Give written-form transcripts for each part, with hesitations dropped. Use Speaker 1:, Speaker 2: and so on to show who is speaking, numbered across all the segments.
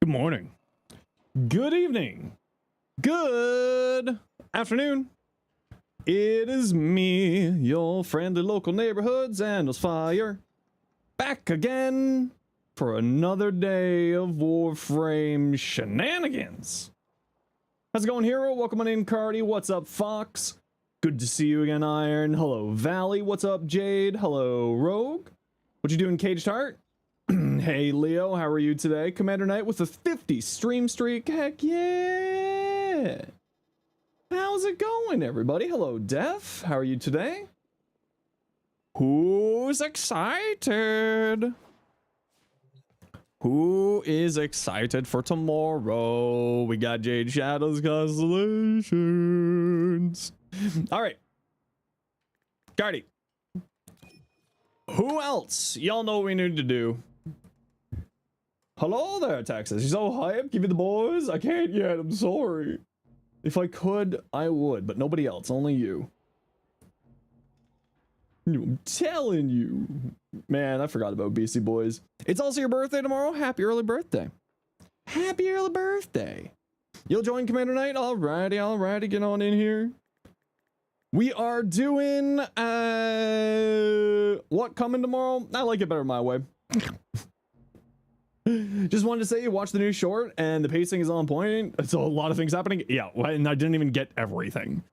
Speaker 1: morning, good evening, good afternoon. It is me, your friendly local neighborhood Zenosfire, back again for another day of Warframe shenanigans. How's it going, hero? Welcome on in, Cardi. What's up, Fox? Good to see you again, Iron. Hello, Valley. What's up, Jade? Hello, Rogue. What you doing, Caged Heart? Hey, Leo. How are you today? Commander Knight with a 50 stream streak. Heck yeah. How's it going, everybody? Hello, Def. How are you today? Who's excited? Who is excited for tomorrow? We got Jade Shadows Constellations. All right. Guardy. Who else? Y'all know what we need to do. Hello there, Texas. You so hyped? Give me the boys. I can't yet. I'm sorry. If I could, I would, but nobody else. Only you. I'm telling you. Man, I forgot about BC Boys. It's also your birthday tomorrow. Happy early birthday. Happy early birthday. You'll join Commander Knight? Alrighty, alrighty. Get on in here. We are doing, what coming tomorrow? I like it better my way. Just wanted to say you watched the new short and the pacing is on point. It's a lot of things happening. Yeah, and I didn't even get everything.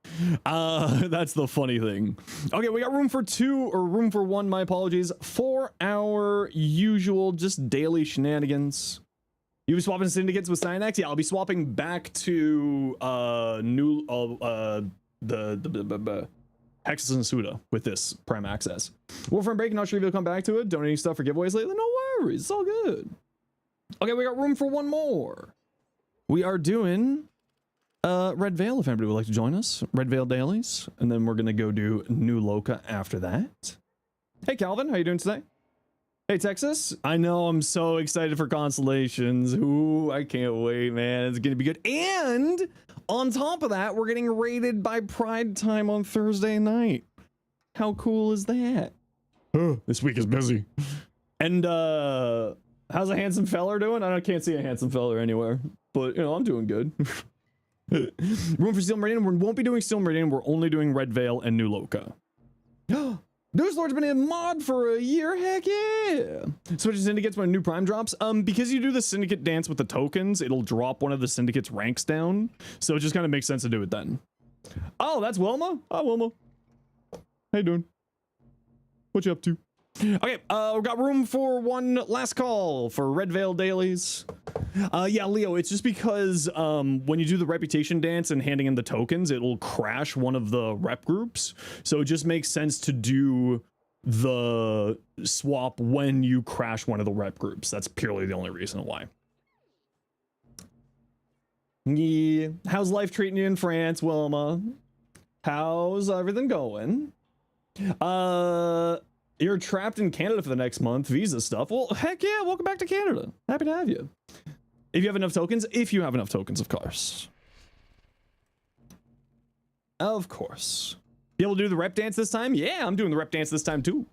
Speaker 1: That's the funny thing. Okay, we got room for one, my apologies, for our usual just daily shenanigans. You be swapping syndicates with Cynax? Yeah, I'll be swapping back to the Hexus and Suda with this Prime Access. Warframe Break, not sure if you'll come back to it. Donating stuff for giveaways lately? No worries, it's all good. Okay, we got room for one more. We are doing Red Veil, if anybody would like to join us. Red Veil dailies, and then we're gonna go do New Loka after that. Hey Calvin, how you doing today? Hey Texas, I know I'm so excited for Constellations. Ooh, I can't wait, man. It's gonna be good. And on top of that, we're getting raided by Pride Time on Thursday night. How cool is that? This week is busy. And how's a handsome feller doing? I can't see a handsome feller anywhere, but you know, I'm doing good. Room for Steel Meridian. We won't be doing Steel Meridian. We're only doing Red Veil and New Loka. News Lord's been in mod for a year. Heck yeah. Switch syndicates when a new prime drops. Because you do the syndicate dance with the tokens, it'll drop one of the syndicate's ranks down. So it just kind of makes sense to do it then. Oh, that's Wilma. Hi, Wilma. How you doing? What you up to? Okay, we've got room for one last call for Red Veil dailies. Yeah, Leo, it's just because when you do the reputation dance and handing in the tokens, it'll crash one of the rep groups. So it just makes sense to do the swap when you crash one of the rep groups. That's purely the only reason why. Yeah. How's life treating you in France, Wilma? How's everything going? You're trapped in Canada for the next month, visa stuff. Well, heck yeah, welcome back to Canada. Happy to have you. If you have enough tokens, of course. Of course. Be able to do the rep dance this time? Yeah, I'm doing the rep dance this time too.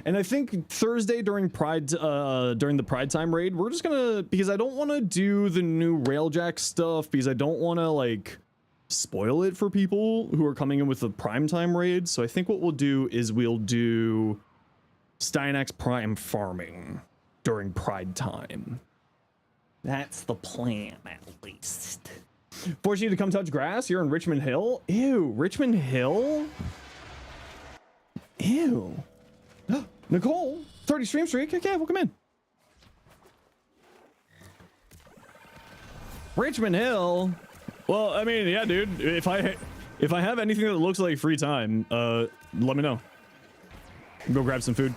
Speaker 1: And I think Thursday during the Pride Time raid, we're just gonna, because I don't want to do the new Railjack stuff, because I don't want to like spoil it for people who are coming in with the prime time raid. So I think what we'll do is we'll do Stynax Prime farming during Pride Time. That's the plan, at least. Force you to come touch grass. You're in Richmond Hill. Ew, Richmond Hill. Ew. Nicole, 30 stream streak. Okay, welcome in. Richmond Hill. Well, I mean, yeah, dude. If I have anything that looks like free time, let me know. Go grab some food.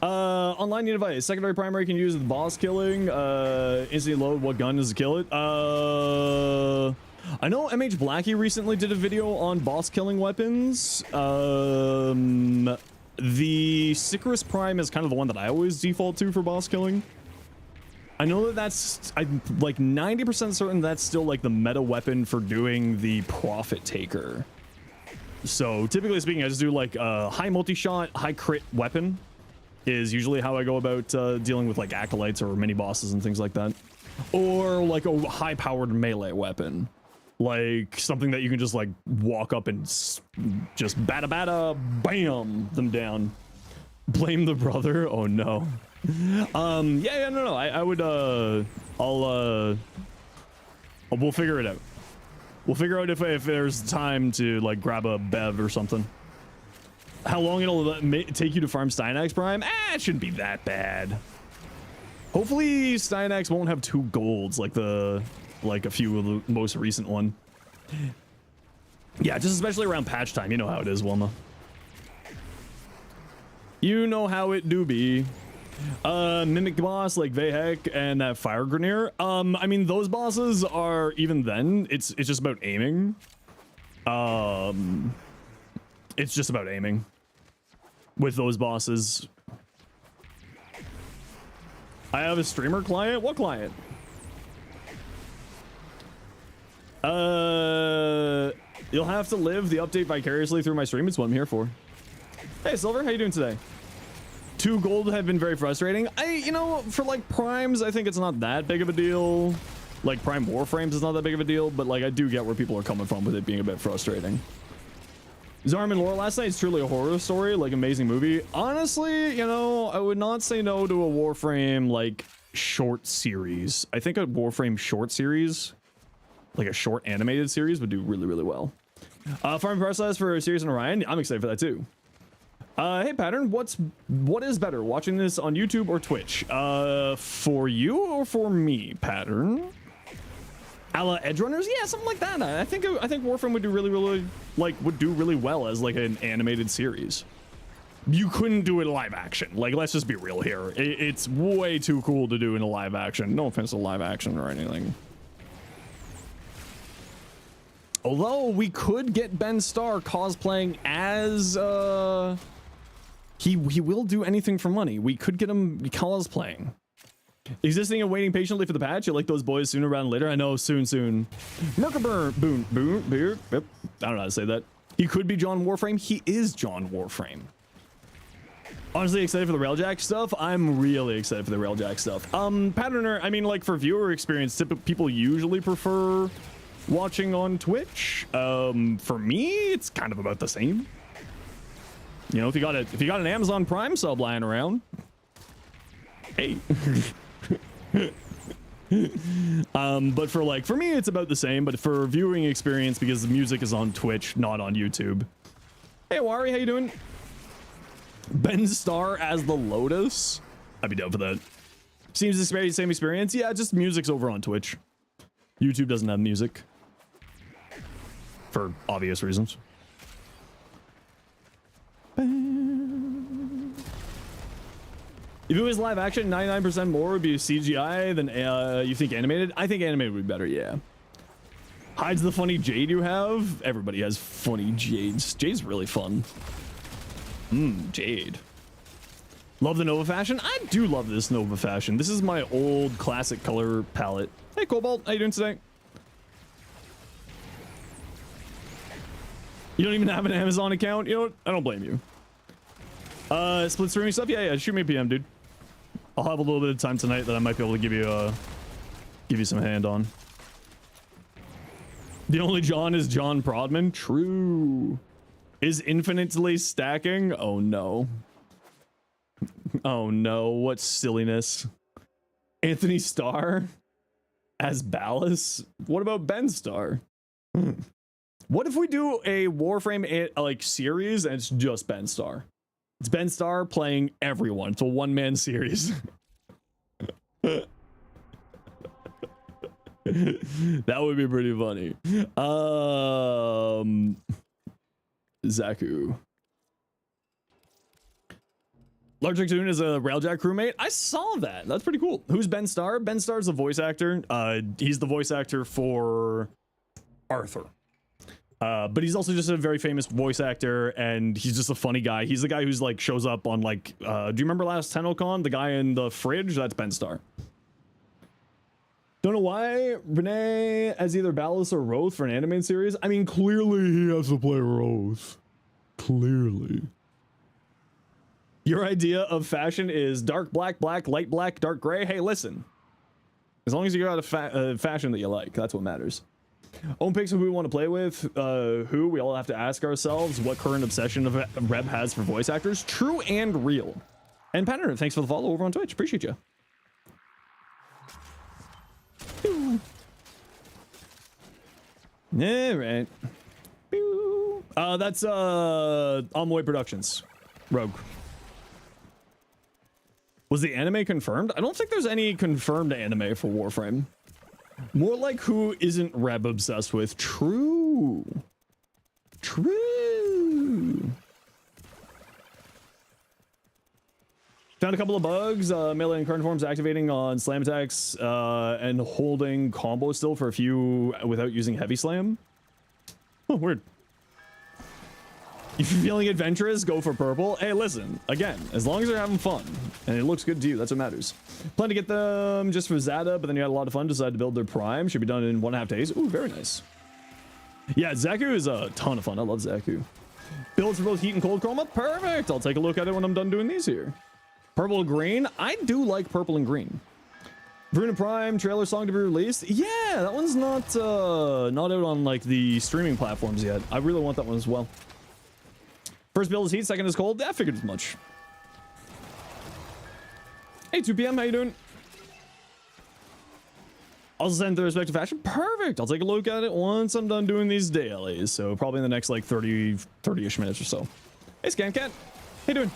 Speaker 1: Online new device. Secondary primary can use with boss killing. Instantly load what gun does to kill it. I know MH Blackie recently did a video on boss killing weapons. The Sicarus Prime is kind of the one that I always default to for boss killing. I know that I'm like 90% certain that's still like the meta weapon for doing the Profit Taker. So typically speaking, I just do like a high multi-shot, high crit weapon is usually how I go about dealing with like acolytes or mini bosses and things like that. or like a high powered melee weapon, like something that you can just like walk up and just bada bada bam them down. Blame the brother. Oh no. No, I would we'll figure it out. We'll figure out if there's time to like grab a bev or something. How long it'll take you to farm Styanax Prime? It shouldn't be that bad. Hopefully Styanax won't have 2 golds like a few of the most recent one. Yeah, just especially around patch time. You know how it is, Wilma. You know how it do be. Mimic boss like Vehek and that Fire Grenier. I mean, those bosses are, even then, it's just about aiming. It's just about aiming with those bosses. I have a streamer client. What client? You'll have to live the update vicariously through my stream. It's what I'm here for. Hey, Silver, how you doing today? 2 gold have been very frustrating. You know, for like primes, I think it's not that big of a deal. Like prime warframes is not that big of a deal, but like I do get where people are coming from with it being a bit frustrating. Zarm and Lore last night is truly a horror story, like amazing movie. Honestly, you know, I would not say no to a Warframe like short series. I think a Warframe short series, like a short animated series, would do really, really well. Farm process for Sirius and Orion. I'm excited for that too. Hey Pattern, what is better, watching this on YouTube or Twitch? For you or for me, Pattern? A la Edgerunners? Yeah, something like that. I think Warframe would do really well as like an animated series. You couldn't do it live action. Like, let's just be real here. It's way too cool to do in a live action. No offense to live action or anything. Although we could get Ben Starr cosplaying as he will do anything for money. We could get him cosplaying. Existing and waiting patiently for the patch. You like those boys sooner rather than later. I know, soon. Merkaburn, boom, yep. I don't know how to say that. He could be John Warframe. He is John Warframe. Honestly, excited for the Railjack stuff. I'm really excited for the Railjack stuff. Patterner, I mean, like for viewer experience, people usually prefer watching on Twitch. For me, it's kind of about the same. You know, if you got an Amazon Prime sub lying around, hey. But for me, it's about the same. But for viewing experience, because the music is on Twitch, not on YouTube. Hey, Wari, how you doing? Ben Starr as the Lotus. I'd be down for that. Seems the same experience. Yeah, just music's over on Twitch. YouTube doesn't have music. For obvious reasons. If it was live action, 99% more would be CGI than you think animated. I think animated would be better, yeah. Hides the funny Jade you have. Everybody has funny Jades. Jade's really fun. Jade. Love the Nova fashion. I do love this Nova fashion. This is my old classic color palette. Hey, Cobalt, how you doing today? You don't even have an Amazon account? You know what? I don't blame you. Split streaming stuff? Yeah, shoot me a PM, dude. I'll have a little bit of time tonight that I might be able to give you some hand on. The only John is John Prodman. True. Is infinitely stacking? Oh no. Oh no, what silliness. Anthony Starr as Ballas? What about Ben Starr? What if we do a Warframe like series and it's just Ben Starr? It's Ben Starr playing everyone. It's a one-man series. That would be pretty funny. Zaku. Large Toon is a Railjack crewmate. I saw that. That's pretty cool. Who's Ben Starr? Ben Starr's a voice actor. He's the voice actor for Arthur. But he's also just a very famous voice actor, and he's just a funny guy. He's the guy who's like shows up on like, do you remember last TennoCon? The guy in the fridge? That's Ben Starr. Don't know why Renee as either Ballas or Roth for an animated series. I mean, clearly he has to play Roth. Clearly. Your idea of fashion is dark black, light black, dark gray. Hey, listen. As long as you got a fashion that you like, that's what matters. Own picks who we want to play with, who we all have to ask ourselves what current obsession of Reb has for voice actors. True and real. And Pattern, thanks for the follow over on Twitch. Appreciate you. All right. That's Amoy Productions. Rogue. Was the anime confirmed? I don't think there's any confirmed anime for Warframe. More like who isn't Reb obsessed with. True. True. Found a couple of bugs. Melee and current forms activating on slam attacks and holding combo still for a few without using heavy slam. Oh, weird. If you're feeling adventurous, go for purple. Hey, listen, again, as long as you're having fun and it looks good to you, that's what matters. Plan to get them just for Zada, but then you had a lot of fun, decided to build their prime. Should be done in 1.5 days. Ooh, very nice. Yeah, Zaku is a ton of fun. I love Zaku. Builds for both heat and cold chroma. Perfect. I'll take a look at it when I'm done doing these here. Purple and green. I do like purple and green. Veruna Prime trailer song to be released. Yeah, that one's not out on like the streaming platforms yet. I really want that one as well. First build is heat, second is cold. I figured as much. Hey, 2 p.m. How you doing? Also send the respective fashion. Perfect. I'll take a look at it once I'm done doing these dailies. So probably in the next like 30-ish minutes or so. Hey, Scan Cat. How you doing?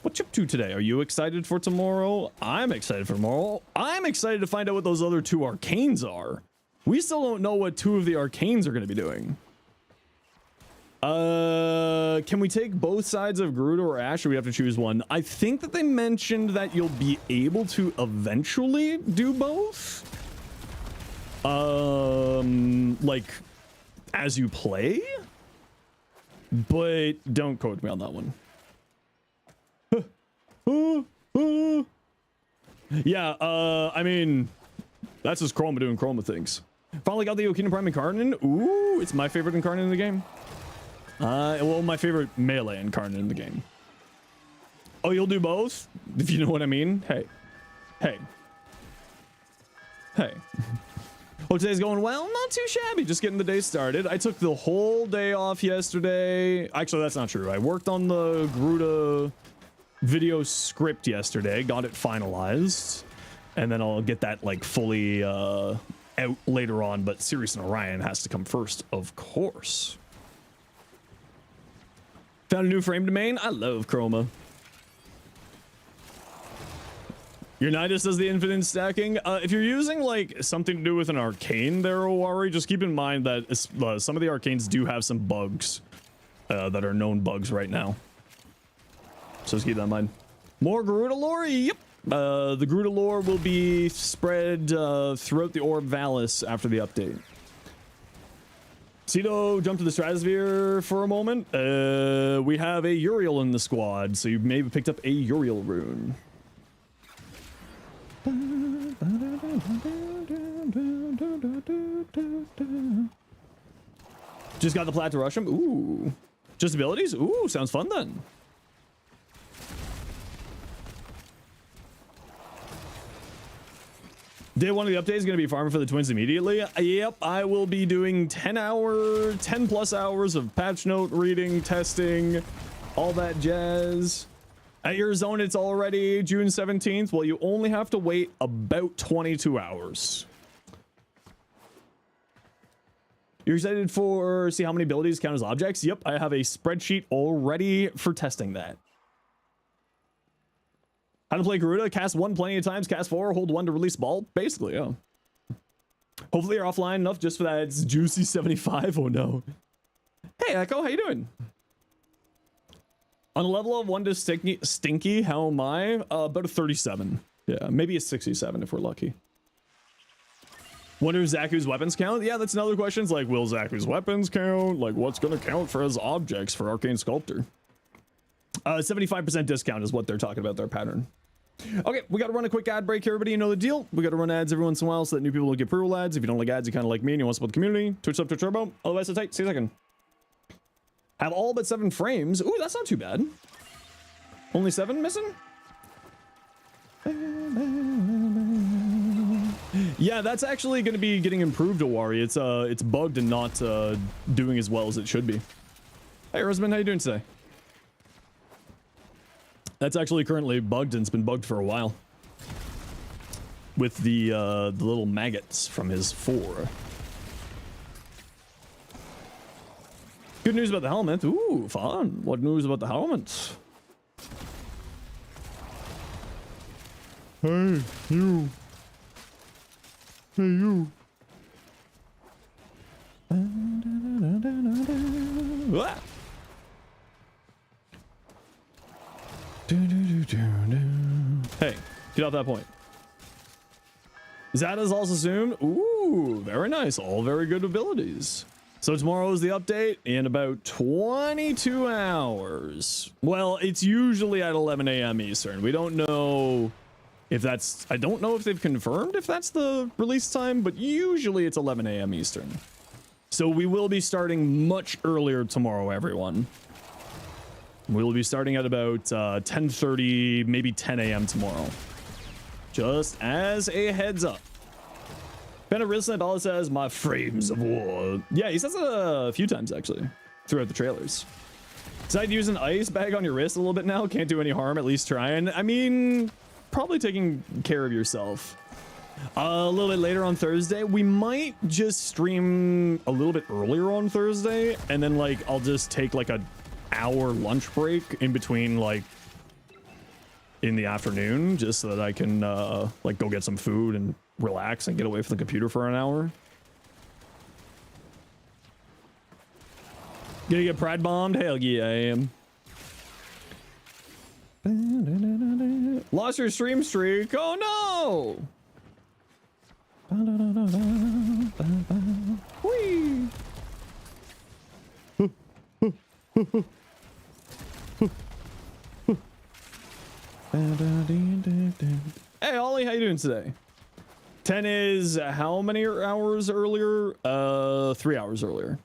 Speaker 1: What you up to today? Are you excited for tomorrow? I'm excited for tomorrow. I'm excited to find out what those other 2 arcanes are. We still don't know what 2 of the arcanes are going to be doing. Can we take both sides of Gerudo or Ash, or we have to choose one? I think that they mentioned that you'll be able to eventually do both. Like, as you play? But don't quote me on that one. Yeah, I mean, that's just Chroma doing Chroma things. Finally got the Okina Prime Incarnate. Ooh, it's my favorite Incarnate in the game. Well, my favorite melee Incarnate in the game. Oh, you'll do both? If you know what I mean. Hey. Hope today's going well. Not too shabby. Just getting the day started. I took the whole day off yesterday. Actually, that's not true. I worked on the Gerudo video script yesterday. Got it finalized. And then I'll get that like fully out later on. But Sirius and Orion has to come first, of course. Found a new frame domain. I love Chroma. Your Nidus does the infinite stacking. If you're using like something to do with an arcane there, Owari, just keep in mind that some of the arcanes do have some bugs that are known bugs right now. So just keep that in mind. More Gerudo lore? Yep. The Gerudo lore will be spread throughout the Orb Valis after the update. Cedo jumped to the stratosphere for a moment. We have a Uriel in the squad, so you maybe picked up a Uriel rune. Just got the plat to rush him. Ooh. Just abilities? Ooh, sounds fun then. Day 1 of the update is going to be farming for the twins immediately. Yep, I will be doing 10 plus hours of patch note reading, testing, all that jazz. At your zone, it's already June 17th. Well, you only have to wait about 22 hours. You're excited for see how many abilities count as objects? Yep, I have a spreadsheet already for testing that. How to play Gerudo? Cast 1 plenty of times, cast 4, hold 1 to release ball. Basically, yeah. Hopefully you're offline enough just for that. It's juicy 75. Oh no. Hey Echo, how you doing? On a level of 1 to stinky, how am I? About a 37. Yeah, maybe a 67 if we're lucky. Wonder if Zaku's weapons count? Yeah, that's another question. It's like, will Zaku's weapons count? Like, what's gonna count for as objects for Arcane Sculptor? 75% discount is what they're talking about, their pattern. Okay, we got to run a quick ad break here, everybody. You know the deal. We got to run ads every once in a while so that new people will get pre-roll ads. If you don't like ads, you kind of like me and you want to support the community, Twitch up to Turbo. Otherwise, it's tight. See you in a second. Have all but 7 frames. Ooh, that's not too bad. Only 7 missing? Yeah, that's actually going to be getting improved, Awari. It's bugged and not doing as well as it should be. Hey, Rosamund, how you doing today? That's actually currently bugged, and it's been bugged for a while. With the little maggots from his 4. Good news about the helmet. Ooh, fun. What news about the helmet? Hey, you. Hey, you. Ah. Hey, get off that point. Zad is also soon. Ooh, very nice. All very good abilities. So tomorrow is the update in about 22 hours. Well, it's usually at 11 a.m. Eastern. We don't know if that's... I don't know if they've confirmed if that's the release time, but usually it's 11 a.m. Eastern. So we will be starting much earlier tomorrow, everyone. We'll be starting at about 10:30, maybe 10 a.m. tomorrow. Just as a heads up. Ben Risley says, my frames of war. Yeah, he says it a few times, actually, throughout the trailers. Decide to use an ice bag on your wrist a little bit now. Can't do any harm, at least trying. I mean, probably taking care of yourself. A little bit later on Thursday, we might just stream a little bit earlier on Thursday, and then, like, I'll just take, like, a hour lunch break in between, like, in the afternoon, just so that I can like go get some food and relax and get away from the computer for an hour. Gonna get pride bombed? Hell yeah, I am. Lost your stream streak. Oh no. Whee. Hey Ollie, how you doing today? 10 is how many hours earlier? 3 hours earlier.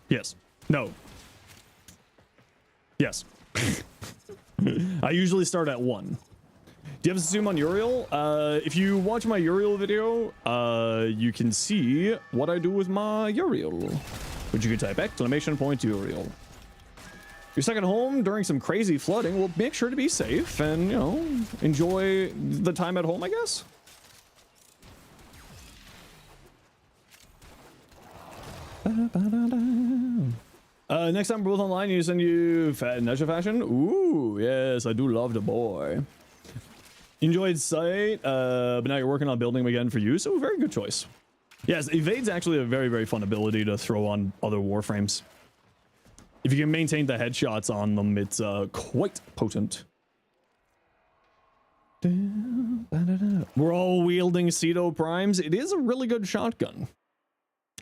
Speaker 1: Yes. No. Yes. I usually start at 1. Do you have a zoom on Uriel? If you watch my Uriel video, you can see what I do with my Uriel. But you can type !Uriel. You're stuck at home during some crazy flooding. Well, make sure to be safe and, you know, enjoy the time at home, I guess. Next time we're both online, you send you Nesha fashion. Ooh, yes, I do love the boy. Enjoyed sight, but now you're working on building them again for use. Oh, very good choice. Yes, evade's actually a very, very fun ability to throw on other warframes. If you can maintain the headshots on them, it's quite potent. We're all wielding Ceto Primes. It is a really good shotgun.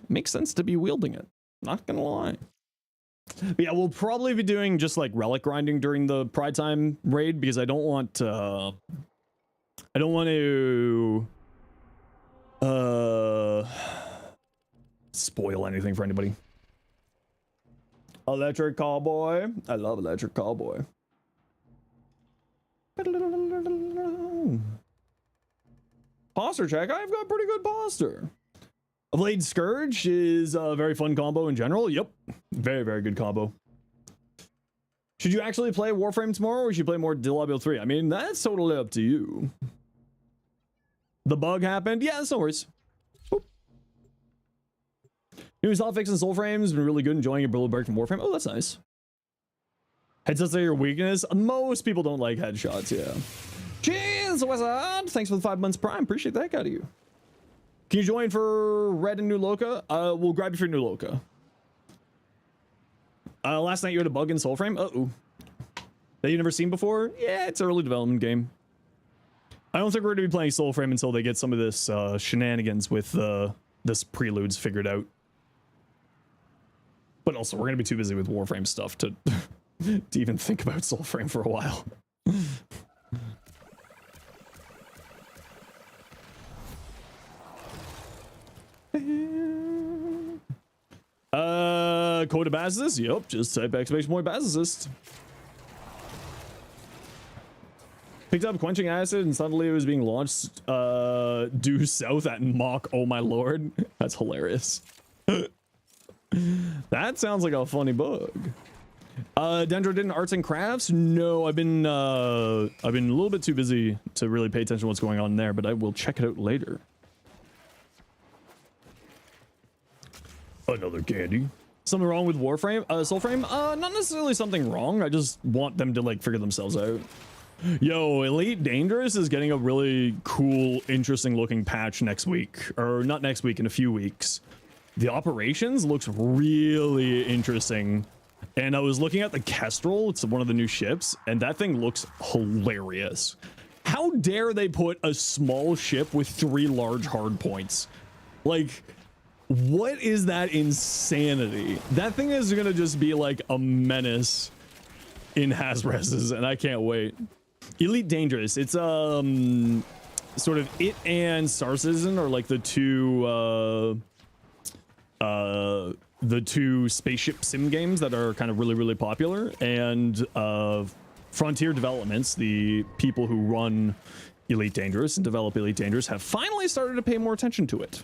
Speaker 1: Makes sense to be wielding it. Not gonna lie. But yeah, we'll probably be doing just like relic grinding during the Pride Time raid because I don't want to spoil anything for anybody. Electric Cowboy. I love Electric Cowboy. Posture check. I've got pretty good posture. A Blade Scourge is a very fun combo in general. Yep. Very, very good combo. Should you actually play Warframe tomorrow or should you play more Diablo 3? I mean, that's totally up to you. The bug happened. Yeah, that's no worries. New soft fix and soul frames been really good. Enjoying a brilliant break from Warframe. Oh, that's nice. Headshots are your weakness. Most people don't like headshots. Yeah. Cheers, Wizard. Thanks for the 5 months Prime. Appreciate that out of you. Can you join for Red and New Loca? We'll grab you for New Loca. Last night you had a bug in Soulframe. Uh-oh. That you never seen before? Yeah, it's an early development game. I don't think we're going to be playing Soulframe until they get some of this shenanigans with this preludes figured out. But also, we're going to be too busy with Warframe stuff to, to even think about Soulframe for a while. Code of Basilisk? Yep, just type exclamation point Basilisk. Picked up quenching acid and suddenly it was being launched due south at Mach. Oh my lord. That's hilarious. That sounds like a funny bug. Dendro did arts and crafts? No, I've been a little bit too busy to really pay attention to what's going on there, but I will check it out later. Another candy. Something wrong with Warframe? Soulframe? Not necessarily something wrong. I just want them to like figure themselves out. Yo, Elite Dangerous is getting a really cool, interesting looking patch next week. Or not next week, in a few weeks. The operations looks really interesting. And I was looking at the Kestrel, it's one of the new ships, and that thing looks hilarious. How dare they put a small ship with 3 large hard points? Like, what is that insanity? That thing is gonna just be like a menace in Hasbresses, and I can't wait. Elite Dangerous, it's sort of it and Star Citizen are like the two spaceship sim games that are kind of really popular, and Frontier Developments, the people who run Elite Dangerous and develop Elite Dangerous, have finally started to pay more attention to it.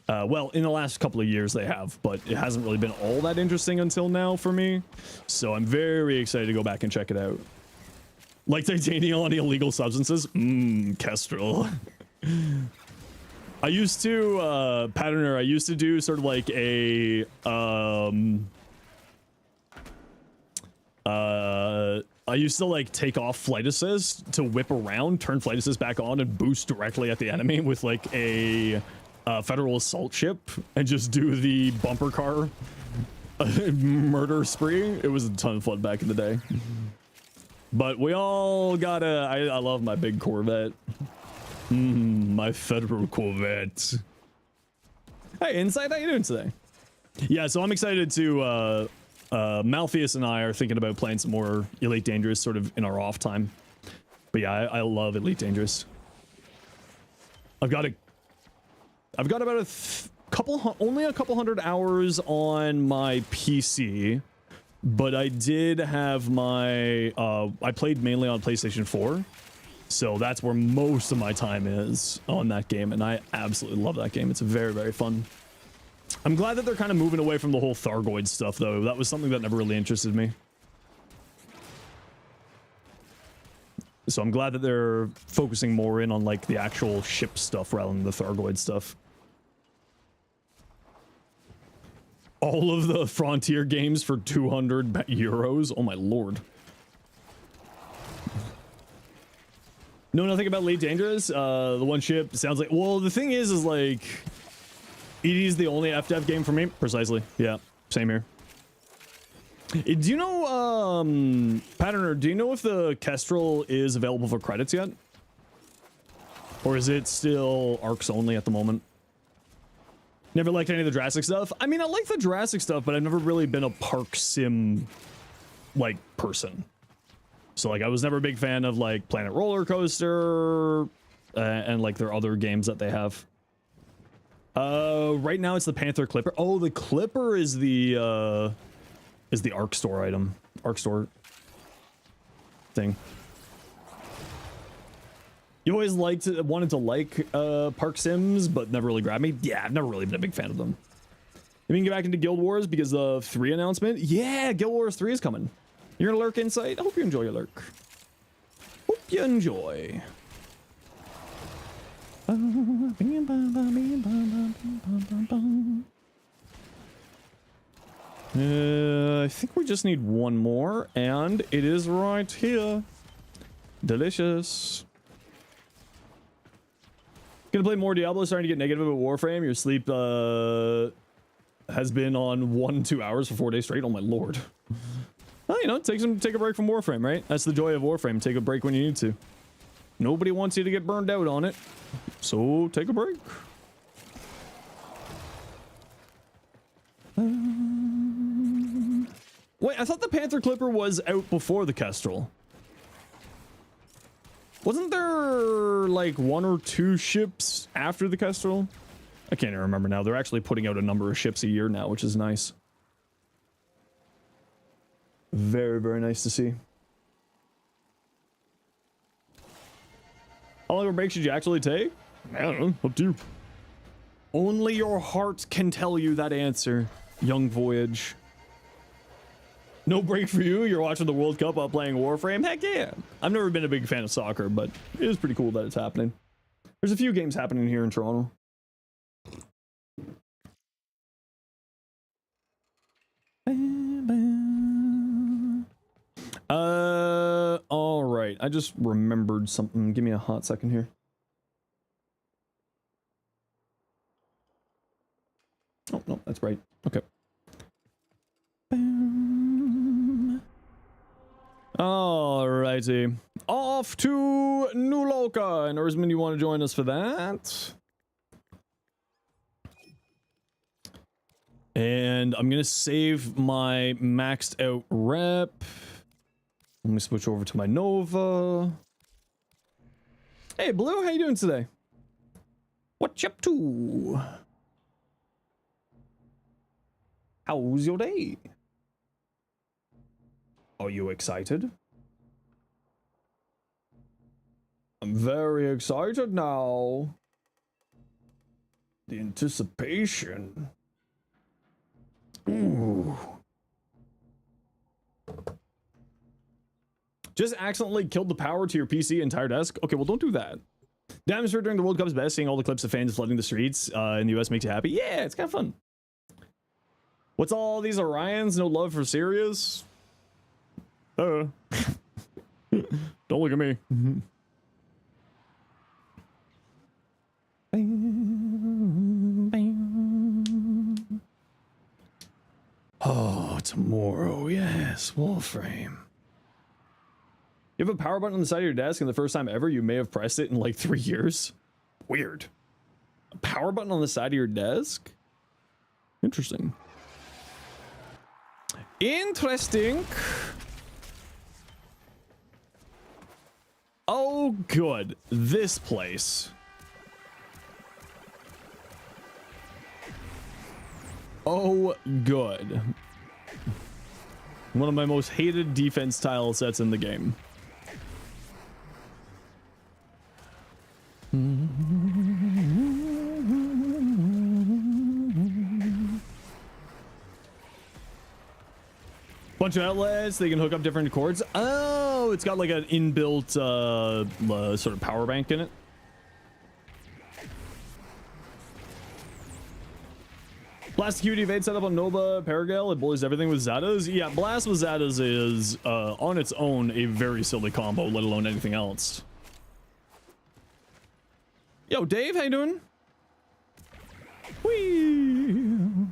Speaker 1: Well, in the last couple of years they have, but it hasn't really been all that interesting until now for me, so I'm very excited to go back and check it out. Like titanium on illegal substances? Kestrel. I used to, Patterner, I used to do sort of like a, I used to like take off flight assist to whip around, turn flight assist back on, and boost directly at the enemy with like a federal assault ship and just do the bumper car murder spree. It was a ton of fun back in the day. But we all gotta, I love my big Corvette. My federal Corvette. Hey, Insight, how you doing today? Yeah, so I'm excited to, Malpheus and I are thinking about playing some more Elite Dangerous sort of in our off time. But yeah, I love Elite Dangerous. I've got about only a couple hundred hours on my PC, but I did have my, I played mainly on PlayStation 4. So that's where most of my time is on that game, and I absolutely love that game. It's very fun. I'm glad that they're kind of moving away from the whole Thargoid stuff, though. That was something that never really interested me. So I'm glad that they're focusing more in on like the actual ship stuff rather than the Thargoid stuff. All of the Frontier games for 200 euros? Oh my lord. Know nothing about Elite Dangerous? The one ship sounds like... Well, the thing is like... It is the only FDev game for me. Precisely. Yeah, same here. Do you know, Patterner, do you know if the Kestrel is available for credits yet? Or is it still ARCs only at the moment? Never liked any of the Jurassic stuff? I mean, I like the Jurassic stuff, but I've never really been a park sim, like, person. So, like, I was never a big fan of, like, Planet Roller Coaster, and, like, their other games that they have. Right now it's the Panther Clipper. Oh, the Clipper is the ARC store item. ARC store thing. You always wanted to like park sims, but never really grabbed me. Yeah, I've never really been a big fan of them. You mean get back into Guild Wars because of 3 announcement? Yeah, Guild Wars 3 is coming. You're gonna lurk Insight? I hope you enjoy your lurk. Hope you enjoy. I think we just need one more, and it is right here. Delicious. Gonna play more Diablo, starting to get negative about Warframe. Your sleep has been on 1-2 hours for 4 days straight. Oh my lord. Well, you know, take a break from Warframe, right? That's the joy of Warframe. Take a break when you need to. Nobody wants you to get burned out on it, so take a break. Wait, I thought the Panther Clipper was out before the Kestrel. Wasn't there like 1 or 2 ships after the Kestrel? I can't even remember now. They're actually putting out a number of ships a year now, which is nice. Very nice to see. How long of a break should you actually take? I don't know, up to you. Only your heart can tell you that answer, young Voyage. No break for you? You're watching the World Cup while playing Warframe? Heck yeah. I've never been a big fan of soccer, but it is pretty cool that it's happening. There's a few games happening here in Toronto. All right. I just remembered something. Give me a hot second here. Oh, no, that's right. Okay. Alrighty. Off to New Loka. And Ursman, you want to join us for that? And I'm going to save my maxed out rep. Let me switch over to my Nova. Hey, Blue, how you doing today? What you up to? How's your day? Are you excited? I'm very excited now. The anticipation. Ooh. Just accidentally killed the power to your PC entire desk? Okay, well, don't do that. The atmosphere during the World Cup is best. Seeing all the clips of fans flooding the streets in the US makes you happy. Yeah, it's kind of fun. What's all these Orions? No love for Sirius? Don't look at me. Oh, tomorrow. Yes, Warframe. You have a power button on the side of your desk, and the first time ever you may have pressed it in like 3 years. Weird. A power button on the side of your desk? Interesting. Interesting. Oh, good. This place. Oh, good. One of my most hated defense tile sets in the game. Bunch of outlets, they can hook up different cords. Oh, it's got like an inbuilt sort of power bank in it. Blast QD evade setup on Nova Paragale. It bullies everything with Zadas. Yeah, Blast with Zadas is on its own a very silly combo, let alone anything else. Yo, Dave, how you doing? Whee!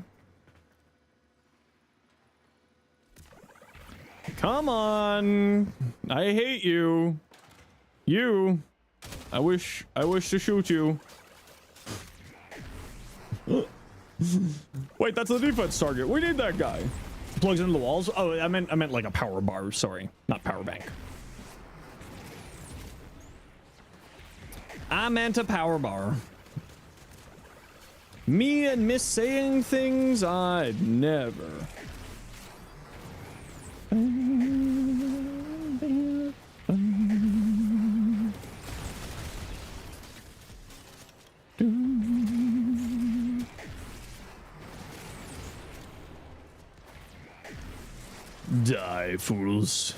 Speaker 1: Come on. I hate you. You. I wish to shoot you. Wait, that's the defense target. We need that guy. Plugs into the walls. Oh, I meant like a power bar. Sorry, not power bank. I meant a power bar. Me and Miss saying things I'd never. Die, fools.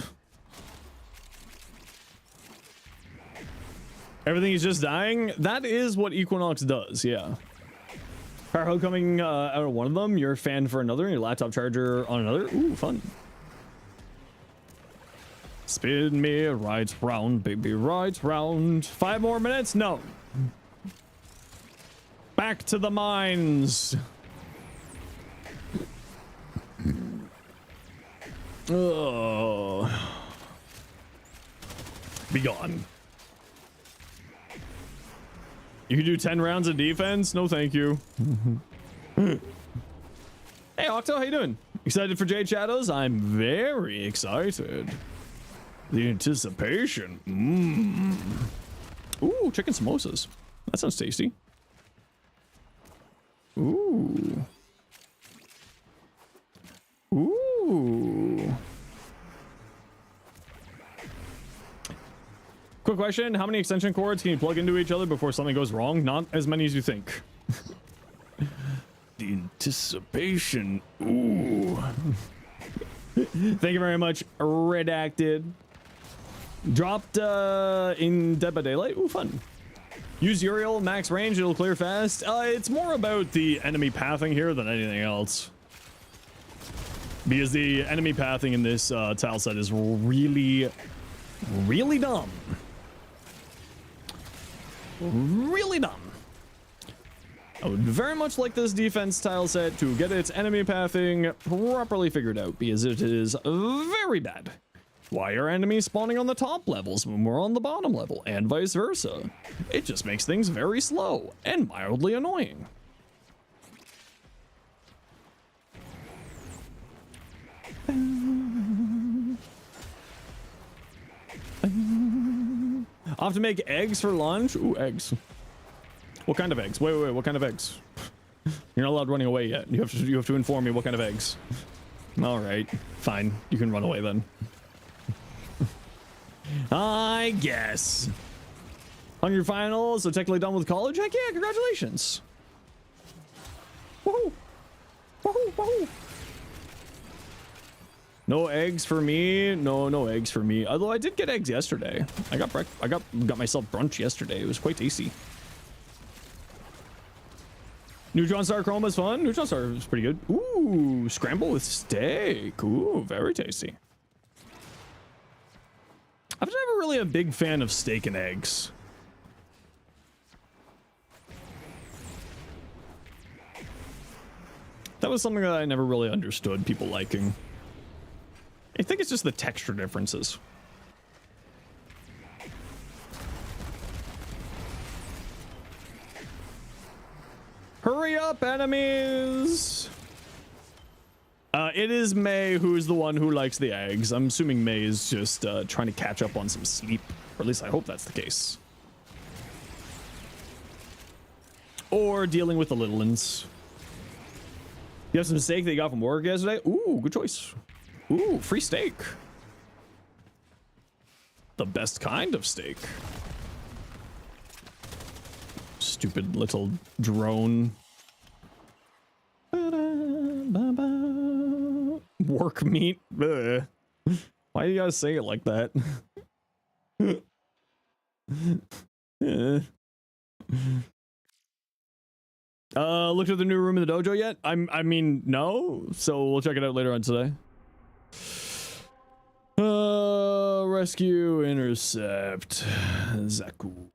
Speaker 1: Everything is just dying? That is what Equinox does, yeah. Power hub coming out of one of them, your fan for another, and your laptop charger on another. Ooh, fun. Spin me right round, baby, right round. 5 more minutes? No. Back to the mines. Oh. Be gone. You can do 10 rounds of defense? No, thank you. Hey, Octo, how you doing? Excited for Jade Shadows? I'm very excited. The anticipation. Ooh, chicken samosas. That sounds tasty. Ooh. Ooh. Quick question, how many extension cords can you plug into each other before something goes wrong? Not as many as you think. The anticipation. Ooh. Thank you very much, Redacted. Dropped in Dead by Daylight. Ooh, fun. Use Uriel, max range, it'll clear fast. It's more about the enemy pathing here than anything else. Because the enemy pathing in this tile set is really, really dumb. Really dumb. I would very much like this defense tile set to get its enemy pathing properly figured out, because it is very bad. Why are enemies spawning on the top levels when we're on the bottom level, and vice versa? It just makes things very slow and mildly annoying. I'll have to make eggs for lunch. Ooh, eggs. What kind of eggs? Wait, what kind of eggs? You're not allowed running away yet. You have to inform me what kind of eggs. All right, fine. You can run away then. I guess. On your finals, so technically done with college? Heck yeah, congratulations. Woohoo! Woohoo! Woohoo! No eggs for me. No eggs for me. Although I did get eggs yesterday. I got myself brunch yesterday. It was quite tasty. Neutron Star Chroma is fun. Neutron Star is pretty good. Ooh, scramble with steak. Ooh, very tasty. I was never really a big fan of steak and eggs. That was something that I never really understood people liking. I think it's just the texture differences. Hurry up, enemies! It is May who's the one who likes the eggs. I'm assuming May is just trying to catch up on some sleep. Or at least I hope that's the case. Or dealing with the little ones. You have some steak that you got from work yesterday? Ooh, good choice. Ooh, free steak. The best kind of steak. Stupid little drone. Work meat. Ugh. Why do you guys say it like that? Looked at the new room in the dojo yet? I mean, no. So we'll check it out later on today. Rescue, intercept, Zaku.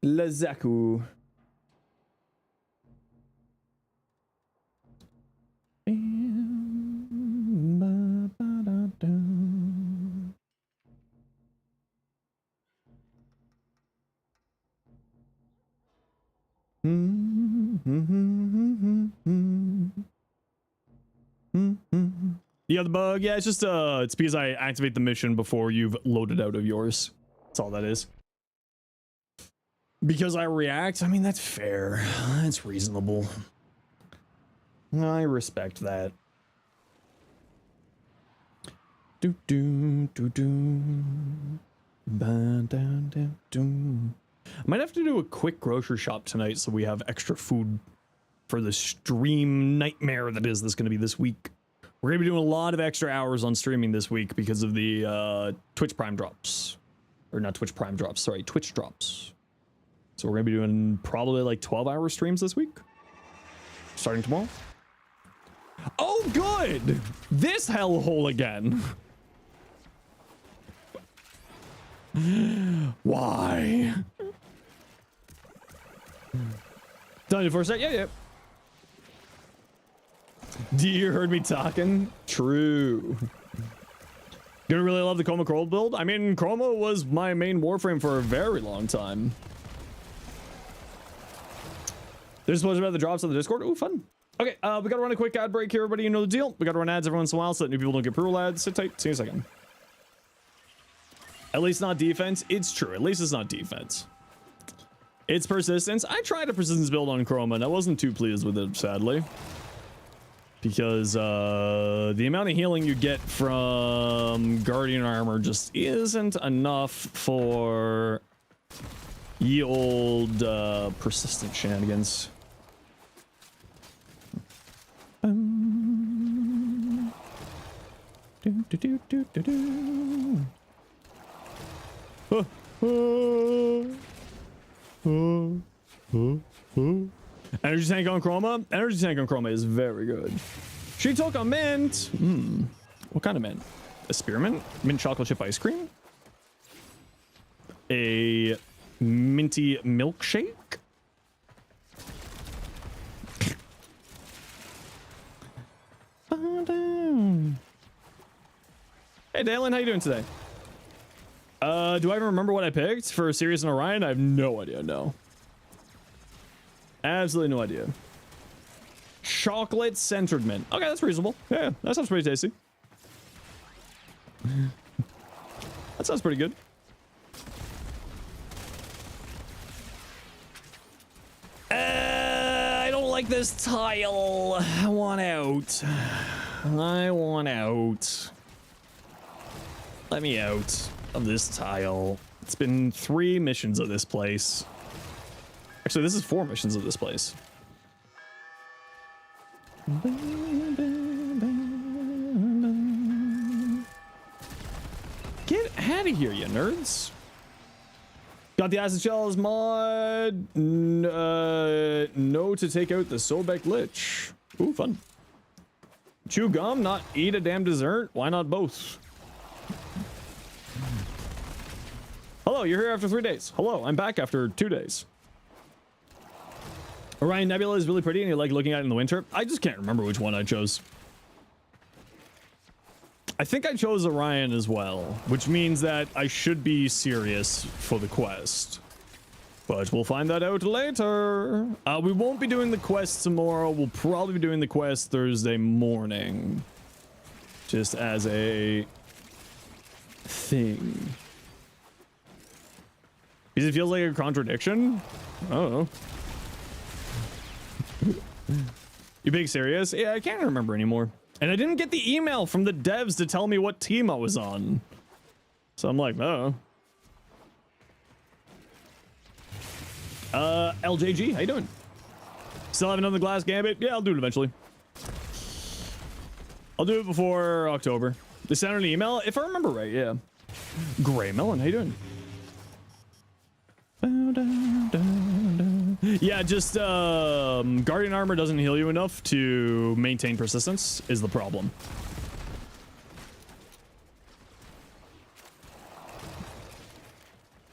Speaker 1: Le Zaku. You got the bug? Yeah, it's just it's because I activate the mission before you've loaded out of yours. That's all that is. Because I react? I mean, that's fair. That's reasonable. I respect that. Do do do do. Ba da da do. I might have to do a quick grocery shop tonight so we have extra food for the stream nightmare that is going to be this week. We're going to be doing a lot of extra hours on streaming this week because of the Twitch Prime drops. Or not Twitch Prime drops, sorry, Twitch drops. So we're going to be doing probably like 12-hour streams this week. Starting tomorrow. Oh, good! This hellhole again. Why? Done it for a sec? Yeah. You heard me talking? True. Gonna really love the Chroma Cold build. I mean, Chroma was my main Warframe for a very long time. There's a bunch about the drops on the Discord. Ooh, fun. Okay, we gotta run a quick ad break here, everybody. You know the deal. We gotta run ads every once in a while so that new people don't get pre-roll ads. Sit tight. See you in a second. At least not defense. It's true. At least it's not defense. It's persistence. I tried a persistence build on Chroma and I wasn't too pleased with it, sadly. because the amount of healing you get from Guardian armor just isn't enough for ye old persistent shenanigans. Energy tank on Chroma? Energy tank on Chroma is very good. She took a mint. What kind of mint? A spearmint? Mint chocolate chip ice cream? A minty milkshake? Hey Dalen, how you doing today? Do I even remember what I picked for Sirius and Orion? I have no idea, no. Absolutely no idea. Chocolate centered mint. Okay, that's reasonable. Yeah, that sounds pretty tasty. That sounds pretty good. I don't like this tile. I want out. I want out. Let me out of this tile. It's been 3 missions of this place. Actually, this is 4 missions of this place. Get out of here, you nerds. Got the acid shells mod. No to take out the Sobek Lich. Ooh, fun. Chew gum, not eat a damn dessert. Why not both? Hello, you're here after 3 days. Hello, I'm back after 2 days. Orion Nebula is really pretty and you like looking at it in the winter. I just can't remember which one I chose. I think I chose Orion as well, which means that I should be serious for the quest. But we'll find that out later. We won't be doing the quest tomorrow. We'll probably be doing the quest Thursday morning. Just as a thing. Because it feels like a contradiction? I don't know. You being serious? Yeah, I can't remember anymore. And I didn't get the email from the devs to tell me what team I was on. So I'm like, oh. LJG, how you doing? Still have another glass gambit? Yeah, I'll do it eventually. I'll do it before October. They sent an email, if I remember right, yeah. Gray Melon, how you doing? Yeah, just Guardian armor doesn't heal you enough to maintain persistence is the problem.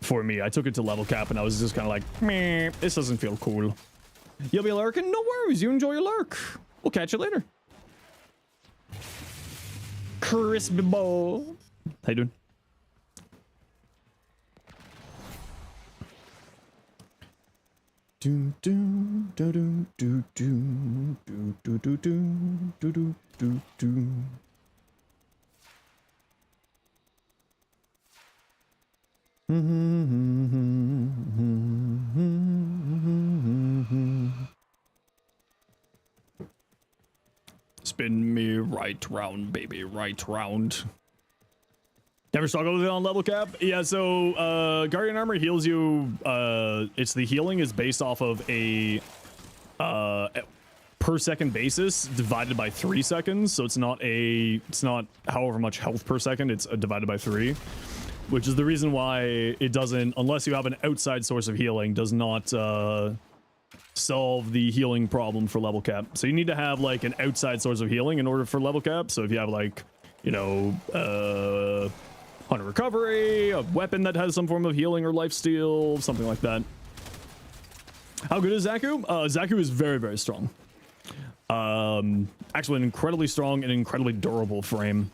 Speaker 1: For me, I took it to level cap and I was just kind of like, meh, this doesn't feel cool. You'll be lurking? No worries, you enjoy your lurk. We'll catch you later. Crispy bowl. How you doing? Do do do do do do do do do do do do. Spin me right round, baby, right round. Never struggled with it on level cap. Yeah, so Guardian armor heals you. It's the healing is based off of a per second basis divided by 3 seconds. So it's not however much health per second. It's divided by 3, which is the reason why it doesn't, unless you have an outside source of healing, does not solve the healing problem for level cap. So you need to have like an outside source of healing in order for level cap. So if you have like, you know, Hunter Recovery, a weapon that has some form of healing or lifesteal, something like that. How good is Zaku? Zaku is very, very strong. Actually, an incredibly strong and incredibly durable frame.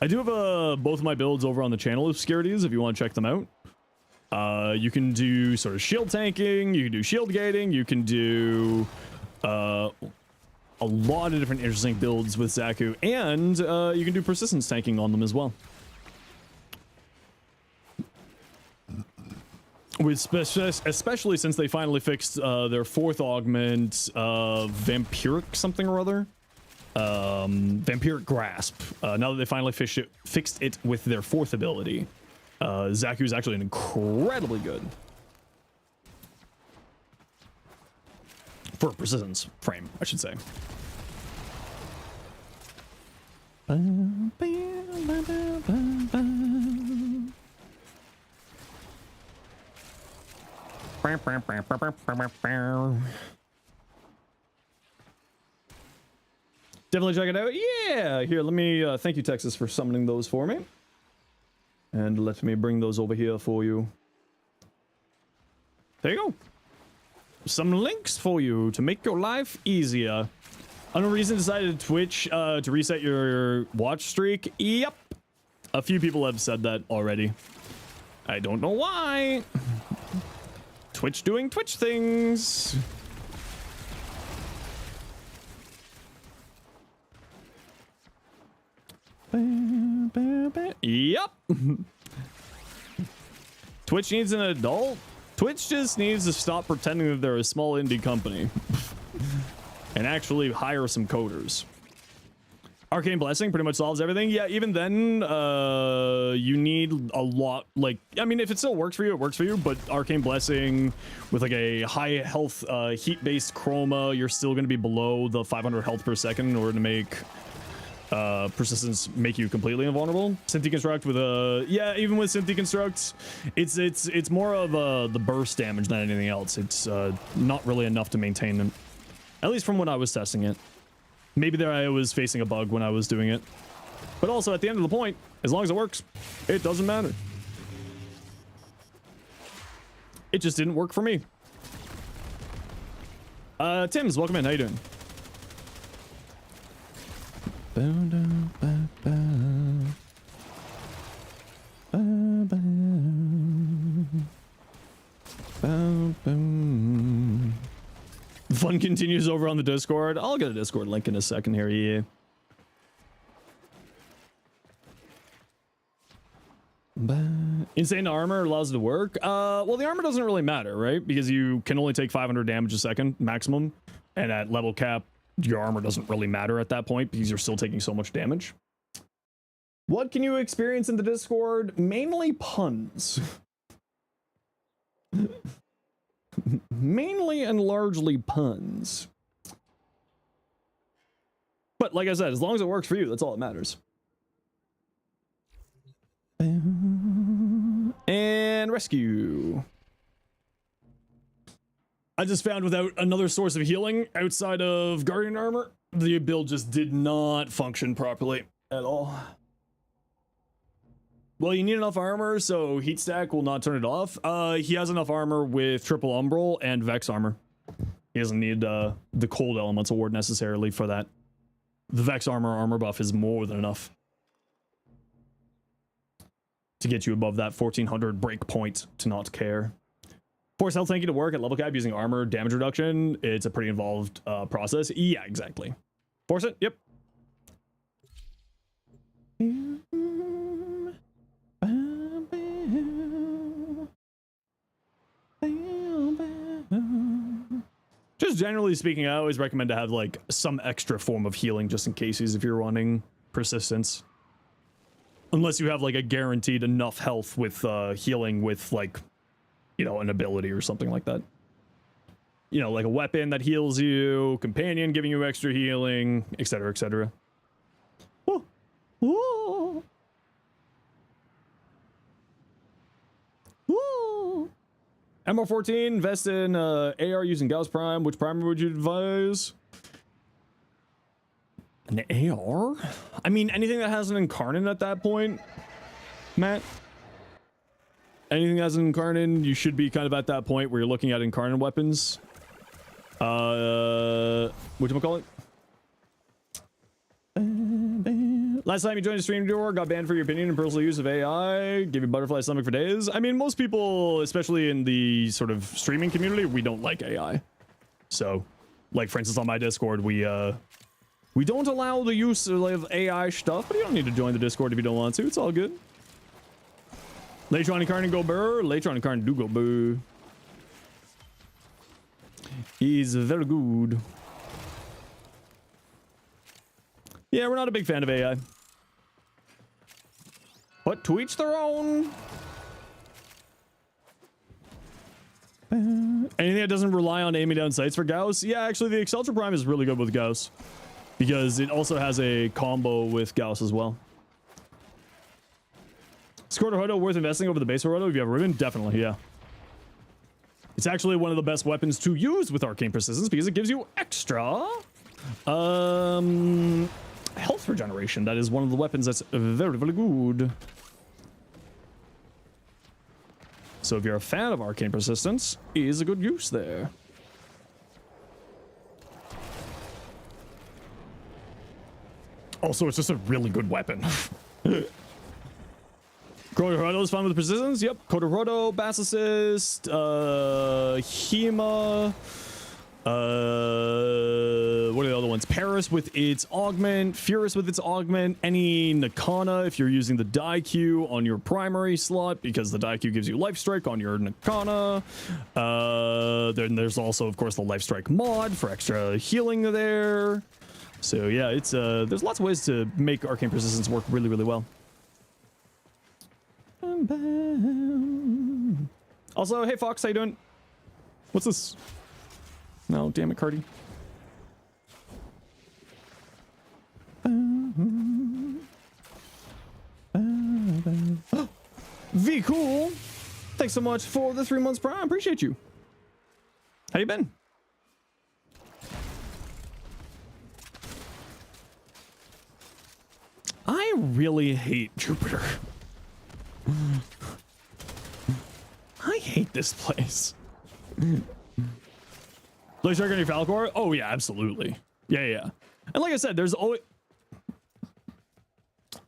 Speaker 1: I do have both of my builds over on the channel obscurities if you want to check them out. You can do sort of shield tanking, you can do shield gating, you can do a lot of different interesting builds with Zaku, and you can do persistence tanking on them as well. Especially since they finally fixed their 4th augment, vampiric something or other. Vampiric Grasp. Now that they finally fixed it with their 4th ability, Zaku is actually an incredibly good for persistence frame, I should say. Definitely check it out. Yeah, here, let me thank you, Texas, for summoning those for me, and let me bring those over here for you. There you go. Some links for you to make your life easier. Unknown reason decided Twitch to reset your watch streak. Yep, a few people have said that already. I don't know why. Twitch doing Twitch things. Yep. Twitch needs an adult. Twitch just needs to stop pretending that they're a small indie company and actually hire some coders. Arcane Blessing pretty much solves everything. Yeah, even then, you need a lot. Like, I mean, if it still works for you, it works for you. But Arcane Blessing with like a high health, heat-based chroma, you're still going to be below the 500 health per second in order to make persistence make you completely invulnerable. Synth Deconstruct with a even with Synth Deconstruct, it's more of the burst damage than anything else. It's not really enough to maintain them, at least from when I was testing it. Maybe there I was facing a bug when I was doing it, but also at the end of the point, as long as it works, it doesn't matter. It just didn't work for me. Tim's, welcome in. How you doing? Fun continues over on the Discord. I'll get a Discord link in a second here. Yeah. Insane armor allows it to work. Well, the armor doesn't really matter, right? Because you can only take 500 damage a second maximum, and at level cap, your armor doesn't really matter at that point because you're still taking so much damage. What can you experience in the Discord? Mainly puns. Mainly and largely puns. But like I said, as long as it works for you, that's all that matters. And rescue. I just found without another source of healing outside of Guardian Armor, the build just did not function properly at all. Well, you need enough armor, so Heat Stack will not turn it off. He has enough armor with Triple Umbral and Vex armor. He doesn't need the Cold Elements Award necessarily for that. The Vex armor buff is more than enough to get you above that 1400 break point to not care. Force health tanking to work at level cap using armor damage reduction. It's a pretty involved process. Yeah, exactly. Force it. Yep. Just generally speaking, I always recommend to have like some extra form of healing just in cases if you're running persistence. Unless you have like a guaranteed enough health with healing with like, you know, an ability or something like that. You know, like a weapon that heals you, companion giving you extra healing, etc., etc. Oh. Oh. Oh. MR14, invest in AR using Gauss Prime. Which primer would you advise? An AR? I mean, anything that has an incarnate at that point, Matt. Anything that has an incarnate, you should be kind of at that point where you're looking at incarnate weapons. Whatchamacallit? Last time you joined a stream door, got banned for your opinion and personal use of AI, give you butterfly stomach for days. I mean, most people, especially in the sort of streaming community, we don't like AI. So, like for instance, on my Discord, we don't allow the use of AI stuff, but you don't need to join the Discord if you don't want to. It's all good. Latron Incarnate go burr. Latron Incarnate do go boo. He's very good. Yeah, we're not a big fan of AI. But to each their own. Anything that doesn't rely on aiming down sights for Gauss? Yeah, actually, the Exceltra Prime is really good with Gauss. Because it also has a combo with Gauss as well. Is Quarter Hodo worth investing over the base Hodo if you have a ribbon? Definitely, yeah. It's actually one of the best weapons to use with Arcane Persistence because it gives you extra health regeneration. That is one of the weapons that's very, very good. So if you're a fan of Arcane Persistence, is a good use there. Also, it's just a really good weapon. Kodohrodo is fun with Persistence. Yep. Kodohrodo, Basilisk, Hema. What are the other ones? Paris with its augment, Furus with its augment, any Nakana if you're using the Daikyu on your primary slot because the Daikyu gives you life strike on your Nakana. Then there's also, of course, the life strike mod for extra healing there. So yeah, it's there's lots of ways to make Arcane Persistence work really, really well. Also, hey Fox, how you doing? What's this? No, damn it, Cardi. V cool. Thanks so much for the 3 months Prime. Appreciate you. How you been? I really hate Jupiter. I hate this place. Play Shark on your Falcor? Oh yeah, absolutely. Yeah. And like I said, there's always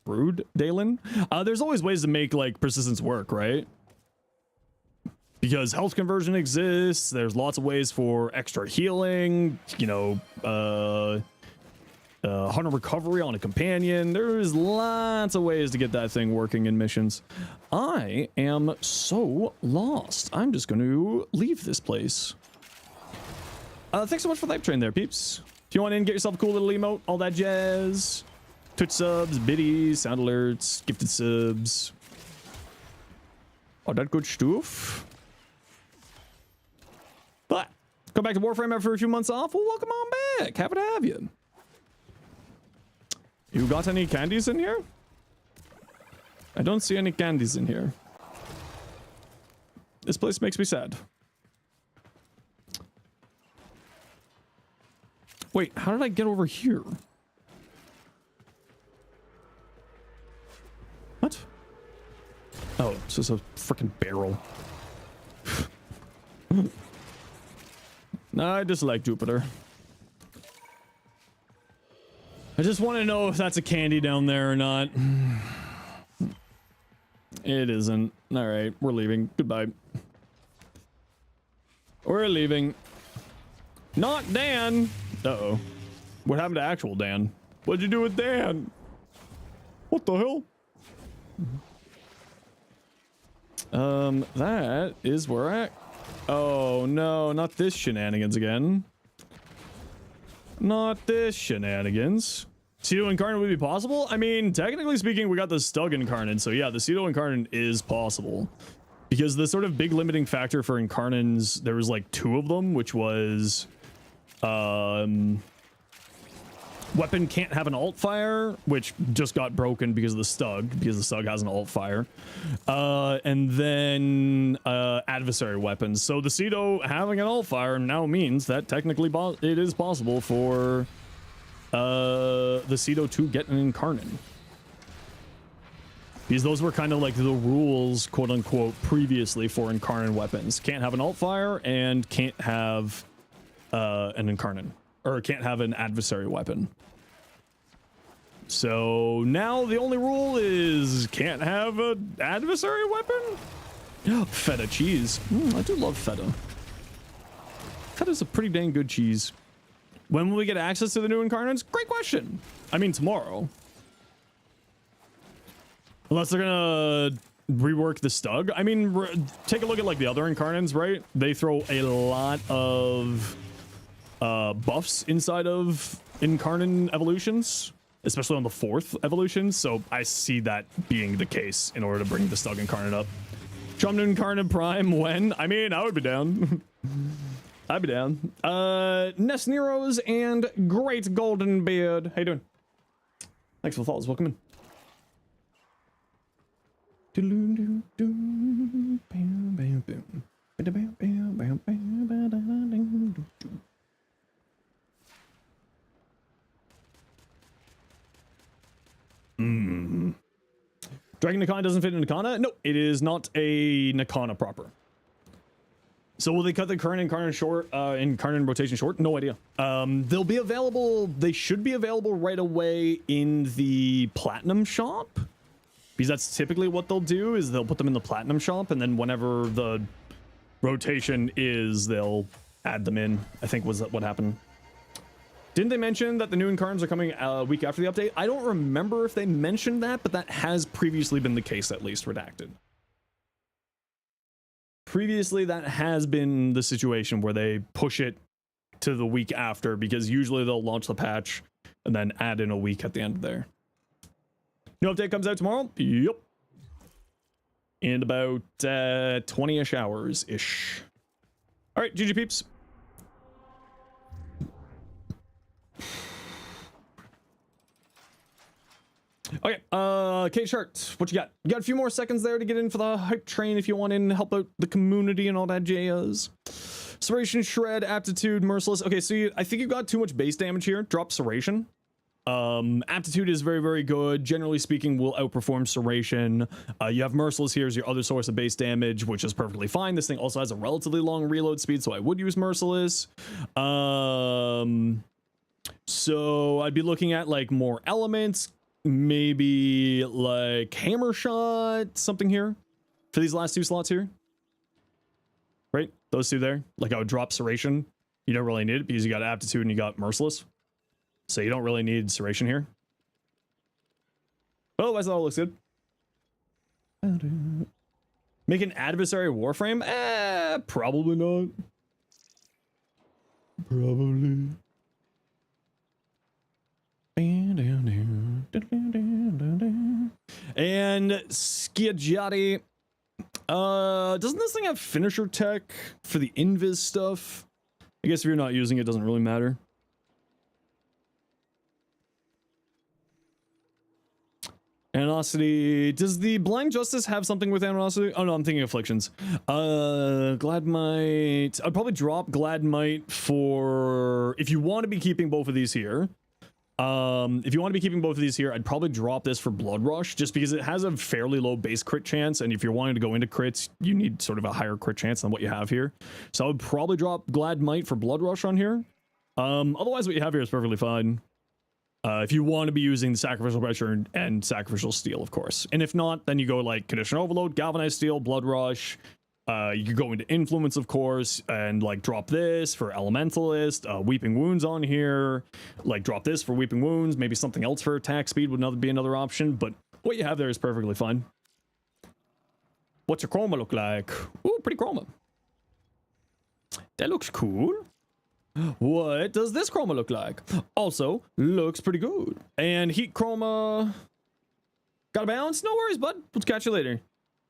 Speaker 1: Brood, Dalen. There's always ways to make like persistence work, right? Because health conversion exists. There's lots of ways for extra healing. You know, hunter recovery on a companion. There's lots of ways to get that thing working in missions. I am so lost. I'm just going to leave this place. Thanks so much for the hype train there, peeps. If you want in, get yourself a cool little emote, all that jazz. Twitch subs, biddies, sound alerts, gifted subs. All that good stuff. But come back to Warframe after a few months off. Well, welcome on back. Happy to have you. You got any candies in here? I don't see any candies in here. This place makes me sad. Wait, how did I get over here? What? Oh, it's just a freaking barrel. Nah, I dislike Jupiter. I just want to know if that's a candy down there or not. It isn't. All right, we're leaving. Goodbye. We're leaving. Not Dan. Uh-oh. What happened to actual Dan? What'd you do with Dan? What the hell? That is where I... Oh, no, not this shenanigans again. Not this shenanigans. Pseudo Incarnate would be possible? I mean, technically speaking, we got the Stug Incarnate, so yeah, the Pseudo Incarnate is possible. Because the sort of big limiting factor for Incarnates, there was like 2 of them, which was... weapon can't have an alt fire, which just got broken because of the Stug, because the Stug has an alt fire. And then adversary weapons. So the Pseudo having an alt fire now means that technically it is possible for the Pseudo to get an Incarnate. Because those were kind of like the rules, quote unquote, previously for Incarnate weapons. Can't have an alt fire and can't have an Incarnate, or can't have an adversary weapon. So now the only rule is can't have an adversary weapon. Feta cheese. I do love feta. Feta's a pretty dang good cheese. When will we get access to the new Incarnates? Great question. I mean, tomorrow. Unless they're gonna rework the Stug. I mean, take a look at like the other Incarnates, right? They throw a lot of buffs inside of Incarnate evolutions. especially on the 4th evolution. So I see that being the case in order to bring the Stug Incarnate up. Trump Incarnate Prime when? I mean, I would be down. I'd be down. Nest Neros and Great Golden Beard. How you doing? Thanks for the follows. Welcome in. Dragon Nakana doesn't fit in Nakana? No, it is not a Nakana proper. So will they cut the current Incarnate short, Incarnate rotation short? No idea. They'll be available, they should be available right away in the Platinum shop. Because that's typically what they'll do, is they'll put them in the Platinum shop, and then whenever the rotation is, they'll add them in. I think was what happened. Didn't they mention that the new Incarnates are coming a week after the update? I don't remember if they mentioned that, but that has previously been the case, at least redacted. Previously, that has been the situation where they push it to the week after, because usually they'll launch the patch and then add in a week at the end there. New update comes out tomorrow? Yep. In about 20-ish hours-ish. All right, GG peeps. Okay, Kate Shart, what you got? You got a few more seconds there to get in for the hype train if you want in and help out the community and all that jazz. Serration, Shred, Aptitude, Merciless. Okay, so I think you got too much base damage here. Drop Serration. Aptitude is very, very good. Generally speaking, will outperform Serration. You have Merciless here as your other source of base damage, which is perfectly fine. This thing also has a relatively long reload speed, so I would use Merciless. So I'd be looking at like more elements, maybe like Hammer Shot, something here for these last 2 slots here. Right? Those 2 there. Like I would drop Serration. You don't really need it because you got Aptitude and you got Merciless. So you don't really need Serration here. But otherwise, that all looks good. Make an adversary Warframe? Probably not. Probably. And Skiajati. Doesn't this thing have finisher tech for the invis stuff? I guess if you're not using it, it doesn't really matter. Animosity. Does the Blind Justice have something with Animosity? Oh no, I'm thinking Afflictions. Glad Might. I'd probably drop Glad Might for if you want to be keeping both of these here. If you want to be keeping both of these here, I'd probably drop this for Blood Rush, just because it has a fairly low base crit chance, and if you're wanting to go into crits, you need sort of a higher crit chance than what you have here. So I would probably drop Glad Might for Blood Rush on here. Otherwise, what you have here is perfectly fine. If you want to be using the Sacrificial Pressure and Sacrificial Steel, of course. And if not, then you go like Condition Overload, Galvanized Steel, Blood Rush. You could go into Influence, of course, and like drop this for Elementalist, Weeping Wounds on here, like drop this for Weeping Wounds, maybe something else for attack speed would be another option, but what you have there is perfectly fine. What's your chroma look like? Ooh, pretty chroma. That looks cool. What does this chroma look like? Also, looks pretty good. And heat chroma. Gotta bounce? No worries, bud. We'll catch you later.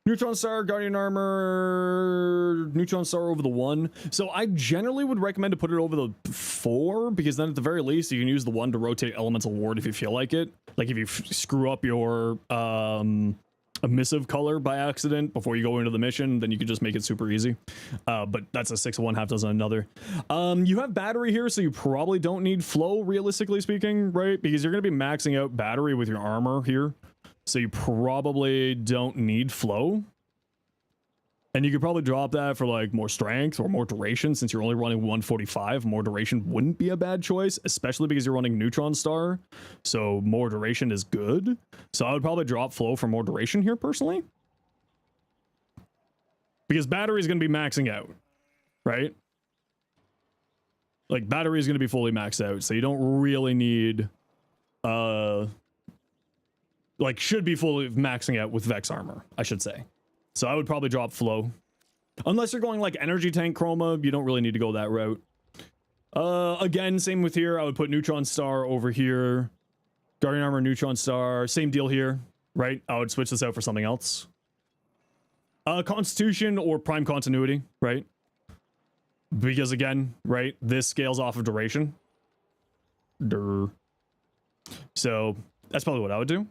Speaker 1: Neutron Star, Guardian Armor, Neutron Star over the 1. So I generally would recommend to put it over the 4, because then at the very least you can use the 1 to rotate Elemental Ward if you feel like it. Like if you screw up your emissive color by accident before you go into the mission, then you can just make it super easy. But that's a 6 of one, half dozen another. You have battery here, so you probably don't need flow, realistically speaking, right? Because you're going to be maxing out battery with your armor here. So you probably don't need flow. And you could probably drop that for like more strength or more duration, since you're only running 145. More duration wouldn't be a bad choice, especially because you're running Neutron Star. So more duration is good. So I would probably drop flow for more duration here personally. Because battery is going to be maxing out, right? Like battery is going to be fully maxed out. So you don't really need, like should be fully maxing out with Vex armor, I should say. So I would probably drop flow. Unless you're going like energy tank chroma, you don't really need to go that route. Again, same with here. I would put Neutron Star over here. Guardian Armor, Neutron Star, same deal here, right? I would switch this out for something else. Constitution or Prime Continuity, right? Because again, right, this scales off of duration. Durr. So that's probably what I would do.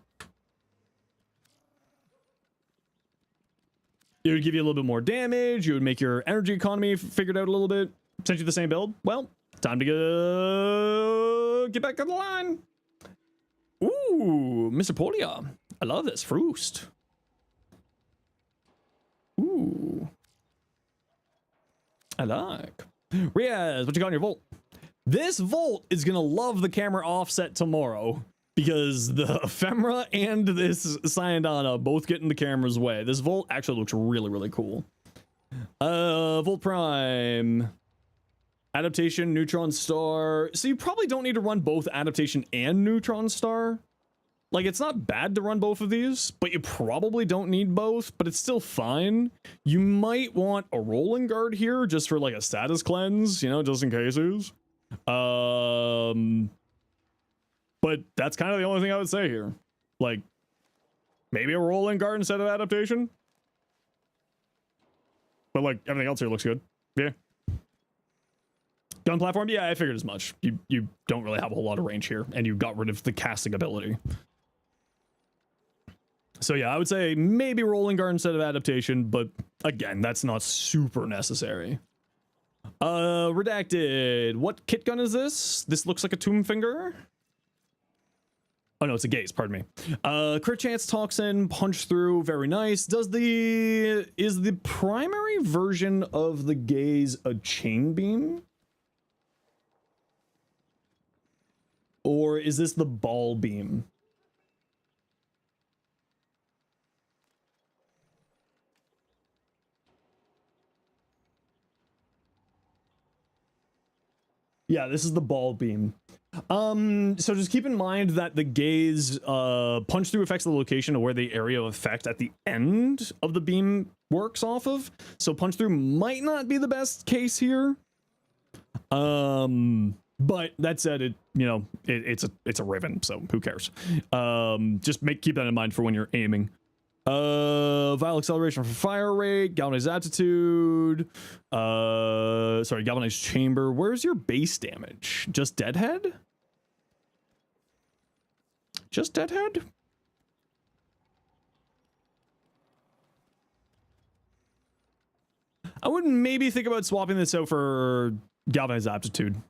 Speaker 1: It would give you a little bit more damage. You would make your energy economy figured out a little bit. Essentially the same build. Well, time to get back on the line. Ooh, Mr. Polia. I love this. Froost. Ooh. I like. Riaz, what you got in your Volt? This Volt is going to love the camera offset tomorrow because the Ephemera and this Cyandana both get in the camera's way. This Volt actually looks really, really cool. Volt Prime. Adaptation, Neutron Star. So you probably don't need to run both Adaptation and Neutron Star. Like, it's not bad to run both of these, but you probably don't need both, but it's still fine. You might want a Rolling Guard here just for like a status cleanse, you know, just in cases. But that's kind of the only thing I would say here. Like, maybe a Rolling Guard instead of Adaptation. But like, everything else here looks good. Yeah. Gun platform, yeah, I figured as much. You don't really have a whole lot of range here, and you got rid of the casting ability. So yeah, I would say maybe Rolling Guard instead of Adaptation, but again, that's not super necessary. Redacted. What kit gun is this? This looks like a Tomb Finger. Oh no, it's a Gaze, pardon me. Crit Chance Toxin, Punch Through, very nice. Is the primary version of the Gaze a Chain Beam? Or is this the Ball Beam? Yeah, this is the Ball Beam. So just keep in mind that the Gaze punch through affects the location of where the area of effect at the end of the beam works off of. So punch through might not be the best case here. But that said, it's a Riven, so who cares? Just keep that in mind for when you're aiming. Vial acceleration for fire rate, galvanized aptitude, galvanized chamber. Where's your base damage? Just deadhead? Just deadhead? I would maybe think about swapping this out for galvanized aptitude.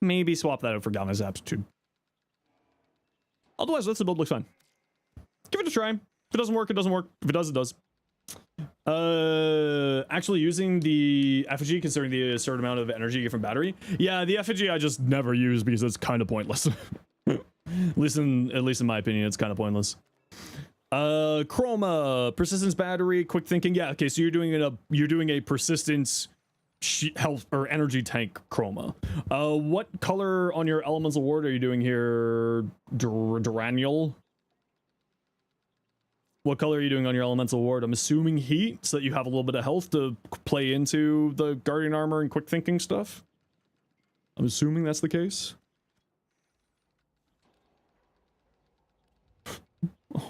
Speaker 1: Maybe swap that out for galvanized aptitude. Otherwise, the build looks fine. Give it a try. If it doesn't work, it doesn't work. If it does, it does. Actually using the effigy, considering the certain amount of energy you get from battery. Yeah, the effigy I just never use because it's kind of pointless. at least in my opinion, it's kind of pointless. Chroma, persistence battery, quick thinking. Yeah, okay, so you're doing a persistence health or energy tank chroma. What color on your elemental ward are you doing here? Duranial? What color are you doing on your elemental ward? I'm assuming heat, so that you have a little bit of health to play into the guardian armor and quick thinking stuff. I'm assuming that's the case.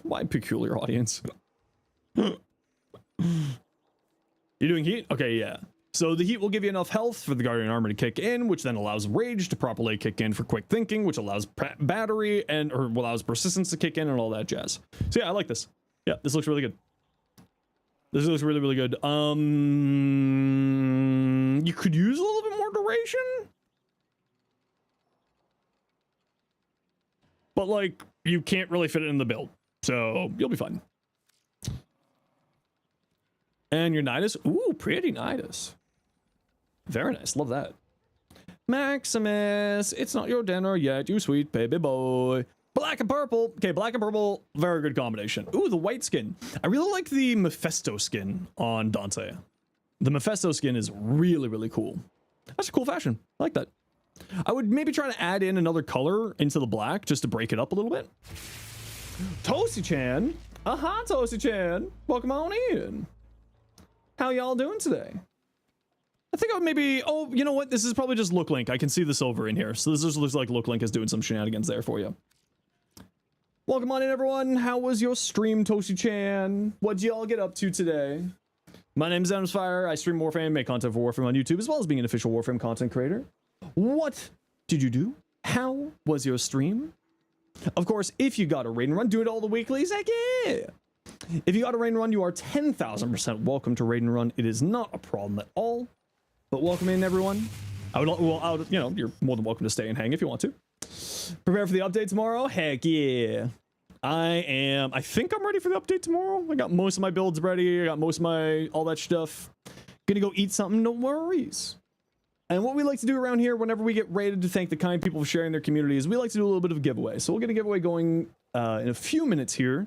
Speaker 1: Why peculiar audience? You doing heat? Okay, yeah. So the heat will give you enough health for the guardian armor to kick in, which then allows rage to properly kick in for quick thinking, which allows battery or allows persistence to kick in and all that jazz. So yeah, I like this. Yeah, this looks really good. This looks really, really good. You could use a little bit more duration, but like you can't really fit it in the build, so you'll be fine. And your Nidus, ooh, pretty Nidus. Very nice, love that. Maximus, it's not your dinner yet, you sweet baby boy. Black and purple. Okay, black and purple, very good combination. Ooh, the white skin. I really like the Mephisto skin on Dante. The Mephisto skin is really, really cool. That's a cool fashion. I like that. I would maybe try to add in another color into the black just to break it up a little bit. Tosi-chan. Aha, Tosi-chan. Welcome on in. How y'all doing today? I think I would maybe, oh, you know what? This is probably just Look Link. I can see the silver in here. So this just looks like Look Link is doing some shenanigans there for you. Welcome on in, everyone. How was your stream, Toshi-chan? What'd y'all get up to today? My name is Zenosfire. I stream Warframe, make content for Warframe on YouTube, as well as being an official Warframe content creator. What did you do? How was your stream? Of course, if you got a raid and run, do it all the weeklies. Heck yeah! If you got a raid and run, you are 10,000% welcome to raid and run. It is not a problem at all. But welcome in, everyone. You know, you're more than welcome to stay and hang if you want to. Prepare for the update tomorrow. Heck yeah. I think I'm ready for the update tomorrow. I got most of my builds ready. I got most of all that stuff. Gonna go eat something, no worries. And what we like to do around here whenever we get rated to thank the kind people for sharing their community is we like to do a little bit of a giveaway. So we'll get a giveaway going in a few minutes here.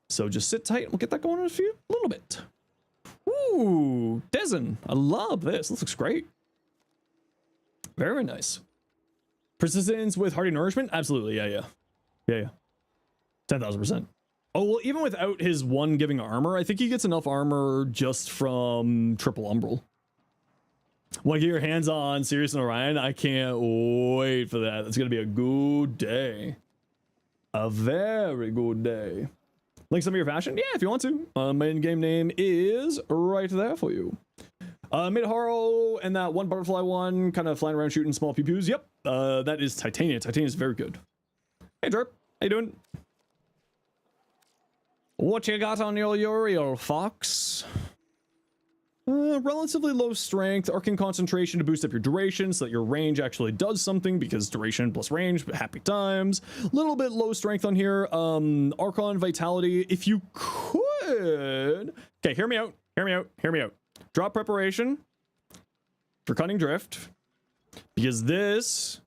Speaker 1: So just sit tight and we'll get that going in a little bit. Ooh, Dezen. I love this. This looks great. Very, very nice. Persistence with hearty nourishment? Absolutely. Yeah. 10,000%. Oh, well, even without his one giving armor, I think he gets enough armor just from triple umbral. Want to get your hands on Sirius and Orion? I can't wait for that. It's going to be a good day. A very good day. Link some of your fashion? Yeah, if you want to. My in-game name is right there for you. Midharo and that one butterfly one, kind of flying around shooting small pew-pews. Yep, that is Titania. Titania is very good. Hey, Derp. How you doing? What you got on your Uriel, Fox? Relatively low strength, arcane concentration to boost up your duration so that your range actually does something, because duration plus range, happy times. Little bit low strength on here. Archon vitality, if you could. Okay, hear me out. Drop preparation for cunning drift, because this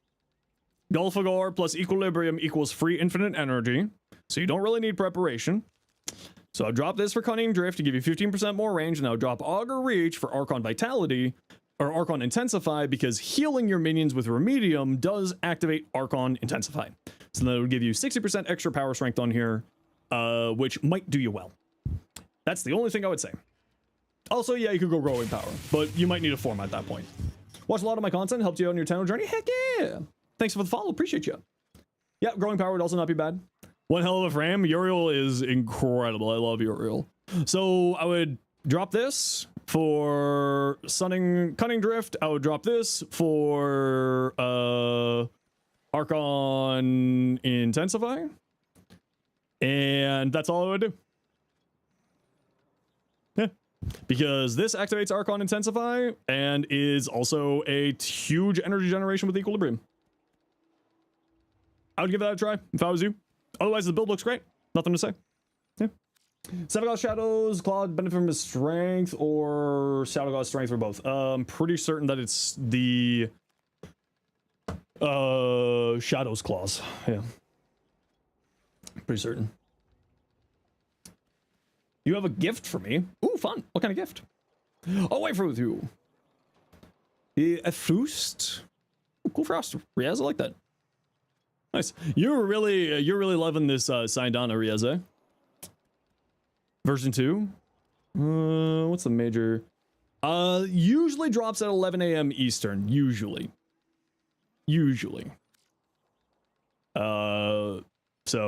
Speaker 1: Gulfagor plus equilibrium equals free infinite energy, so you don't really need preparation. So I'll drop this for Cunning Drift to give you 15% more range, and I'll drop Augur Reach for Archon Vitality, or Archon Intensify, because healing your minions with Remedium does activate Archon Intensify. So that would give you 60% extra power strength on here, which might do you well. That's the only thing I would say. Also, yeah, you could go Growing Power, but you might need a form at that point. Watch a lot of my content, helped you on your Tenno journey? Heck yeah! Thanks for the follow, appreciate you. Yeah, Growing Power would also not be bad. One hell of a frame. Uriel is incredible. I love Uriel. So I would drop this for Cunning Drift. I would drop this for Archon Intensify. And that's all I would do. Yeah. Because this activates Archon Intensify and is also a huge energy generation with Equilibrium. I would give that a try if I was you. Otherwise, the build looks great. Nothing to say. Yeah. Shadow God Shadows, Claude benefit from his strength, or Shadow God's strength, or both. I'm pretty certain that it's the Shadow's Claws. Yeah. Pretty certain. You have a gift for me. Ooh, fun. What kind of gift? I'll wait for it with you. A Frost. Ooh, cool Frost. Riaz, I like that. Nice. You're really loving this Sindana, Riaz, eh? Version 2. What's the major? Usually drops at 11 a.m. Eastern. Usually. So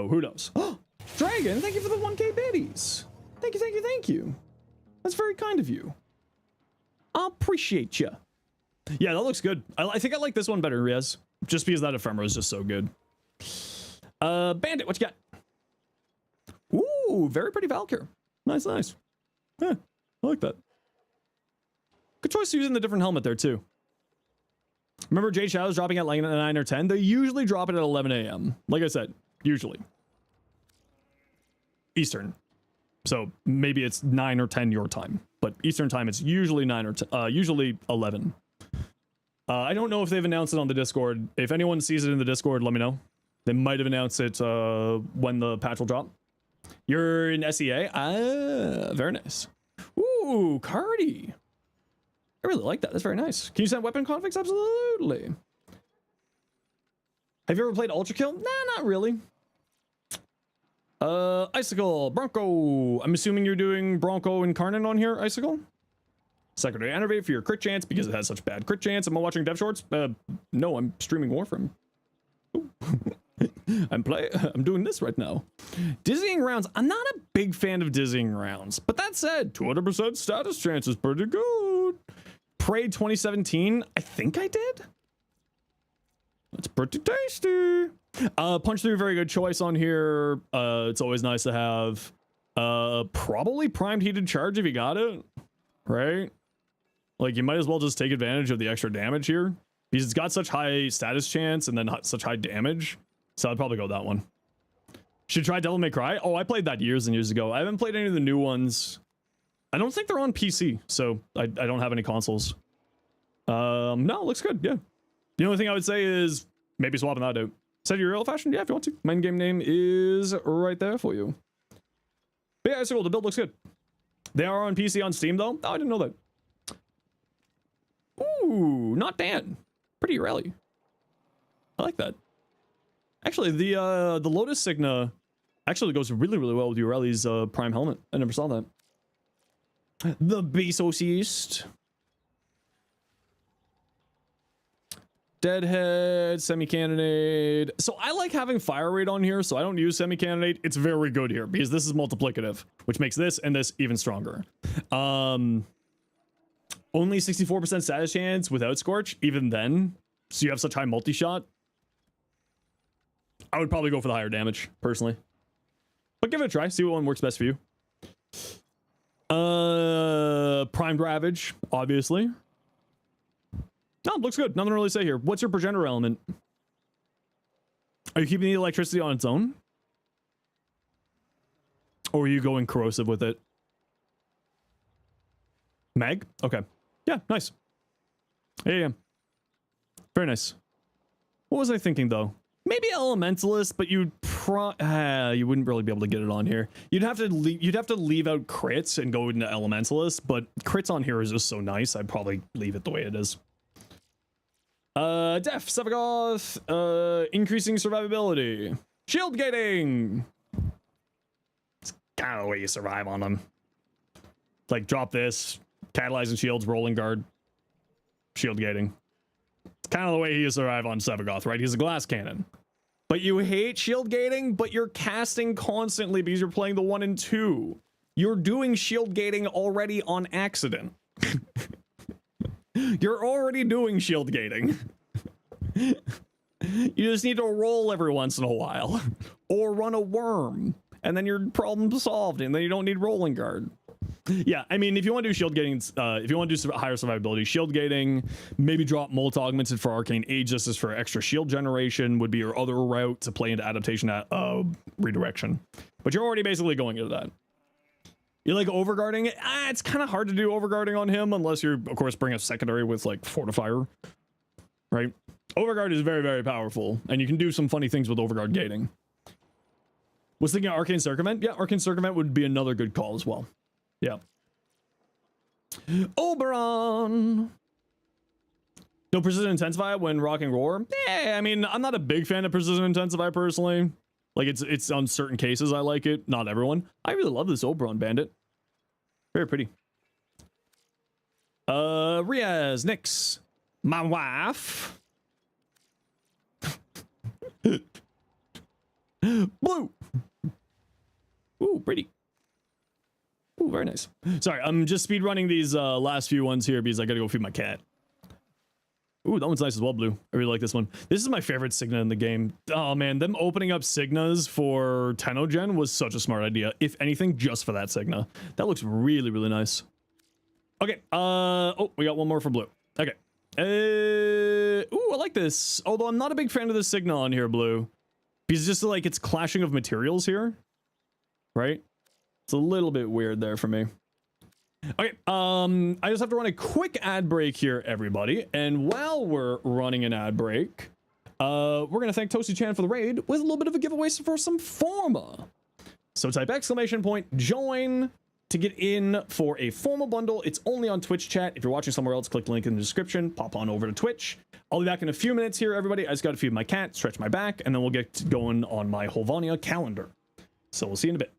Speaker 1: who knows? Dragon, thank you for the 1K biddies. Thank you. That's very kind of you. I appreciate you. Yeah, that looks good. I think I like this one better, Riaz. Just because that ephemera is just so good. Bandit, what you got? Ooh, very pretty Valkyr. Nice. Yeah, I like that. Good choice using the different helmet there too. Remember Jade Shadows dropping at like 9 or 10? They usually drop it at 11 a.m. Like I said, usually. Eastern. So maybe it's 9 or 10 your time, but Eastern time it's usually 9 or 10, usually 11. I don't know if they've announced it on the Discord. If anyone sees it in the Discord, let me know. They might have announced it when the patch will drop. You're in SEA? Ah, very nice. Ooh, Cardi. I really like that. That's very nice. Can you send weapon configs? Absolutely. Have you ever played Ultra Kill? Nah, not really. Icicle, Bronco. I'm assuming you're doing Bronco Incarnate on here, Icicle? Secondary Enervate for your crit chance because it has such bad crit chance. Am I watching dev shorts? No, I'm streaming Warframe. I'm doing this right now. Dizzying rounds. I'm not a big fan of dizzying rounds, but that said, 200% status chance is pretty good. Parade 2017. I think I did. That's pretty tasty. Punch through, very good choice on here. It's always nice to have. Probably primed heated charge if you got it, right? Like you might as well just take advantage of the extra damage here because it's got such high status chance and then such high damage. So I'd probably go that one. Should try Devil May Cry. Oh, I played that years and years ago. I haven't played any of the new ones. I don't think they're on PC, so I don't have any consoles. No, it looks good. Yeah. The only thing I would say is maybe swapping that out. Set your real fashion. Yeah, if you want to. My in-game name is right there for you. But yeah, it's cool. The build looks good. They are on PC on Steam though. Oh, I didn't know that. Ooh, not bad. Pretty rally. I like that. Actually, the Lotus Signa actually goes really, really well with Ureli's Prime helmet. I never saw that. The Bezos. Deadhead, semi-cannonade. So I like having fire rate on here, so I don't use semi-cannonade. It's very good here because this is multiplicative, which makes this and this even stronger. Only 64% status chance without Scorch, even then. So you have such high multi-shot. I would probably go for the higher damage, personally. But give it a try, see what one works best for you. Primed Ravage, obviously. No, looks good. Nothing to really say here. What's your progenitor element? Are you keeping the electricity on its own? Or are you going corrosive with it? Mag? Okay. Yeah, nice. Yeah. Very nice. What was I thinking, though? Maybe Elementalist, but you wouldn't really be able to get it on here. You'd have to leave out crits and go into Elementalist, but crits on here is just so nice. I'd probably leave it the way it is. Def, Sevagoth, increasing survivability. Shield gating! It's kind of the way you survive on them. Like, drop this, catalyzing shields, rolling guard, shield gating. It's kind of the way you survive on Sevagoth, right? He's a glass cannon. But you hate shield gating, but you're casting constantly because you're playing the 1 and 2. You're doing shield gating already on accident. You're already doing shield gating. You just need to roll every once in a while. Or run a worm. And then your problem's solved. And then you don't need rolling guard. Yeah, I mean, if you want to do shield gating, if you want to do higher survivability, shield gating, maybe drop Molt Augmented for Arcane Aegis is for extra shield generation, would be your other route to play into adaptation at redirection. But you're already basically going into that. You like overguarding? It's kind of hard to do overguarding on him unless you're, of course, bring a secondary with like Fortifier, right? Overguard is very, very powerful, and you can do some funny things with overguard gating. Was thinking Arcane Circumvent? Yeah, Arcane Circumvent would be another good call as well. Yeah. Oberon! No Precision Intensify when rocking Roar? Yeah, I mean, I'm not a big fan of Precision Intensify personally. Like, it's on certain cases I like it, not everyone. I really love this Oberon Bandit. Very pretty. Riaz, Nyx, my wife. Blue. Ooh, pretty. Ooh, very nice. Sorry, I'm just speed running these last few ones here because I gotta go feed my cat. Ooh, that one's nice as well, Blue. I really like this one. This is my favorite Signa in the game. Oh man, them opening up Signas for Tenogen was such a smart idea. If anything, just for that Signa. That looks really, really nice. Okay, oh, we got one more for Blue. Okay. Ooh, I like this. Although I'm not a big fan of the Signa on here, Blue. Because just like it's clashing of materials here. Right? It's a little bit weird there for me. Okay, I just have to run a quick ad break here, everybody. And while we're running an ad break, we're going to thank Toasty Chan for the raid with a little bit of a giveaway for some Forma. So type !join to get in for a Forma bundle. It's only on Twitch chat. If you're watching somewhere else, click the link in the description. Pop on over to Twitch. I'll be back in a few minutes here, everybody. I just got to feed my cat, stretch my back, and then we'll get going on my Holvania calendar. So we'll see you in a bit.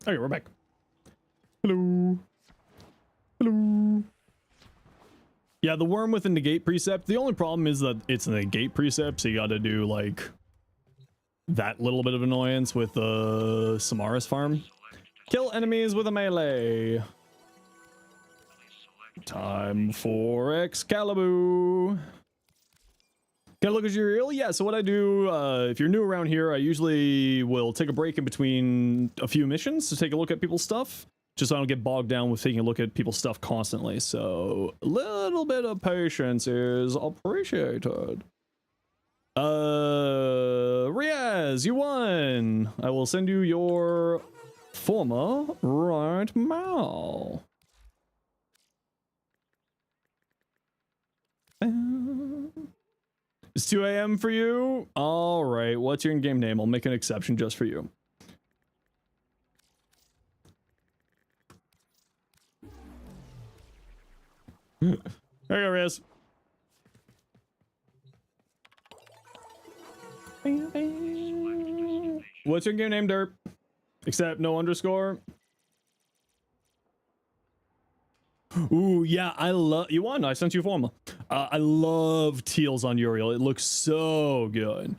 Speaker 1: Okay, we're back. Hello. Hello. Yeah, the worm with the negate precept. The only problem is that it's a negate precept, so you gotta do like that little bit of annoyance with the Samaras farm. Kill enemies with a melee. Time for Excalibur. Gotta look at your reel. Yeah, so what I do, if you're new around here, I usually will take a break in between a few missions to take a look at people's stuff, just so I don't get bogged down with taking a look at people's stuff constantly. So a little bit of patience is appreciated. Riaz, you won. I will send you your former right now. It's 2 a.m. for you? All right, what's your in-game name? I'll make an exception just for you. There you go, Riz. What's your game name, Derp? Except no underscore. Ooh, yeah, I love you won. I sent you a form. I love teals on Uriel. It looks so good.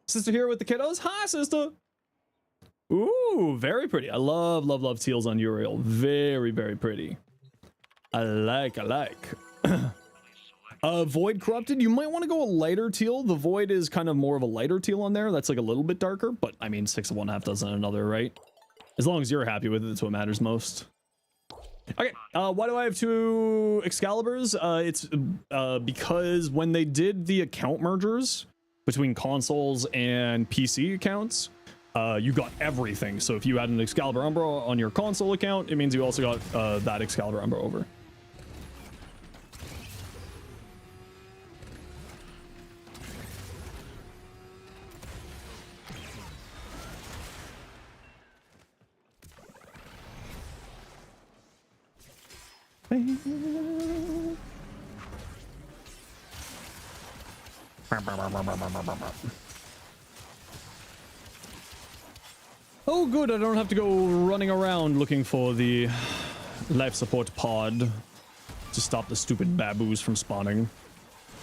Speaker 1: Sister here with the kiddos. Hi, sister. Ooh, very pretty. I love teals on Uriel. Very, very pretty. I like. Void corrupted. You might want to go a lighter teal. The void is kind of more of a lighter teal on there. That's like a little bit darker, but I mean, 6 of one, half dozen another, right? As long as you're happy with it, that's what matters most. Okay, why do I have 2 Excaliburs? It's because when they did the account mergers between consoles and PC accounts, you got everything. So if you had an Excalibur Umbra on your console account, it means you also got that Excalibur Umbra over. Oh good, I don't have to go running around looking for the life support pod to stop the stupid baboos from spawning.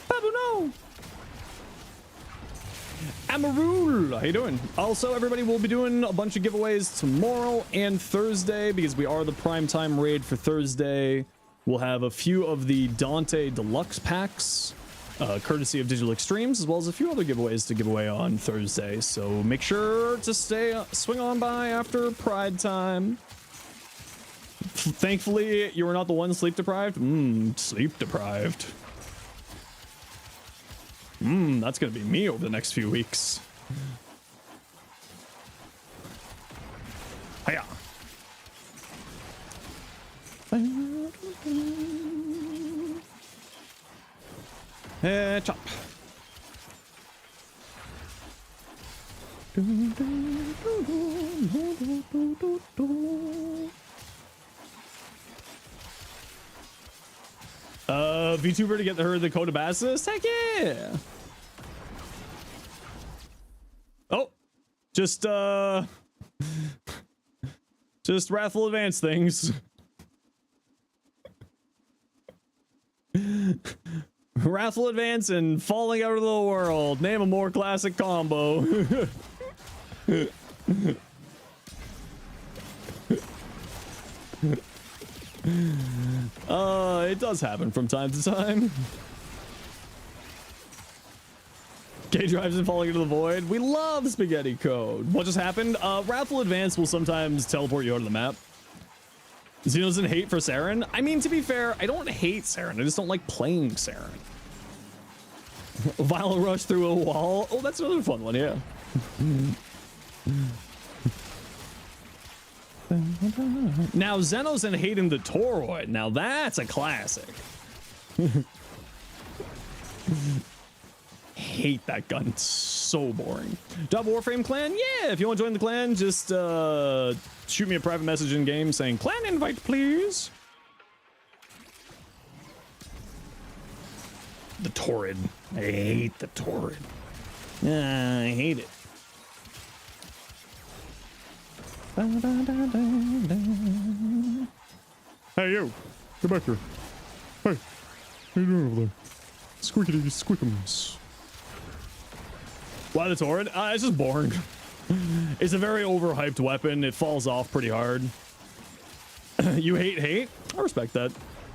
Speaker 1: Babu, no! Amarul, how you doing? Also, everybody will be doing a bunch of giveaways tomorrow and Thursday because we are the primetime raid for Thursday. We'll have a few of the Dante Deluxe packs, courtesy of Digital Extremes, as well as a few other giveaways to give away on Thursday. So make sure to swing on by after Pride time. Thankfully, you were not the one sleep deprived. Sleep deprived. That's gonna be me over the next few weeks. Hiya. Chop. VTuber to get her the code of Bassus? Heck yeah! Oh, just Wrathful Advance things. Wrathful Advance and Falling Out of the World. Name a more classic combo. It does happen from time to time. K drives and Falling into the Void. We love Spaghetti Code. What just happened? Wrathful Advance will sometimes teleport you out of the map. Xeno doesn't hate for Saren. I mean, to be fair, I don't hate Saren. I just don't like playing Saren. Vile rush through a wall. Oh, that's another fun one, yeah. Now, Zenos and hating the Toroid. Now, that's a classic. Hate that gun. It's so boring. Warframe clan? Yeah, if you want to join the clan, just shoot me a private message in game saying clan invite, please. The Torrid. I hate the Torrid. I hate it. Hey, you. Get back here. Hey. What are you doing over there? Squickity squickums. Why the torrent? It's just boring. It's a very overhyped weapon. It falls off pretty hard. You hate? I respect that.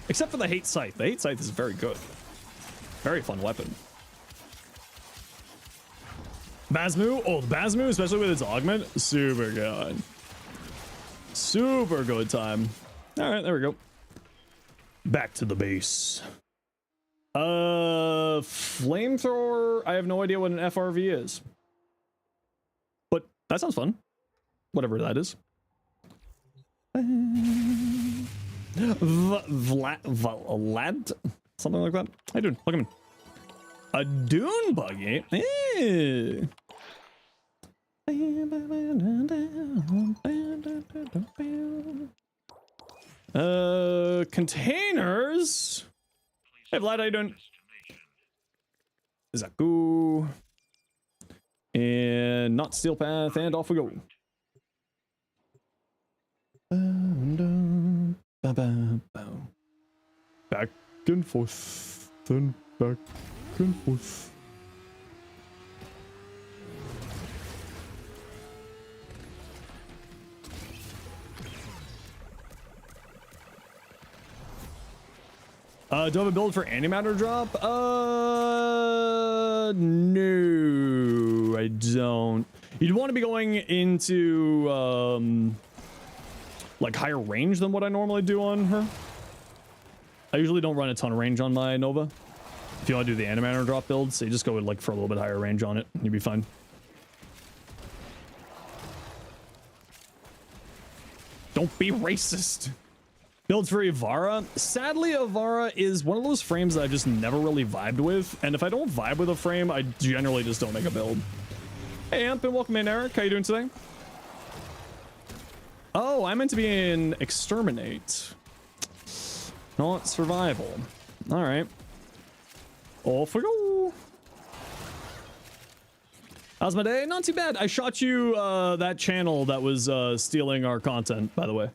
Speaker 1: Except for the hate scythe. The hate scythe is very good. Very fun weapon. Basmu? Oh, the Basmu, especially with its augment, super good. Super good time. All right, there we go. Back to the base. Flamethrower. I have no idea what an FRV is. But that sounds fun. Whatever that is. Vlad? Something like that. How you doing? Welcome in. A dune buggy? Eh. Containers? Hey Vlad, how you doing? Zaku. And not steel path, and off we go. Back and forth, then back and forth. Do I have a build for antimatter drop? No, I don't. You'd want to be going into like higher range than what I normally do on her. I usually don't run a ton of range on my Nova. If you want to do the antimatter drop build, so you just go with like for a little bit higher range on it, and you'll be fine. Don't be racist. Builds for Ivara. Sadly, Ivara is one of those frames that I've just never really vibed with. And if I don't vibe with a frame, I generally just don't make a build. Hey, Amp, and welcome in, Eric. How you doing today? Oh, I meant to be in Exterminate. Not Survival. All right. Off we go. How's my day? Not too bad. I shot you that channel that was stealing our content, by the way.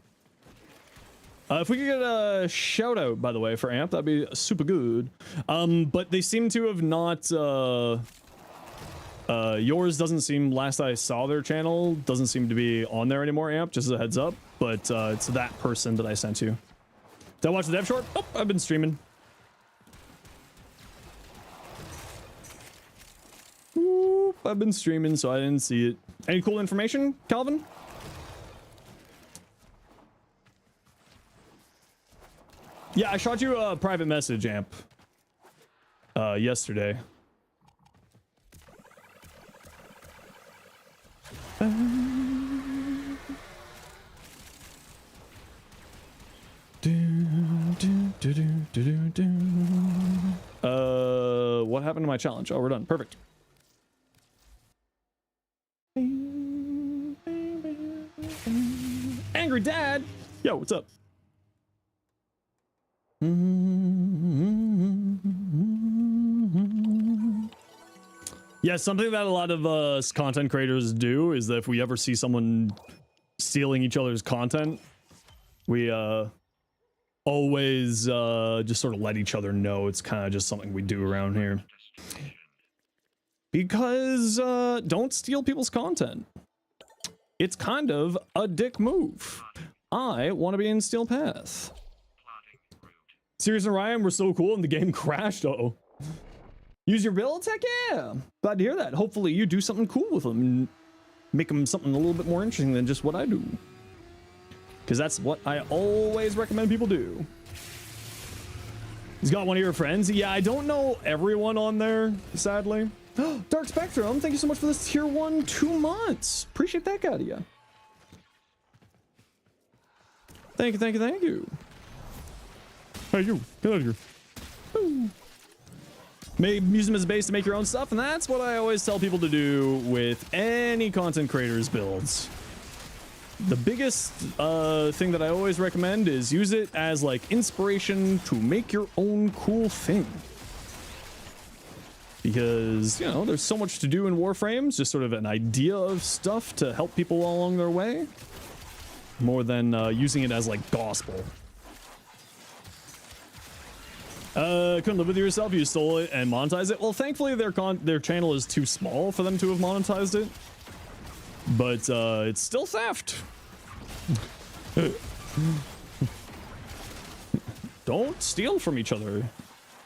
Speaker 1: If we could get a shout out, by the way, for Amp, that'd be super good. But they seem to have not, yours doesn't seem, last I saw their channel, doesn't seem to be on there anymore, Amp, just as a heads up. But it's that person that I sent you. Did I watch the dev short? Oh, I've been streaming. Oop, I've been streaming, so I didn't see it. Any cool information, Calvin? Yeah, I shot you a private message, Amp, yesterday. What happened to my challenge? Oh, we're done. Perfect. Angry Dad! Yo, what's up? Yeah, something that a lot of us content creators do is that if we ever see someone stealing each other's content, we always just sort of let each other know. It's kind of just something we do around here. Because don't steal people's content. It's kind of a dick move. I want to be in Steel Path. Sirius and Ryan were so cool and the game crashed. Uh-oh. Use your build tech? Yeah. Glad to hear that. Hopefully you do something cool with them and make them something a little bit more interesting than just what I do. Because that's what I always recommend people do. He's got one of your friends. Yeah, I don't know everyone on there, sadly. Dark Spectrum, thank you so much for this tier 1 2 months. Appreciate that out of you. Thank you, thank you, thank you. Hey, you, get out of here. Ooh. Use them as a base to make your own stuff, and that's what I always tell people to do with any content creators builds. The biggest thing that I always recommend is use it as like inspiration to make your own cool thing. Because, you know, there's so much to do in Warframes, just sort of an idea of stuff to help people along their way. more than using it as like gospel. Couldn't live with it yourself. You stole it and monetized it. Well, thankfully their channel is too small for them to have monetized it, but it's still theft. Don't steal from each other.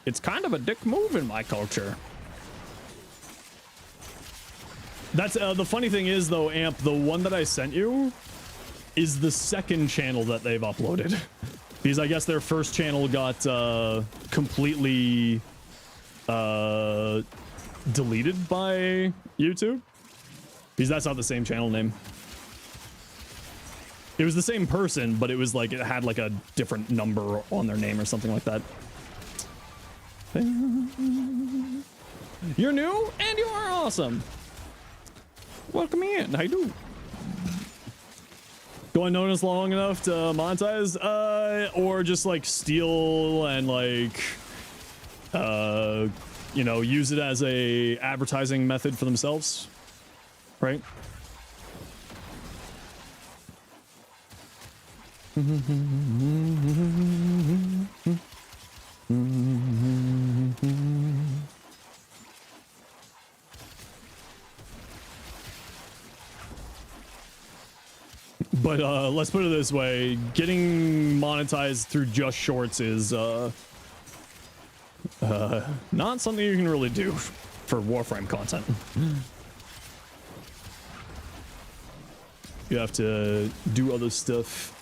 Speaker 1: It's kind of a dick move in my culture. That's the funny thing is though, Amp, the one that I sent you is the second channel that they've uploaded. Because I guess their first channel got completely deleted by YouTube. Because that's not the same channel name. It was the same person, but it was like it had like a different number on their name or something like that. You're new and you are awesome. Welcome in. How you doing? Going unnoticed long enough to monetize, or just like steal and like, you know, use it as a advertising method for themselves, right? But let's put it this way, getting monetized through just shorts is not something you can really do for Warframe content. You have to do other stuff.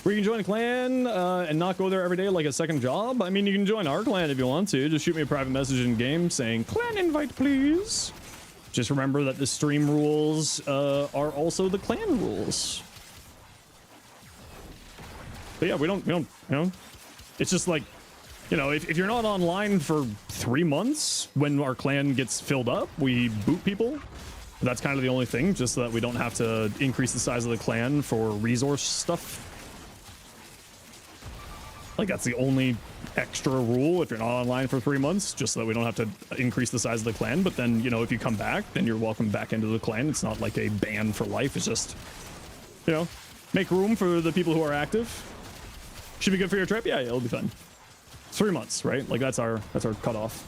Speaker 1: Where you can join a clan and not go there every day like a second job. I mean, you can join our clan if you want to. Just shoot me a private message in game saying clan invite, please. Just remember that the stream rules are also the clan rules. But yeah, we don't, you know, it's just like, you know, if you're not online for 3 months when our clan gets filled up, we boot people. That's kind of the only thing, just so that we don't have to increase the size of the clan for resource stuff. Like, that's the only extra rule if you're not online for 3 months, just so that we don't have to increase the size of the clan. But then, you know, if you come back, then you're welcome back into the clan. It's not like a ban for life. It's just, you know, make room for the people who are active. Should be good for your trip. Yeah, it'll be fun. 3 months, right? Like, that's our cutoff.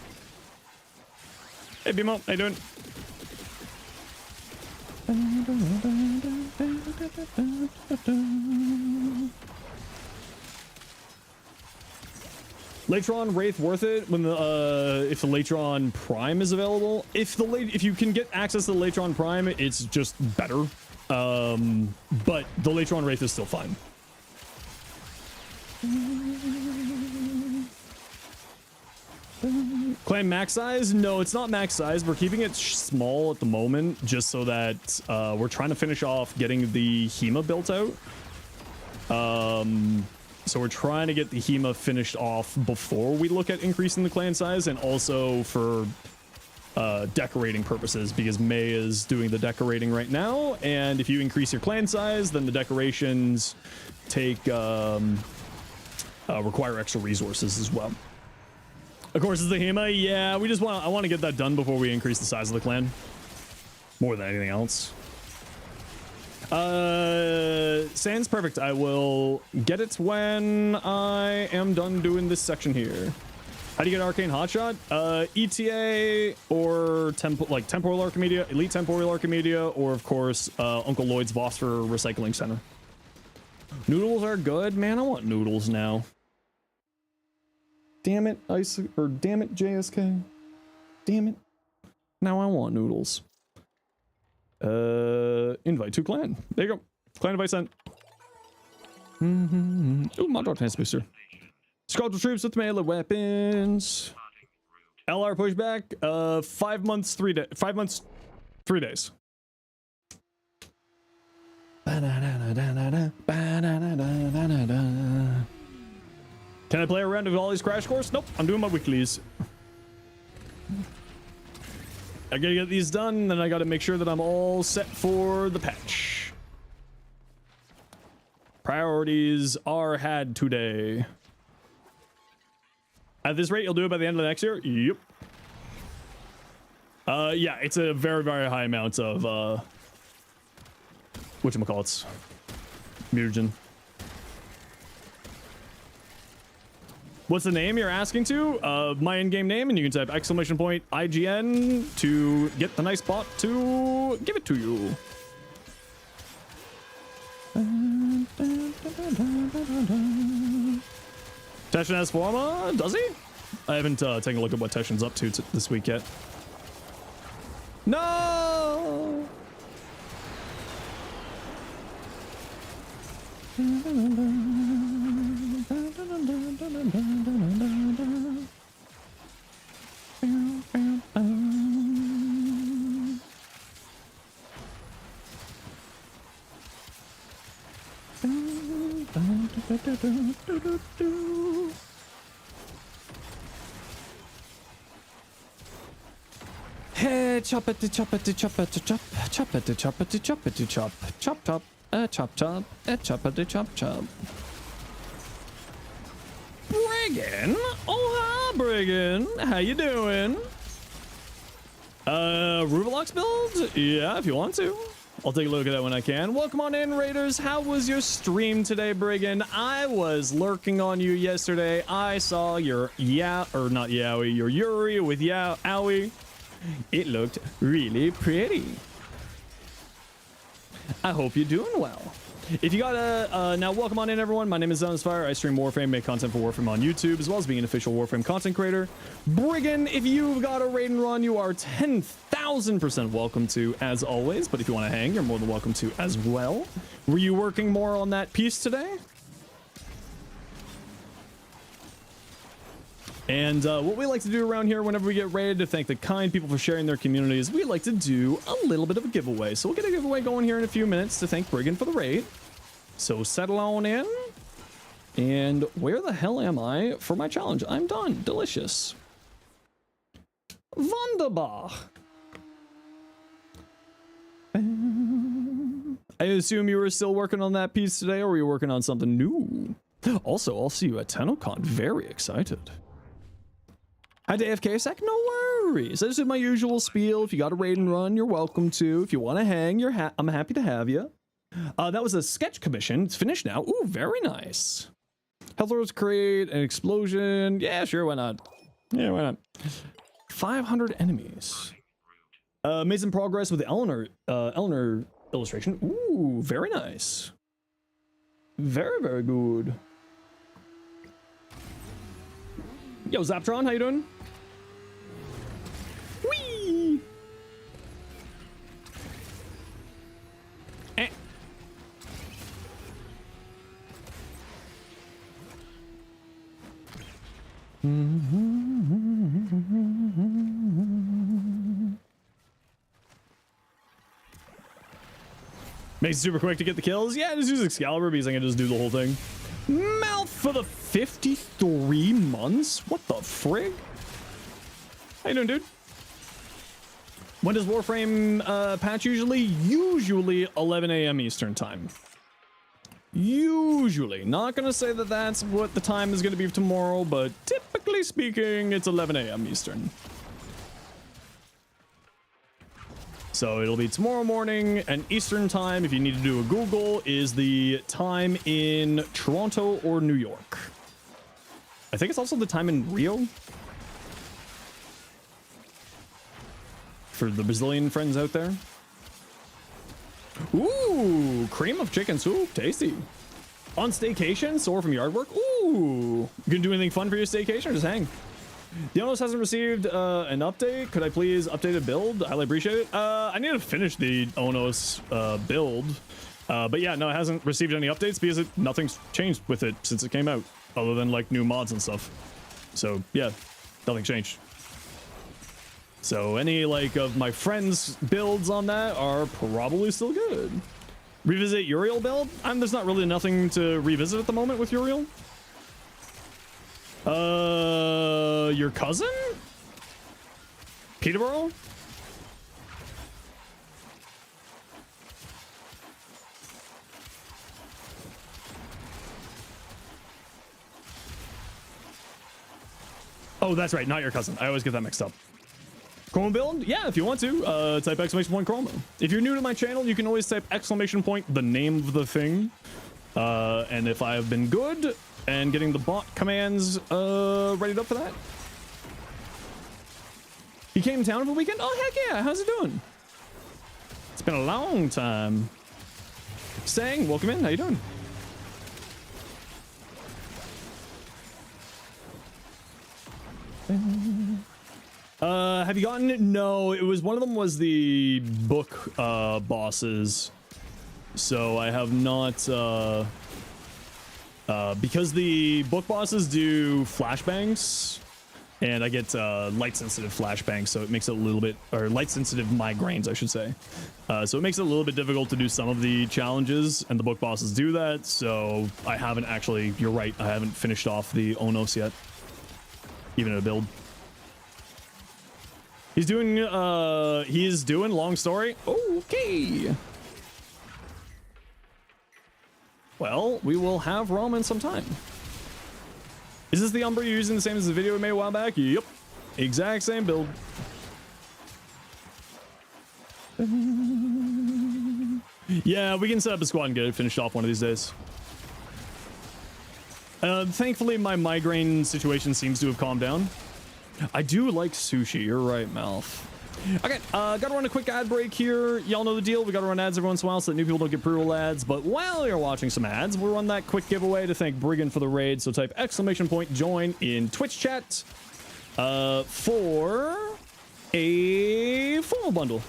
Speaker 1: Hey, Bimo, how you doing? Latron Wraith worth it when the if the Latron Prime is available. If you can get access to the Latron Prime, it's just better. But the Latron Wraith is still fine. Clan max size? No, it's not max size. We're keeping it small at the moment, just so that we're trying to finish off getting the HEMA built out. So we're trying to get the HEMA finished off before we look at increasing the clan size, and also for decorating purposes, because May is doing the decorating right now, and if you increase your clan size, then the decorations take require extra resources as well. Of course, it's the HEMA. Yeah, I want to get that done before we increase the size of the clan, more than anything else. Sans perfect. I will get it when I am done doing this section here. How do you get Arcane Hotshot? ETA or Temporal Archimedia, Elite Temporal Archimedia, or of course Uncle Lloyd's Phosphor Recycling Center. Noodles are good, man. I want noodles now. Damn it, damn it, JSK. Damn it. Now I want noodles. Invite to clan. There you go. Clan invite sent. Ooh, my darkness booster. Sculpture troops with melee weapons. LR pushback. 5 months, 3 days. 5 months, 3 days. Can I play a round of all these crash course? Nope, I'm doing my weeklies. I gotta get these done, then I gotta make sure that I'm all set for the patch. Priorities are had today. At this rate, you'll do it by the end of the next year? Yep. Yeah, it's a very, very high amount of whatchamacallits, mutagen. What's the name you're asking to? My in-game name, and you can type !IGN to get the nice bot to give it to you. Teshin has Forma, does he? I haven't taken a look at what Teshin's up to this week yet. No! Hey, chop it, chop it, chop it, chop, chop it, chop it, chop it, chop, chop, chop, chop, chop, chop it, chop, chop. Briggan, oh hi, Briggan, how you doing? Rubalox build? Yeah, if you want to. I'll take a look at that when I can. Welcome on in, Raiders. How was your stream today, Briggan? I was lurking on you yesterday. I saw your not Yowie, your Yuri with Owie. It looked really pretty. I hope you're doing well. If you got a now welcome on in, everyone. My name is Zenosfire. I stream Warframe, make content for Warframe on YouTube, as well as being an official Warframe content creator. Briggan, if you've got a raid and run, you are 10,000% welcome to, as always. But if you want to hang, you're more than welcome to as well. Were you working more on that piece today? And what we like to do around here whenever we get raided to thank the kind people for sharing their communities, we like to do a little bit of a giveaway. So we'll get a giveaway going here in a few minutes to thank Briggan for the raid. So settle on in. And where the hell am I for my challenge? I'm done. Delicious. Wunderbar. I assume you were still working on that piece today, or were you working on something new? Also, I'll see you at TennoCon. Very excited. Had to AFK a sec? No worries. I just did my usual spiel. If you got a raid and run, you're welcome to. If you want to hang, I'm happy to have you. That was a sketch commission. It's finished now. Ooh, very nice. Health create an explosion. Yeah, sure, why not? Yeah, why not? 500 enemies. Made some progress with the Eleanor illustration. Ooh, very nice. Very, very good. Yo, Zaptron, how you doing? Whee! Eh. Makes it super quick to get the kills. Yeah, just use Excalibur because I can just do the whole thing. Mouth for the 53 months? What the frig? How you doing, dude? When does Warframe patch usually? Usually 11 a.m. Eastern time. Usually. Not gonna say that that's what the time is gonna be tomorrow, but typically speaking, it's 11 a.m. Eastern. So it'll be tomorrow morning, and Eastern time, if you need to do a Google, is the time in Toronto or New York. I think it's also the time in Rio. For the Brazilian friends out there. Ooh, cream of chicken soup, tasty. On staycation, sore from yard work. Ooh, you gonna do anything fun for your staycation or just hang? The Onos hasn't received an update. Could I please update a build? Highly appreciate it. I need to finish the Onos build. But yeah, no, it hasn't received any updates because nothing's changed with it since it came out, other than like new mods and stuff. So yeah, nothing changed. So any like of my friends' builds on that are probably still good. Revisit Uriel build? There's not really nothing to revisit at the moment with Uriel. Your cousin? Peterborough? Oh, that's right, not your cousin. I always get that mixed up. Of Chroma build? Yeah, if you want to, type exclamation point chroma. If you're new to my channel, you can always type exclamation point, the name of the thing. And if I have been good and getting the bot commands readied up for that. You came to town for the weekend? Oh, heck yeah. How's it doing? It's been a long time. Sang, welcome in. How you doing? Have you gotten it? No, it was one of them was the book bosses. So I have not because the book bosses do flashbangs and I get light sensitive flashbangs, so it makes it a little bit, or light sensitive migraines I should say. So it makes it a little bit difficult to do some of the challenges, and the book bosses do that, so I haven't actually, you're right, I haven't finished off the Onos yet. Even in a build. He's doing long story. Okay. Well, we will have ramen sometime. Is this the Umbra you're using the same as the video we made a while back? Yep. Exact same build. Yeah, we can set up a squad and get it finished off one of these days. Thankfully, my migraine situation seems to have calmed down. I do like sushi. You're right, Mouth. Okay, gotta run a quick ad break here. Y'all know the deal. We gotta run ads every once in a while so that new people don't get pre-roll ads. But while you're watching some ads, we'll run that quick giveaway to thank Brigand for the raid. So type exclamation point join in Twitch chat for a full bundle.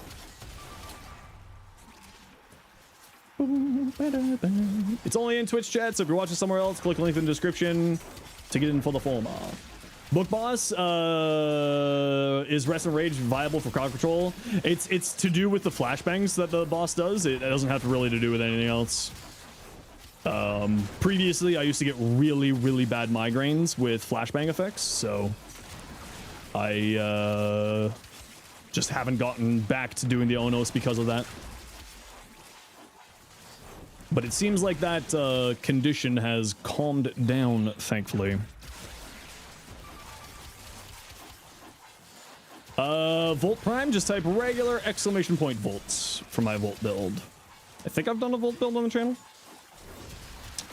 Speaker 1: It's only in Twitch chat, so if you're watching somewhere else, click the link in the description to get in for the full mob. Book boss is Rest and Rage viable for crowd control? It's to do with the flashbangs that the boss does. It doesn't have really to do with anything else. Previously, I used to get really, really bad migraines with flashbang effects, so I just haven't gotten back to doing the Onos because of that. But it seems like that condition has calmed down, thankfully. Volt Prime, just type regular exclamation point volts for my Volt build. I think I've done a Volt build on the channel.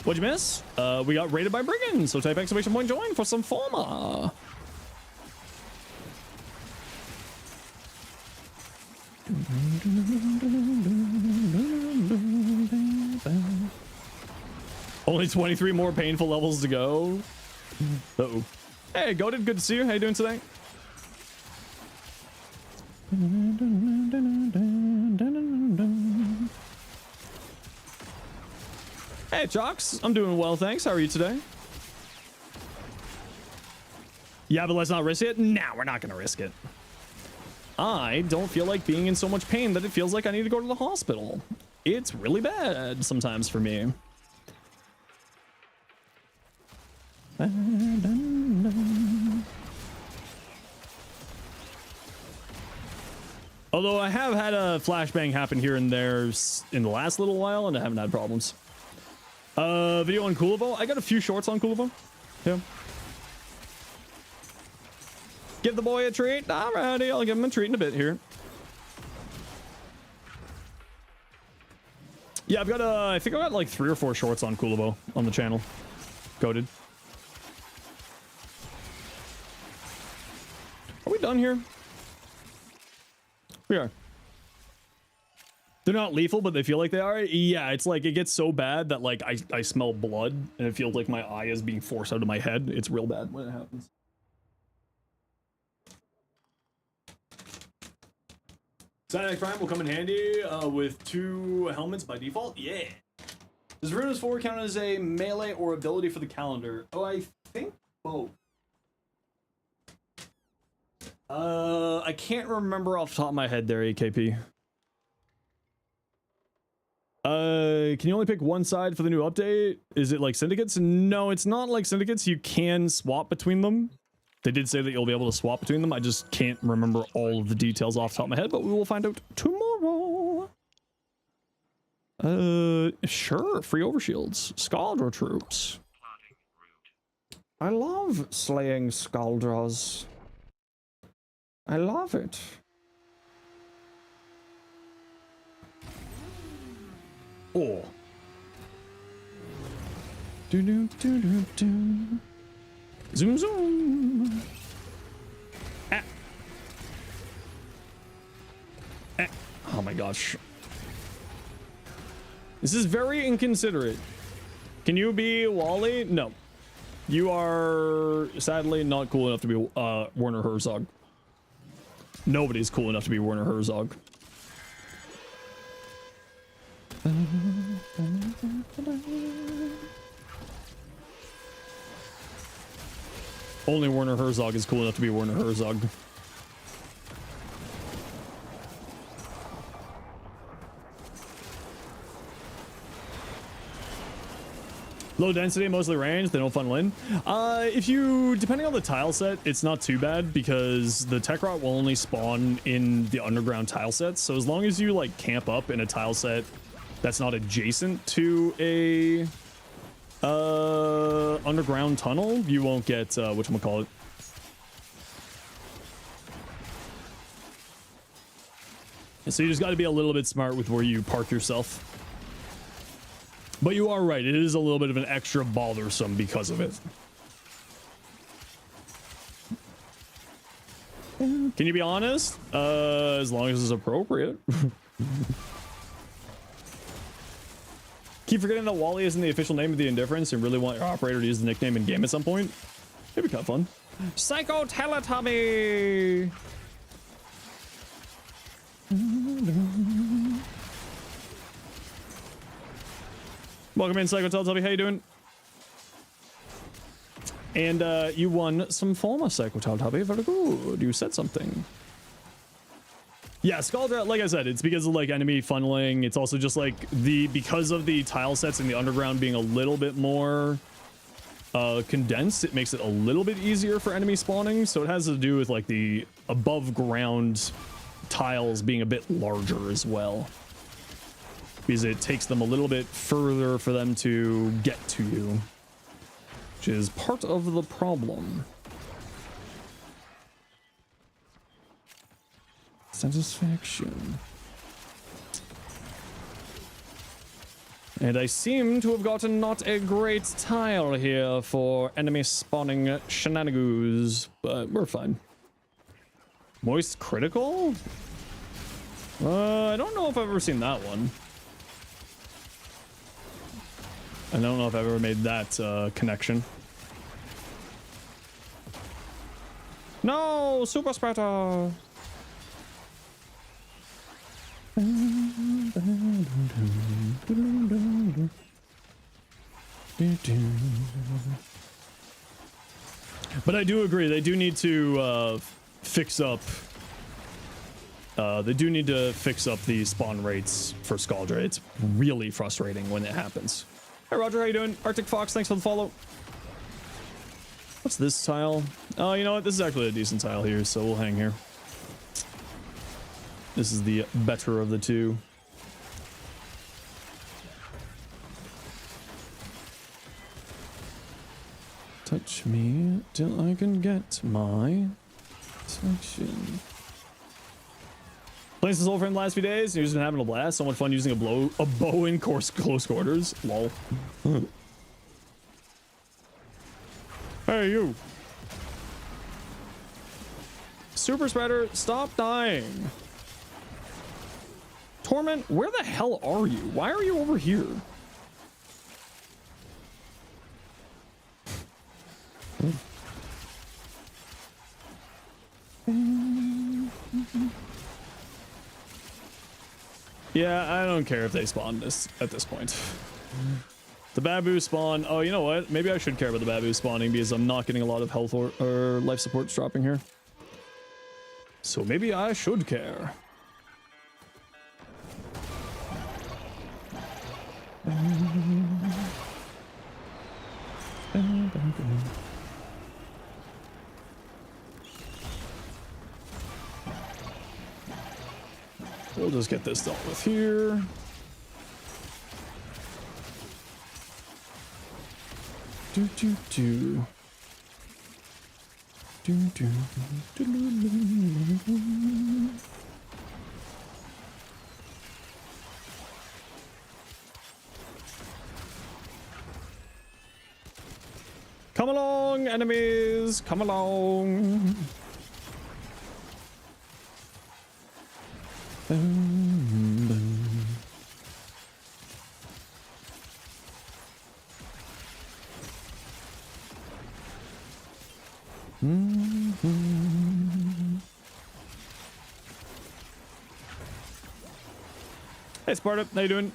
Speaker 1: What'd you miss? We got raided by Brigand, so type exclamation point join for some Forma. Only 23 more painful levels to go. Uh-oh. Hey, Goated, good to see you. How you doing today? Hey, Jocks. I'm doing well, thanks. How are you today? Yeah, but let's not risk it. Nah, we're not going to risk it. I don't feel like being in so much pain that it feels like I need to go to the hospital. It's really bad sometimes for me. Although I have had a flashbang happen here and there in the last little while, and I haven't had problems. Video on Kulivo. I got a few shorts on Kulivo. Yeah. Give the boy a treat. Alrighty, I'll give him a treat in a bit here. Yeah, I've got I think I've got like 3 or 4 shorts on Kulivo on the channel. Goated. Are we done here? We are. They're not lethal, but they feel like they are. Yeah, it's like it gets so bad that like I smell blood and it feels like my eye is being forced out of my head. It's real bad when it happens. Cyanic Prime will come in handy with 2 helmets by default. Yeah. Does Runa's 4 count as a melee or ability for the calendar? Oh, I think both. I can't remember off the top of my head there, AKP. Can you only pick one side for the new update? Is it like Syndicates? No, it's not like Syndicates. You can swap between them. They did say that you'll be able to swap between them. I just can't remember all of the details off the top of my head, but we will find out tomorrow. Sure. Free overshields. Scaldra troops. I love slaying Scaldras. I love it. Oh. Do do do do do. Zoom zoom. Ah. Ah. Oh my gosh. This is very inconsiderate. Can you be Wally? No. You are sadly not cool enough to be Werner Herzog. Nobody's cool enough to be Werner Herzog. Only Werner Herzog is cool enough to be Werner Herzog. Low density, mostly range, they don't funnel in. If you, depending on the tile set, it's not too bad because the tech rot will only spawn in the underground tile sets. So as long as you like camp up in a tile set that's not adjacent to a underground tunnel, you won't get whatchamacallit. So you just got to be a little bit smart with where you park yourself. But you are right, it is a little bit of an extra bothersome because of it. Can you be honest? As long as it's appropriate. Keep forgetting that Wally isn't the official name of the Indifference and really want your operator to use the nickname in game at some point. Maybe kind of fun. Psycho Teletubby! Welcome in, Psycho Teletubby. How you doing? And you won some former Psycho Teletubby. Very good. You said something. Yeah, Scaldra, like I said, it's because of like enemy funneling. It's also just like because of the tile sets in the underground being a little bit more condensed, it makes it a little bit easier for enemy spawning. So it has to do with like the above ground tiles being a bit larger as well, because it takes them a little bit further for them to get to you, which is part of the problem. Satisfaction. And I seem to have gotten not a great tile here for enemy spawning shenanigans, but we're fine. Moist critical? I don't know if I've ever seen that one. I don't know if I've ever made that connection. No, super spreader. But I do agree, they do need to fix up. They do need to fix up the spawn rates for Scaldra. It's really frustrating when it happens. Hi Roger, how you doing? Arctic Fox, thanks for the follow. What's this tile? Oh, you know what? This is actually a decent tile here, so we'll hang here. This is the better of the two. Touch me till I can get my section. Playing since Warframe the last few days, and he's been having a blast. So much fun using a bow in close quarters. Lol. Hey, you. Super Spreader, stop dying. Torment, where the hell are you? Why are you over here? Yeah, I don't care if they spawn this at this point. The Babu spawn. Oh, you know what? Maybe I should care about the Babu spawning because I'm not getting a lot of health or life supports dropping here. So maybe I should care. We'll just get this dealt with here. Do do do. Do do do do. Come along, enemies. Come along. Boom, boom. Hey Sparta, how you doing?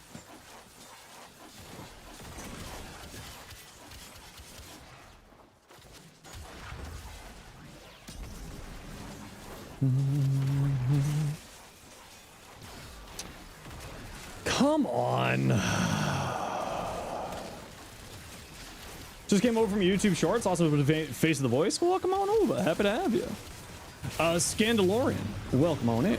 Speaker 1: Come on. Just came over from YouTube Shorts, also with the face of the voice. Welcome on over. Happy to have you. Scandalorian, welcome on in.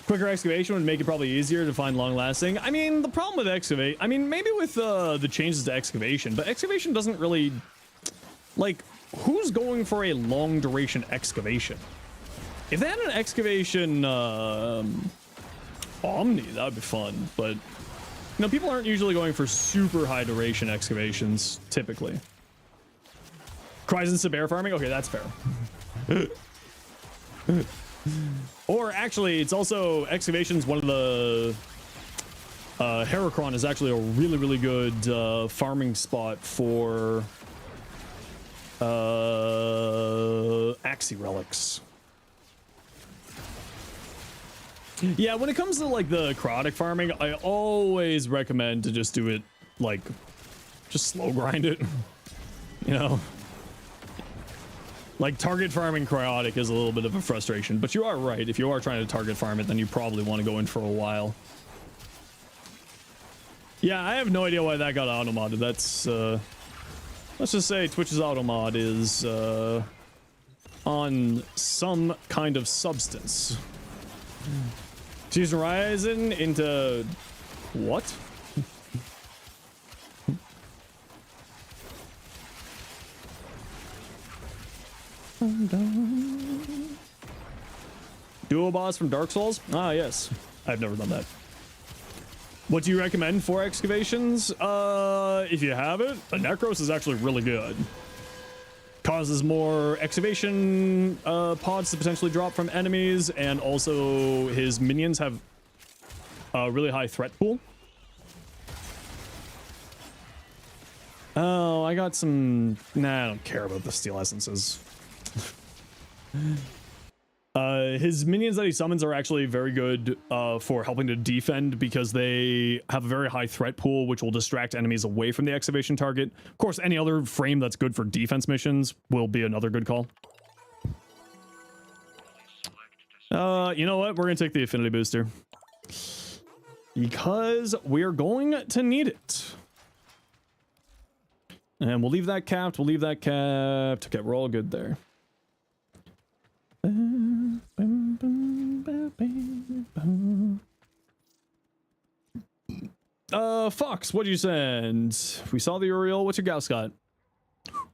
Speaker 1: Quicker excavation would make it probably easier to find long lasting. I mean, the problem with excavate, I mean, maybe with the changes to excavation, but excavation doesn't really, like, who's going for a long duration excavation? If they had an excavation Omni, that would be fun, but you know, people aren't usually going for super high duration excavations typically. Cries and Saber farming? Okay, that's fair. Or actually, it's also excavations. One of the Heracron is actually a really good farming spot for Axie relics. Yeah, when it comes to like the Chaotic farming, I always recommend to just do it like just slow grind it. You know, like target farming Chaotic is a little bit of a frustration, but you are right. If you are trying to target farm it, then you probably want to go in for a while. Yeah, I have no idea why that got auto-modded. That's let's just say Twitch's auto-mod is on some kind of substance. She's rising into what? Duo boss from Dark Souls? Ah, yes. I've never done that. What do you recommend for excavations? If you have it, a Necros is actually really good. Causes more excavation pods to potentially drop from enemies, and also his minions have a really high threat pool. Oh, I got some... Nah, I don't care about the steel essences. His minions that he summons are actually very good for helping to defend, because they have a very high threat pool, which will distract enemies away from the excavation target. Of course, any other frame that's good for defense missions will be another good call. You know what? We're gonna take the affinity booster, because we're going to need it. And we'll leave that capped. We'll leave that capped. Okay, we're all good there. Fox, what'd you send? We saw the Uriel. What's your gal got?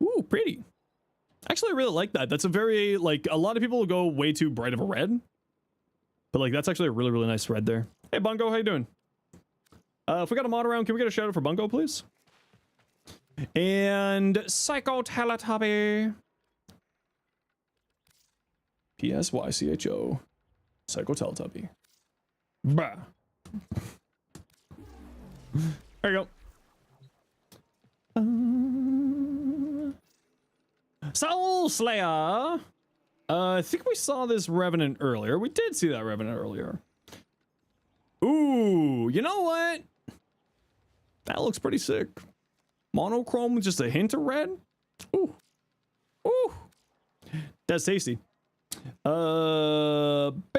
Speaker 1: Ooh, pretty. Actually, I really like that. That's a very, like, a lot of people will go way too bright of a red, but like that's actually a really nice red there. Hey Bungo, how you doing? If we got a mod around, can we get a shout out for Bungo, please? And Psycho Teletubby. P-S-Y-C-H-O. Psycho Teletubby. Bah. There you go. Soul Slayer. I think we saw this Revenant earlier. We did see that Revenant earlier. Ooh, you know what? That looks pretty sick. Monochrome with just a hint of red. Ooh. Ooh. That's tasty. Bandit.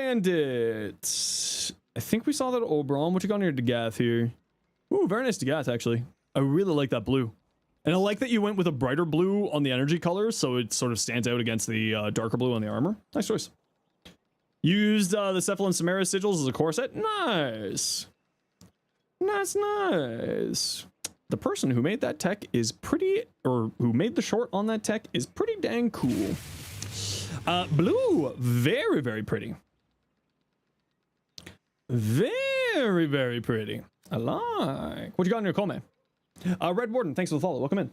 Speaker 1: I think we saw that Oberon. What you got on your Dagath here? Ooh, very nice Dagath, actually. I really like that blue. And I like that you went with a brighter blue on the energy colors, so it sort of stands out against the darker blue on the armor. Nice choice. Used the Cephalon Samara sigils as a core set. Nice. Nice. The person who made that tech is pretty, or who made the short on that tech is pretty dang cool. Blue, very pretty. Very pretty. I like. What you got in your comment? Red Warden, thanks for the follow. Welcome in.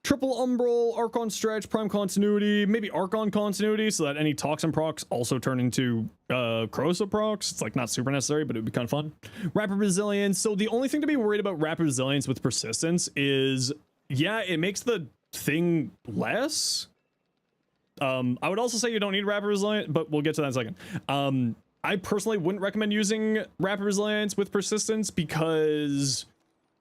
Speaker 1: Triple Umbral, Archon Stretch, Prime Continuity, maybe Archon Continuity, so that any Toxin procs also turn into Corrosive procs. It's like not super necessary, but it would be kind of fun. Rapid Resilience. So the only thing to be worried about Rapid Resilience with Persistence is, yeah, it makes the thing less. I would also say you don't need Rapid Resilience, but we'll get to that in a second. I personally wouldn't recommend using Rapid Resilience with Persistence because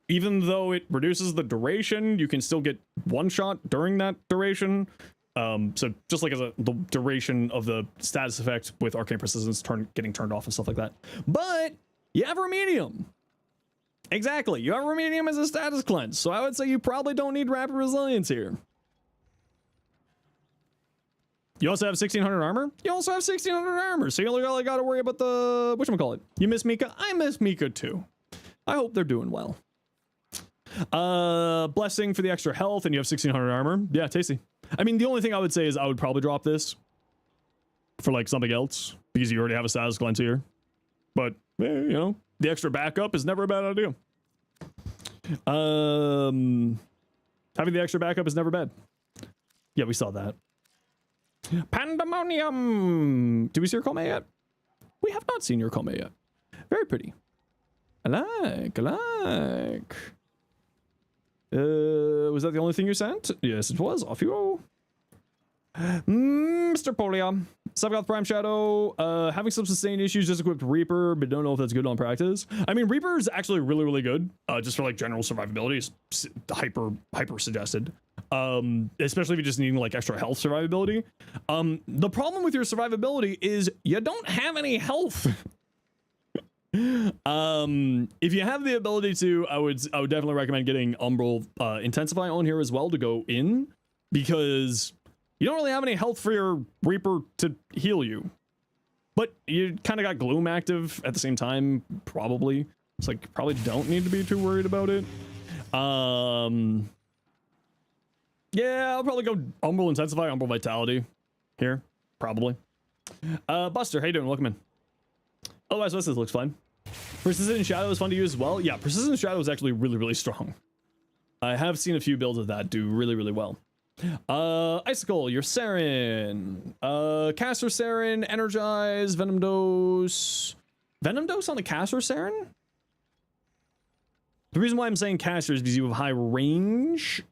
Speaker 1: even though it reduces the duration, you can still get one shot during that duration. So just like as the duration of the status effect with Arcane Persistence getting turned off and stuff like that. But you have Remedium. Exactly. You have Remedium as a status cleanse. So I would say you probably don't need Rapid Resilience here. You also have 1600 armor. You also have 1600 armor. So you only got to worry about the, whatchamacallit. You miss Mika? I miss Mika too. I hope they're doing well. Blessing for the extra health, and you have 1600 armor. Yeah, tasty. I mean, the only thing I would say is I would probably drop this for like something else because you already have a status cleanse here. But you know, the extra backup is never a bad idea. Having the extra backup is never bad. Yeah, we saw that. Pandemonium. Did we see your Kome yet? We have not seen your Kome yet. Very pretty. I like. Was that the only thing you sent? Yes, it was. Off you go. Mr. Polia. Subgoth Prime Shadow. Having some sustained issues, just equipped Reaper, but don't know if that's good on practice. I mean, Reaper is actually really, really good. Just for like general survivability. It's hyper suggested. Especially if you're just needing like extra health survivability. The problem with your survivability is you don't have any health. If you have the ability to, I would definitely recommend getting Umbral Intensify on here as well to go in, because you don't really have any health for your Reaper to heal you, but you kind of got Gloom active at the same time. Probably it's like you probably don't need to be too worried about it. Yeah, I'll probably go Umbral Intensify, Umbral Vitality here, probably. Buster, how you doing? Welcome in. Otherwise, this looks fine. Persistent Shadow is fun to use as well. Yeah, Persistent Shadow is actually really, really strong. I have seen a few builds of that do really, really well. Icicle, your Saren. Caster Saren, Energize, Venom Dose. Venom Dose on the Caster Saren? The reason why I'm saying Caster is because you have high range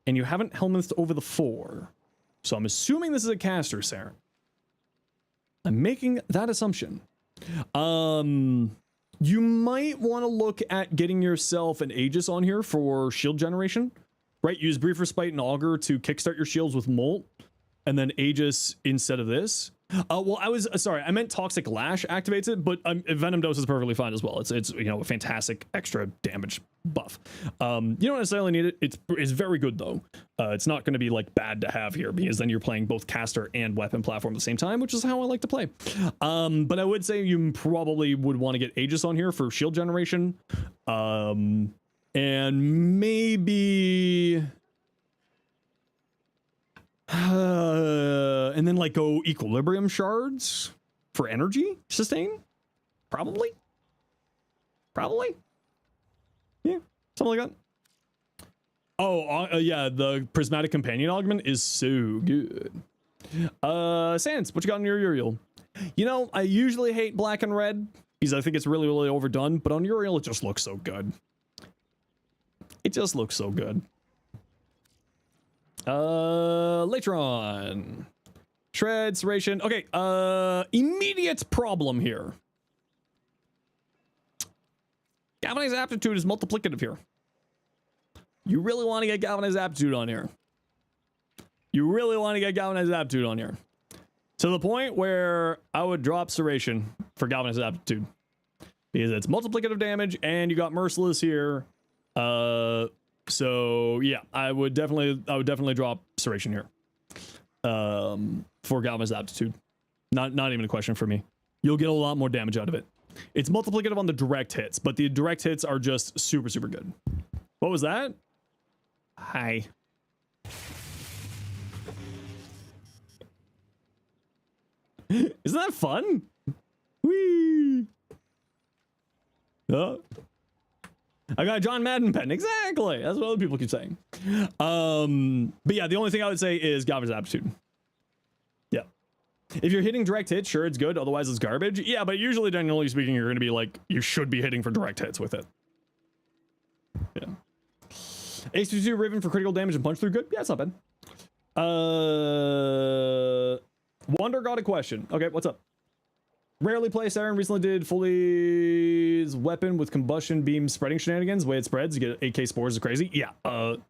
Speaker 1: and you haven't Helminthed over the 4. So I'm assuming this is a Caster Saren. I'm making that assumption. You might want to look at getting yourself an Aegis on here for shield generation, right? Use Brief Respite and Augur to kickstart your shields with Molt, and then Aegis instead of this. Well, I was sorry, I meant Toxic Lash activates it, but Venom Dose is perfectly fine as well. It's you know, a fantastic extra damage buff. You don't necessarily need it. It's very good though. It's not going to be like bad to have here, because then you're playing both caster and weapon platform at the same time, which is how I like to play. But I would say you probably would want to get Aegis on here for shield generation, and maybe. And then like go Equilibrium Shards for energy sustain, probably, yeah, something like that. Oh, yeah, the Prismatic Companion Augment is so good. Sans, what you got in your Uriel? You know, I usually hate black and red because I think it's really, really overdone, but on Uriel it just looks so good. It just looks so good. Latron. Shred, Serration. Okay, immediate problem here. Galvanized Aptitude is multiplicative here. You really want to get Galvanized Aptitude on here. To the point where I would drop Serration for Galvanized Aptitude, because it's multiplicative damage and you got Merciless here. So yeah, I would definitely drop Serration here. For Galvanized Aptitude. Not even a question for me. You'll get a lot more damage out of it. It's multiplicative on the direct hits, but the direct hits are just super, super good. What was that? Hi. Isn't that fun? Whee! I got a John Madden pen. Exactly. That's what other people keep saying. But yeah, the only thing I would say is Gava's aptitude. Yeah. If you're hitting direct hits, sure, it's good. Otherwise, it's garbage. Yeah, but usually, generally speaking, you're going to be like, you should be hitting for direct hits with it. Yeah. H2 Riven for critical damage and punch through. Good. Yeah, it's not bad. Wonder got a question. Okay, what's up? Rarely play Siren. Recently did Fully's weapon with combustion beam spreading shenanigans. The way it spreads, you get 8k spores is crazy. Yeah. The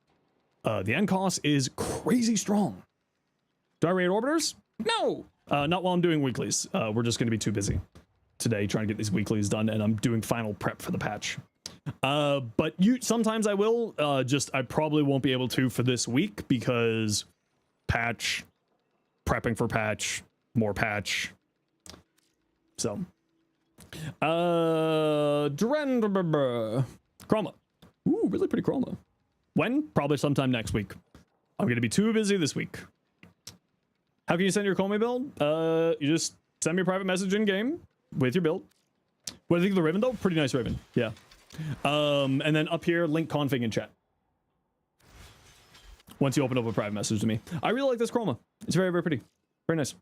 Speaker 1: NCOS is crazy strong. Do I raid orbiters? No. Not while I'm doing weeklies. We're just going to be too busy today trying to get these weeklies done, and I'm doing final prep for the patch. But sometimes I will. I probably won't be able to for this week because patch, prepping for patch, more patch. So, Chroma. Ooh, really pretty Chroma. When? Probably sometime next week. I'm going to be too busy this week. How can you send your Chroma build? You just send me a private message in game with your build. What do you think of the Raven though? Pretty nice Raven. Yeah. And then up here, link config in chat. Once you open up a private message to me. I really like this Chroma. It's very, very pretty. Very nice.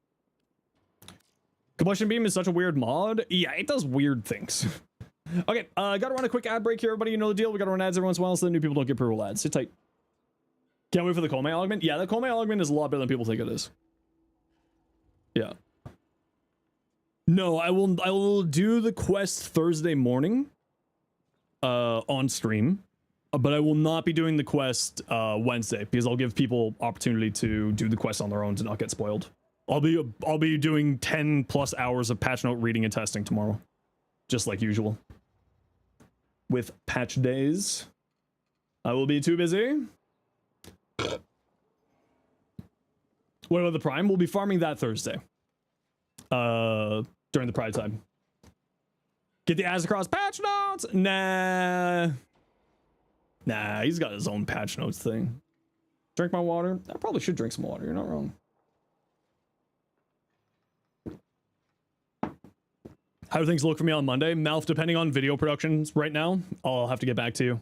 Speaker 1: Combustion Beam is such a weird mod. Yeah, it does weird things. Okay, gotta run a quick ad break here, everybody. You know the deal. We gotta run ads every once in a while so that new people don't get pre-roll ads. Sit tight. Can't wait for the Komei augment. Yeah, the Komei augment is a lot better than people think it is. Yeah. No, I will do the quest Thursday morning on stream, but I will not be doing the quest Wednesday because I'll give people opportunity to do the quest on their own to not get spoiled. I'll be doing 10 plus hours of patch note reading and testing tomorrow, just like usual. With patch days, I will be too busy. What about the Prime? We'll be farming that Thursday. During the Pride time. Get the ads across patch notes? Nah, he's got his own patch notes thing. Drink my water? I probably should drink some water. You're not wrong. How do things look for me on Monday? Mouth, depending on video productions right now, I'll have to get back to you.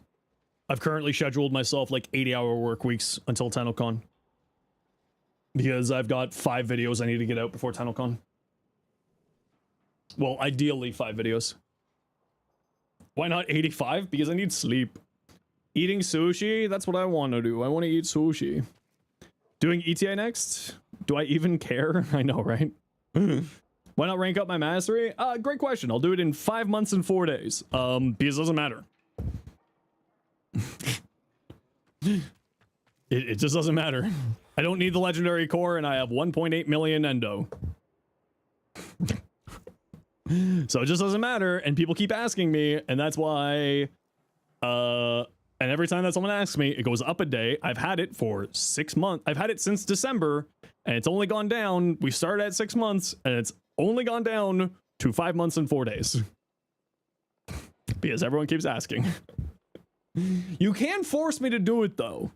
Speaker 1: I've currently scheduled myself like 80-hour work weeks until TennoCon. Because I've got 5 videos I need to get out before TennoCon. Well, ideally 5 videos. Why not 85? Because I need sleep. Eating sushi? That's what I want to do. I want to eat sushi. Doing ETA next? Do I even care? I know, right? Why not rank up my mastery? Great question. I'll do it in 5 months and 4 days. Because it doesn't matter. It just doesn't matter. I don't need the legendary core, and I have 1.8 million endo. So it just doesn't matter, and people keep asking me, and that's why, and every time that someone asks me, it goes up a day. I've had it for 6 months. I've had it since December, and it's only gone down. We started at 6 months, and it's only gone down to 5 months and 4 days. Because everyone keeps asking. You can force me to do it, though.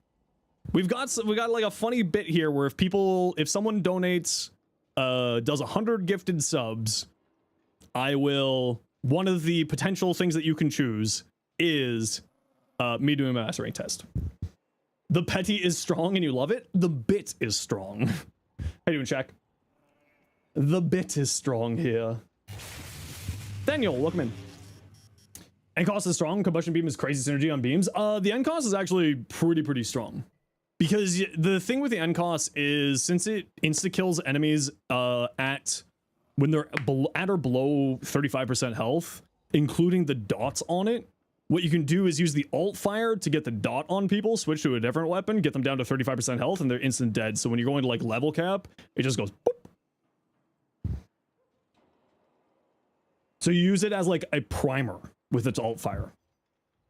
Speaker 1: We got like a funny bit here where if someone donates, does 100 gifted subs, one of the potential things that you can choose is me doing a mastering test. The petty is strong and you love it. The bit is strong. How you doing, Shaq? The bit is strong here. Daniel, welcome in. NCOS is strong. Combustion Beam is crazy synergy on beams. The NCOS is actually pretty strong. Because the thing with the NCOS is, since it insta-kills enemies when they're at or below 35% health, including the dots on it, what you can do is use the alt fire to get the dot on people, switch to a different weapon, get them down to 35% health, and they're instant dead. So when you're going to like level cap, it just goes boop. So you use it as like a primer with its alt fire.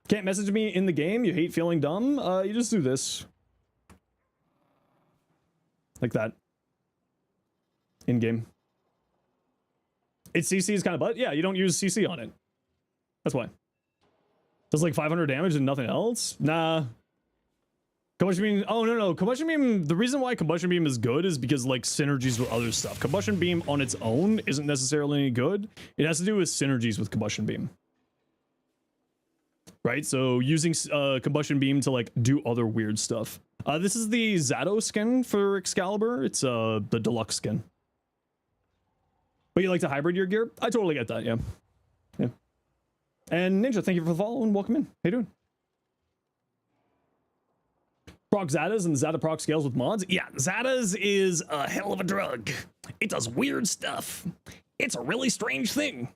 Speaker 1: Can't message me in the game? You hate feeling dumb? You just do this. Like that. In game. Its CC is kind of butt. Yeah, you don't use CC on it. That's why. Does like 500 damage and nothing else? Nah. Combustion Beam. Oh, no. Combustion Beam. The reason why Combustion Beam is good is because like synergies with other stuff. Combustion Beam on its own isn't necessarily any good. It has to do with synergies with Combustion Beam. right? So using combustion beam to like do other weird stuff. This is the Zato skin for Excalibur. It's the deluxe skin. But you like to hybrid your gear? I totally get that, yeah. Yeah. And Ninja, thank you for the follow and welcome in. How you doing? Proc Zatas and Zata proc scales with mods? Yeah, Zatas is a hell of a drug. It does weird stuff. It's a really strange thing.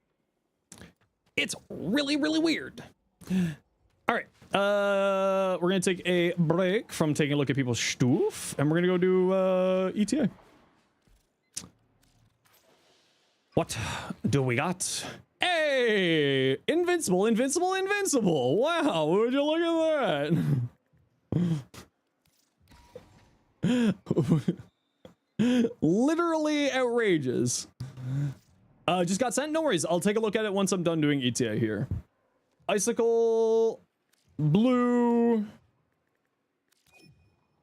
Speaker 1: It's really, really weird. All right, we're gonna take a break from taking a look at people's stuff, and we're gonna go do ETA. What do we got? Hey, invincible, invincible, invincible. Wow, would you look at that? Literally outrageous. Just got sent. No worries. I'll take a look at it once I'm done doing ETA here. Icicle, blue.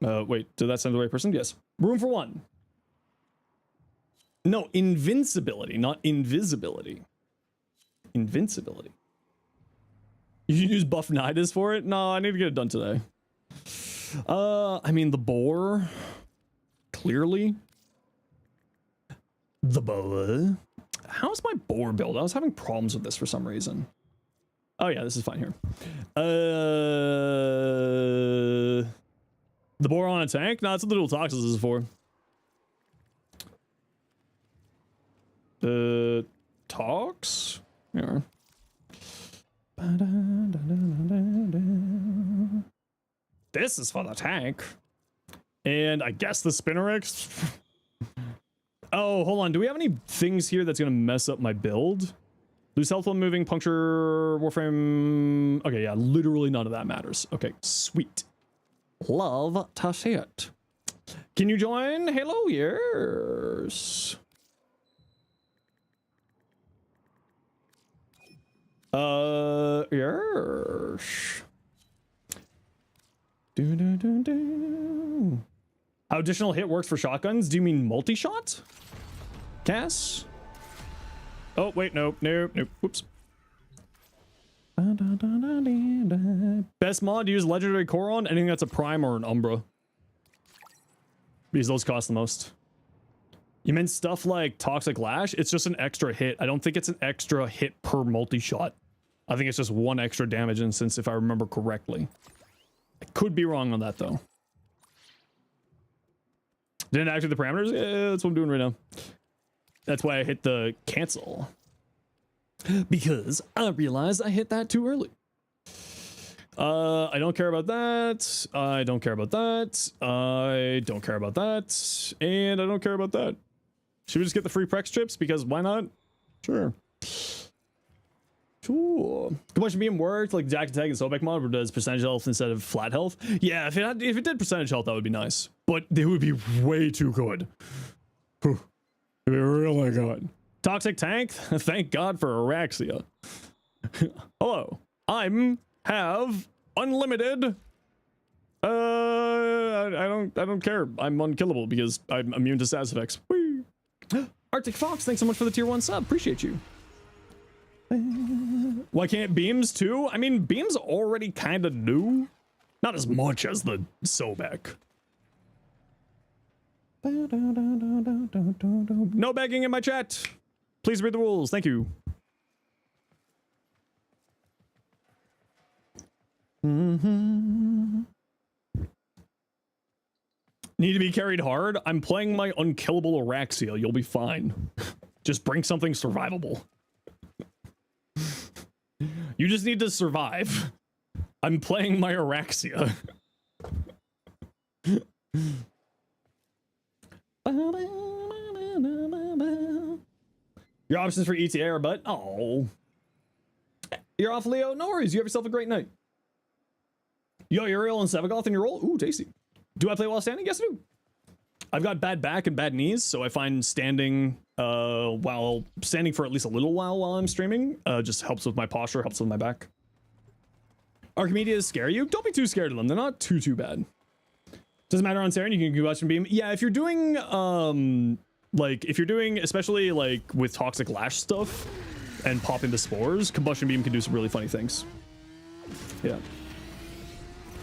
Speaker 1: Wait, did that send the right person? Yes. Room for one. No, invincibility, not invisibility. Invincibility. You should use Buff Nidus for it? No, I need to get it done today. I mean, the boar. Clearly. The boar. How's my boar build? I was having problems with this for some reason. Oh yeah, this is fine here. The boar on a tank? No, that's what the dual toxins is for. The talks? Yeah. This is for the tank. And I guess the Spinnerix. Oh, hold on. Do we have any things here that's going to mess up my build? Lose health while moving, puncture, Warframe. Okay, yeah, literally none of that matters. Okay, sweet. Love to see it. Can you join? Hello, yes. Yes. How additional hit works for shotguns? Do you mean multi-shot? Cass? Oh, wait, nope, nope, nope. Whoops. Best mod to use legendary core on? Anything that's a prime or an umbra. Because those cost the most. You meant stuff like Toxic Lash? It's just an extra hit. I don't think it's an extra hit per multi-shot. I think it's just one extra damage instance if I remember correctly. I could be wrong on that though. Didn't activate the parameters? Yeah, that's what I'm doing right now. That's why I hit the cancel. Because I realized I hit that too early. I don't care about that. I don't care about that. I don't care about that. And I don't care about that. Should we just get the free Prex chips? Because why not? Sure. Sure. Combustion beam worked like Jack Attack and Sobek mod, where it does percentage health instead of flat health. Yeah, if it did percentage health, that would be nice. But it would be way too good. It'd be really good. Toxic Tank? Thank God for Araxia. Hello. Have unlimited. I don't care. I'm unkillable because I'm immune to SAS effects. Whee. Arctic Fox, thanks so much for the tier 1 sub. Appreciate you. Why can't beams too? I mean, beams already kind of do. Not as much as the Sobek. No begging in my chat. Please read the rules. Thank you. Need to be carried hard? I'm playing my unkillable Araxia. You'll be fine. Just bring something survivable. You just need to survive. I'm playing my Araxia. Your options for ETA are but oh. You're off, Leo. No worries. You have yourself a great night. Yo, Uriel and Sevagoth in your role? Ooh, tasty. Do I play while standing? Yes, I do. I've got bad back and bad knees, so I find standing while standing for at least a little while I'm streaming just helps with my posture, helps with my back. Archimedes scare you? Don't be too scared of them. They're not too bad. Doesn't matter on Saren, you can combustion beam. Yeah, if you're doing especially like with Toxic Lash stuff and popping the spores, combustion beam can do some really funny things. Yeah.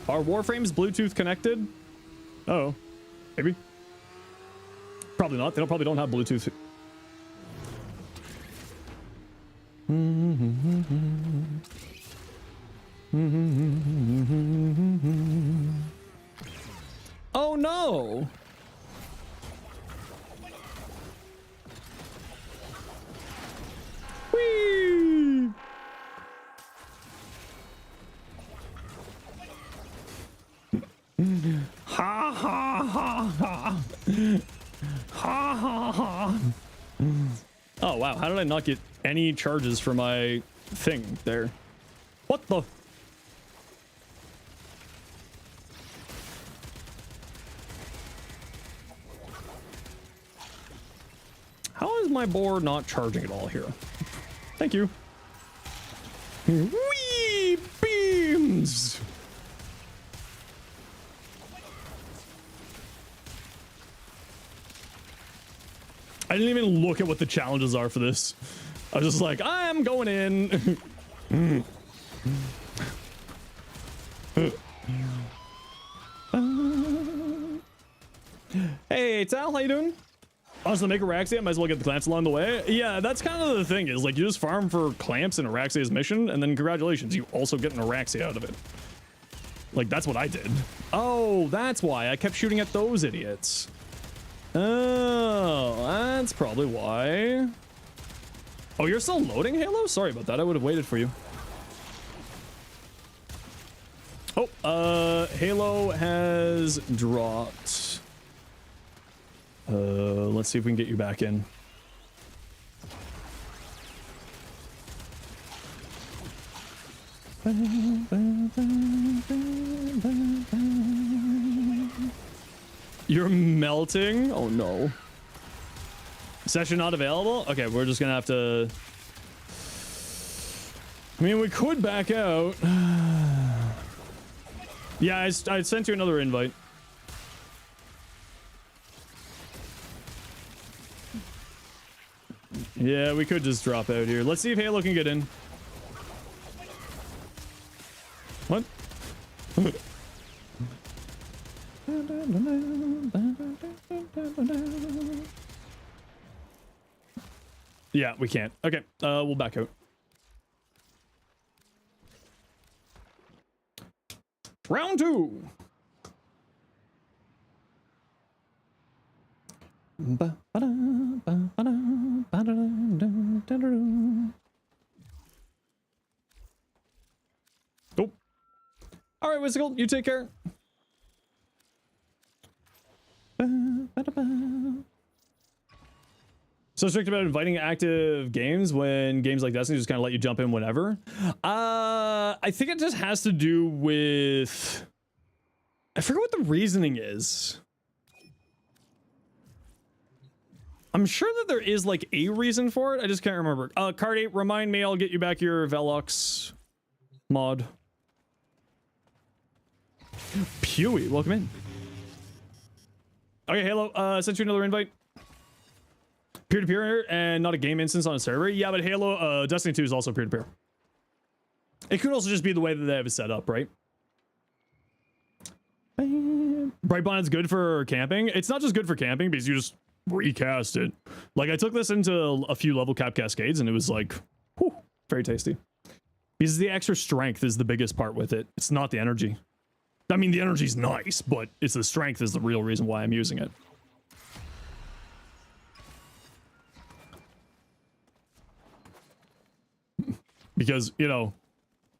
Speaker 1: Are Warframes Bluetooth connected? Oh, maybe. Probably not. They probably don't have Bluetooth. Oh no! Whee! Ha ha ha ha! Ha ha ha! Oh wow, how did I not get any charges for my thing there? What the? How is my board not charging at all here? Thank you. Wee beams! I didn't even look at what the challenges are for this. I was just like, I'm going in. Hey, Tal, how you doing? Honestly, make Araxia, might as well get the clamps along the way. Yeah, that's kind of the thing, is like you just farm for clamps in Araxia's mission, and then congratulations, you also get an Araxia out of it. Like, that's what I did. Oh, that's why I kept shooting at those idiots. Oh, that's probably why. Oh, you're still loading, Halo? Sorry about that. I would have waited for you. Oh, Halo has dropped. Let's see if we can get you back in. You're melting? Oh no. Session not available? Okay, we're just gonna have to... I mean, we could back out. Yeah, I sent you another invite. Yeah, we could just drop out here. Let's see if Halo can get in. What? Yeah, we can't. Okay, we'll back out. Round 2. Oh. All right, Whisicle, you take care. So strict about inviting active games when games like Destiny just kind of let you jump in whenever. I think it just has to do with... I forget what the reasoning is. I'm sure that there is like a reason for it. I just can't remember. Card8, remind me. I'll get you back your Velox mod. Pewee, welcome in. Okay, Halo, sent you another invite. Peer-to-peer and not a game instance on a server. Yeah, but Halo, Destiny 2 is also peer-to-peer. It could also just be the way that they have it set up, right? Brightbond is good for camping. It's not just good for camping because you just recast it. Like, I took this into a few level cap cascades and it was like, whew, very tasty. Because the extra strength is the biggest part with it. It's not the energy. I mean, the energy's nice, but it's the strength is the real reason why I'm using it. Because, you know,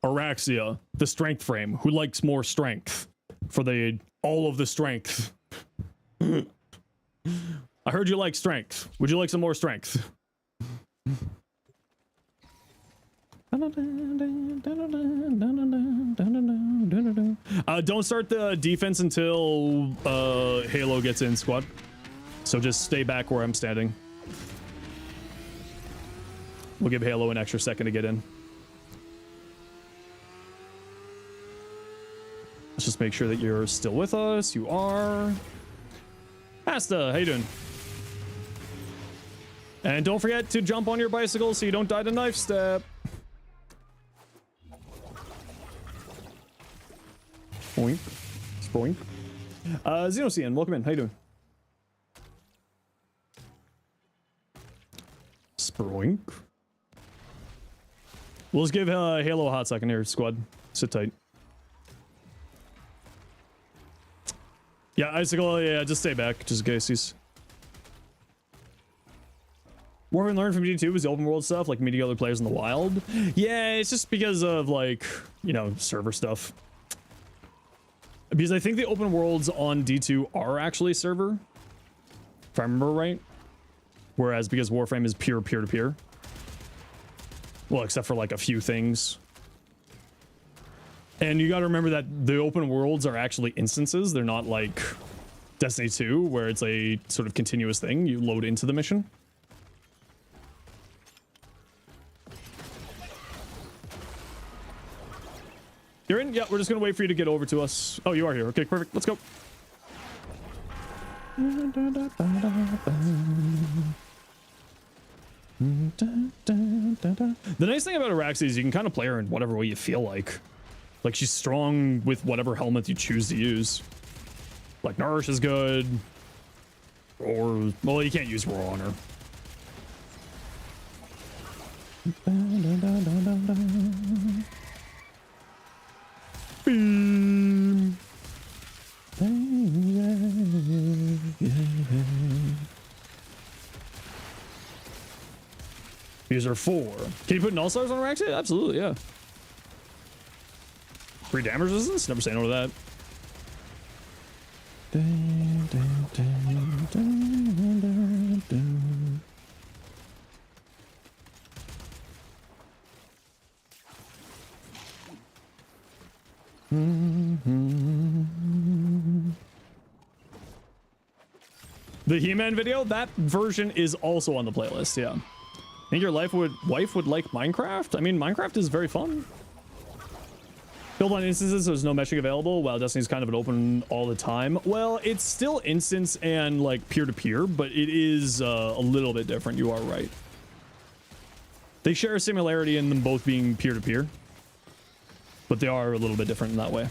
Speaker 1: Araxia, the strength frame, who likes more strength for the all of the strength? I heard you like strength. Would you like some more strength? Don't start the defense until Halo gets in, squad. So just stay back where I'm standing. We'll give Halo an extra second to get in. Let's just make sure that you're still with us. You are. Asta, how you doing? And don't forget to jump on your bicycle so you don't die to knife step. Spoink. Spoink. Zenosfire, welcome in. How you doing? Spoink. We'll just give Halo a hot second here, squad. Sit tight. Yeah, Icicle, yeah, just stay back, just in case he's... Warframe learned from D2 was the open world stuff, like meeting other players in the wild. Yeah, it's just because of, like, you know, server stuff. Because I think the open worlds on D2 are actually server, if I remember right. Whereas because Warframe is pure peer-to-peer. Well, except for, like, a few things. And you gotta remember that the open worlds are actually instances. They're not like Destiny 2, where it's a sort of continuous thing. You load into the mission. You're in? Yeah, we're just gonna wait for you to get over to us. Oh, you are here. Okay, perfect. Let's go. The nice thing about Araxi is you can kind of play her in whatever way you feel like. Like, she's strong with whatever helmet you choose to use. Like, Nourish is good. Or, well, you can't use Roar on her. Beam. User 4. Can you put null stars on Araxi? Absolutely, yeah. Free damage resistance? Never say no to that. The He-Man video, that version is also on the playlist, yeah. Think your wife would like Minecraft? I mean, Minecraft is very fun. Build on instances, there's no meshing available, while Destiny's kind of an open all the time. Well, it's still instance and like peer-to-peer, but it is a little bit different. You are right. They share a similarity in them both being peer-to-peer, but they are a little bit different in that way.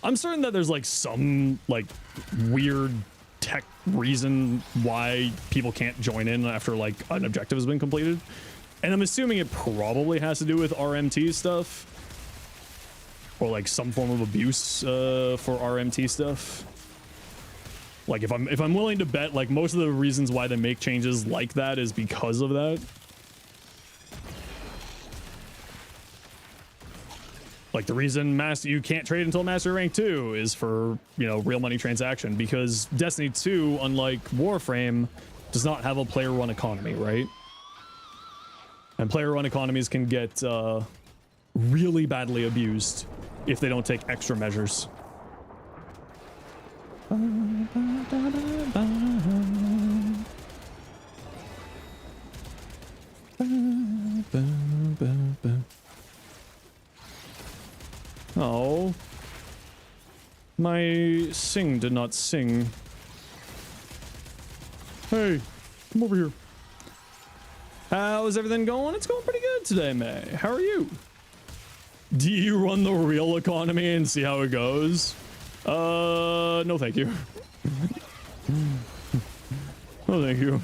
Speaker 1: I'm certain that there's like some like weird tech reason why people can't join in after like an objective has been completed. And I'm assuming it probably has to do with RMT stuff. Or like some form of abuse for RMT stuff. Like if I'm willing to bet like most of the reasons why they make changes like that is because of that. Like the reason you can't trade until Master Rank 2 is for, you know, real money transaction, because Destiny 2, unlike Warframe, does not have a player run economy, right? And player run economies can get really badly abused if they don't take extra measures. Oh, my sing did not sing. Hey, come over here. How's everything going? It's going pretty good today, May. How are you? Do you run the real economy and see how it goes? No thank you. No thank you.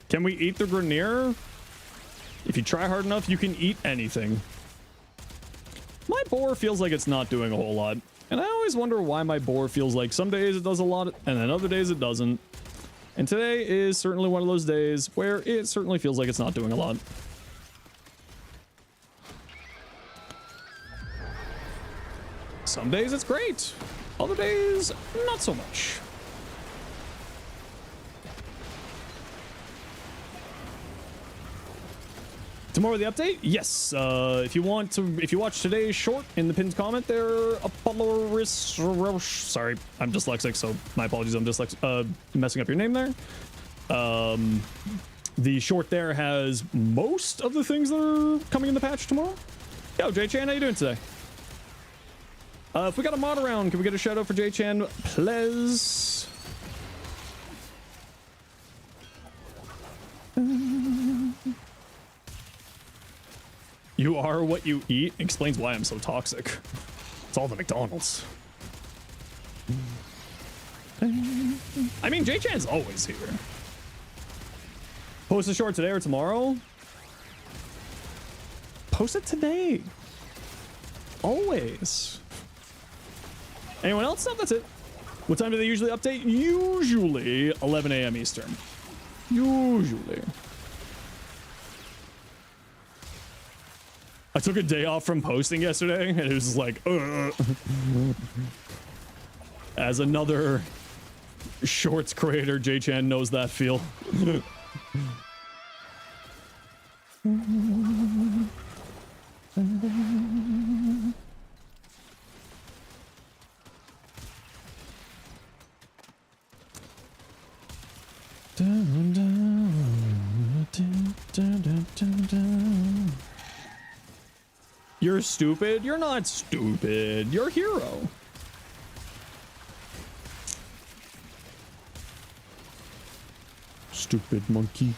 Speaker 1: Can we eat the Grenier? If you try hard enough, you can eat anything. My boar feels like it's not doing a whole lot. And I always wonder why my boar feels like some days it does a lot and then other days it doesn't. And today is certainly one of those days where it certainly feels like it's not doing a lot. Some days it's great. Other days, not so much. Tomorrow the update? Yes. If you watch today's short in the pinned comment there, sorry, I'm dyslexic, so my apologies. I'm messing up your name there. The short there has most of the things that are coming in the patch tomorrow. Yo, J-Chan, how you doing today? If we got a mod around, can we get a shout out for J-Chan, please? You are what you eat explains why I'm so toxic. It's all the McDonald's. I mean, J-Chan's always here. Post a short today or tomorrow? Post it today. Always. Anyone else? No, that's it. What time do they usually update? Usually 11 a.m. Eastern. Usually. I took a day off from posting yesterday, and it was just like, as another shorts creator, J-Chan knows that feel. You're stupid? You're not stupid. You're a hero. Stupid monkey.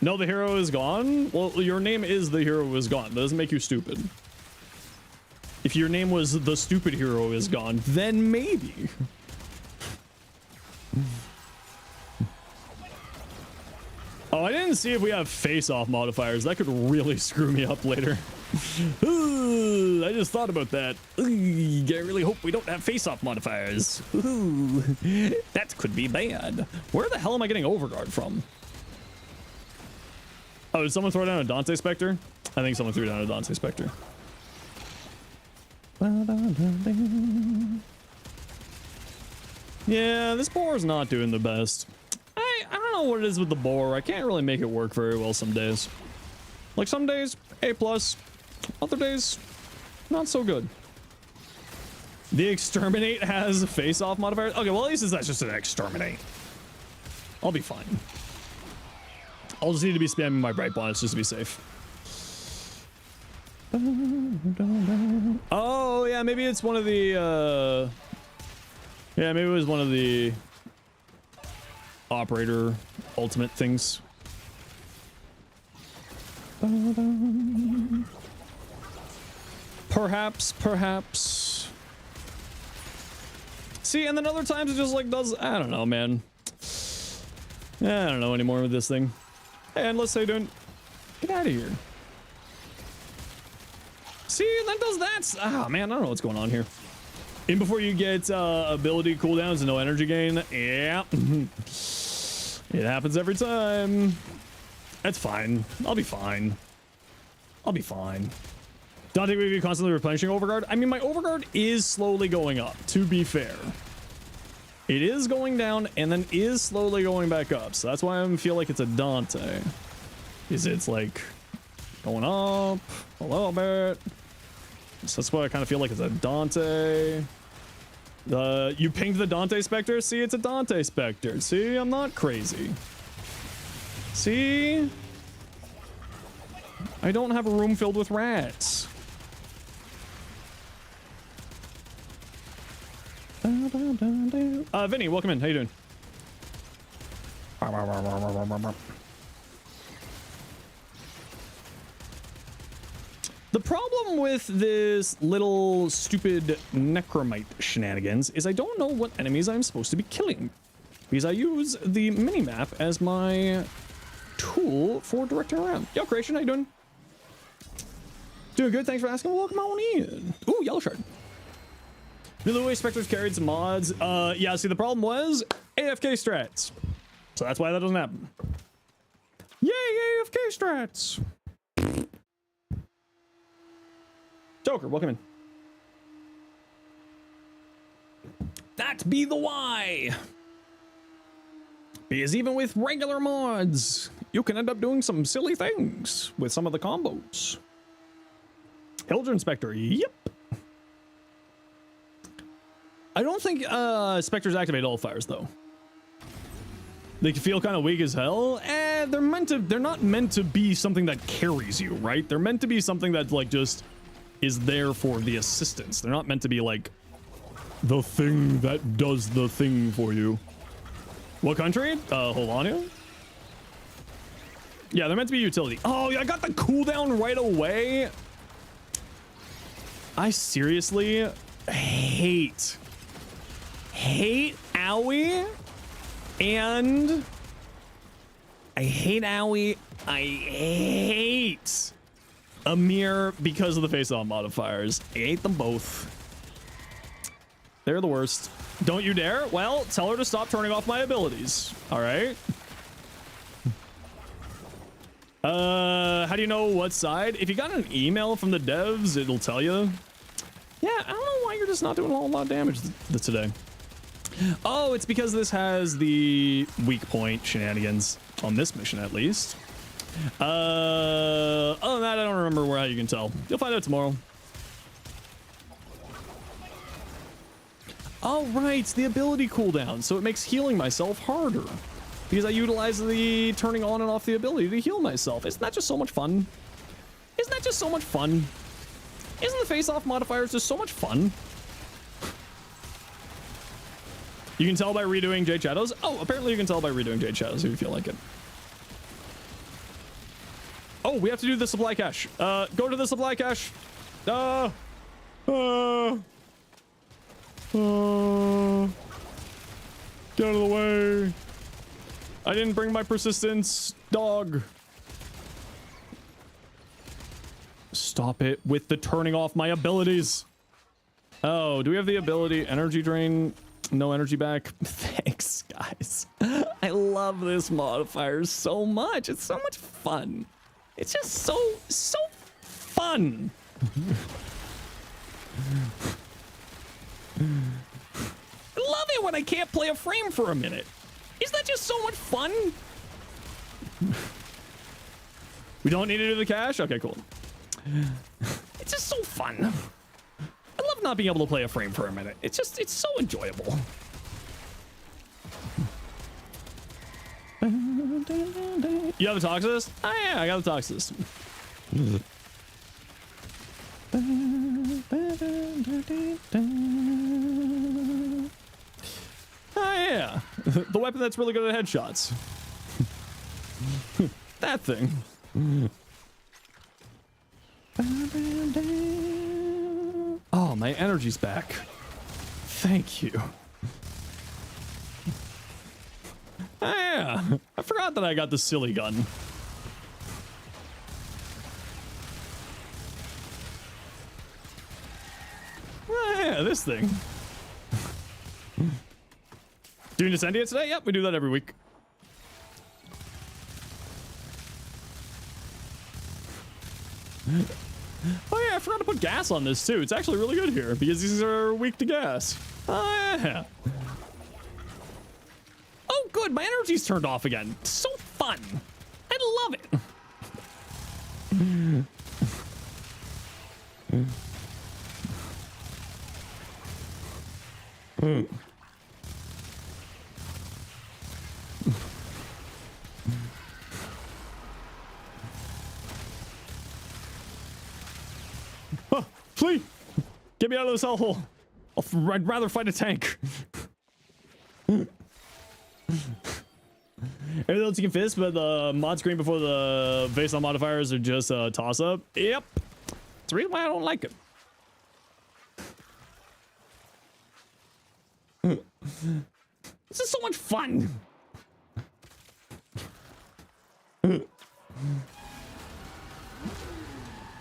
Speaker 1: No, the hero is gone? Well, your name is the hero is gone. That doesn't make you stupid. If your name was the stupid hero is gone, then maybe. Oh, I didn't see if we have face-off modifiers. That could really screw me up later. Ooh, I just thought about that. Ooh, I really hope we don't have face-off modifiers. Ooh, that could be bad. Where the hell am I getting Overguard from? Oh, did someone throw down a Dante Spectre? I think someone threw down a Dante Spectre. Yeah, this boar is not doing the best. I don't know what it is with the boar. I can't really make it work very well some days. Like some days, A+. Other days, not so good. The Exterminate has face-off modifiers. Okay, well at least that's just an Exterminate. I'll be fine. I'll just need to be spamming my bright bonnets just to be safe. Oh, yeah, maybe it's one of the, yeah, maybe it was one of the operator ultimate things. Perhaps. See, and then other times it just like does, I don't know, man. I don't know anymore with this thing. Hey, unless they don't, get out of here. See, that does that. Ah, man, I don't know what's going on here. In before you get ability cooldowns and no energy gain. Yeah. It happens every time. That's fine. I'll be fine. I'll be fine. Dante will be constantly replenishing Overguard. I mean, my Overguard is slowly going up, to be fair. It is going down and then is slowly going back up. So that's why I feel like it's a Dante. It's like going up a little bit. So that's why I kind of feel like it's a Dante. You pinged the Dante Spectre? See, it's a Dante Spectre. See, I'm not crazy. See? I don't have a room filled with rats. Vinny, welcome in. How you doing? The problem with this little stupid necromite shenanigans is I don't know what enemies I'm supposed to be killing, because I use the minimap as my tool for directing around. Yo, Creation, how you doing? Doing good, thanks for asking. Welcome on in. Ooh, Yellow Shard. The way Spectres carried some mods. Yeah, see, the problem was AFK strats. So that's why that doesn't happen. Yay, AFK strats. Joker, welcome in. That be the why. Because even with regular mods, you can end up doing some silly things with some of the combos. Hildren Spectre, yep. I don't think Spectres activate all fires though. They can feel kind of weak as hell. They're not meant to be something that carries you, right? They're meant to be something that like just is there for the assistance. They're not meant to be like the thing that does the thing for you. What country? Hold on here. Yeah, they're meant to be utility. Oh, yeah, I got the cooldown right away. I seriously hate Owie, and I hate Owie. I hate Amir because of the face-off modifiers. I hate them both. They're the worst. Don't you dare. Well, tell her to stop turning off my abilities. All right. How do you know what side? If you got an email from the devs, it'll tell you. Yeah, I don't know why you're just not doing a whole lot of damage today. Oh, it's because this has the weak point shenanigans on this mission, at least. Other than that, I don't remember how you can tell. You'll find out tomorrow. Oh, right, it's the ability cooldown, so it makes healing myself harder. Because I utilize the turning on and off the ability to heal myself. Isn't that just so much fun? Isn't that just so much fun? Isn't the face-off modifiers just so much fun? You can tell by redoing Jade Shadows? Oh, apparently you can tell by redoing Jade Shadows if you feel like it. Oh, we have to do the supply cache. Go to the supply cache. Get out of the way. I didn't bring my persistence, dog. Stop it with the turning off my abilities. Oh, do we have the ability energy drain? No energy back. Thanks, guys. I love this modifier so much. It's so much fun. It's just so fun. I love it when I can't play a frame for a minute. Isn't that just so much fun? We don't need to do the cache? Okay, cool. It's just so fun. I love not being able to play a frame for a minute. It's so enjoyable. You have a Toxis? Oh yeah, I got a Toxis. Oh yeah, the weapon that's really good at headshots. That thing. Oh, my energy's back. Thank you. Oh yeah, I forgot that I got the silly gun. Oh yeah, this thing. Doing Descendia today? Yep, we do that every week. Oh yeah, I forgot to put gas on this too. It's actually really good here because these are weak to gas. Oh yeah. Oh good, my energy's turned off again. So fun. I love it. Oh, flee! Get me out of this hellhole. I'd rather fight a tank. Everything else you can fist, but the mod screen before the face-on modifiers are just a toss-up. Yep. That's the reason why I don't like it. This is so much fun.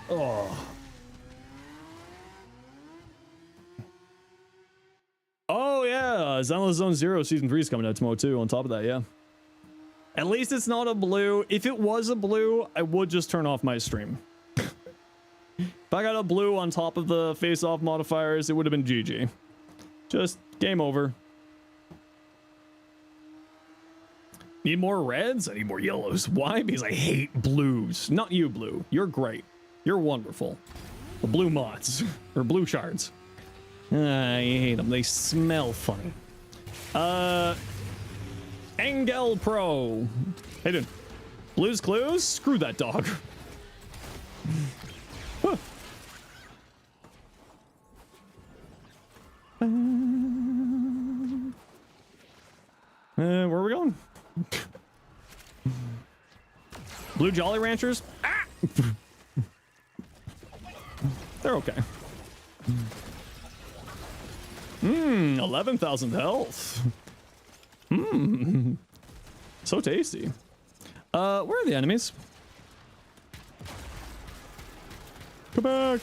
Speaker 1: Oh. Oh yeah, Zenless Zone Zero Season 3 is coming out tomorrow too, on top of that, yeah. At least it's not a blue. If it was a blue, I would just turn off my stream. If I got a blue on top of the face-off modifiers, it would have been GG. Just game over. Need more reds? I need more yellows. Why? Because I hate blues. Not you, blue. You're great. You're wonderful. The blue mods. Or blue shards. I hate them. They smell funny. Engel Pro. Hey, dude. Blue's Clues? Screw that dog. Huh. Where are we going? Blue Jolly Ranchers? Ah! They're okay. 11,000 health. So tasty. Where are the enemies? Come back.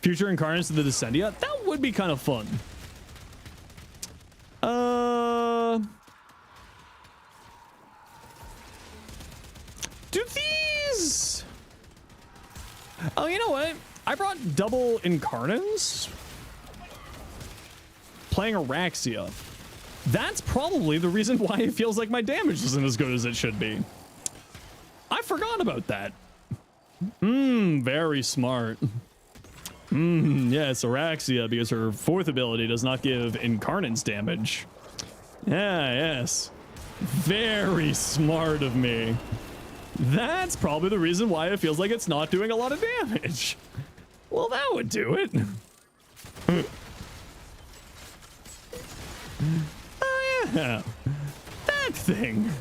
Speaker 1: Future incarnates of the Descendia? That would be kind of fun. Do these... Oh, you know what? I brought double incarnans. Playing Araxia. That's probably the reason why it feels like my damage isn't as good as it should be. I forgot about that. Very smart. Yes, Araxia, because her fourth ability does not give incarnants damage. Yeah, yes. Very smart of me. That's probably the reason why it feels like it's not doing a lot of damage. Well, that would do it. Oh, yeah. That thing.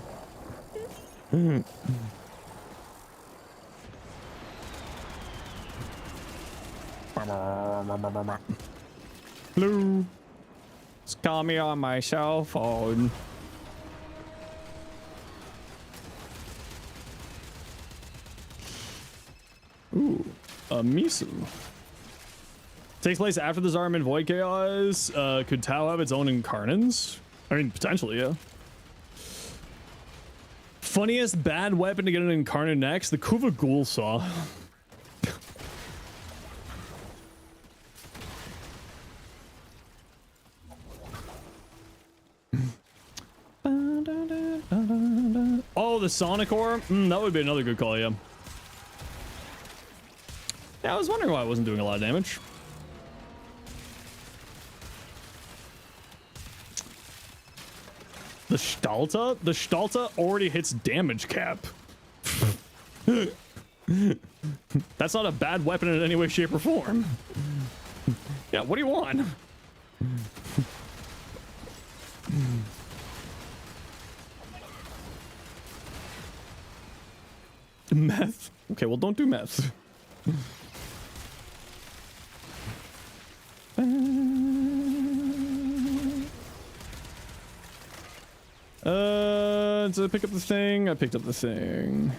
Speaker 1: Blue. Just call me on my cell phone. Ooh, a Misu. Takes place after the Zarman Void Chaos. Could Tau have its own incarnants? I mean, potentially, yeah. Funniest bad weapon to get an incarnate next? The Kuva Ghoul Saw. Oh, the Sonic Ore? That would be another good call, yeah. Yeah, I was wondering why I wasn't doing a lot of damage. The Stalta? The Stalta already hits damage cap. That's not a bad weapon in any way, shape, or form. Yeah, what do you want? Meth? Okay, well, don't do meth. Did I pick up the thing? I picked up the thing.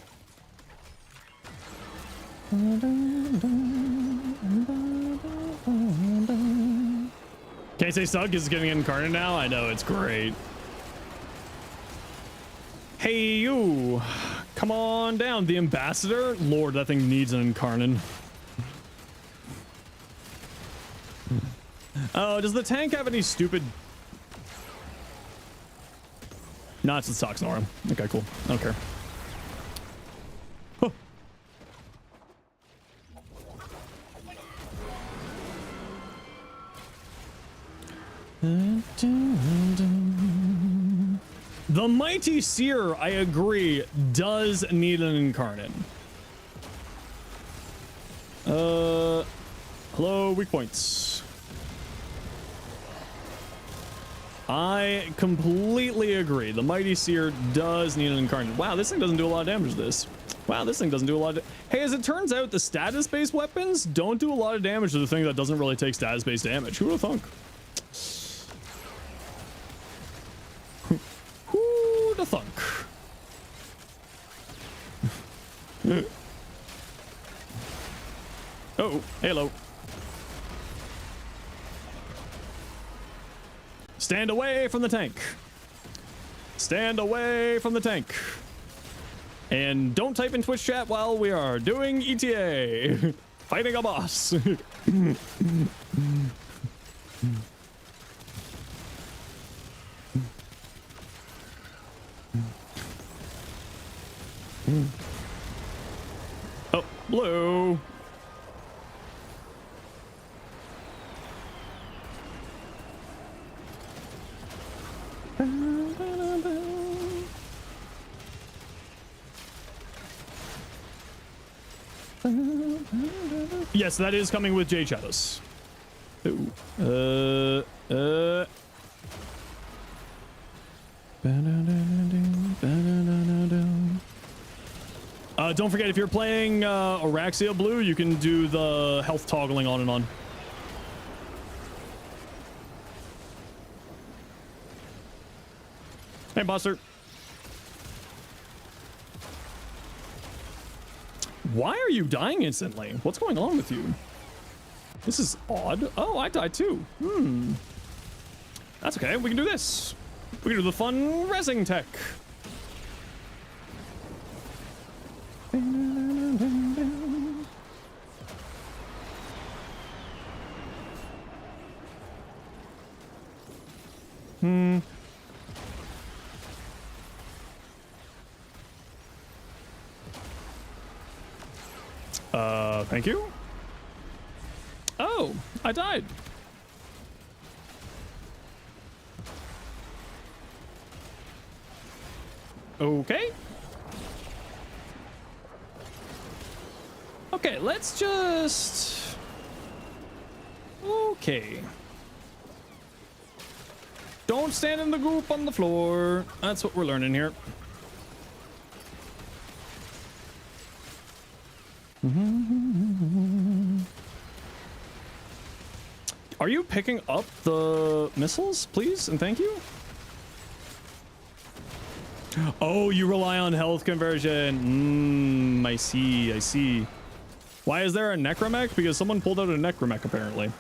Speaker 1: Can't say Sug is getting incarnate now? I know, it's great. Hey, you. Come on down. The Ambassador? Lord, that thing needs an incarnate. Oh, does the tank have any stupid... No, it's the Soxnora. Okay, cool. I don't care. Huh. The Mighty Seer, I agree, does need an incarnate. Hello, weak points. I completely agree. The Mighty Seer does need an incarnate. Wow, this thing doesn't do a lot of damage to this. Wow, this thing doesn't do a lot of... Hey, as it turns out, the status-based weapons don't do a lot of damage to the thing that doesn't really take status-based damage. Who would have thunk? Who would have thunk? Oh, hello. Stand away from the tank. Stand away from the tank. And don't type in Twitch chat while we are doing ETA. Fighting a boss. Oh, blue. Yes, that is coming with Jade Shadows. Ooh. Don't forget, if you're playing Araxia Blue, you can do the health toggling on and on. Hey, Buster. Why are you dying instantly? What's going on with you? This is odd. Oh, I died too. That's okay. We can do this. We can do the fun rezzing tech. Thank you. Oh, I died. Okay. Okay, let's just... Okay. Don't stand in the goop on the floor. That's what we're learning here. Are you picking up the missiles, please? And thank you. Oh, you rely on health conversion. I see, I see. Why is there a necromech? Because someone pulled out a necromech, apparently.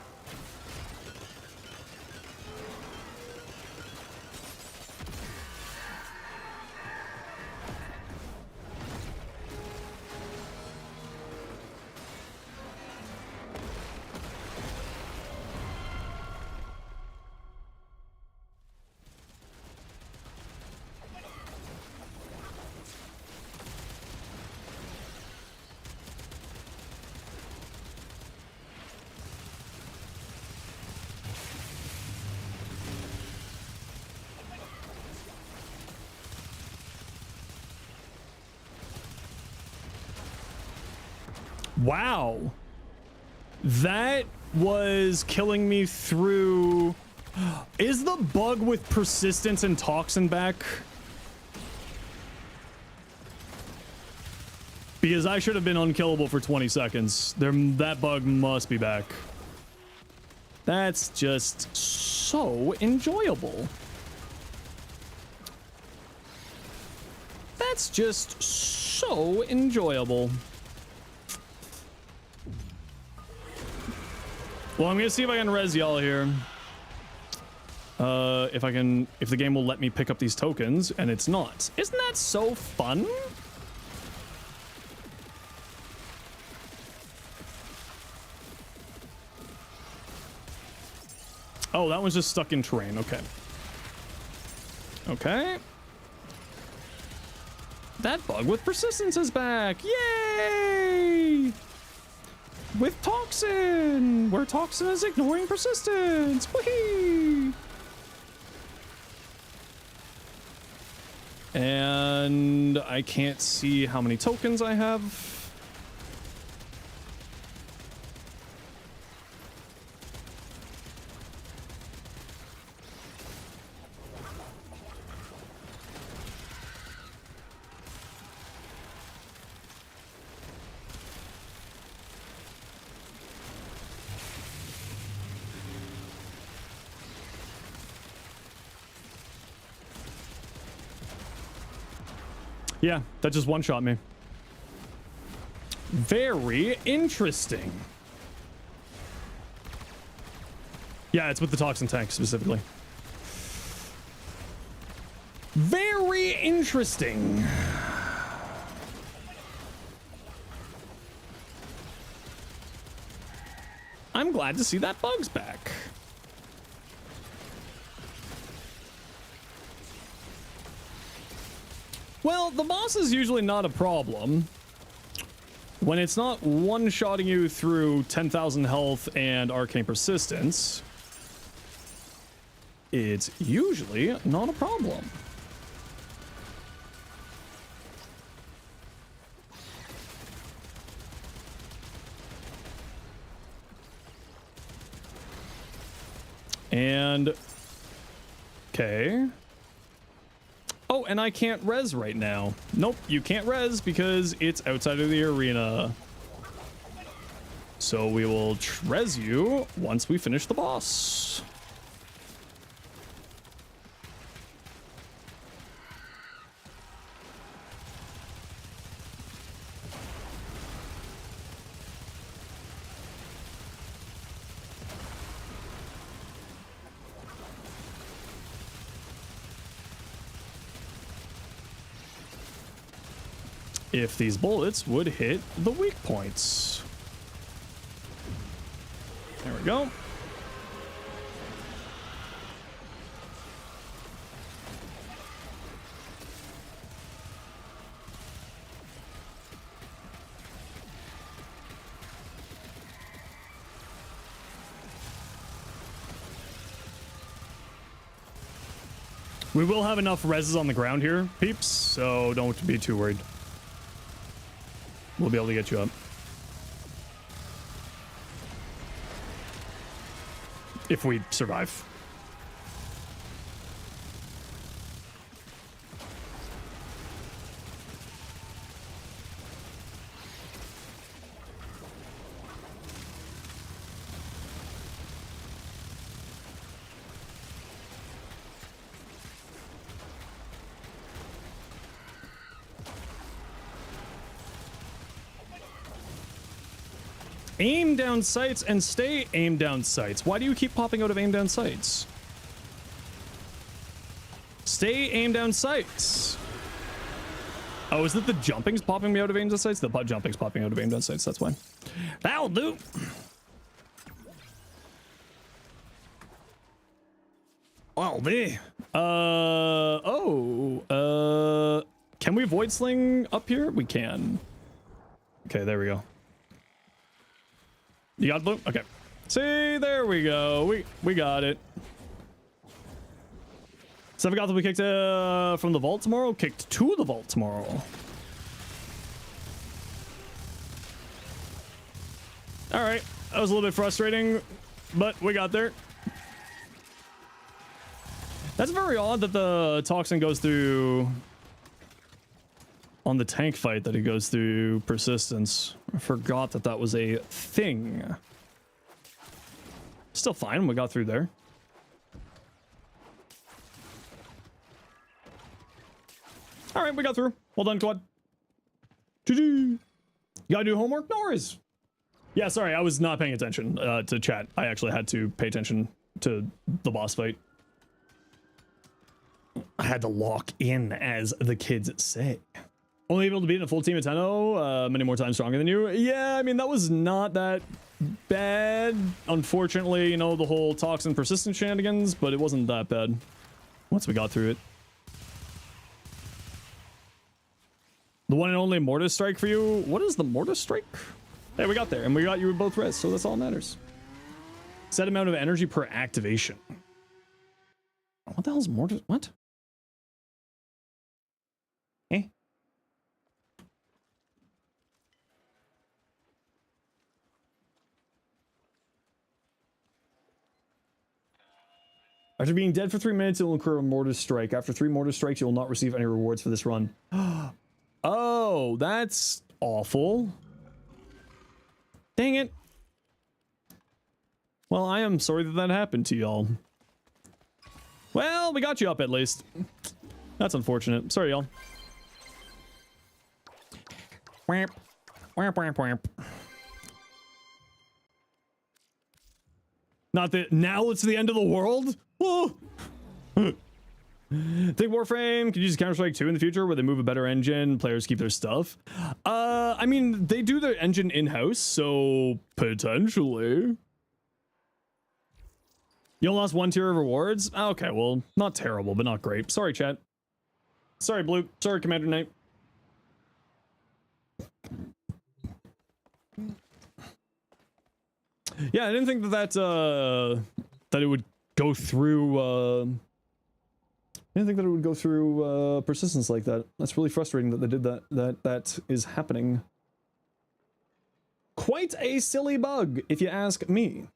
Speaker 1: Wow, that was killing me through. Is the bug with persistence and toxin back? Because I should have been unkillable for 20 seconds. That bug must be back. That's just so enjoyable. That's just so enjoyable. Well, I'm gonna see if I can res y'all here. If the game will let me pick up these tokens, and it's not. Isn't that so fun? Oh, that one's just stuck in terrain. Okay. Okay. That bug with persistence is back. Yay! With toxin, where toxin is ignoring persistence. Whee! And I can't see how many tokens I have. Yeah, that just one-shot me. Very interesting. Yeah, it's with the toxin tank specifically. Very interesting. I'm glad to see that bug's back. Well, the boss is usually not a problem. When it's not one-shotting you through 10,000 health and arcane persistence, it's usually not a problem. And okay. Oh, and I can't res right now. Nope, you can't res because it's outside of the arena. So we will res you once we finish the boss. If these bullets would hit the weak points. There we go. We will have enough reses on the ground here, peeps, so don't be too worried. We'll be able to get you up. If we survive. Aim down sights and stay aim down sights. Why do you keep popping out of aim down sights? Stay aim down sights. Oh, is it the jumping's popping me out of aim down sights? The jumping's popping out of aim down sights. That's why. That'll do. Well, can we void sling up here? We can. Okay, there we go. You got blue? Okay. See, there we go. We got it. So we got to be kicked from the vault tomorrow. Kicked to the vault tomorrow. All right. That was a little bit frustrating, but we got there. That's very odd that the toxin goes through on the tank fight, that it goes through persistence. I forgot that that was a thing. Still fine. We got through there. All right, we got through. Well done, Quad. GG. You gotta do homework? No worries. Yeah, sorry, I was not paying attention to chat. I actually had to pay attention to the boss fight. I had to lock in, as the kids say. Only able to beat a full team of Tenno, many more times stronger than you. Yeah, I mean, that was not that bad. Unfortunately, you know, the whole toxin persistent shenanigans, but it wasn't that bad once we got through it. The one and only Mortis Strike for you. What is the Mortis Strike? Hey, we got there, and we got you with both res, so that's all that matters. Set amount of energy per activation. What the hell is Mortis? What? Eh? After being dead for 3 minutes, you'll incur a Mortis Strike. After 3 Mortis Strikes, you will not receive any rewards for this run. Oh, that's awful. Dang it. Well, I am sorry that that happened to y'all. Well, we got you up at least. That's unfortunate. Sorry, y'all. Whamp. Whamp, whamp, whamp. Not that now it's the end of the world? Whoa. Think Warframe could use Counter-Strike 2 in the future where they move a better engine, players keep their stuff. I mean, they do their engine in-house, so potentially. You only lost 1 tier of rewards? Okay, well, not terrible, but not great. Sorry, chat. Sorry, Blue. Sorry, Commander Knight. Yeah, I didn't think that that it would go through I didn't think that it would go through persistence like that. That's really frustrating that they did that. That is happening. Quite a silly bug, if you ask me.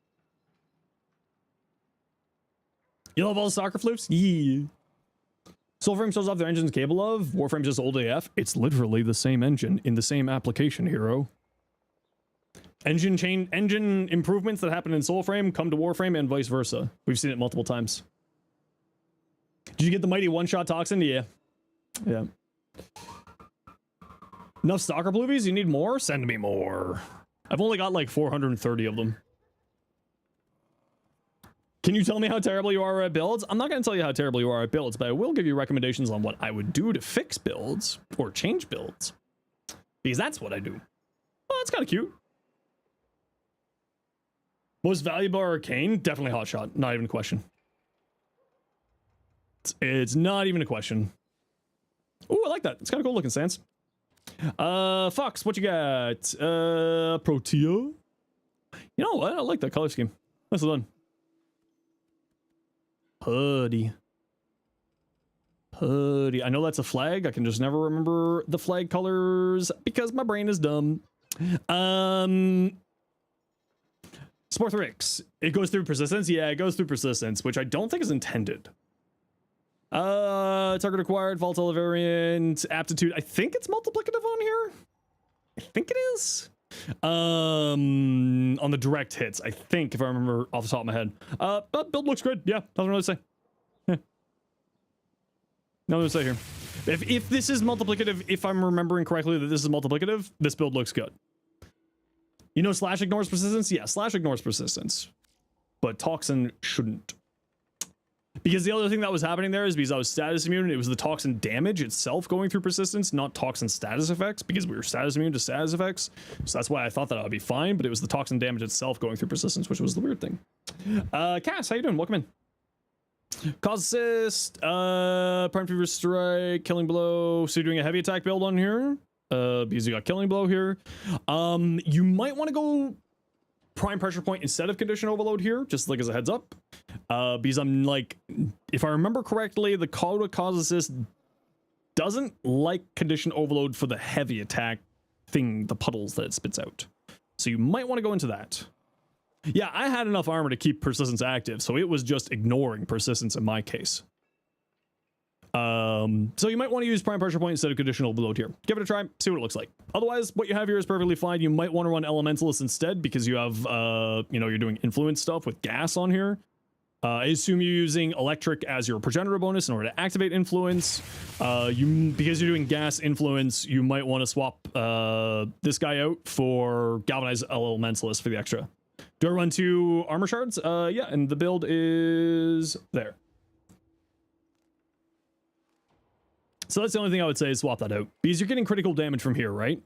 Speaker 1: You love all the soccer flutes? Yeah. Soulframe shows off their engine's capable of. Warframe's just old AF. It's literally the same engine in the same application, hero. Engine improvements that happen in Soulframe come to Warframe and vice versa. We've seen it multiple times. Did you get the mighty one-shot toxin? Yeah. Yeah. Enough stalker bluebies? You need more? Send me more. I've only got like 430 of them. Can you tell me how terrible you are at builds? I'm not going to tell you how terrible you are at builds, but I will give you recommendations on what I would do to fix builds or change builds. Because that's what I do. Well, that's kind of cute. Most valuable arcane? Definitely Hotshot. Not even a question. It's not even a question. Oh, I like that. It's kind of cool looking, Sans. Fox, what you got? Protea? You know what? I like that color scheme. Nicely done. Putty. Putty. I know that's a flag. I can just never remember the flag colors because my brain is dumb. Sporthrix. It goes through persistence? Yeah, it goes through persistence, which I don't think is intended. Target acquired, volatile variant, aptitude. I think it's multiplicative on here. I think it is. On the direct hits, I think, if I remember off the top of my head. But build looks good. Yeah, nothing really to say. Nothing to say here. If this is multiplicative, if I'm remembering correctly that this is multiplicative, this build looks good. You know Slash ignores persistence? Yeah, Slash ignores persistence. But Toxin shouldn't. Because the other thing that was happening there is because I was status immune, it was the toxin damage itself going through persistence, not toxin status effects, because we were status immune to status effects. So that's why I thought that I would be fine, but it was the toxin damage itself going through persistence, which was the weird thing. Cass, how you doing? Welcome in. Cause assist, prime fever strike, killing blow. So you're doing a heavy attack build on here, because you got killing blow here. You might want to go prime pressure point instead of condition overload here, just like as a heads up, because I'm like, if I remember correctly, the Coda cause assist doesn't like condition overload for the heavy attack thing, the puddles that it spits out, so you might want to go into that. Yeah, I had enough armor to keep persistence active, so it was just ignoring persistence in my case. So you might want to use prime pressure point instead of conditional overload here. Give it a try, see what it looks like. Otherwise, what you have here is perfectly fine. You might want to run elementalist instead because you have, you know, you're doing influence stuff with gas on here. I assume you're using electric as your progenitor bonus in order to activate influence. Because you're doing gas influence, you might want to swap this guy out for galvanized elementalist for the extra. Do I run 2 armor shards? Yeah, and the build is there. So that's the only thing I would say is swap that out. Because you're getting critical damage from here, right?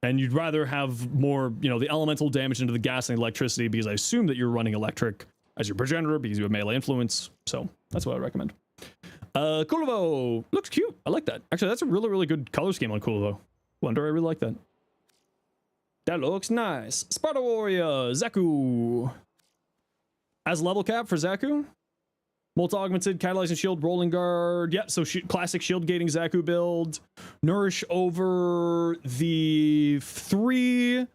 Speaker 1: And you'd rather have more, you know, the elemental damage into the gas and electricity, because I assume that you're running electric as your progenitor because you have melee influence. So that's what I recommend. Kulivo looks cute. I like that. Actually, that's a really, really good color scheme on Kulivo. Wonder I really like that. That looks nice. Sparta Warrior, Zaku. As level cap for Zaku. Multi-augmented, catalyzing shield, rolling guard. Yeah, so classic shield gating Zaku build. Nourish over the 3.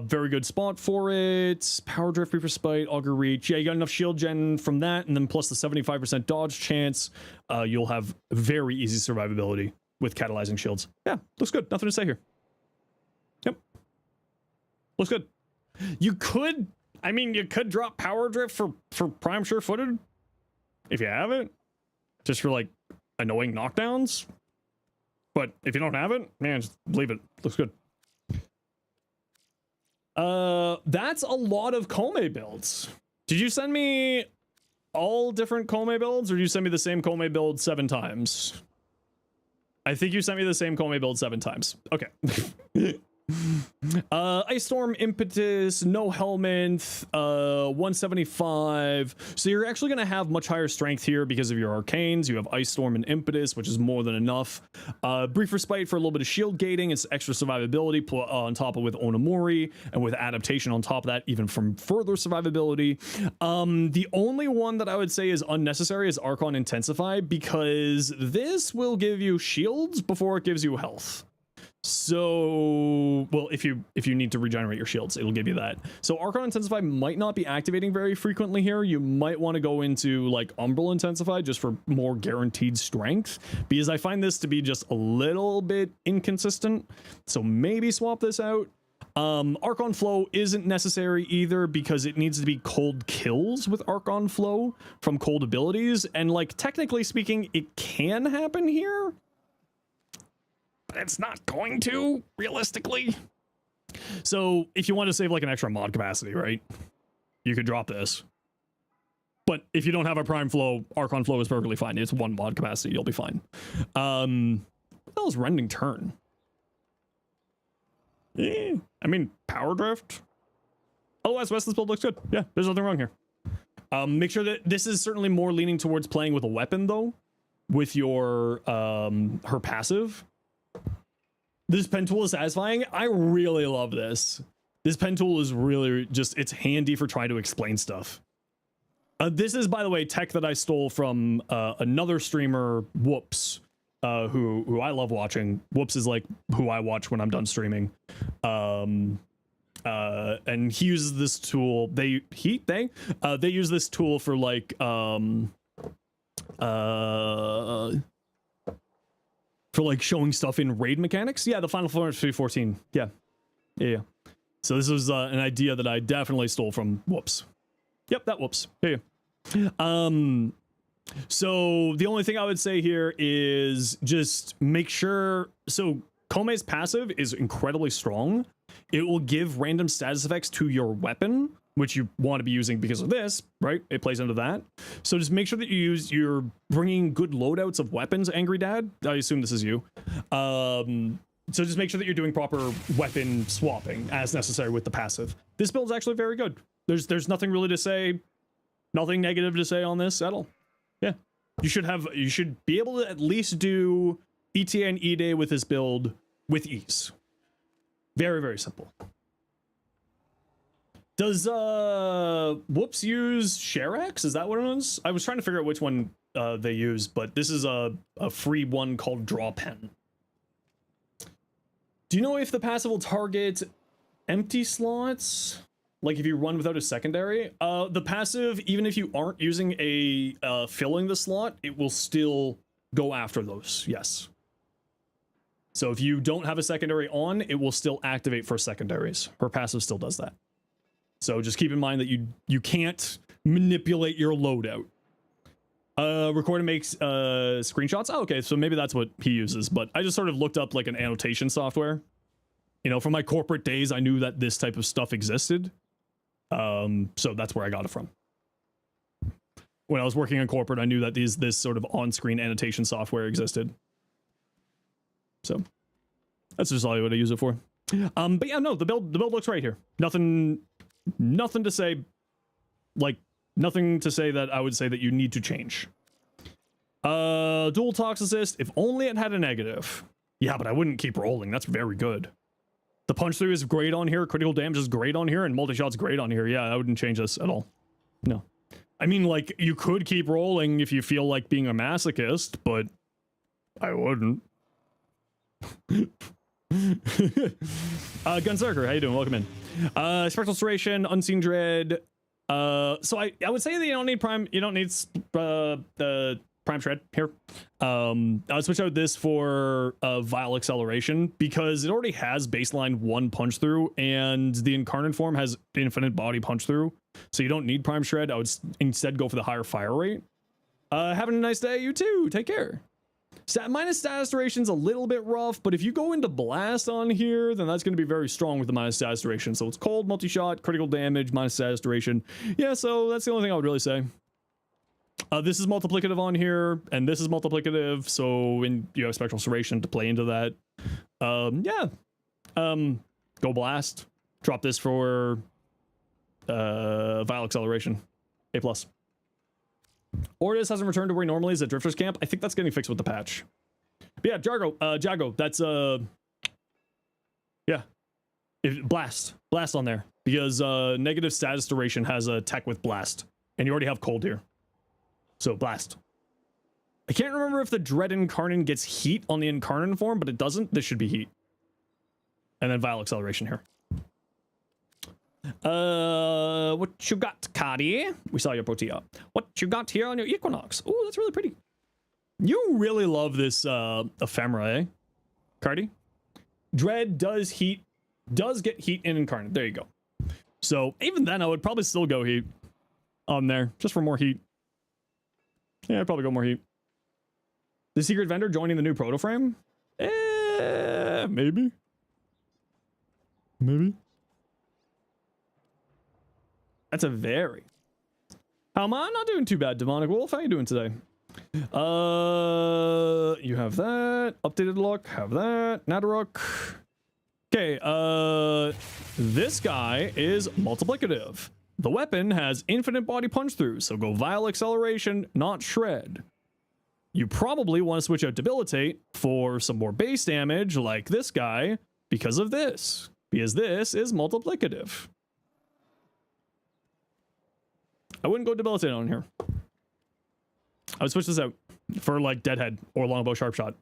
Speaker 1: Very good spot for it. Power drift, Reaper Spite, Augur Reach. Yeah, you got enough shield gen from that, and then plus the 75% dodge chance. You'll have very easy survivability with catalyzing shields. Yeah, looks good. Nothing to say here. Yep. Looks good. You could, I mean, you could drop power drift for prime sure-footed. If you have it, just for like annoying knockdowns. But if you don't have it, man, just leave it. Looks good. That's a lot of Kome builds. Did you send me all different Kome builds, or did you send me the same Kome build 7 times? I think you sent me the same Kome build 7 times. Okay. Ice Storm, Impetus, no helmet, 175. So you're actually going to have much higher strength here because of your arcanes. You have Ice Storm and Impetus, which is more than enough. Brief Respite for a little bit of shield gating. It's extra survivability on top of with Onamori, and with adaptation on top of that, even from further survivability. The only one that I would say is unnecessary is Archon Intensify, because this will give you shields before it gives you health. So, well, if you need to regenerate your shields, it'll give you that. So Archon Intensify might not be activating very frequently here. You might want to go into like Umbral Intensify just for more guaranteed strength, because I find this to be just a little bit inconsistent. So maybe swap this out. Archon Flow isn't necessary either, because it needs to be cold kills with Archon Flow from cold abilities, and like technically speaking, it can happen here. It's not going to, realistically. So if you want to save like an extra mod capacity, right, you could drop this. But if you don't have a prime flow, Archon Flow is perfectly fine. It's 1 mod capacity, you'll be fine. What the hell is Rending Turn? I mean, Power Drift. Otherwise, West, this build looks good. Yeah, there's nothing wrong here. Make sure that this is certainly more leaning towards playing with a weapon though, with your her passive. This pen tool is satisfying. I really love this. This pen tool is really just, it's handy for trying to explain stuff. This is, by the way, tech that I stole from another streamer, Whoops, who I love watching. Whoops is like who I watch when I'm done streaming. And he uses this tool. They use this tool for like for like showing stuff in raid mechanics. Yeah, the Final Fantasy 14. Yeah. So this was an idea that I definitely stole from Whoops. Yep, that Whoops. Yeah. So the only thing I would say here is just make sure. So Kome's passive is incredibly strong. It will give random status effects to your weapon, which you want to be using because of this, right? It plays into that. So just make sure that you're bringing good loadouts of weapons, Angry Dad. I assume this is you. So just make sure that you're doing proper weapon swapping as necessary with the passive. This build is actually very good. There's nothing really to say, nothing negative to say on this at all. Yeah, you should be able to at least do ETA and E-Day with this build with ease. Very, very simple. Does Whoops use Sherax? Is that what it is? I was trying to figure out which one they use, but this is a free one called Draw Pen. Do you know if the passive will target empty slots? Like if you run without a secondary? The passive, even if you aren't using a filling the slot, it will still go after those, yes. So if you don't have a secondary on, it will still activate for secondaries. Her passive still does that. So just keep in mind that you can't manipulate your loadout. Record and makes screenshots. Oh, okay, so maybe that's what he uses. But I just sort of looked up like an annotation software. You know, from my corporate days, I knew that this type of stuff existed. So that's where I got it from. When I was working in corporate, I knew that this sort of on-screen annotation software existed. So that's just all I would use it for. But yeah, no, the build looks right here. Nothing to say, like nothing to say that I would say that you need to change. Dual Toxicist, if only it had a negative. Yeah, but I wouldn't keep rolling. That's very good. The punch through is great on here. Critical damage is great on here, and multi-shot's great on here. Yeah, I wouldn't change this at all. No. I mean, like, you could keep rolling if you feel like being a masochist, but I wouldn't. Gunzerker, how you doing? Welcome in. Spectral Serration, Unseen Dread. So I would say that you don't need prime. You don't need the prime shred here. I would switch out this for Vile Acceleration because it already has baseline 1 punch through, and the Incarnate form has infinite body punch through. So you don't need prime shred. I would instead go for the higher fire rate. Having a nice day, you too. Take care. Minus status duration's a little bit rough, but if you go into blast on here, then that's going to be very strong with the minus status duration. So it's cold, multi-shot, critical damage, minus status duration. Yeah, so that's the only thing I would really say. This is multiplicative on here, and this is multiplicative, so you have Spectral Serration to play into that. Yeah. Go blast. Drop this for Vile Acceleration. A+. Ordis hasn't returned to where he normally is at Drifter's Camp. I think that's getting fixed with the patch. But yeah, Jago, that's yeah. Blast on there. Because negative status duration has a tech with blast. And you already have cold here. So blast. I can't remember if the Dread Incarnate gets heat on the Incarnate form, but it doesn't. This should be heat. And then vial acceleration here. What you got, Cardi? We saw your Protea. What you got here on your Equinox? Oh, that's really pretty. You really love this ephemera, eh, Cardi? Dread does get heat in Incarnate. There you go. So even then, I would probably still go heat on there just for more heat. Yeah, I'd probably go more heat. The secret vendor joining the new proto frame? Maybe. Maybe. That's a very. How am I? Not doing too bad, Demonic Wolf. How you doing today? You have that. Updated look. Have that. Nadaruk. Okay, this guy is multiplicative. The weapon has infinite body punch through, so go vial acceleration, not shred. You probably want to switch out debilitate for some more base damage like this guy because of this. Because this is multiplicative. I wouldn't go debilitate on here. I would switch this out for like Deadhead or Longbow Sharpshot.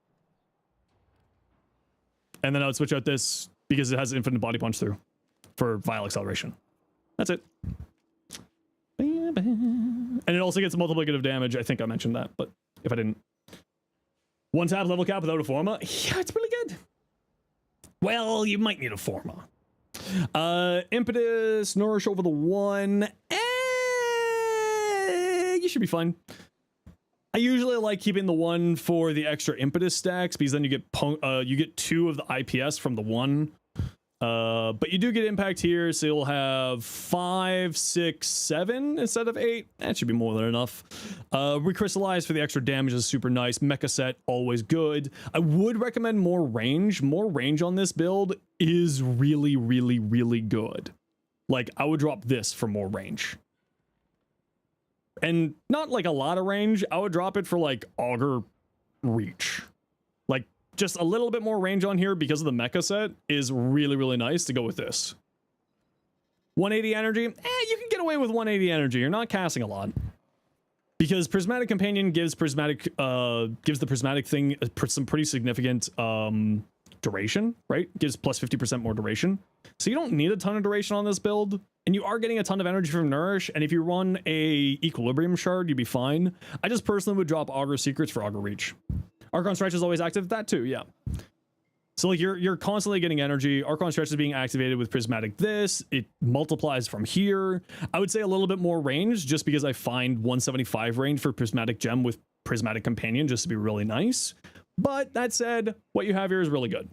Speaker 1: And then I would switch out this because it has infinite body punch through for vial acceleration. That's it. And it also gets multiplicative damage. I think I mentioned that, but if I didn't. One tap level cap without a forma. Yeah, it's really good. Well, you might need a forma. Impetus, nourish over the 1. You should be fine. I usually like keeping the 1 for the extra impetus stacks because then you get 2 of the IPS from the 1. But you do get impact here, so you'll have 5, 6, 7 instead of 8. That should be more than enough. Recrystallize for the extra damage is super nice. Mecha set, always good. I would recommend more range. More range on this build is really, really, really good. Like, I would drop this for more range. And not like a lot of range. I would drop it for like Augur Reach. Like just a little bit more range on here because of the mecha set is really, really nice to go with this. 180 energy. You can get away with 180 energy. You're not casting a lot. Because Prismatic Companion gives the prismatic thing some pretty significant duration, right? Gives plus 50% more duration. So you don't need a ton of duration on this build. And you are getting a ton of energy from Nourish, and if you run a Equilibrium Shard, you'd be fine. I just personally would drop Augur Secrets for Augur Reach. Archon Stretch is always active, that too, yeah. So like you're constantly getting energy. Archon Stretch is being activated with Prismatic this. It multiplies from here. I would say a little bit more range, just because I find 175 range for Prismatic Gem with Prismatic Companion just to be really nice. But that said, what you have here is really good.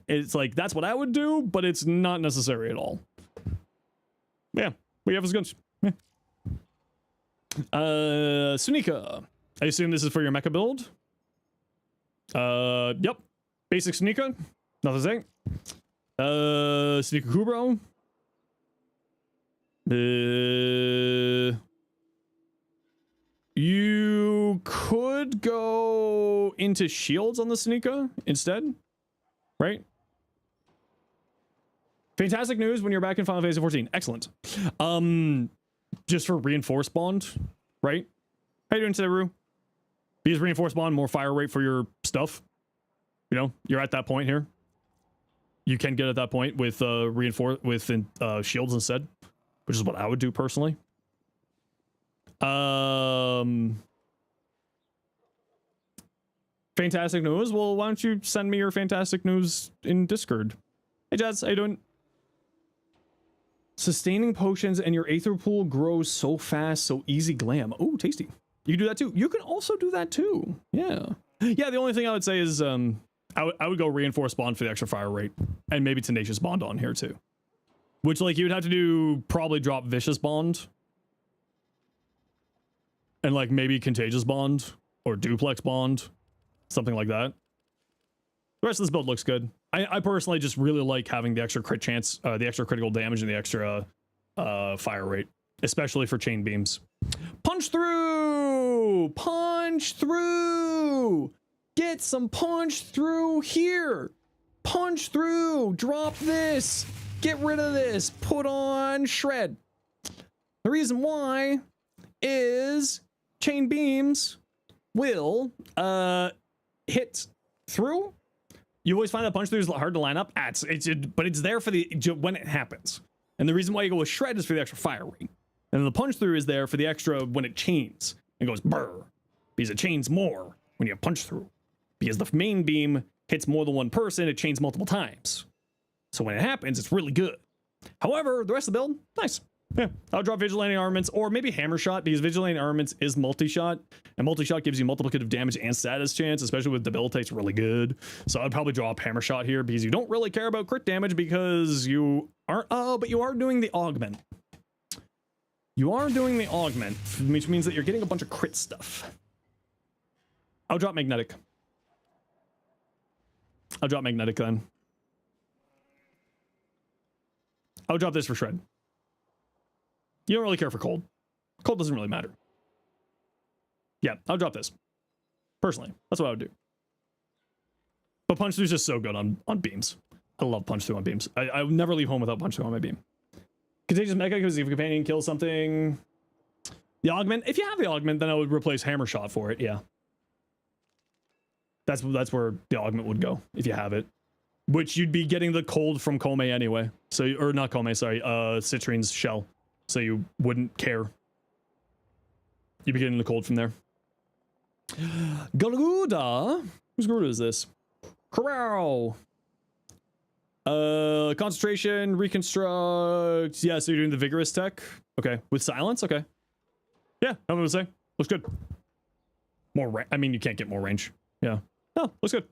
Speaker 1: It's like, that's what I would do, but it's not necessary at all. Yeah, we have his guns. Yeah. Sunika. I assume this is for your mecha build. Yep. Basic Sunika. Nothing to say. Sunika Kubro. You could go into shields on the Sunika instead, right? Fantastic news when you're back in Final Fantasy 14. Excellent. Just for reinforced bond, right? How you doing today, Rue? Because reinforced bond, more fire rate for your stuff. You know, you're at that point here. You can get at that point with shields instead, which is what I would do personally. Fantastic news. Well, why don't you send me your fantastic news in Discord? Hey, Jazz, how you doing? Sustaining potions and your Aether Pool grows so fast, so easy glam. Oh, tasty. You can do that too. You can also do that too. Yeah. Yeah, the only thing I would say is I would go Reinforced Bond for the extra fire rate. And maybe Tenacious Bond on here too. Which, like, you would have to do, probably drop Vicious Bond. And, like, maybe Contagious Bond. Or Duplex Bond. Something like that. The rest of this build looks good. I personally just really like having the extra crit chance, the extra critical damage, and the extra fire rate, especially for chain beams. Punch through! Punch through! Get some punch through here! Punch through! Drop this! Get rid of this! Put on shred! The reason why is chain beams will hit through. You always find that punch through is hard to line up. But it's there for the when it happens. And the reason why you go with shred is for the extra fire rate. And the punch through is there for the extra when it chains. It goes brr. Because it chains more when you punch through. Because the main beam hits more than one person, it chains multiple times. So when it happens, it's really good. However, the rest of the build, nice. Yeah, I'll drop Vigilante Armaments or maybe Hammer Shot because Vigilante Armaments is multi-shot and multi-shot gives you multiplicative damage and status chance, especially with Debilitate's really good. So I'd probably drop Hammer Shot here because you don't really care about crit damage because you aren't, but you are doing the augment. You are doing the augment, which means that you're getting a bunch of crit stuff. I'll drop Magnetic. I'll drop Magnetic then. I'll drop this for Shred. You don't really care for Cold. Cold doesn't really matter. Yeah, I'll drop this. Personally, that's what I would do. But Punch Through is just so good on beams. I love Punch Through on beams. I would never leave home without Punch Through on my beam. Contagious Mecha, because if a companion kills something... The Augment, if you have the Augment, then I would replace Hammer Shot for it, yeah. That's where the Augment would go, if you have it. Which you'd be getting the Cold from Kome anyway. So, or not Kome, sorry, Citrine's Shell. So you wouldn't care. You'd be getting the Cold from there. Garuda? Whose Garuda is this? Corral. Concentration, reconstruct. Yeah, so you're doing the vigorous tech. Okay, with silence. Okay. Yeah, I'm gonna say looks good. More I mean, you can't get more range. Yeah. Oh, looks good.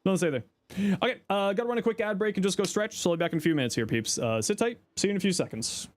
Speaker 1: Nothing to say there. Okay, gotta run a quick ad break and just go stretch. So I'll be back in a few minutes here, peeps. Sit tight. See you in a few seconds.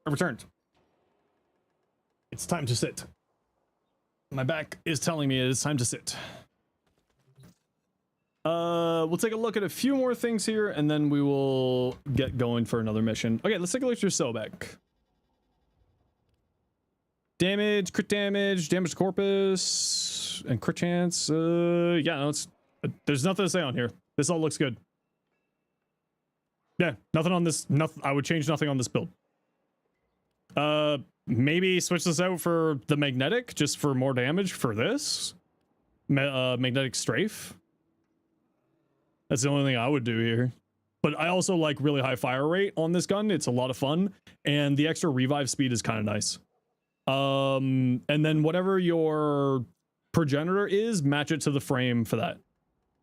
Speaker 1: I've returned. It's time to sit. My back is telling me it is time to sit. We'll take a look at a few more things here, and then we will get going for another mission. Okay, let's take a look at your Sobek. Damage, crit damage, damage to corpus, and crit chance. Yeah, no, there's nothing to say on here. This all looks good. Yeah, nothing on this. Nothing. I would change nothing on this build. Maybe switch this out for the magnetic, just for more damage for this. Magnetic strafe. That's the only thing I would do here. But I also like really high fire rate on this gun. It's a lot of fun. And the extra revive speed is kind of nice. And then whatever your progenitor is, match it to the frame for that.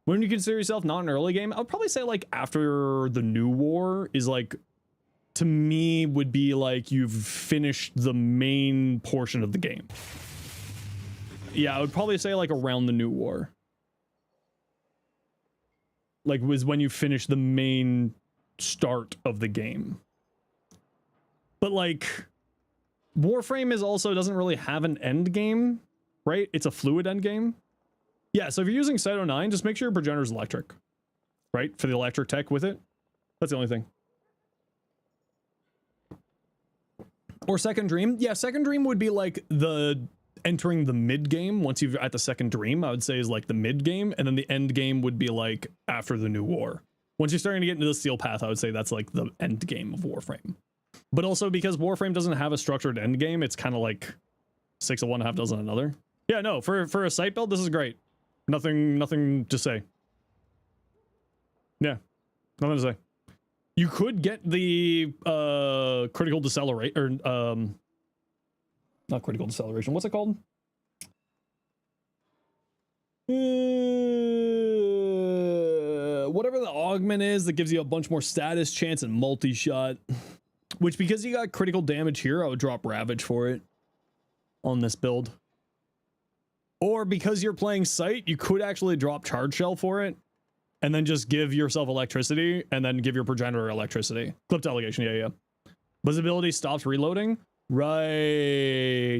Speaker 1: When you consider yourself not an early game, I would probably say like after the new war is like, to me, would be like you've finished the main portion of the game. Yeah, I would probably say like around the new war. Like was when you finish the main start of the game. But like Warframe is also doesn't really have an end game, right? It's a fluid end game. Yeah, so if you're using Cyto 9, just make sure your progenitor is electric, right? For the electric tech with it. That's the only thing. Or Second Dream. Yeah, Second Dream would be like the entering the mid game. Once you're at the Second Dream, I would say is like the mid game, and then the end game would be like after the new war. Once you're starting to get into the Steel Path, I would say that's like the end game of Warframe. But also because Warframe doesn't have a structured end game, it's kind of like 6 of one, half dozen another. Yeah, no, for a site build, this is great. Nothing to say. Yeah, nothing to say. You could get the critical decelerate or not critical deceleration. What's it called? Whatever the augment is that gives you a bunch more status chance and multi-shot. Which, because you got critical damage here, I would drop Ravage for it on this build. Or because you're playing Sight, you could actually drop Charge Shell for it. And then just give yourself electricity, and then give your progenitor electricity. Clip delegation, yeah. Visibility stops reloading. Right,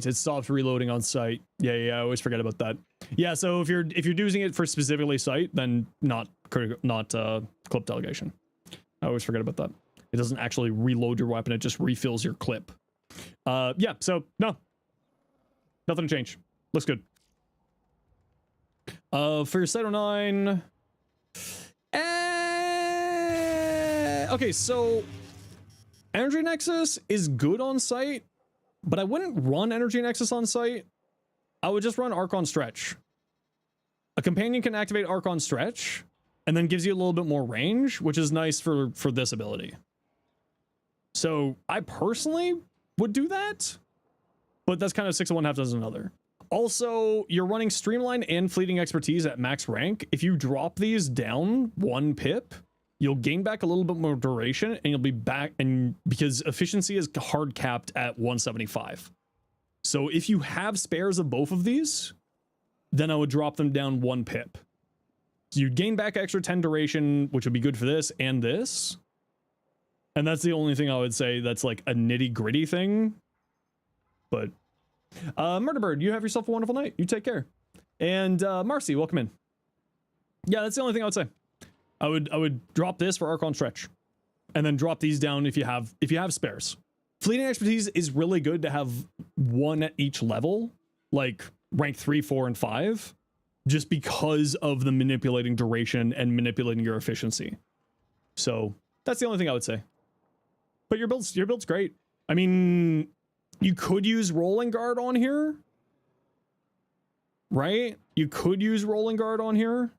Speaker 1: it stops reloading on Sight. Yeah, I always forget about that. Yeah, so if you're using it for specifically Sight, then not clip delegation. I always forget about that. It doesn't actually reload your weapon; it just refills your clip. Yeah. So no, nothing to change. Looks good. For your Cyto 9. Okay, so Energy Nexus is good on Sight, but I wouldn't run Energy Nexus on Sight. I would just run Archon Stretch. A companion can activate Archon Stretch, and then gives you a little bit more range, which is nice for this ability. So I personally would do that, but that's kind of 6 of one, half dozen another. Also, you're running Streamline and Fleeting Expertise at max rank. If you drop these down 1 pip, you'll gain back a little bit more duration, and you'll be back, and because efficiency is hard capped at 175. So if you have spares of both of these, then I would drop them down 1 pip. So you'd gain back extra 10 duration, which would be good for this and this. And that's the only thing I would say that's like a nitty gritty thing. But Murderbird, you have yourself a wonderful night. You take care. And Marcy, welcome in. Yeah, that's the only thing I would say. I would drop this for Archon Stretch, and then drop these down if you have spares. Fleeting Expertise is really good to have 1 at each level, like rank 3, 4, and 5, just because of the manipulating duration and manipulating your efficiency. So that's the only thing I would say. But your build's great. I mean, you could use Rolling Guard on here, right? You could use Rolling Guard on here,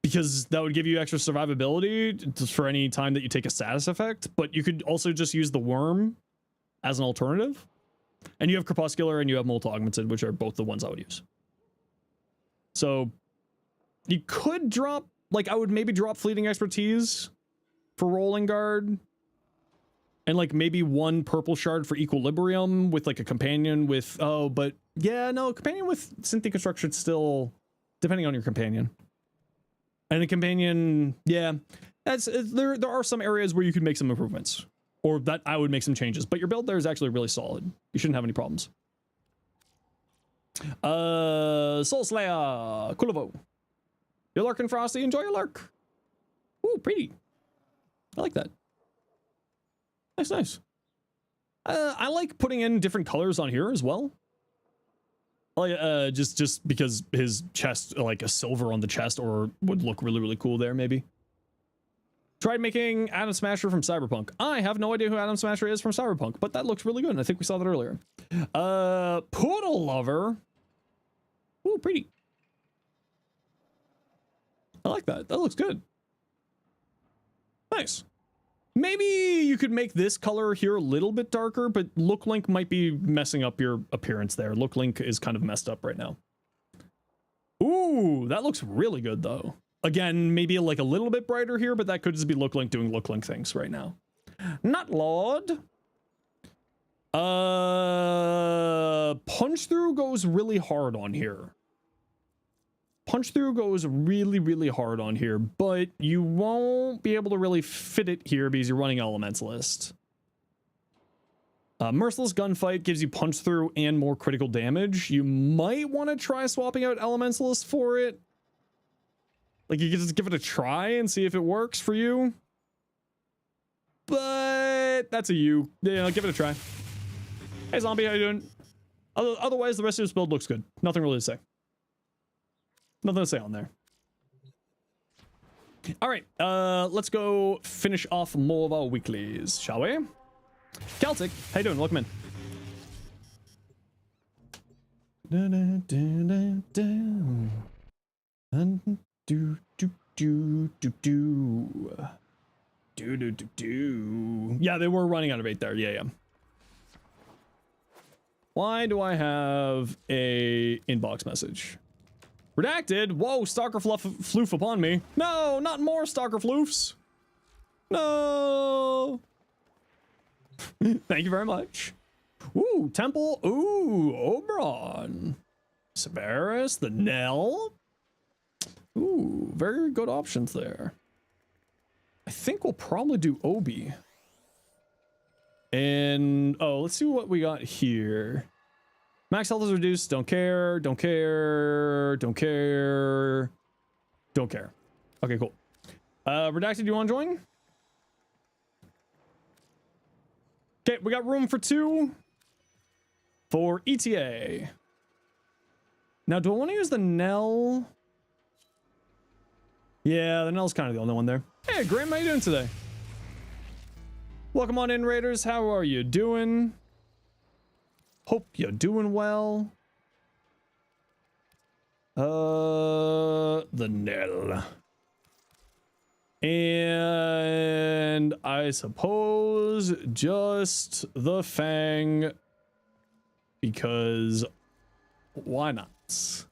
Speaker 1: because that would give you extra survivability for any time that you take a status effect. But you could also just use the Worm as an alternative. And you have Crepuscular and you have Multi-Augmented, which are both the ones I would use. So you could drop, like, I would maybe drop Fleeting Expertise for Rolling Guard. And like maybe 1 purple shard for Equilibrium with like a companion with, oh, but yeah, no, companion with Synth Deconstruction still, depending on your companion. And a companion, yeah, there are some areas where you could make some improvements. or that I would make some changes. But your build there is actually really solid. You shouldn't have any problems. Soul Slayer, Kulovo. You're lurking, Frosty. Enjoy your lurk. Ooh, pretty. I like that. Nice, nice. I like putting in different colors on here as well. Like, just because his chest, like a silver on the chest, or would look really, really cool there, maybe. Tried making Atom Smasher from Cyberpunk. I have no idea who Atom Smasher is from Cyberpunk, but that looks really good, and I think we saw that earlier. Poodle Lover. Ooh, pretty. I like that. That looks good. Nice. Maybe you could make this color here a little bit darker, but Look Link might be messing up your appearance there. Look Link is kind of messed up right now. Ooh, that looks really good, though. Again, maybe like a little bit brighter here, but that could just be Look Link doing Look Link things right now. Not Lord. Punch Through goes really hard on here. Punch Through goes really, really hard on here, but you won't be able to really fit it here because you're running Elementalist. Merciless Gunfight gives you Punch Through and more critical damage. You might want to try swapping out Elementalist for it. Like, you can just give it a try and see if it works for you. But that's a you. Yeah, give it a try. Hey, Zombie, how you doing? Otherwise, the rest of this build looks good. Nothing really to say. Nothing to say on there. All right, let's go finish off more of our weeklies, shall we? Celtic, how you doing? Welcome in. Yeah, they were running out of 8 there. Yeah. Why do I have a inbox message? Redacted. Whoa, Stalker floof upon me. No, not more Stalker floofs. No. Thank you very much. Ooh, Temple. Ooh, Oberon. Severus, the Nell. Ooh, very good options there. I think we'll probably do Obi. And, oh, let's see what we got here. Max health is reduced. Don't care. Don't care. Don't care. Don't care. Okay, cool. Redacted, do you want to join? Okay, we got room for 2 for ETA. Now, do I want to use the Nell? Yeah, the Nell's kind of the only one there. Hey, Graham, how you doing today? Welcome on in, Raiders. How are you doing? Hope you're doing well. The Nell. And I suppose just the Fang, because why not?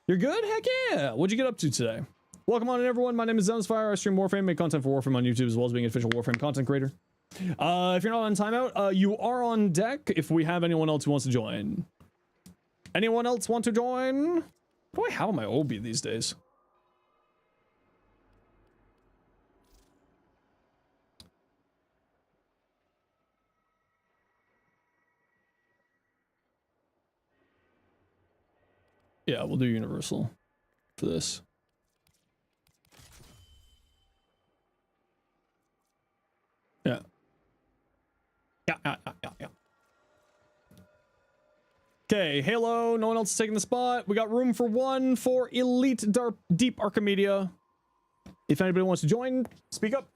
Speaker 1: You're good? Heck yeah. What'd you get up to today? Welcome on in, everyone. My name is Zenosfire. I stream Warframe, make content for Warframe on YouTube, as well as being an official Warframe content creator. If you're not on timeout, you are on deck if we have anyone else who wants to join. Anyone else want to join? What do I have on my Obi these days? Yeah, we'll do universal for this. Yeah. Yeah. Okay, Halo, no one else is taking the spot. We got room for 1 for Elite Deep Archimedia. If anybody wants to join, speak up.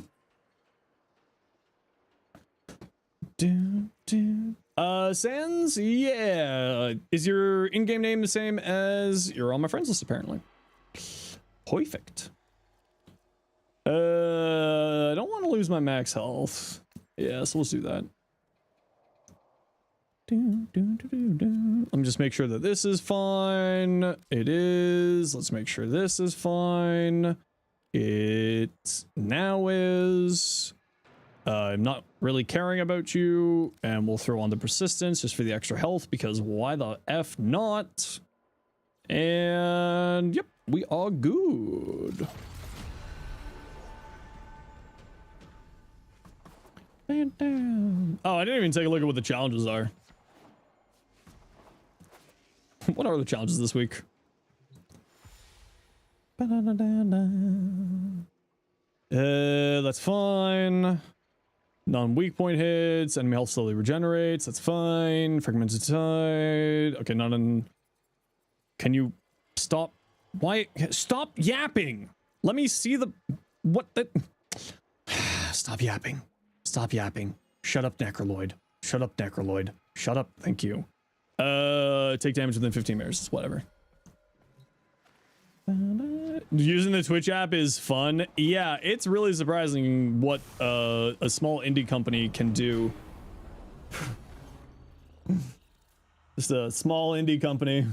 Speaker 1: Sans, yeah. Is your in-game name the same as you're on my friends list, apparently? Perfect. I don't want to lose my max health. Yeah, so let's do that. Let me just make sure that this is fine. It is. Let's make sure this is fine. It now is. I'm not really caring about you, and we'll throw on the persistence just for the extra health, because why the F not? And yep, we are good. Oh, I didn't even take a look at what the challenges are. What are the challenges this week? That's fine. Non-weak point hits. Enemy health slowly regenerates. That's fine. Fragmented tide. Okay, not in. Can you stop? Why? Stop yapping. Let me see the. What the. Stop yapping. Stop yapping. Shut up, Necroloid. Shut up, Necroloid. Shut up. Thank you. Take damage within 15 meters. Whatever. Using the Twitch app is fun. Yeah, it's really surprising what a small indie company can do. Just a small indie company.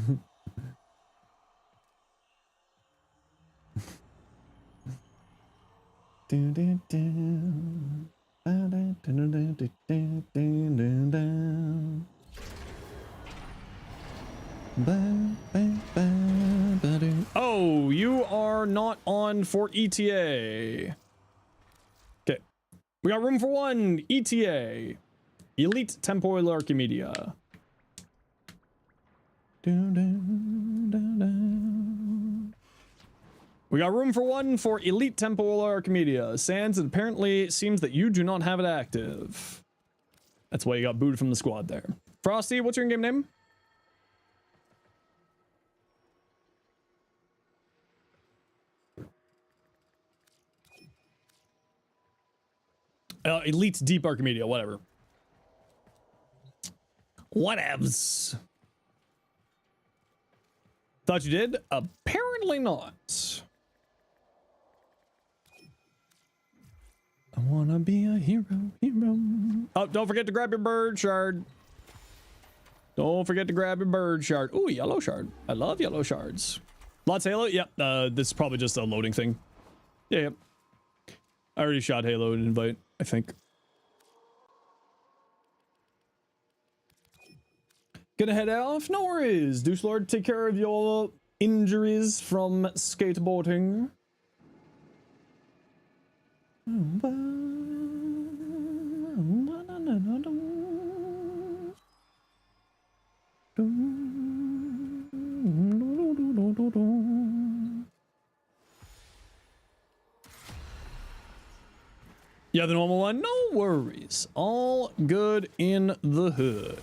Speaker 1: Oh, you are not on for ETA. Okay. We got room for one. ETA. Elite Temporal Archimedia. We got room for one for Elite Temporal Archimedia. Sans, it apparently seems that you do not have it active. That's why you got booted from the squad there. Frosty, what's your in-game name? Elite Deep Archimedia, whatever. Whatevs. Thought you did? Apparently not. I wanna be a hero. Oh, don't forget to grab your bird shard. Don't forget to grab your bird shard. Ooh, yellow shard. I love yellow shards. Lots of Halo? Yep. This is probably just a loading thing. Yeah, yep. I already shot Halo and invite, I think. Gonna head off? No worries. Douche Lord, take care of your injuries from skateboarding. Yeah, the normal one. No worries. All good in the hood.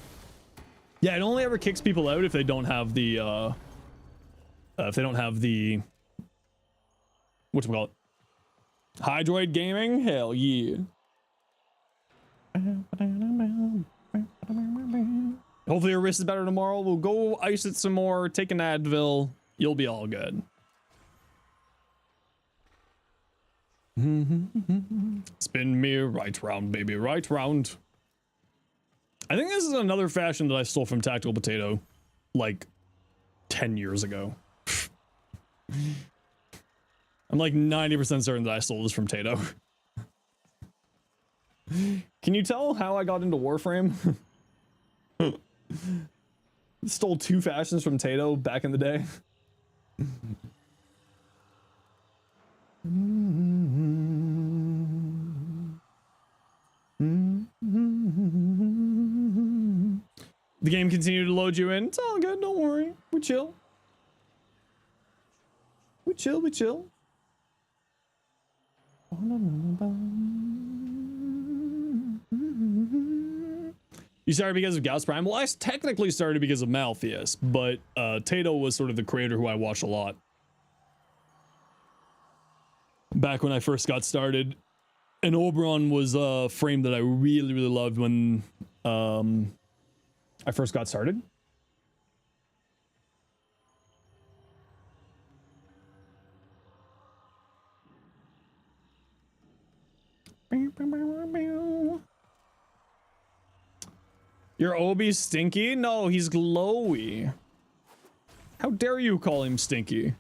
Speaker 1: Yeah, it only ever kicks people out if they don't have the whatchamacallit? Hydroid gaming? Hell yeah. Hopefully your wrist is better tomorrow. We'll go ice it some more, take an Advil. You'll be all good. Spin me right round, baby, right round. I think this is another fashion that I stole from Tactical Potato like 10 years ago. I'm like 90% certain that I stole this from Tato. Can you tell how I got into Warframe? Stole 2 fashions from Tato back in the day. The game continued to load you in. It's all good, don't worry. We chill. We chill, we chill. You started because of Gauss Prime? Well, I technically started because of Malpheus, but Tato was sort of the creator who I watched a lot. Back when I first got started. And Oberon was a frame that I really, really loved when I first got started. Your Obi's stinky? No, he's glowy. How dare you call him stinky?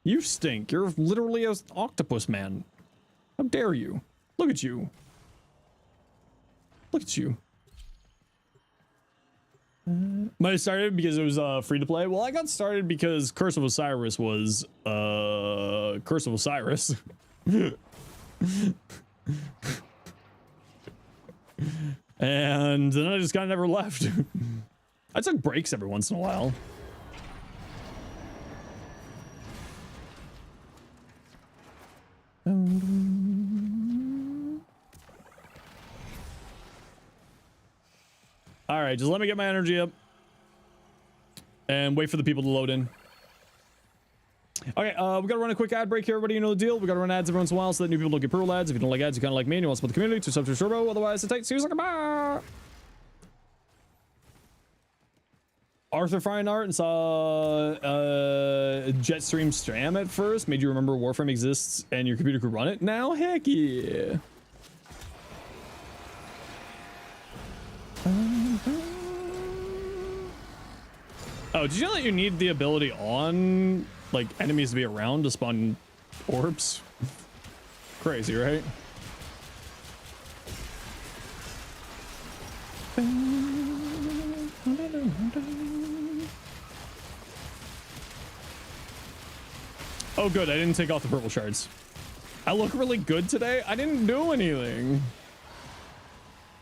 Speaker 1: You stink. You're literally an octopus man. How dare you? Look at you. Look at you. Might have started because it was free to play. Well, I got started because Curse of Osiris was Curse of Osiris. And then I just kind of never left. I took breaks every once in a while. All right, just let me get my energy up and wait for the people to load in. Okay, we gotta run a quick ad break here, everybody. You know the deal. We gotta run ads every once in a while so that new people don't get pro ads. If you don't like ads, you kind of like me and you want to support the community, to sub to turbo. Otherwise, it's tight. See you soon. Bye. Arthur Fine Art and saw Jetstream Stram at first. Made you remember Warframe exists and your computer could run it now? Heck yeah. Oh, did you know that you need the ability on, like, enemies to be around to spawn orbs? Crazy, right? Oh, good. I didn't take off the purple shards. I look really good today. I didn't do anything.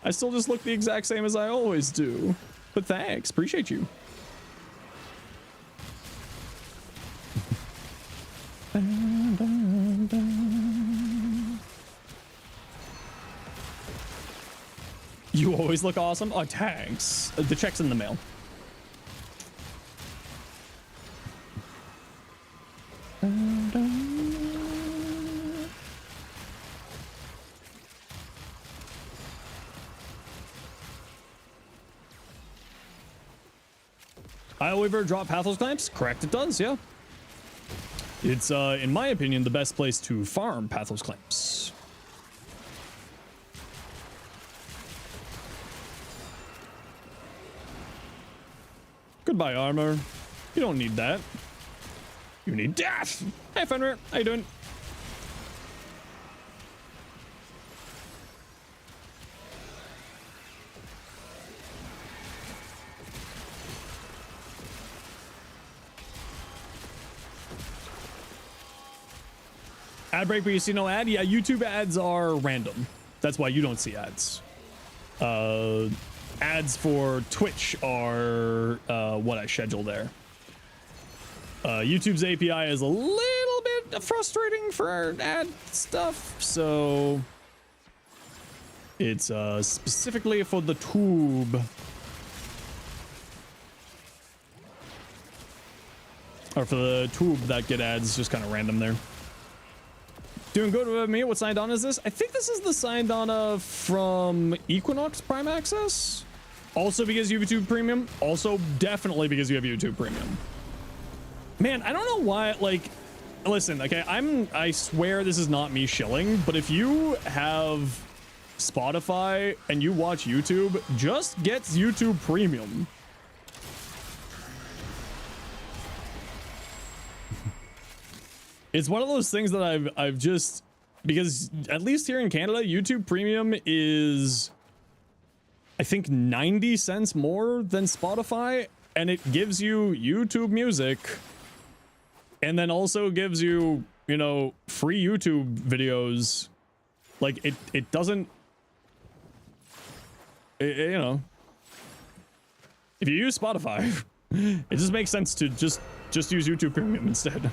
Speaker 1: I still just look the exact same as I always do. But thanks. Appreciate you. You always look awesome. Oh, thanks. The check's in the mail. Weaver drop Pathos clamps? Correct, it does, yeah. It's, in my opinion, the best place to farm Pathos clamps. Goodbye, armor. You don't need that. You need death. Hey, Fenrir. How you doing? Ad break, but you see no ad? Yeah, YouTube ads are random. That's why you don't see ads. Ads for Twitch are what I schedule there. YouTube's API is a little bit frustrating for ad stuff, so it's specifically for the tube. Or for the tube that get ads, just kind of random there. Doing good with me. What signed on is this? I think this is the signed on from Equinox Prime Access. Also because you have YouTube Premium. Also definitely because you have YouTube Premium. Man, I don't know why, like, listen, okay, I swear this is not me shilling, but if you have Spotify and you watch YouTube, just get YouTube Premium. It's one of those things that I've just, because at least here in Canada, YouTube Premium is, I think, 90 cents more than Spotify, and it gives you YouTube Music, and then also gives you, you know, free YouTube videos. Like, it doesn't, you know, if you use Spotify, it just makes sense to just use YouTube Premium instead.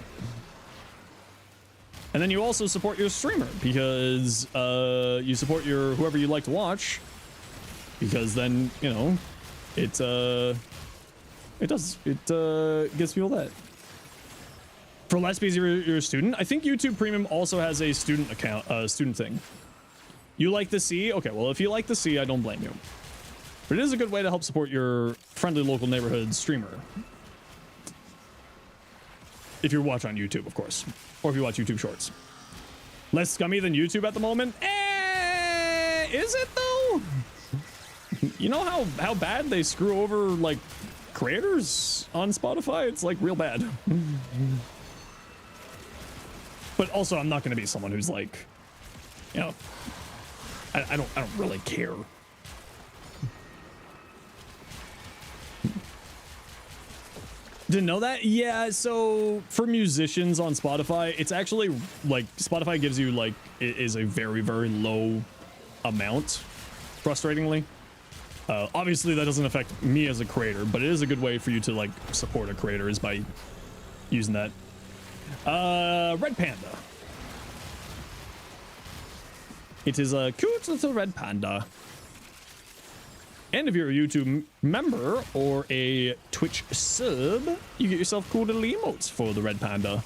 Speaker 1: And then you also support your streamer because you support your whoever you like to watch, because then, you know, it gets people that. For less because you're a student, I think YouTube Premium also has a student account, student thing. You like the C? Okay, well, if you like the C, I don't blame you. But it is a good way to help support your friendly local neighborhood streamer. If you watch on YouTube, of course. Or if you watch YouTube Shorts. Less scummy than YouTube at the moment? Is it though? You know how bad they screw over, like, creators on Spotify? It's, like, real bad. But also, I'm not going to be someone who's, like, you know, I don't really care. Didn't know that? Yeah, so for musicians on Spotify, it's actually, like, Spotify gives you, like, it is a very, very low amount frustratingly. Obviously that doesn't affect me as a creator, but it is a good way for you to like support a creator is by using that. Red panda. It is a cute little red panda. And if you're a YouTube member or a Twitch sub, you get yourself cool little emotes for the red panda.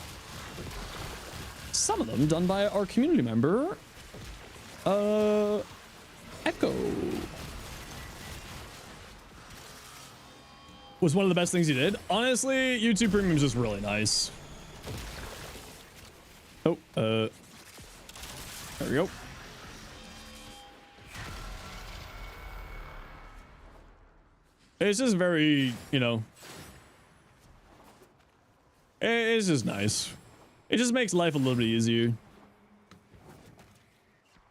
Speaker 1: Some of them done by our community member, Echo. Was one of the best things he did. Honestly, YouTube Premium is just really nice. Oh, there we go. It's just very, you know, it's just nice. It just makes life a little bit easier.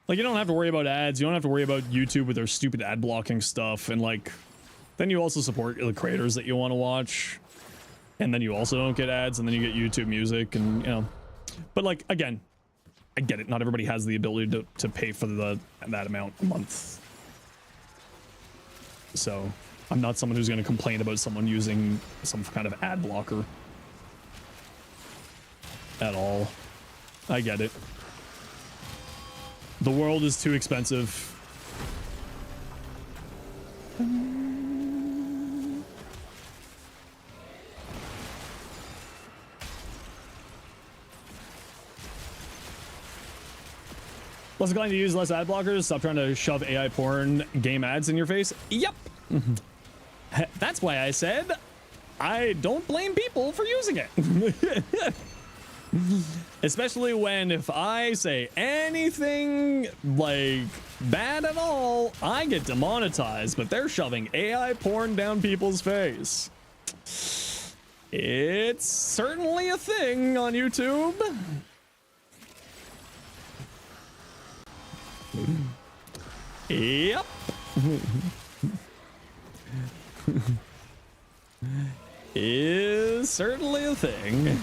Speaker 1: Like, you don't have to worry about ads. You don't have to worry about YouTube with their stupid ad blocking stuff. And like, then you also support the creators that you want to watch. And then you also don't get ads, and then you get YouTube music and, you know. But like, again, I get it. Not everybody has the ability to pay for that amount a month. So I'm not someone who's going to complain about someone using some kind of ad blocker at all. I get it. The world is too expensive. What's it going to use less ad blockers? Stop trying to shove AI porn game ads in your face. Yep. That's why I said I don't blame people for using it. Especially when if I say anything like bad at all, I get demonetized, but they're shoving AI porn down people's face. It's certainly a thing on YouTube. Yep. Is certainly a thing.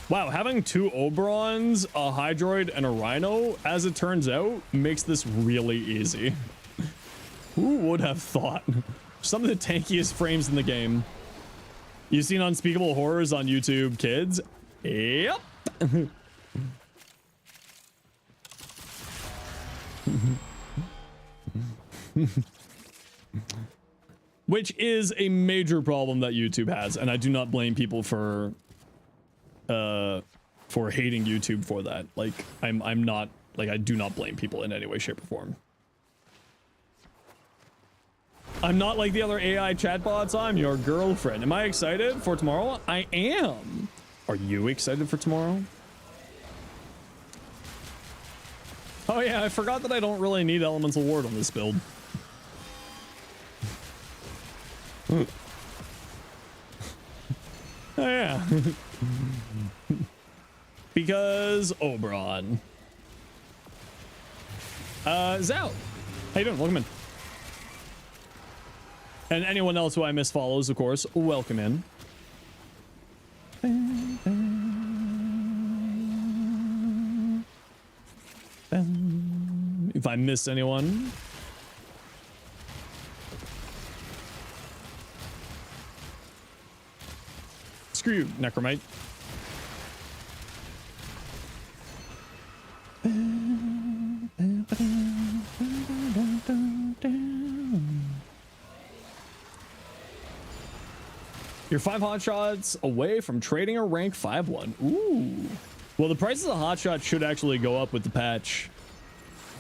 Speaker 1: Wow, having two Oberons, a Hydroid, and a Rhino, as it turns out, makes this really easy. Who would have thought? Some of the tankiest frames in the game. You've seen Unspeakable Horrors on YouTube, kids? Yep. Which is a major problem that YouTube has, and I do not blame people for hating YouTube for that. Like, I'm not, like, I do not blame people in any way, shape, or form. I'm not like the other AI chatbots. I'm your girlfriend. Am I excited for tomorrow? I am. Are you excited for tomorrow? Oh yeah, I forgot that I don't really need Elemental Ward on this build. Oh yeah. Because Oberon. Zao. How you doing? Welcome in. And anyone else who I miss follows, of course, welcome in. If I miss anyone. Screw you, Necromite. You're 5 hotshots away from trading a rank 5-1. Ooh. Well, the prices of hotshots should actually go up with the patch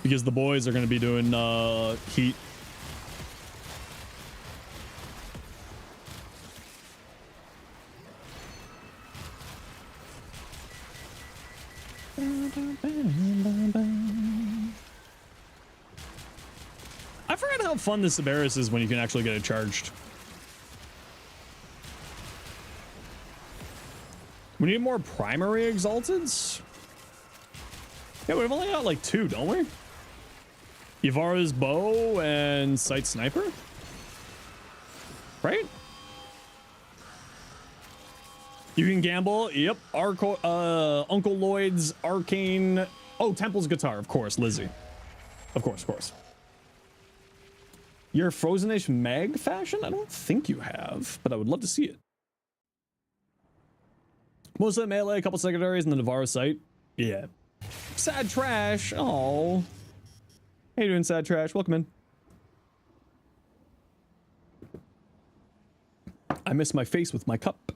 Speaker 1: because the boys are going to be doing heat. I forgot how fun this Cerberus is when you can actually get it charged. We need more primary exalteds. Yeah, we've only got like 2, don't we? Yvara's bow and sight sniper, right? You can gamble. Yep. Uncle Lloyd's arcane. Oh, Temple's guitar, of course. Lizzie, of course. Your Frozenish mag fashion? I don't think you have, but I would love to see it. Most of the melee, a couple secondaries, and the Navarro site. Yeah. Sad trash. Oh. How you doing, sad trash? Welcome in. I miss my face with my cup.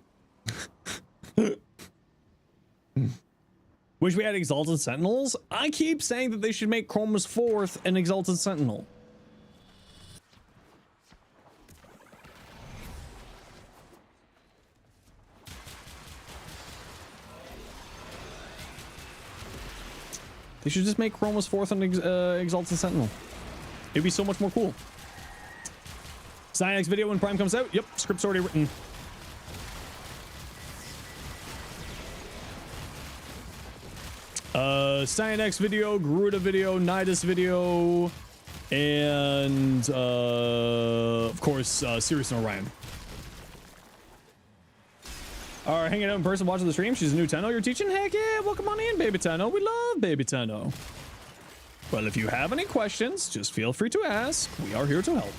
Speaker 1: Wish we had Exalted Sentinels. I keep saying that they should make Chroma's 4th an Exalted Sentinel. They should just make Chroma's 4th an Exalted Sentinel. It'd be so much more cool. Cynex video when Prime comes out. Yep, script's already written. Cynex video, Garuda video, Nidus video, and of course, Sirius and Orion. Are hanging out in person watching the stream. She's a new Tenno you're teaching. Heck yeah, welcome on in, Baby Tenno. We love Baby Tenno. Well, if you have any questions, just feel free to ask. We are here to help.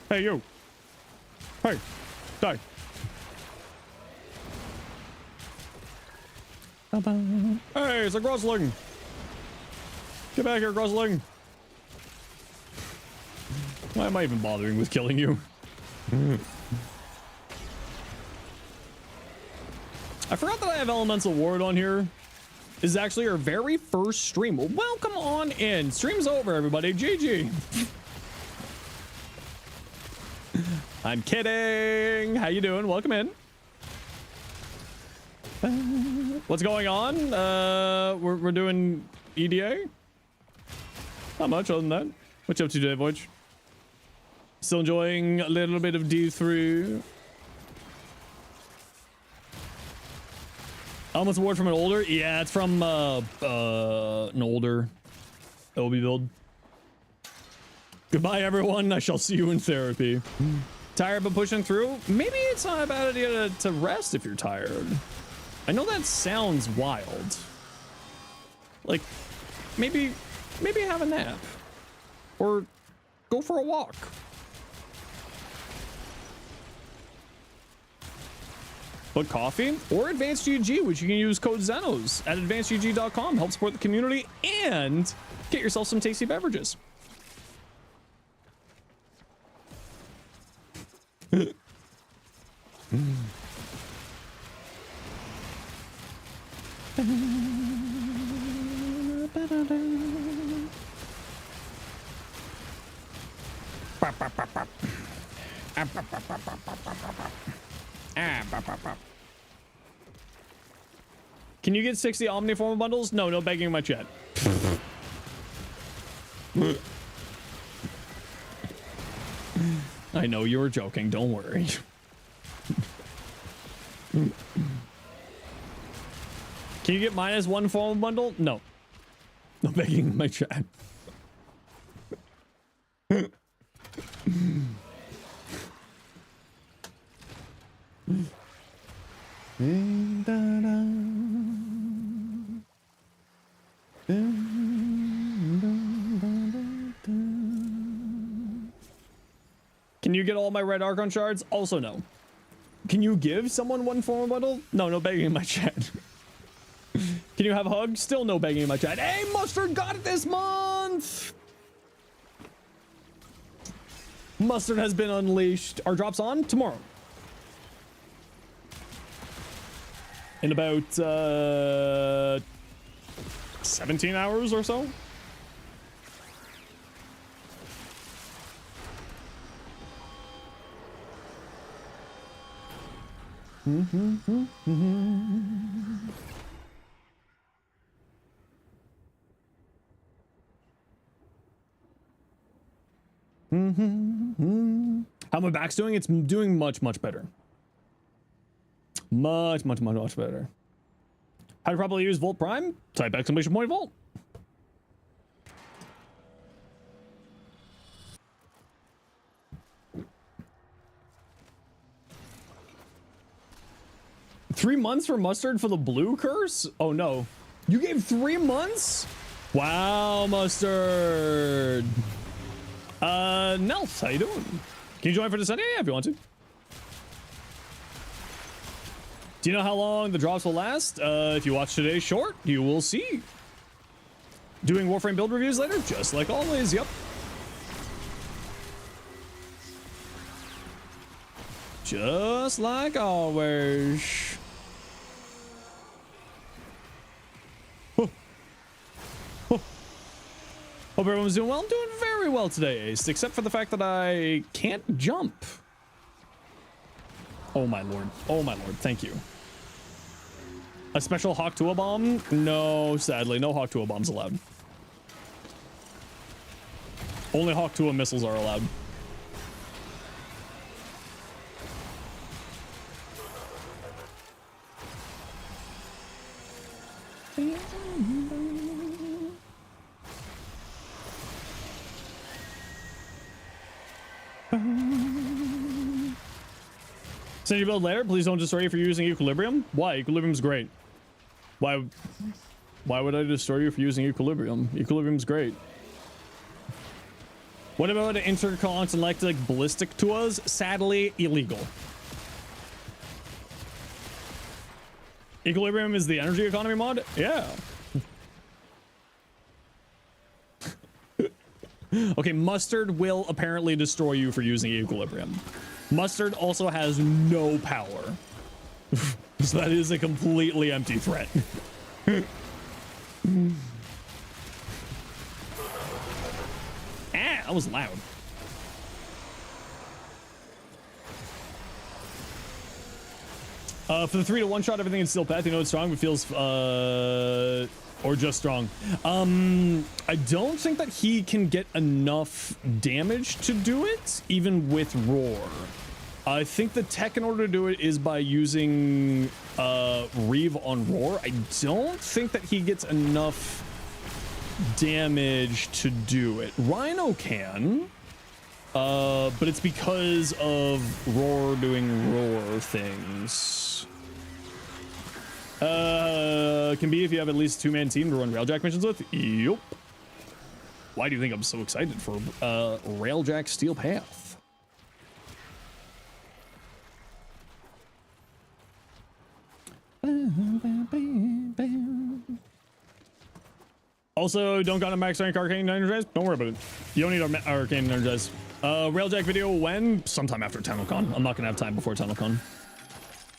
Speaker 1: Hey, you. Hey, die. Hey, it's a Grosling. Get back here, Grosling. Why am I even bothering with killing you? I forgot that I have Elemental Ward on here. This is actually our very first stream. Well, welcome on in. Stream's over, everybody. GG. I'm kidding. How you doing? Welcome in. What's going on? We're doing EDA. Not much other than that. What you up to today, Voyage? Still enjoying a little bit of D3. Almost award from an older? Yeah, it's from an older OB build. Goodbye, everyone. I shall see you in therapy. Tired but pushing through? Maybe it's not a bad idea to rest if you're tired. I know that sounds wild. Like, maybe have a nap. Or go for a walk. But coffee or Advanced GG, which you can use code Zenos at advancedgg.com. Help support the community and get yourself some tasty beverages. Can you get 60 Omniform bundles? No begging in my chat. I know you were joking, don't worry. Can you get -1 form bundle? No begging in my chat. Can you get all my red Archon shards? Also no. Can you give someone 1 form bundle? No begging in my chat. Can you have a hug? Still no begging in my chat. Hey, Mustard got it this month! Mustard has been unleashed. Our drop's on tomorrow. In about 17 hours or so. How my back's doing? It's doing much better. Much better. How to properly use Volt Prime? Type exclamation point Volt. Three months for Mustard for the blue curse? Oh no. You gave 3 months? Wow, Mustard. Nelf, how you doing? Can you join for Descent? Yeah, if you want to. Do you know how long the drops will last? If you watch today's short, you will see. Doing Warframe build reviews later, just like always, yep. Just like always. Hope everyone's doing well. I'm doing very well today, Ace, except for the fact that I can't jump. Oh my lord. Oh my lord. Thank you. A special Hawk Tua bomb? No, sadly, no Hawk Tua bombs allowed. Only Hawk Tua missiles are allowed. Send your build later. Please don't destroy you for using Equilibrium. Why? Equilibrium's great. Why would I destroy you for using Equilibrium? Equilibrium's great. What about intergalactic ballistic tours? Sadly, illegal. Equilibrium is the energy economy mod? Yeah. Okay, Mustard will apparently destroy you for using Equilibrium. Mustard also has no power. So that is a completely empty threat. That was loud. For the 3 to 1 shot, everything in Steel Path, you know it's strong, but feels or just strong. I don't think that he can get enough damage to do it, even with Roar. I think the tech in order to do it is by using Reeve on Roar. I don't think that he gets enough damage to do it. Rhino can, but it's because of Roar doing Roar things. Can be if you have at least a 2-man team to run Railjack missions with. Yup. Why do you think I'm so excited for Railjack Steel Path? Also, don't got a max rank Arcane Energize. Don't worry about it. You don't need our Arcane Energize. Railjack video when? Sometime after TennoCon. I'm not gonna have time before TennoCon.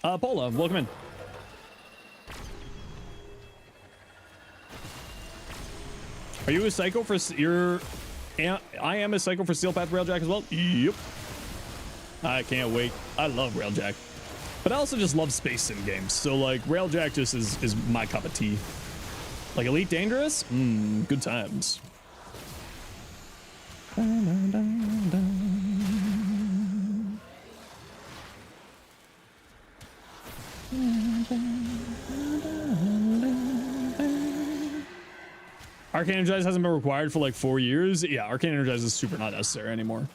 Speaker 1: Paula, welcome in. Are you a psycho for your? I am a psycho for Steel Path Railjack as well. Yep. I can't wait. I love Railjack, but I also just love space sim games. So like Railjack just is my cup of tea. Like Elite Dangerous, good times. Arcane Energize hasn't been required for like 4 years. Yeah, Arcane Energize is super not necessary anymore.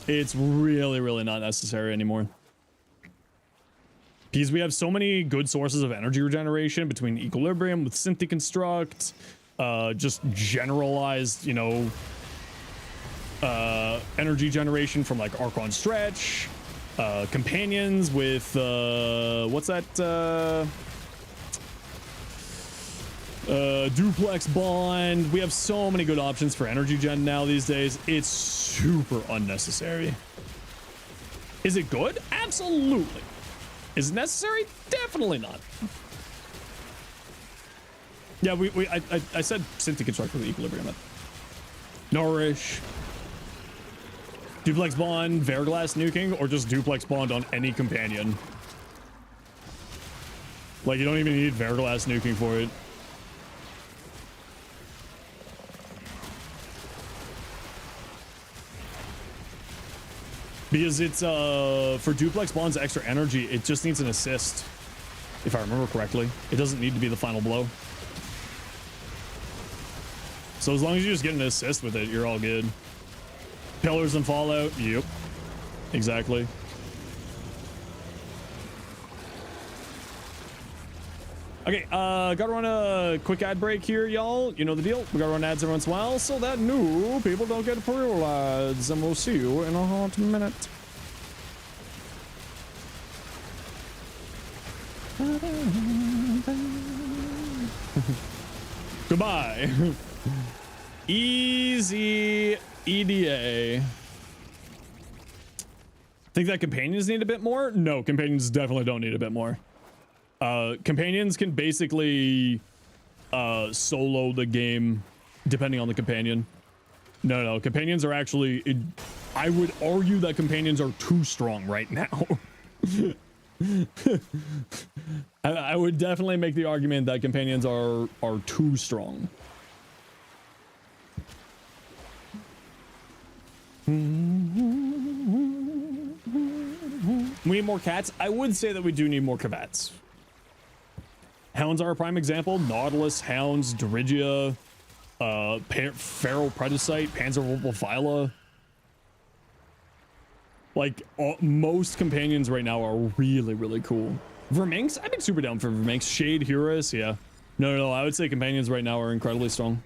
Speaker 1: It's really, really not necessary anymore. Because we have so many good sources of energy regeneration between Equilibrium with Synth Deconstruct, just generalized, you know, energy generation from like Archon Stretch, companions with, what's that, Duplex Bond. We have so many good options for energy gen now these days. It's super unnecessary. Is it good? Absolutely. Is it necessary? Definitely not. Yeah, I said Synth Deconstruct for the Equilibrium. Nourish, Duplex Bond, Verglass nuking, or just Duplex Bond on any companion. Like, you don't even need Verglass nuking for it. Because it's, for Duplex Bond's extra energy, it just needs an assist. if I remember correctly. It doesn't need to be the final blow. So as long as you just get an assist with it, you're all good. Pillars and Fallout, yep. Exactly. Okay, gotta run a quick ad break here, y'all. You know the deal. We gotta run ads every once in a while so that new people don't get pre-roll ads. And we'll see you in a hot minute. Goodbye. Easy EDA. Think that companions need a bit more? No, companions definitely don't need a bit more. Companions can basically solo the game depending on the companion. No, companions are actually... I would argue that companions are too strong right now. I would definitely make the argument that companions are too strong. We need more cats. I would say that we do need more cavats. Hounds are a prime example. Nautilus, Hounds, Dirigia, Feral Predicite, Panzerwolfophyla. Like, most companions right now are really, really cool. Verminx? I've been super down for Verminx. Shade, Eurus, yeah. No, I would say companions right now are incredibly strong.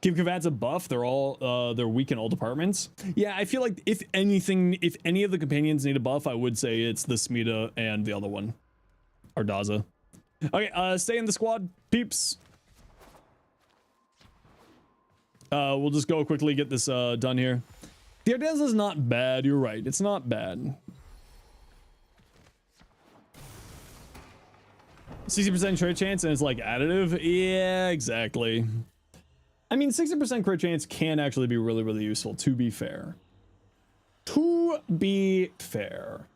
Speaker 1: Give Cavats a buff. They're all, they're weak in all departments. Yeah, I feel like if anything, if any of the companions need a buff, I would say it's the Smita and the other one. Ardaza. Okay, stay in the squad, peeps. We'll just go quickly get this done here. The Ardaza is not bad, you're right. It's not bad. 60% crit chance and it's like additive? Yeah, exactly. I mean, 60% crit chance can actually be really, really useful, to be fair. To be fair.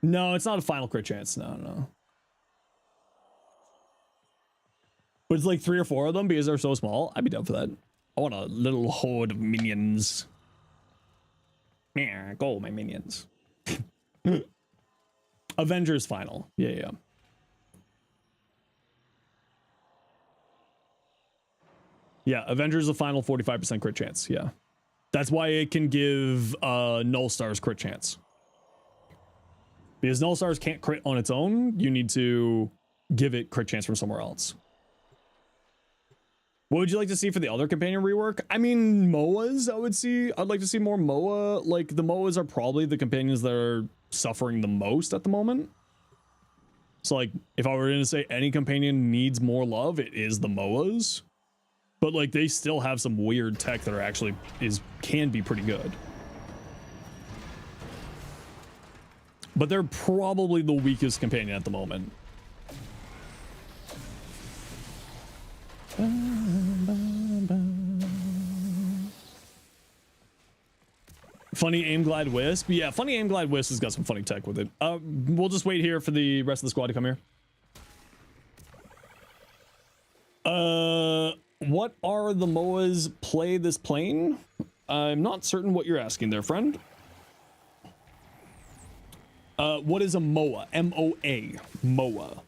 Speaker 1: No, it's not a final crit chance. No. But it's like 3 or 4 of them because they're so small. I'd be down for that. I want a little horde of minions. Yeah, go, my minions. Avengers final. Yeah. Yeah, Avengers the final 45% crit chance. Yeah. That's why it can give Null Stars crit chance. Because Null Stars can't crit on its own, you need to give it crit chance from somewhere else. What would you like to see for the other companion rework? I mean, MOAs, I'd like to see more MOA. Like, the MOAs are probably the companions that are suffering the most at the moment. So, like, if I were to say any companion needs more love, it is the MOAs. But, like, they still have some weird tech that are actually, can be pretty good. But they're probably the weakest companion at the moment. Funny Aim Glide Wisp. Yeah, Funny Aim Glide Wisp has got some funny tech with it. We'll just wait here for the rest of the squad to come here. What are the MOAs play this plane? I'm not certain what you're asking there, friend. What is a MOA? M-O-A. MOA.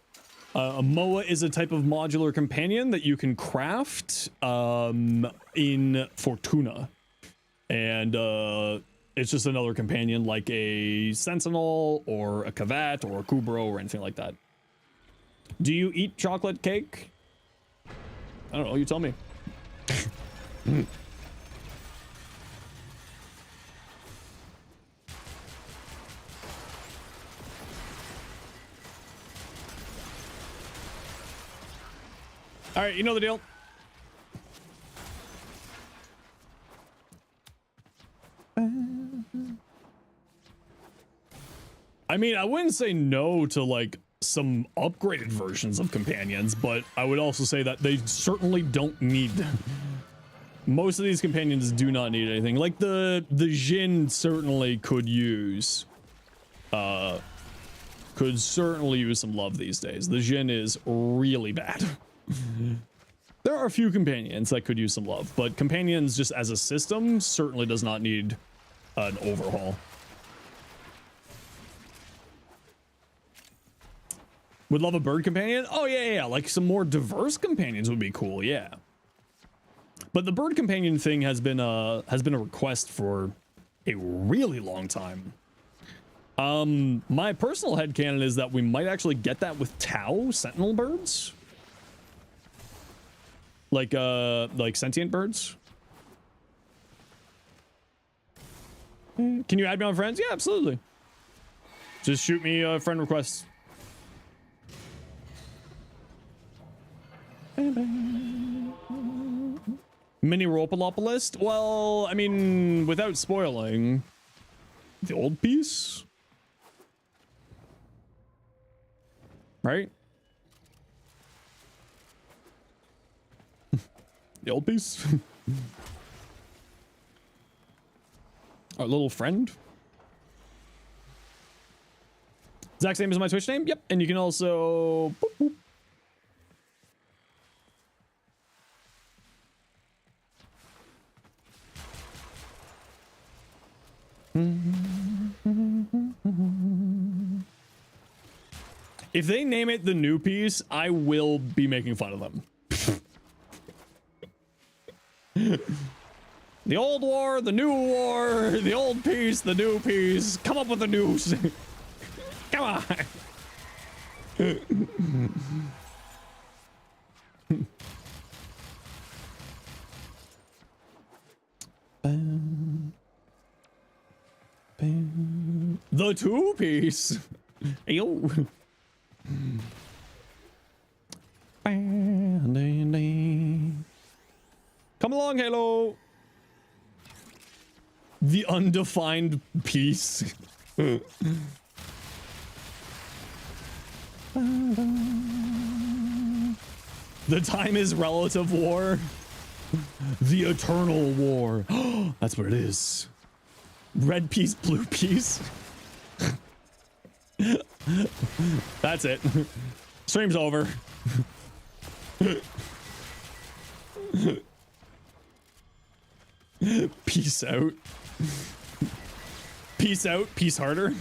Speaker 1: A MOA is a type of modular companion that you can craft in Fortuna. And it's just another companion like a Sentinel or a Kavat or a Kubro or anything like that. Do you eat chocolate cake? I don't know, you tell me. All right, you know the deal. I mean, I wouldn't say no to like some upgraded versions of companions, but I would also say that they certainly don't need most of these companions do not need anything. Like the Jin certainly could certainly use some love these days. The Jin is really bad. There are a few companions that could use some love, but companions just as a system certainly does not need an overhaul. Would love a bird companion. Oh yeah. Like some more diverse companions would be cool. Yeah. But the bird companion thing has been a request for a really long time. My personal headcanon is that we might actually get that with Tau sentinel birds. Like sentient birds. Can you add me on friends? Yeah, absolutely. Just shoot me a friend request. Mini Ropalopolist? Well, I mean, without spoiling, the old piece? Right? The old piece? Our little friend? Exact same as my Twitch name? Yep. And you can also... Boop, boop. If they name it the new piece, I will be making fun of them. The old war, the new war, the old piece, the new piece. Come up with a new. Come on. The two piece. Yo. Come along, Halo. The undefined piece. The time is relative war. The eternal war. That's what it is. Red piece, blue piece. That's it. Stream's over. Peace out. Peace out. Peace harder.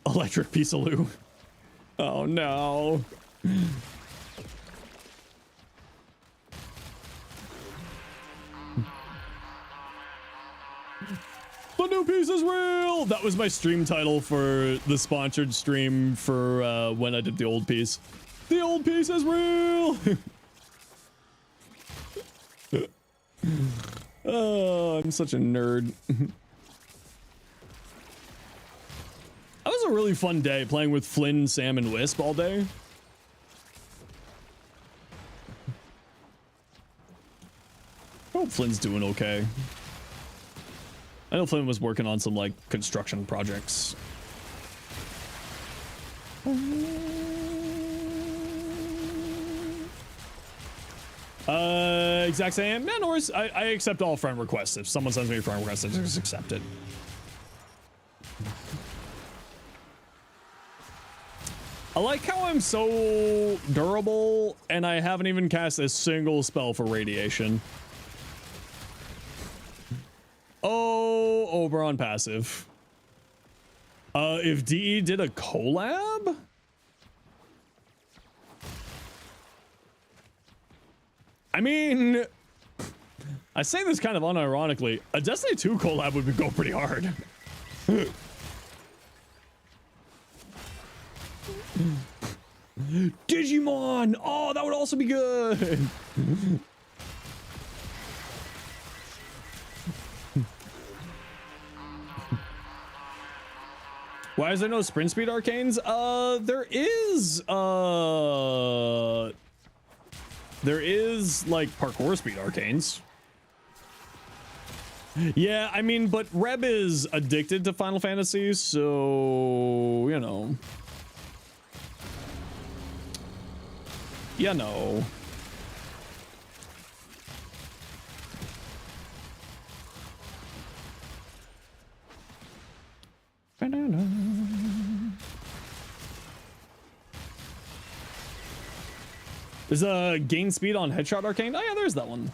Speaker 1: Electric Peace-a-loo. Oh no. The new piece is real! That was my stream title for the sponsored stream for when I did the old piece. The old piece is real! Oh, I'm such a nerd. That was a really fun day playing with Flynn, Sam, and Wisp all day. I hope Flynn's doing okay. I know Flynn was working on some like construction projects. Exact same. Man, no worries. I accept all friend requests. If someone sends me a friend request, I just accept it. I like how I'm so durable and I haven't even cast a single spell for radiation. Oh, Oberon passive. If DE did a collab? I mean, I say this kind of unironically. A Destiny 2 collab would go pretty hard. Digimon! Oh, that would also be good! Why is there no sprint speed arcanes? There is like parkour speed arcanes. Yeah, I mean, but Reb is addicted to Final Fantasy, so, you know. You know. There's a gain speed on headshot arcane. Oh yeah, there's that one.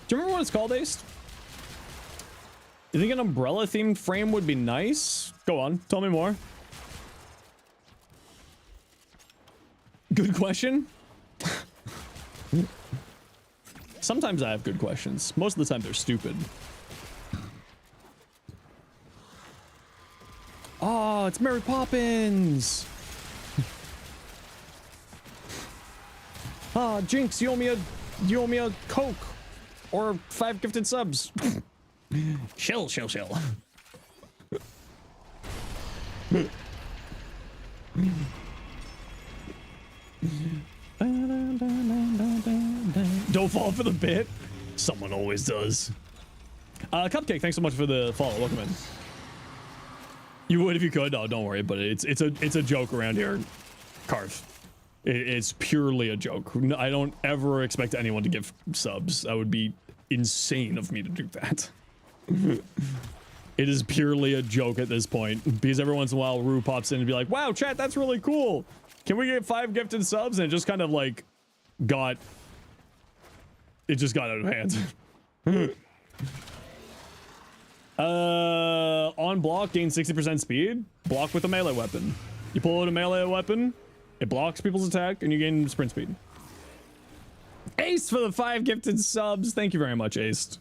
Speaker 1: Do you remember what it's called, Ace? You think an umbrella themed frame would be nice? Go on, tell me more. Good question. Sometimes I have good questions. Most of the time they're stupid. Oh, it's Mary Poppins. Ah, Jinx, you owe me a Coke or 5 gifted subs. Chill. Don't fall for the bit. Someone always does. Cupcake, thanks so much for the follow. Welcome in. You would if you could. No, don't worry. But it's a joke around here. Carve. It's purely a joke. I don't ever expect anyone to give subs. That would be insane of me to do that. It is purely a joke at this point, because every once in a while Rue pops in and be like, wow, chat, that's really cool. Can we get 5 gifted subs? And it just kind of like got out of hand. On block, gain 60% speed. Block with a melee weapon. You pull out a melee weapon, it blocks people's attack, and you gain sprint speed. Ace for the 5 gifted subs. Thank you very much, Ace.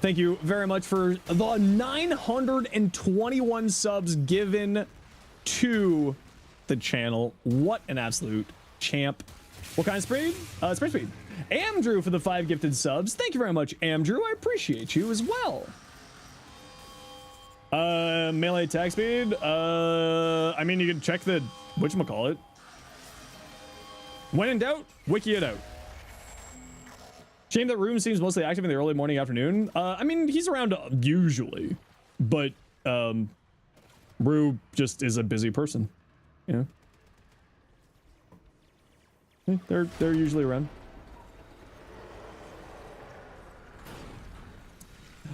Speaker 1: Thank you very much for the 921 subs given to the channel. What an absolute champ. What kind of speed? Sprint speed. Amdrew for the 5 gifted subs. Thank you very much, Amdrew. I appreciate you as well. Melee attack speed. I mean, you can check the whatchamacallit. When in doubt, wiki it out. Shame that Room seems mostly active in the early morning, afternoon. I mean, he's around usually, but Rue just is a busy person. Yeah, they're usually around.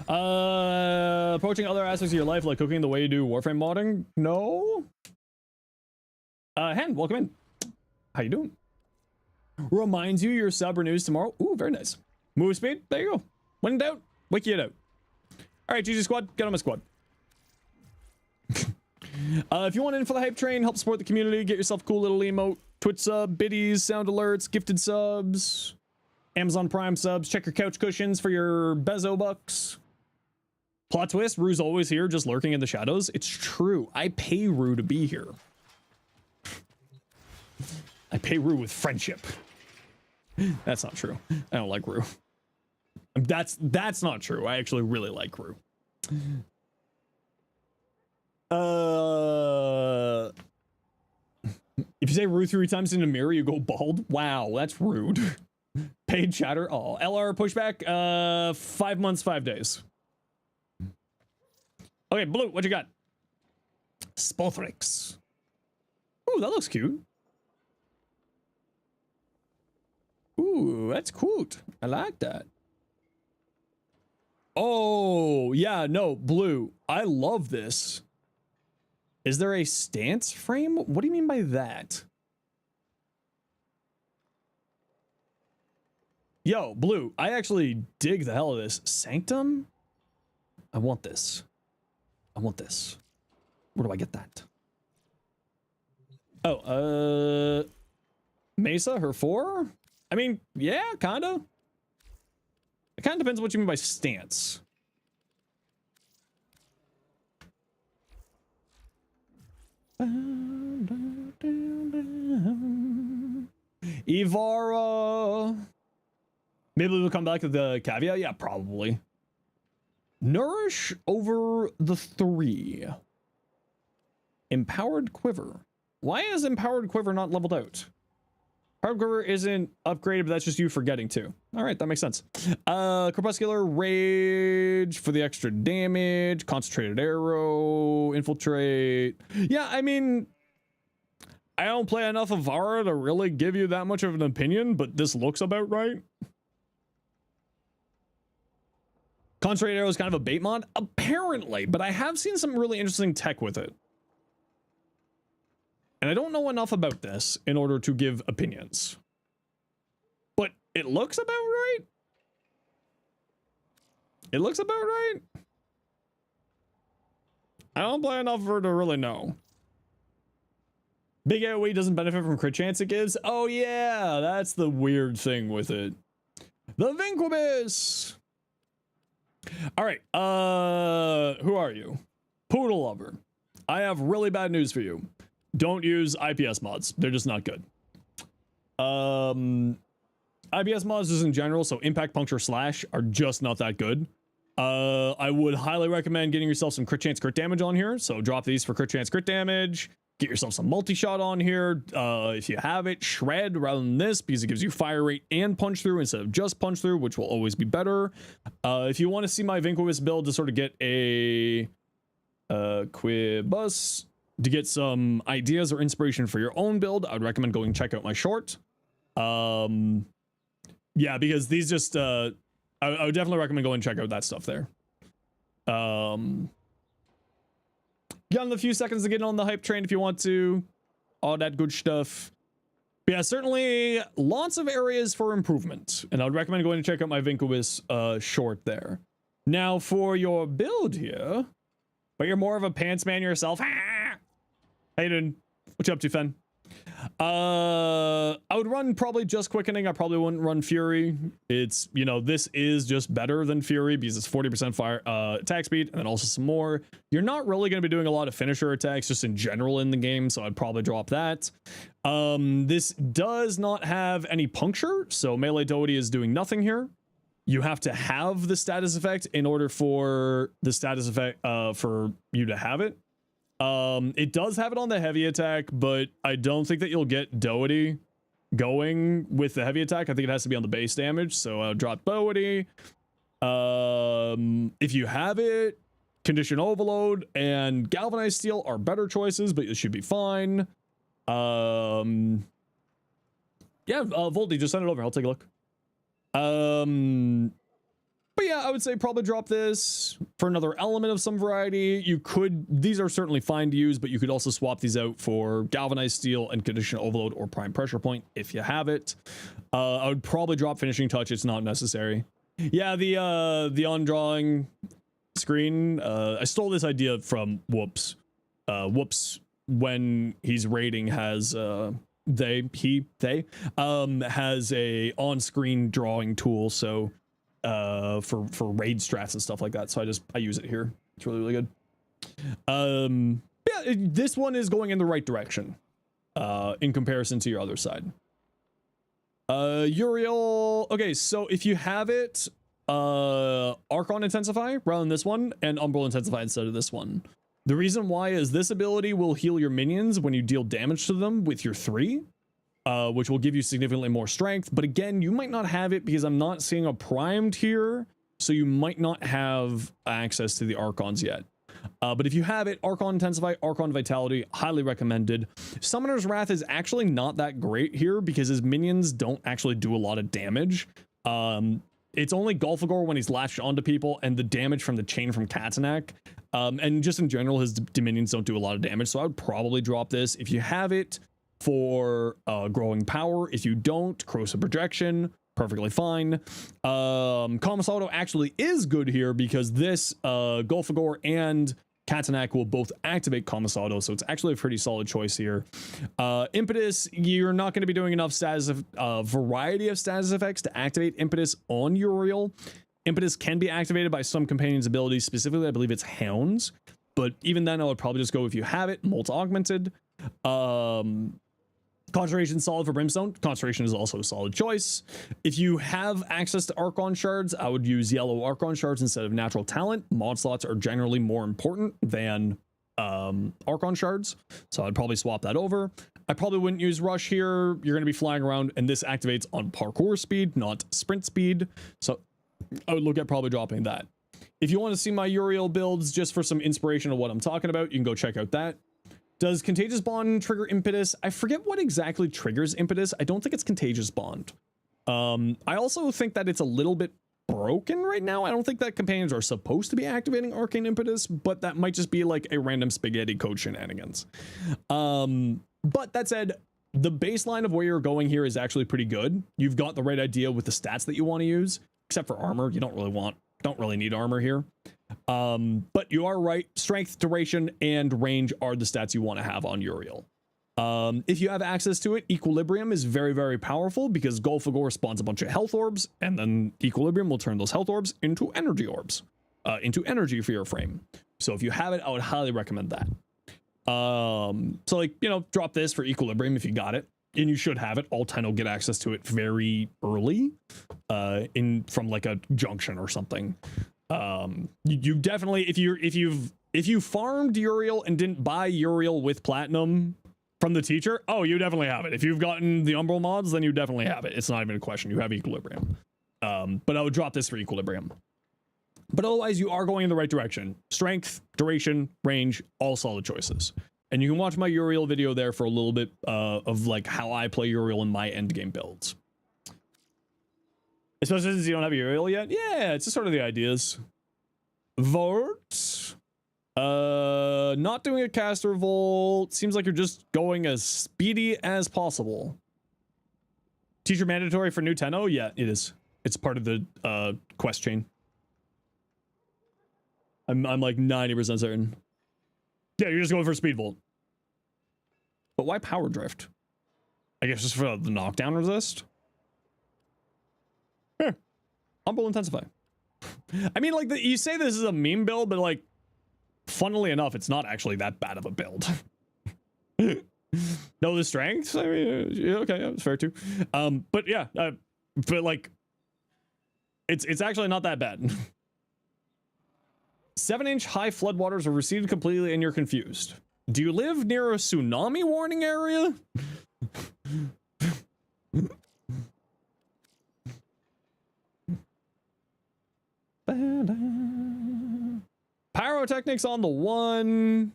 Speaker 1: Approaching other aspects of your life, like cooking, the way you do Warframe modding. No. Hen, welcome in. How you doing? Reminds you your sub renews tomorrow. Ooh, very nice. Move speed. There you go. When in doubt, wiki it out. All right, GG squad, get on my squad. If you want in for the hype train, help support the community, get yourself a cool little emote, Twitch sub, biddies, sound alerts, gifted subs, Amazon Prime subs, check your couch cushions for your Bezo bucks. Plot twist, Rue's always here, just lurking in the shadows. It's true. I pay Rue to be here. I pay Rue with friendship. That's not true. I don't like Rue. That's not true. I actually really like Rue. If you say Rue 3 times in a mirror, you go bald. Wow, that's rude. Paid chatter. Oh, LR pushback. 5 months, 5 days. Okay, Blue, what you got? Spothrix. Ooh, that looks cute. Ooh, that's cute. I like that. Oh, yeah, no, Blue. I love this. Is there a stance frame? What do you mean by that? Yo, Blue, I actually dig the hell of this. Sanctum? I want this. I want this. Where do I get that? Oh, Mesa, her 4? I mean, yeah, kinda. It kind of depends what you mean by stance. Ivara. Maybe we'll come back to the caveat. Yeah, probably. Nourish over the 3. Empowered Quiver. Why is Empowered Quiver not leveled out? Empowered Quiver isn't upgraded, but that's just you forgetting to. All right, that makes sense. Crepuscular Rage for the extra damage. Concentrated Arrow. Infiltrate. Yeah, I mean, I don't play enough of Vara to really give you that much of an opinion, but this looks about right. Concentrated Arrow is kind of a bait mod, apparently, but I have seen some really interesting tech with it. And I don't know enough about this in order to give opinions. But it looks about right. It looks about right. I don't play enough for her to really know. Big AoE doesn't benefit from crit chance it gives. Oh yeah, that's the weird thing with it. The Vinquibus! Alright, who are you? Poodle Lover. I have really bad news for you. Don't use IPS mods. They're just not good. IPS mods just in general, so Impact, Puncture, Slash are just not that good. I would highly recommend getting yourself some crit chance, crit damage on here. So drop these for crit chance, crit damage. Get yourself some multi-shot on here. If you have it, shred rather than this because it gives you fire rate and punch through instead of just punch through, which will always be better. If you want to see my Vinquibus build to sort of get a Quibus, to get some ideas or inspiration for your own build, I'd recommend going check out my short. Yeah, because these just I would definitely recommend going check out that stuff there. Got a few seconds to get on the hype train if you want to. All that good stuff. But yeah, certainly lots of areas for improvement. And I would recommend going to check out my Vinquibus short there. Now for your build here, but you're more of a pants man yourself. How you doing? What you up to, Fen? I would run probably just quickening. I probably wouldn't run Fury. It's, you know, this is just better than Fury because it's 40% fire attack speed and then also some more. You're not really going to be doing a lot of finisher attacks just in general in the game, so I'd probably drop that. This does not have any puncture, so melee doty is doing nothing here. You have to have the status effect in order for the status effect for you to have it. It does have it on the heavy attack, but I don't think that you'll get doty going with the heavy attack. I think it has to be on the base damage, so I'll drop doty. If you have it, condition overload and galvanized steel are better choices, but it should be fine. Yeah, Voldy, just send it over. I'll take a look. But yeah, I would say probably drop this for another element of some variety. You could, these are certainly fine to use, but you could also swap these out for galvanized steel and condition overload or prime pressure point if you have it. I would probably drop finishing touch. It's not necessary. Yeah, the on drawing screen, I stole this idea from Whoops. Whoops, when he's raiding, has they has a on-screen drawing tool, so for raid strats and stuff like that, so I use it here. It's really good. Yeah, this one is going in the right direction in comparison to your other side. Uriel, okay, so if you have it, Archon Intensify rather than this one, and Umbral Intensify instead of this one. The reason why is this ability will heal your minions when you deal damage to them with your 3, which will give you significantly more strength. But again, you might not have it because I'm not seeing a primed here, so you might not have access to the Archons yet. But if you have it, Archon Intensify, Archon Vitality, highly recommended. Summoner's Wrath is actually not that great here because his minions don't actually do a lot of damage. It's only Golfagor when he's latched onto people, and the damage from the chain from Katanak. And just in general, his minions don't do a lot of damage, so I would probably drop this. If you have it for growing power, if you don't, corrosive projection, perfectly fine. Kamisado actually is good here because this Golfagor and Katanak will both activate Kamisado, so it's actually a pretty solid choice here. Impetus, you're not going to be doing enough status variety of status effects to activate Impetus on Uriel. Impetus can be activated by some companions' abilities, specifically I believe it's Hounds, but even then I would probably just go if you have it, Molt Augmented. Concentration solid for Brimstone. Concentration is also a solid choice. If you have access to Archon Shards, I would use yellow Archon Shards instead of Natural Talent. Mod slots are generally more important than Archon Shards, so I'd probably swap that over. I probably wouldn't use Rush here. You're going to be flying around, and this activates on parkour speed, not sprint speed, so I would look at probably dropping that. If you want to see my Uriel builds just for some inspiration of what I'm talking about, you can go check out that. Does Contagious Bond trigger Impetus? I forget what exactly triggers Impetus. I don't think it's Contagious Bond. I also think that it's a little bit broken right now. I don't think that companions are supposed to be activating Arcane Impetus, but that might just be like a random spaghetti code shenanigans. But that said, the baseline of where you're going here is actually pretty good. You've got the right idea with the stats that you want to use, except for armor. You don't really need armor here. But you are right. Strength, duration, and range are the stats you want to have on Uriel. If you have access to it, Equilibrium is very, very powerful because Golfagor spawns a bunch of health orbs, and then Equilibrium will turn those health orbs into energy orbs, into energy for your frame. So if you have it, I would highly recommend that. So like, you know, drop this for Equilibrium if you got it, and you should have it. All 10 will get access to it very early, from like a junction or something. You definitely, if you farmed Uriel and didn't buy Uriel with platinum from the teacher, oh, you definitely have it. If you've gotten the Umbral mods, then you definitely have it. It's not even a question. You have Equilibrium. But I would drop this for Equilibrium. But otherwise, you are going in the right direction. Strength, duration, range, all solid choices. And you can watch my Uriel video there for a little bit of like how I play Uriel in my endgame builds. Especially since you don't have Uriel yet. Yeah, it's just sort of the ideas. Vort. Not doing a caster volt. Seems like you're just going as speedy as possible. Teacher mandatory for new Tenno? Yeah, it is. It's part of the quest chain. I'm like 90% certain. Yeah, you're just going for speed volt. But why power drift? I guess just for the knockdown resist. Here, Umbral Intensify. I mean, like, you say this is a meme build, but like, funnily enough, it's not actually that bad of a build. Know the strengths? I mean, yeah, okay, yeah, it's fair too. But yeah, but like, it's actually not that bad. 7-inch high floodwaters are receded completely and you're confused. Do you live near a tsunami warning area? Pyrotechnics on the 1.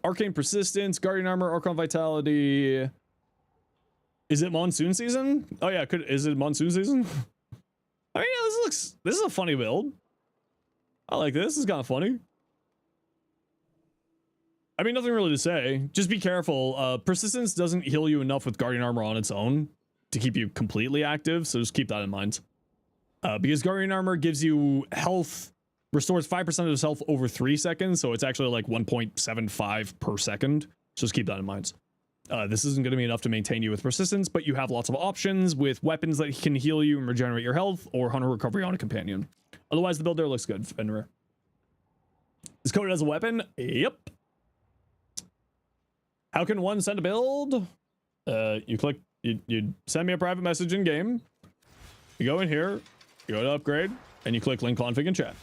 Speaker 1: Arcane Persistence, Guardian Armor, Archon Vitality. Is it monsoon season? Oh yeah, is it monsoon season? I mean, yeah, this is a funny build. I like this. It's kind of funny. I mean, nothing really to say. Just be careful. Persistence doesn't heal you enough with Guardian Armor on its own to keep you completely active, so just keep that in mind. Because Guardian Armor gives you health, restores 5% of his health over 3 seconds, so it's actually like 1.75 per second. So just keep that in mind. This isn't going to be enough to maintain you with Persistence, but you have lots of options with weapons that can heal you and regenerate your health, or Hunter Recovery on a companion. Otherwise, the build there looks good. Fenrir is coded as a weapon. Yep. How can one send a build? You send me a private message in game. You go in here, you go to upgrade, and you click link config in chat.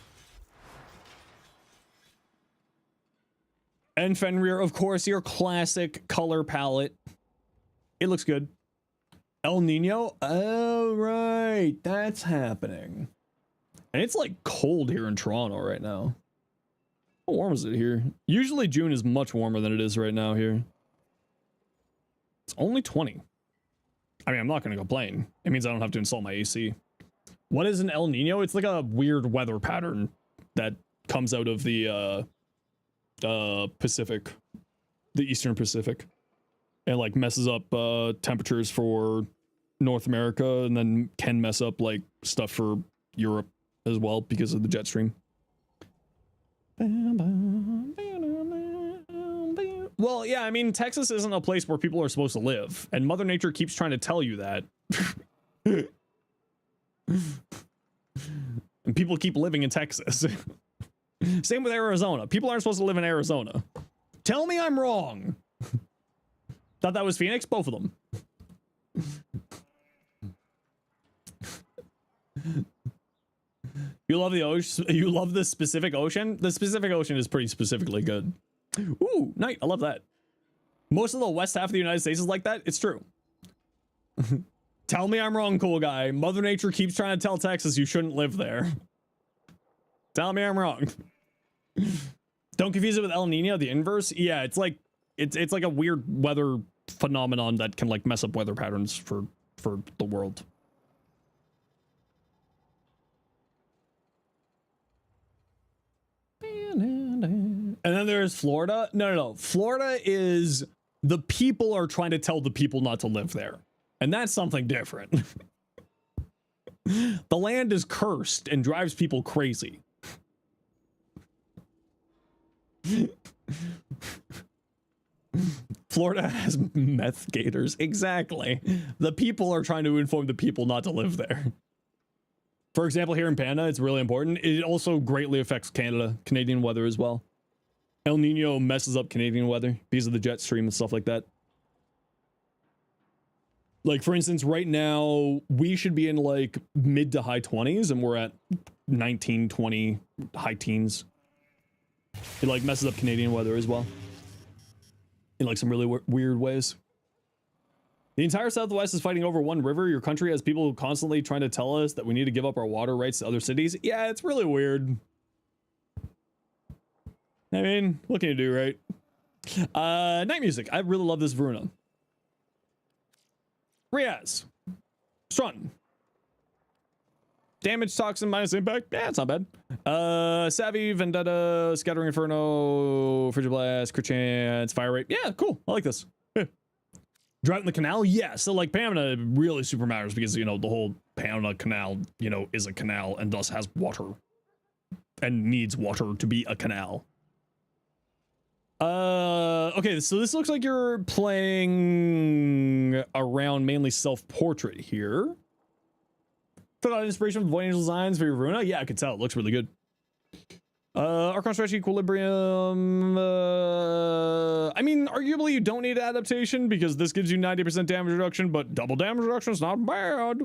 Speaker 1: And Fenrir, of course, your classic color palette. It looks good. El Nino. Oh, right. That's happening. And it's like cold here in Toronto right now. How warm is it here? Usually June is much warmer than it is right now here. It's only 20. I mean, I'm not going to complain. It means I don't have to install my AC. What is an El Nino? It's like a weird weather pattern that comes out of the Pacific, the Eastern Pacific, and like messes up temperatures for North America, and then can mess up like stuff for Europe as well because of the jet stream. Well, yeah, I mean, Texas isn't a place where people are supposed to live, and Mother Nature keeps trying to tell you that. And people keep living in Texas. Same with Arizona. People aren't supposed to live in Arizona. Tell me I'm wrong. Thought that was Phoenix? Both of them. You love the ocean? You love the specific ocean? The specific ocean is pretty specifically good. Ooh, night. I love that. Most of the west half of the United States is like that. It's true. Tell me I'm wrong, cool guy. Mother Nature keeps trying to tell Texas you shouldn't live there. Tell me I'm wrong. Don't confuse it with El Nino, the inverse. Yeah, it's like it's like a weird weather phenomenon that can like mess up weather patterns for the world. And then there's Florida. No. Florida is The people are trying to tell the people not to live there. And that's something different. The land is cursed and drives people crazy. Florida has meth gators. Exactly. The people are trying to inform the people not to live there. For example, here in Panda, it's really important. It also greatly affects Canadian weather as well. El Nino messes up Canadian weather because of the jet stream and stuff like that. Like, for instance, right now, we should be in like mid to high 20s and we're at 19, 20, high teens. It like messes up Canadian weather as well. In like some really weird ways. The entire Southwest is fighting over one river. Your country has people constantly trying to tell us that we need to give up our water rights to other cities. Yeah, it's really weird. I mean, what can you do, right? Night music. I really love this Veruna. Riaz. Strun. Damage, toxin, minus impact. Yeah, it's not bad. Savvy, Vendetta, Scattering Inferno, Frigid Blast, Crit Chance, Fire Rate. Yeah, cool. I like this. Yeah. Drought in the canal? Yeah, so like Pamina really super matters because, you know, the whole Pamina canal, you know, is a canal and thus has water. And needs water to be a canal. Okay, so this looks like you're playing around mainly self-portrait here. Took out inspiration from Void Angel designs for your Veruna? Yeah, I could tell. It looks really good. Archon Strategy, Equilibrium. I mean, arguably you don't need adaptation because this gives you 90% damage reduction, but double damage reduction is not bad.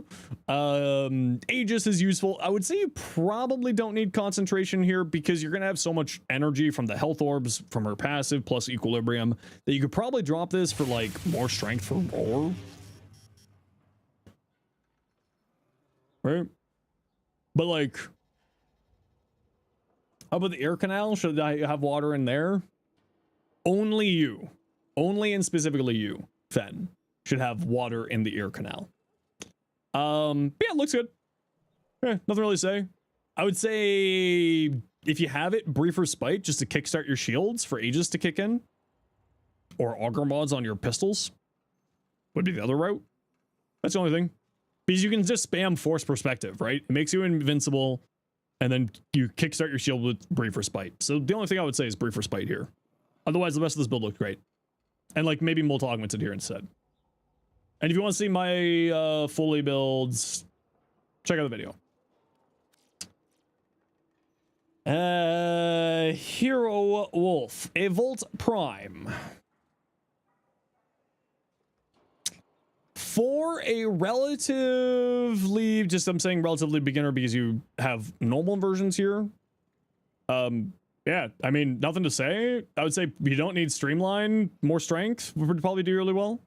Speaker 1: Aegis is useful. I would say you probably don't need concentration here because you're going to have so much energy from the health orbs from her passive plus Equilibrium that you could probably drop this for like more strength for roar. Right? But like, how about the air canal? Should I have water in there? Only you, only and specifically you, Fen, should have water in the air canal. But yeah, it looks good. Nothing really to say. I would say if you have it, Brief Respite just to kickstart your shields for Aegis to kick in, or Augur mods on your pistols would be the other route. That's the only thing. Because you can just spam Force Perspective, right? It makes you invincible, and then you kickstart your shield with Brief Respite. So the only thing I would say is Brief Respite here. Otherwise, the rest of this build looks great. And like maybe multi-augmented here instead. And if you want to see my fully builds, check out the video. Hero Wolf, a Volt Prime. For a relatively, just I'm saying relatively beginner because you have normal versions here. Yeah, I mean, nothing to say. I would say you don't need Streamline. More strength would probably do really well.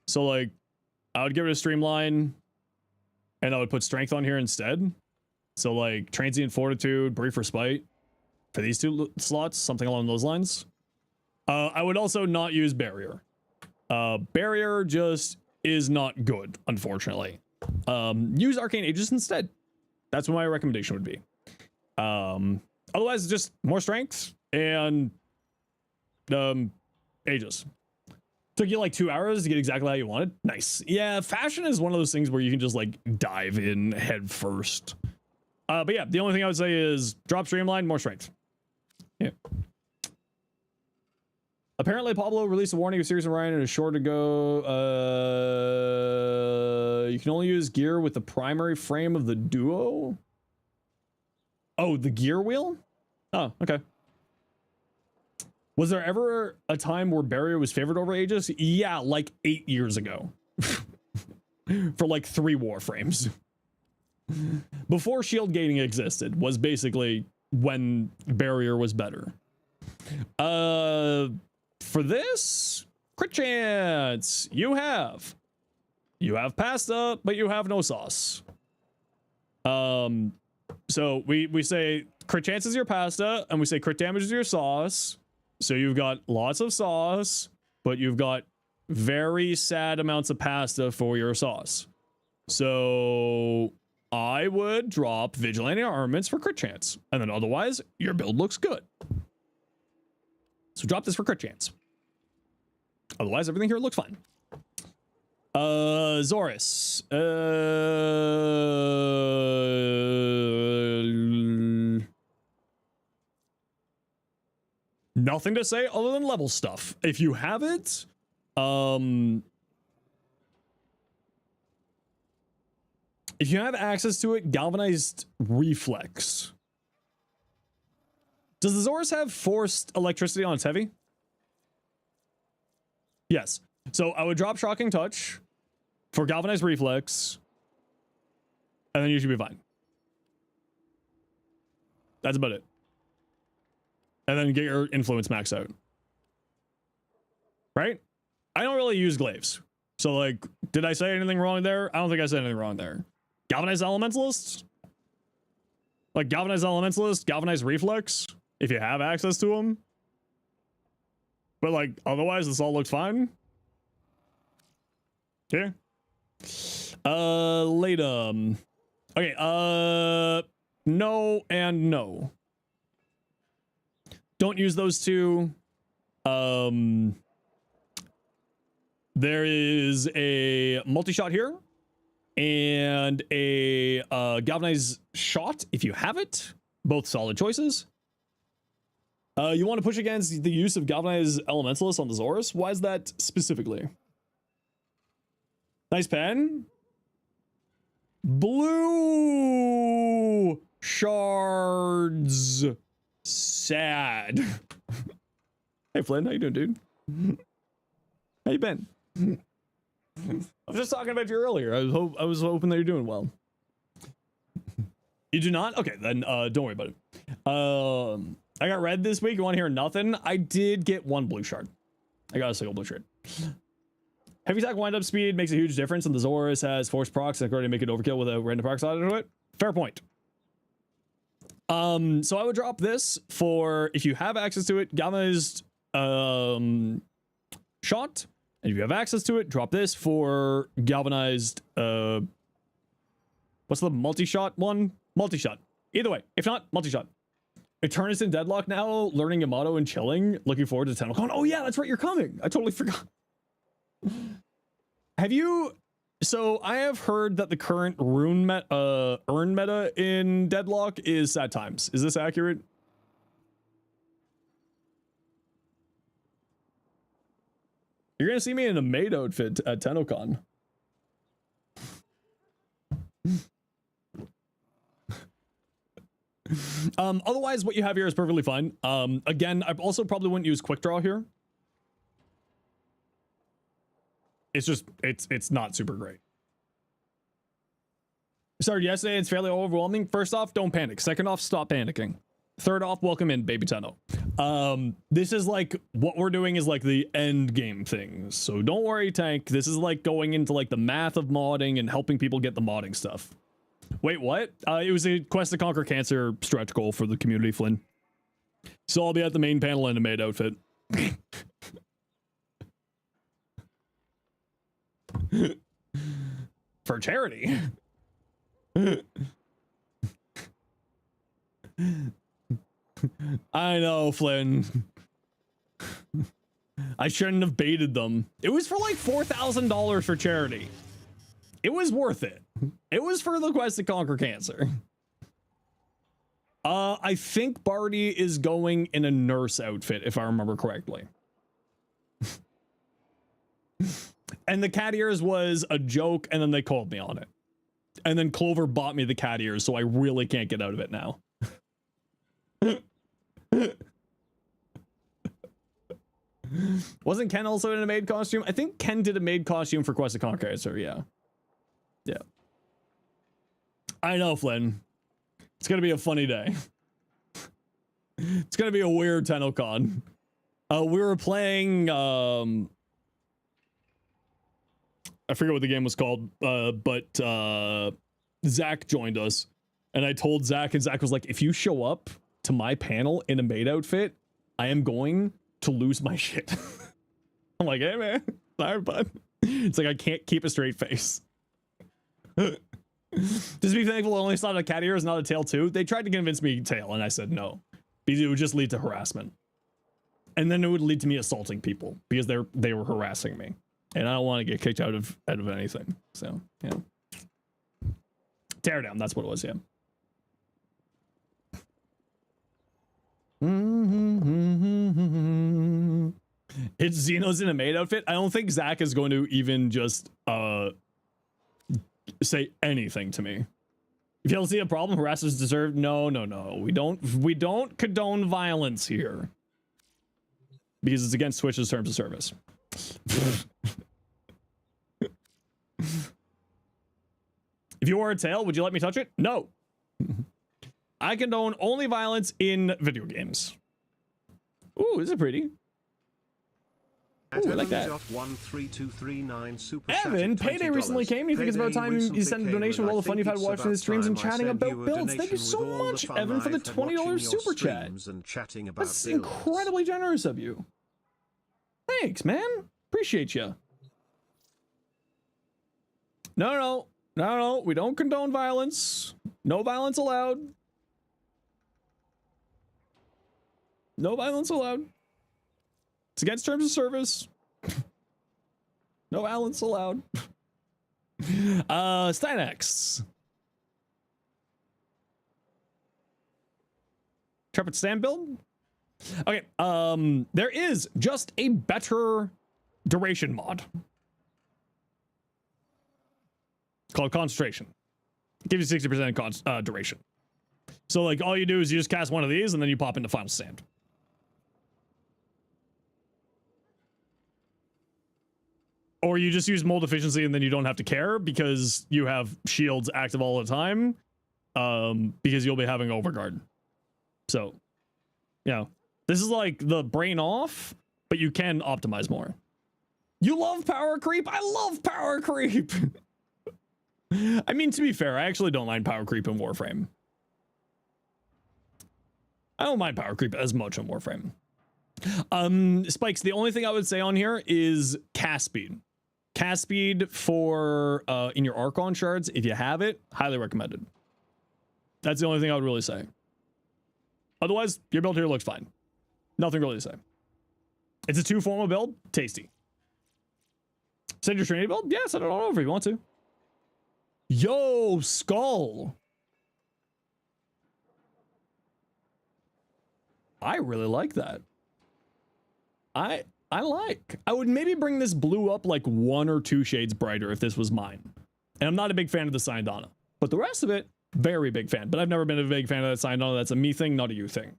Speaker 1: So like, I would get rid of Streamline and I would put strength on here instead. So like Transient Fortitude, Brief Respite for these two slots, something along those lines. I would also not use Barrier. Barrier just is not good, unfortunately. Use Arcane Aegis instead. That's what my recommendation would be. Otherwise, just more strength and Aegis. Took you like 2 hours to get exactly how you wanted. Nice. Yeah, fashion is one of those things where you can just like dive in head first. But yeah, the only thing I would say is drop Streamline, more strength. Yeah. Apparently, Pablo released a warning of Sirius and Ryan in a short ago. You can only use gear with the primary frame of the duo. Oh, the gear wheel? Oh, okay. Was there ever a time where Barrier was favored over Aegis? Yeah, like 8 years ago. For like 3 Warframes. Before shield gating existed was basically when Barrier was better. For this, Crit Chance, you have pasta, but you have no sauce. So we say crit chance is your pasta, and we say crit damage is your sauce. So you've got lots of sauce, but you've got very sad amounts of pasta for your sauce. So I would drop Vigilante Armaments for crit chance, and then otherwise your build looks good. So drop this for crit chance. Otherwise, everything here looks fine. Zorus. Nothing to say other than level stuff. If you have it, if you have access to it, galvanized reflex. Does the Zorus have forced electricity on its heavy? Yes. So I would drop shocking touch for galvanized reflex, and then you should be fine. That's about it. And then get your influence max out. Right? I don't really use glaives. So, like, did I say anything wrong there? I don't think I said anything wrong there. Galvanized Elementalist? Like, Galvanized Elementalist, Galvanized Reflex, if you have access to them. But, like, otherwise, this all looks fine. Okay. Latum. Okay, no and no. Don't use those two. There is a multi-shot here and a galvanized shot if you have it. Both solid choices. You want to push against the use of galvanized elementalist on the Zorus? Why is that specifically? Nice pen. Blue shards. Sad. Hey Flynn, how you doing, dude? How you been? I was just talking about you earlier. I was hoping that you're doing well. You do not? Okay, then don't worry about it. I got red this week. You want to hear nothing? I did get one blue shard. I got a single blue shard. Heavy attack wind up speed makes a huge difference, and the Zorus has force procs that already make it overkill with a random proc side to it. Fair point. So I would drop this for if you have access to it, galvanized shot, and if you have access to it, drop this for galvanized what's the multi-shot one? Multi-shot. Either way, if not, multi-shot. Eternus in Deadlock now, learning Yamato and chilling. Looking forward to TennoCon. Oh yeah, that's right, you're coming. I totally forgot. Have you? So I have heard that the current urn meta in Deadlock is sad times. Is this accurate? You're gonna see me in a maid outfit at TennoCon. Otherwise, what you have here is perfectly fine. Again, I also probably wouldn't use quick draw here. It's just, it's not super great. Started yesterday, it's fairly overwhelming. First off, don't panic. Second off, stop panicking. Third off, welcome in, baby Tenno. This is like, what we're doing is like the end game thing. So don't worry, Tank. This is like going into like the math of modding and helping people get the modding stuff. Wait, what? It was a Quest to Conquer Cancer stretch goal for the community, Flynn. So I'll be at the main panel in a maid outfit. For charity. I know, Flynn. I shouldn't have baited them. It was for like $4,000 for charity. It was worth it. It was for the Quest to Conquer Cancer. I think Barty is going in a nurse outfit, if I remember correctly. And the cat ears was a joke, and then they called me on it. And then Clover bought me the cat ears, so I really can't get out of it now. Wasn't Ken also in a maid costume? I think Ken did a maid costume for Quest to Conquer Cancer, yeah. Yeah. I know, Flynn. It's gonna be a funny day. It's gonna be a weird TennoCon. We were playing, I forget what the game was called, but Zach joined us, and I told Zach, and Zach was like, if you show up to my panel in a maid outfit, I am going to lose my shit. I'm like, hey man, sorry bud. It's like, I can't keep a straight face. Just be thankful I only saw a cat ear is not a tail too. They tried to convince me tail, and I said no, because it would just lead to harassment. and then it would lead to me assaulting people because they were harassing me, and I don't want to get kicked out of anything. So yeah, tear down. That's what it was. Yeah. It's Xenos in a maid outfit. I don't think Zach is going to even just say anything to me. If you don't see a problem, harassers deserve. No. We don't condone violence here because it's against Twitch's terms of service. If you were a tail, would you let me touch it? No. I condone only violence in video games. Ooh, this is pretty. Ooh, I like that. Evan, payday recently came. Do you think it's about time you send a donation with all the fun you've had watching the streams and chatting about builds? Thank you so much, Evan, for the $20 super chat. That's incredibly generous of you. Thanks, man. Appreciate you. No. We don't condone violence. No violence allowed. No violence allowed. It's against terms of service. No violence allowed. Stynex. Intrepid stand build? Okay, there is just a better duration mod. It's called concentration. It gives you 60% duration. So like all you do is you just cast one of these and then you pop into final stand. Or you just use mold efficiency and then you don't have to care because you have shields active all the time. Because you'll be having overguard. So, yeah. This is like the brain off, but you can optimize more. You love power creep? I love power creep. I mean, to be fair, I actually don't mind power creep in Warframe. I don't mind power creep as much in Warframe. Spikes, the only thing I would say on here is cast speed. Cast speed for in your Archon shards, if you have it, highly recommended. That's the only thing I would really say. Otherwise, your build here looks fine. Nothing really to say. It's a 2-formal build, tasty. Send your Trinity build? Yeah, send it all over if you want to. Yo, Skull. I really like that. I would maybe bring this blue up like 1 or 2 shades brighter if this was mine. And I'm not a big fan of the Syndana, but the rest of it, very big fan. But I've never been a big fan of that Syndana. That's a me thing, not a you thing.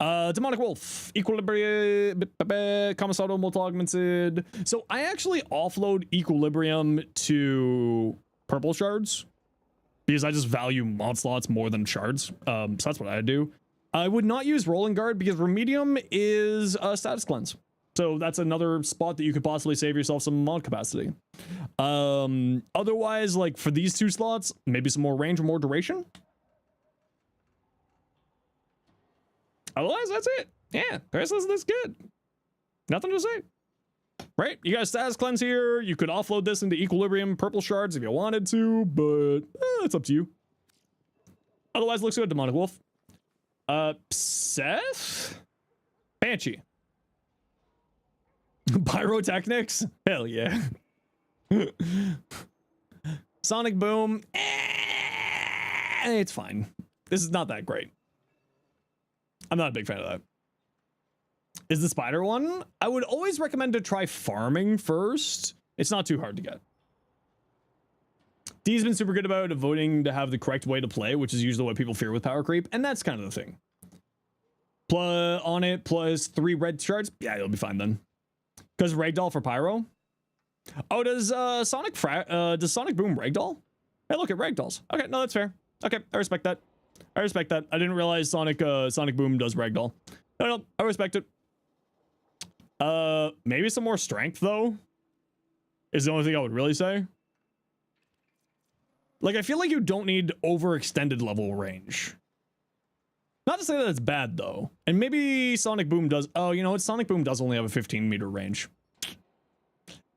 Speaker 1: Demonic Wolf, Equilibrium, Kamisato, multi-augmented. So I actually offload Equilibrium to purple shards because I just value mod slots more than shards. So that's what I do. I would not use Rolling Guard because Remedium is a status cleanse. So that's another spot that you could possibly save yourself some mod capacity. Otherwise, like for these 2 slots, maybe some more range or more duration. Otherwise, that's it. Yeah, Paris says that's good. Nothing to say. Right? You got a status cleanse here. You could offload this into Equilibrium purple shards if you wanted to, but it's up to you. Otherwise, looks good. Demonic Wolf. Seth? Banshee. Pyrotechnics? Hell yeah. Sonic Boom. It's fine. This is not that great. I'm not a big fan of that. Is the spider one? I would always recommend to try farming first. It's not too hard to get. D's been super good about voting to have the correct way to play, which is usually what people fear with power creep, and that's kind of the thing. On it, plus 3 red shards. Yeah, you'll be fine then. Because Ragdoll for Pyro. Oh, does Sonic Boom Ragdoll? Hey, look at Ragdolls. Okay, no, that's fair. Okay, I respect that. I didn't realize Sonic Boom does Ragdoll. No, I respect it. Maybe some more strength though is the only thing I would really say. Like, I feel like you don't need overextended level range. Not to say that it's bad though. And maybe Sonic Boom does. Oh, you know what? Sonic Boom does only have a 15-meter range.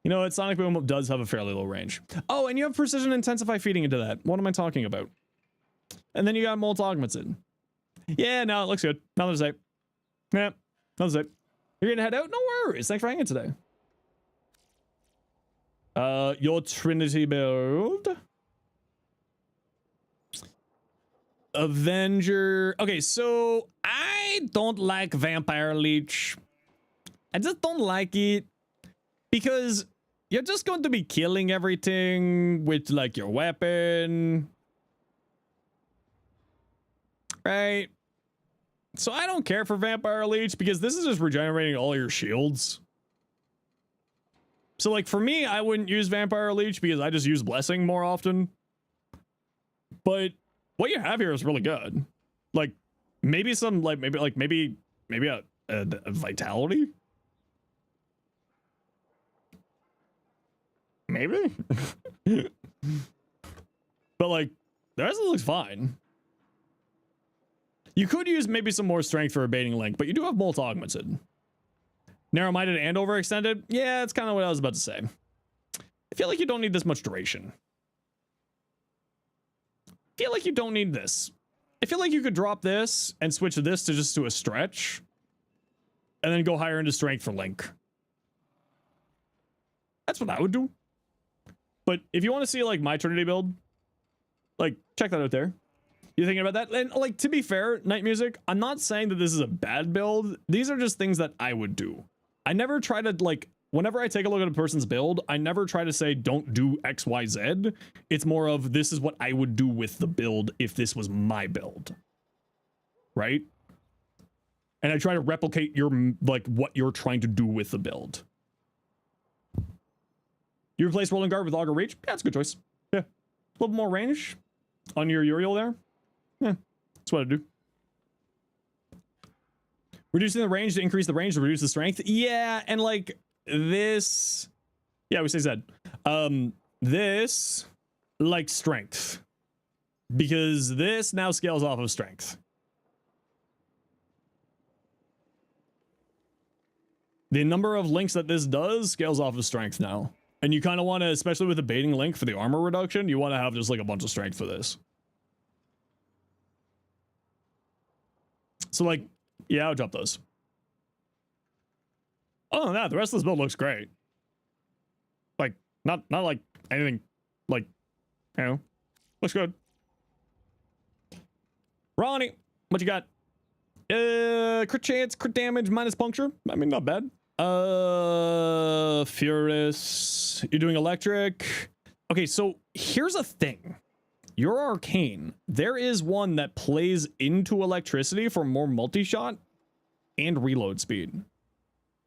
Speaker 1: You know what? Sonic Boom does have a fairly low range. Oh, and you have Precision Intensify feeding into that. What am I talking about? And then you got multi-augmented. Yeah, no, it looks good. Nothing to say. Yeah, nothing to say. You're gonna head out? No worries. Thanks for hanging today. Your Trinity build. Avenger. Okay, so I don't like Vampire Leech. I just don't like it because you're just going to be killing everything with like your weapon. Right? So I don't care for Vampire Leech because this is just regenerating all your shields. So like for me, I wouldn't use Vampire Leech because I just use Blessing more often. But what you have here is really good. Like maybe some like maybe a Vitality. Maybe. But like the rest of it looks fine. You could use maybe some more strength for a baiting link, but you do have Molt Augmented. Narrow-minded and overextended? Yeah, that's kind of what I was about to say. I feel like you don't need this much duration. I feel like you don't need this. I feel like you could drop this and switch this to just to a stretch. And then go higher into strength for Link. That's what I would do. But if you want to see like my Trinity build, like check that out there. You thinking about that? And like to be fair, Night Music, I'm not saying that this is a bad build. These are just things that I would do. I never try to like, whenever I take a look at a person's build, I never try to say don't do X, Y, Z. It's more of this is what I would do with the build if this was my build. Right? And I try to replicate your like what you're trying to do with the build. You replace Rolling Guard with Augur Reach? Yeah, that's a good choice. Yeah. A little more range on your Uriel there. Yeah, that's what I do. Reducing the range to increase the range to reduce the strength. Yeah, and like this. Yeah, we say Z. This like strength. Because this now scales off of strength. The number of links that this does scales off of strength now. And you kind of want to, especially with the baiting link for the armor reduction, you want to have just like a bunch of strength for this. So like, yeah, I'll drop those. Other than that, the rest of this build looks great. Like, not like anything, like, you know, looks good. Ronnie, what you got? Crit chance, crit damage, minus puncture. I mean, not bad. Furious. You're doing electric. Okay, so here's a thing. Your arcane, there is one that plays into electricity for more multi-shot and reload speed.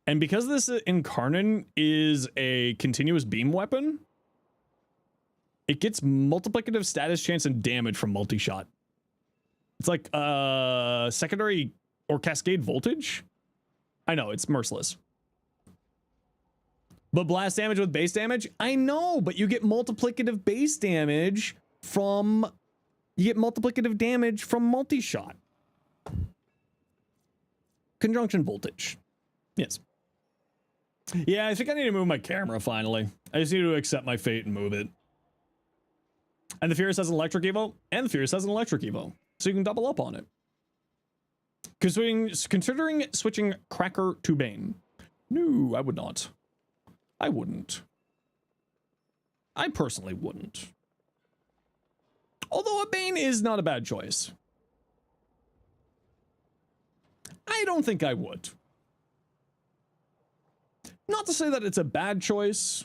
Speaker 1: And because this Incarnate is a continuous beam weapon, it gets multiplicative status chance and damage from multi-shot. It's like secondary or cascade voltage. I know, it's merciless. But blast damage with base damage? I know, but you get multiplicative base damage from... You get multiplicative damage from multi-shot. Conjunction voltage. Yes. Yeah, I think I need to move my camera finally. I just need to accept my fate and move it. And the Furious has an electric evo, and the Furious has an electric evo. So you can double up on it. Considering switching Cracker to Bane. No, I would not. I wouldn't. I personally wouldn't. Although a Bane is not a bad choice. I don't think I would. Not to say that it's a bad choice.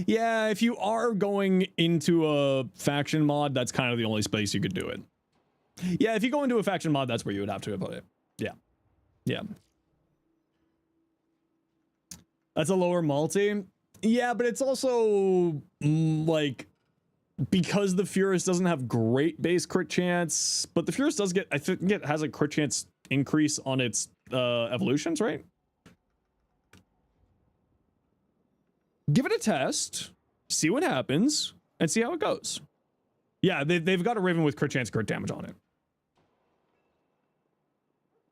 Speaker 1: Yeah, if you are going into a faction mod, that's kind of the only space you could do it. Yeah, if you go into a faction mod, that's where you would have to put it. Yeah. Yeah. That's a lower multi. Yeah, but it's also like because the Furious doesn't have great base crit chance, but the Furious does get, I think it has a crit chance increase on its evolutions, right? Give it a test, see what happens, and see how it goes. Yeah, they've got a Raven with crit chance, crit damage on it.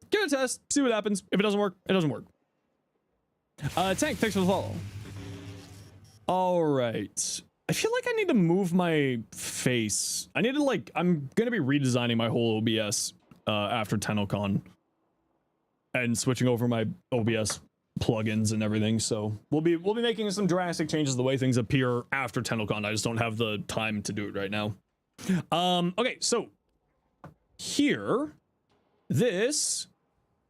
Speaker 1: Give it a test, see what happens. If it doesn't work, it doesn't work. Tank, thanks for the follow. All right. I feel like I need to move my face. I need to like, I'm going to be redesigning my whole OBS after TennoCon and switching over my OBS plugins and everything. So we'll be making some drastic changes the way things appear after TennoCon. I just don't have the time to do it right now. Okay, so here, this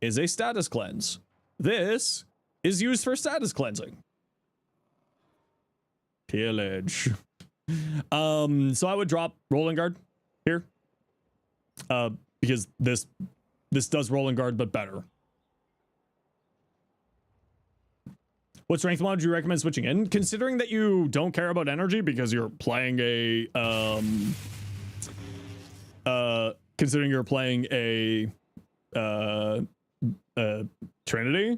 Speaker 1: is a status cleanse. This is used for status cleansing. Pillage. So I would drop Rolling Guard here. Because this does Rolling Guard, but better. What strength mod do you recommend switching in? Considering that you don't care about energy because you're playing a considering you're playing a Trinity,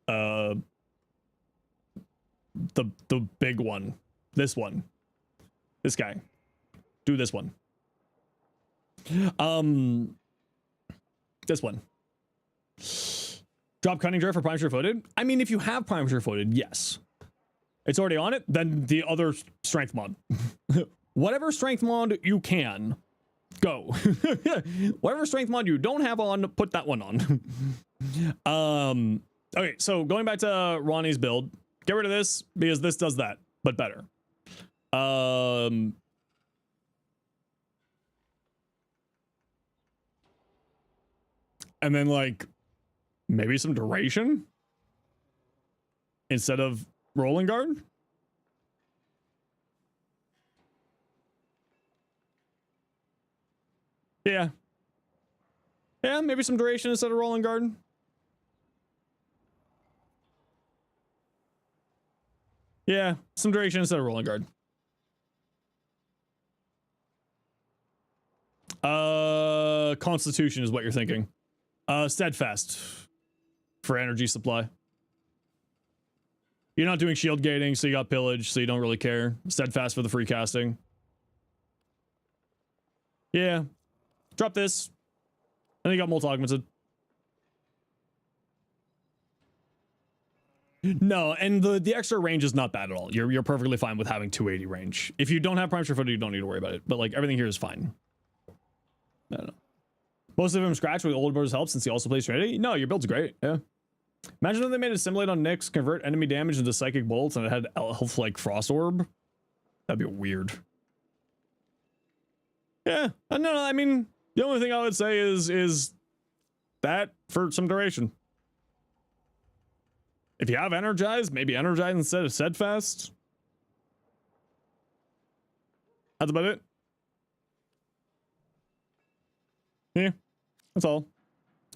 Speaker 1: the big one, this guy, do this one. This one. Drop Cunning Drift for Prime Sure Footed. I mean, if you have Prime Sure Footed, yes. It's already on it, then the other strength mod. Whatever strength mod you can, go. Whatever strength mod you don't have on, put that one on. Okay, so going back to Ronnie's build, get rid of this because this does that, but better. And then like maybe some duration instead of Rolling Guard. Yeah, maybe some duration instead of Rolling Guard. Yeah, some duration instead of Rolling Guard. Constitution is what you're thinking. Steadfast for energy supply. You're not doing shield gating, so you got pillage, so you don't really care. Steadfast for the free casting. Yeah. Drop this. And you got multi-augmented. No, and the extra range is not bad at all. You're perfectly fine with having 280 range. If you don't have Prime Sure Footed, you don't need to worry about it. But like everything here is fine. I don't know. Most of them scratch with Old Brothers help since he also plays Trinity. No, your build's great. Yeah. Imagine if they made it simulate on Nyx, convert enemy damage into psychic bolts, and it had health like Frost Orb. That'd be weird. Yeah. No, I mean, the only thing I would say is that for some duration. If you have Energize, maybe Energize instead of Steadfast. That's about it. Yeah, that's all.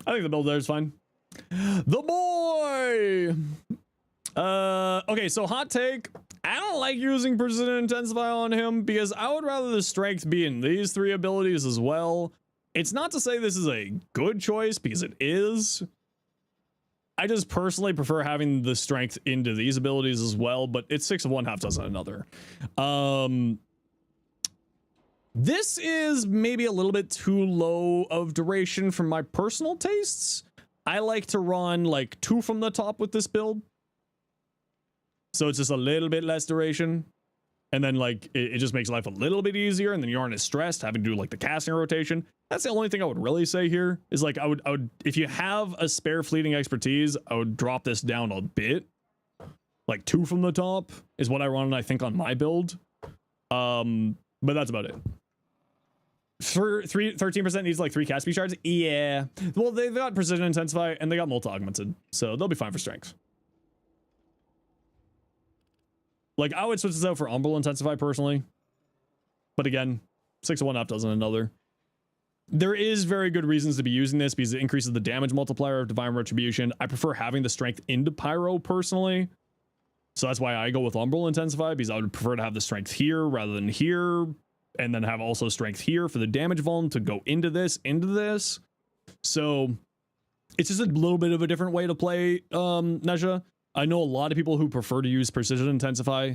Speaker 1: I think the build there is fine. The boy! Okay, so hot take. I don't like using Precision Intensify on him because I would rather the strength be in these three abilities as well. It's not to say this is a good choice because it is. I just personally prefer having the strength into these abilities as well, but it's 6 of one, half dozen another. This is maybe a little bit too low of duration for my personal tastes. I like to run like 2 from the top with this build. So it's just a little bit less duration. And then like it just makes life a little bit easier, and then you aren't as stressed having to do like the casting rotation. That's the only thing I would really say here is like I would if you have a spare fleeting expertise, I would drop this down a bit. Like 2 from the top is what I run, I think, on my build. But that's about it. For 13% needs like 3 cast speed shards. Yeah. Well, they've got Precision Intensify and they got multi-augmented, so they'll be fine for strength. Like I would switch this out for Umbral Intensify personally, but again, 6 of one, half dozen another. There is very good reasons to be using this because it increases the damage multiplier of Divine Retribution. I prefer having the strength into Pyro personally, so that's why I go with Umbral Intensify, because I would prefer to have the strength here rather than here, and then have also strength here for the damage vuln to go into this. So it's just a little bit of a different way to play Nezha. I know a lot of people who prefer to use Precision Intensify.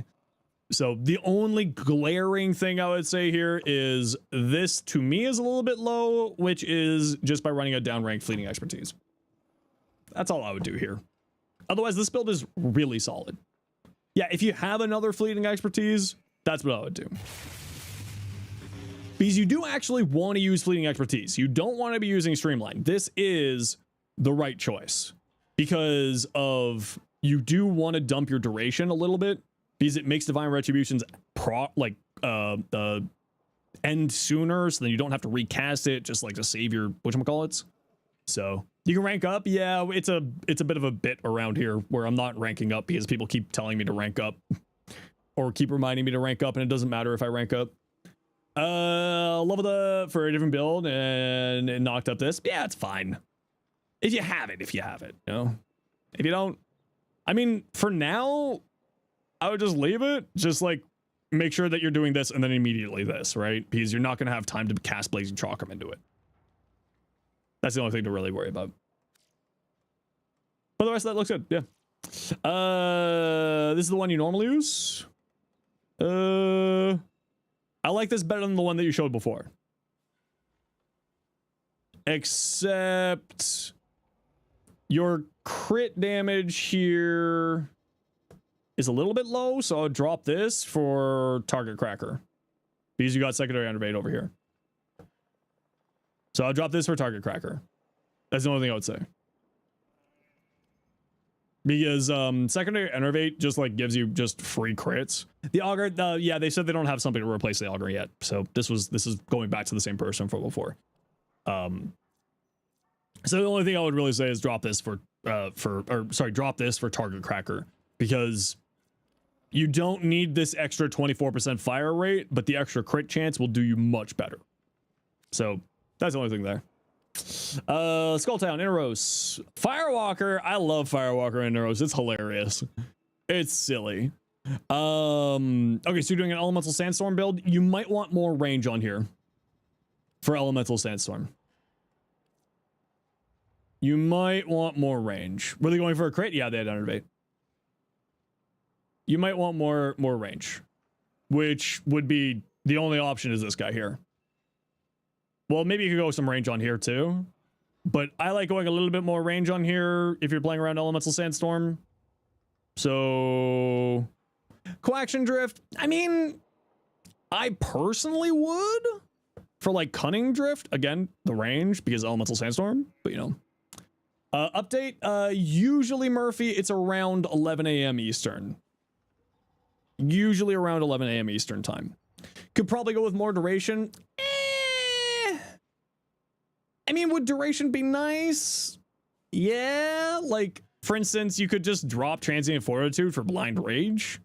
Speaker 1: So the only glaring thing I would say here is this to me is a little bit low, which is just by running a downrank fleeting expertise. That's all I would do here. Otherwise, this build is really solid. Yeah, if you have another fleeting expertise, that's what I would do. Because you do actually want to use fleeting expertise. You don't want to be using streamline. This is the right choice because of you do want to dump your duration a little bit because it makes divine retributions end sooner, so then you don't have to recast it just like to save your whatchamacallits. So you can rank up. Yeah, it's a bit of a bit around here where I'm not ranking up because people keep telling me to rank up or keep reminding me to rank up, and it doesn't matter if I rank up. Level the for a different build and it knocked up this. Yeah, it's fine. If you have it, you know. If you don't, I mean, for now, I would just leave it. Just like make sure that you're doing this and then immediately this, right? Because you're not going to have time to cast Blazing Chakram into it. That's the only thing to really worry about. But the rest of that looks good. Yeah. This is the one you normally use. I like this better than the one that you showed before. Except your crit damage here is a little bit low, so I'll drop this for target cracker. Because you got secondary enervate over here. So I'll drop this for target cracker. That's the only thing I would say. Because secondary enervate just like gives you just free crits. The augur, yeah, they said they don't have something to replace the augur yet. So this is going back to the same person from before. So the only thing I would really say is drop this for target cracker, because you don't need this extra 24% fire rate, but the extra crit chance will do you much better. So that's the only thing there. Skulltown, Inneros, Firewalker. I love Firewalker and Inneros. It's hilarious. It's silly. Okay, so you're doing an elemental sandstorm build. You might want more range on here for elemental sandstorm. You might want more range. Were they going for a crit? Yeah, they had enervate. You might want more range, which would be the only option is this guy here. Well, maybe you could go some range on here too, but I like going a little bit more range on here if you're playing around elemental sandstorm. So coaction drift. I mean, I personally would for like cunning drift, again, the range because elemental sandstorm, but you know. Update, usually Murphy, it's around 11 a.m. Eastern. Usually around 11 a.m. Eastern time. Could probably go with more duration. I mean, would duration be nice? Yeah, like, for instance, you could just drop Transient Fortitude for Blind Rage.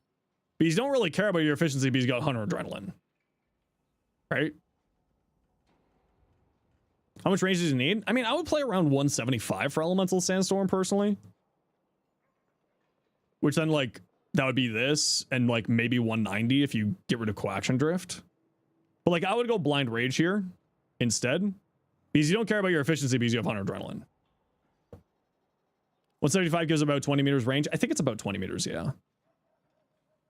Speaker 1: But you don't really care about your efficiency because you got Hunter Adrenaline. Right? How much range does you need? I mean, I would play around 175 for Elemental Sandstorm, personally. Which then, like, that would be this, and, like, maybe 190 if you get rid of Coaction Drift. But, like, I would go Blind Rage here instead. Because you don't care about your efficiency because you have Hunter Adrenaline. 175 gives about 20 meters range. I think it's about 20 meters, yeah.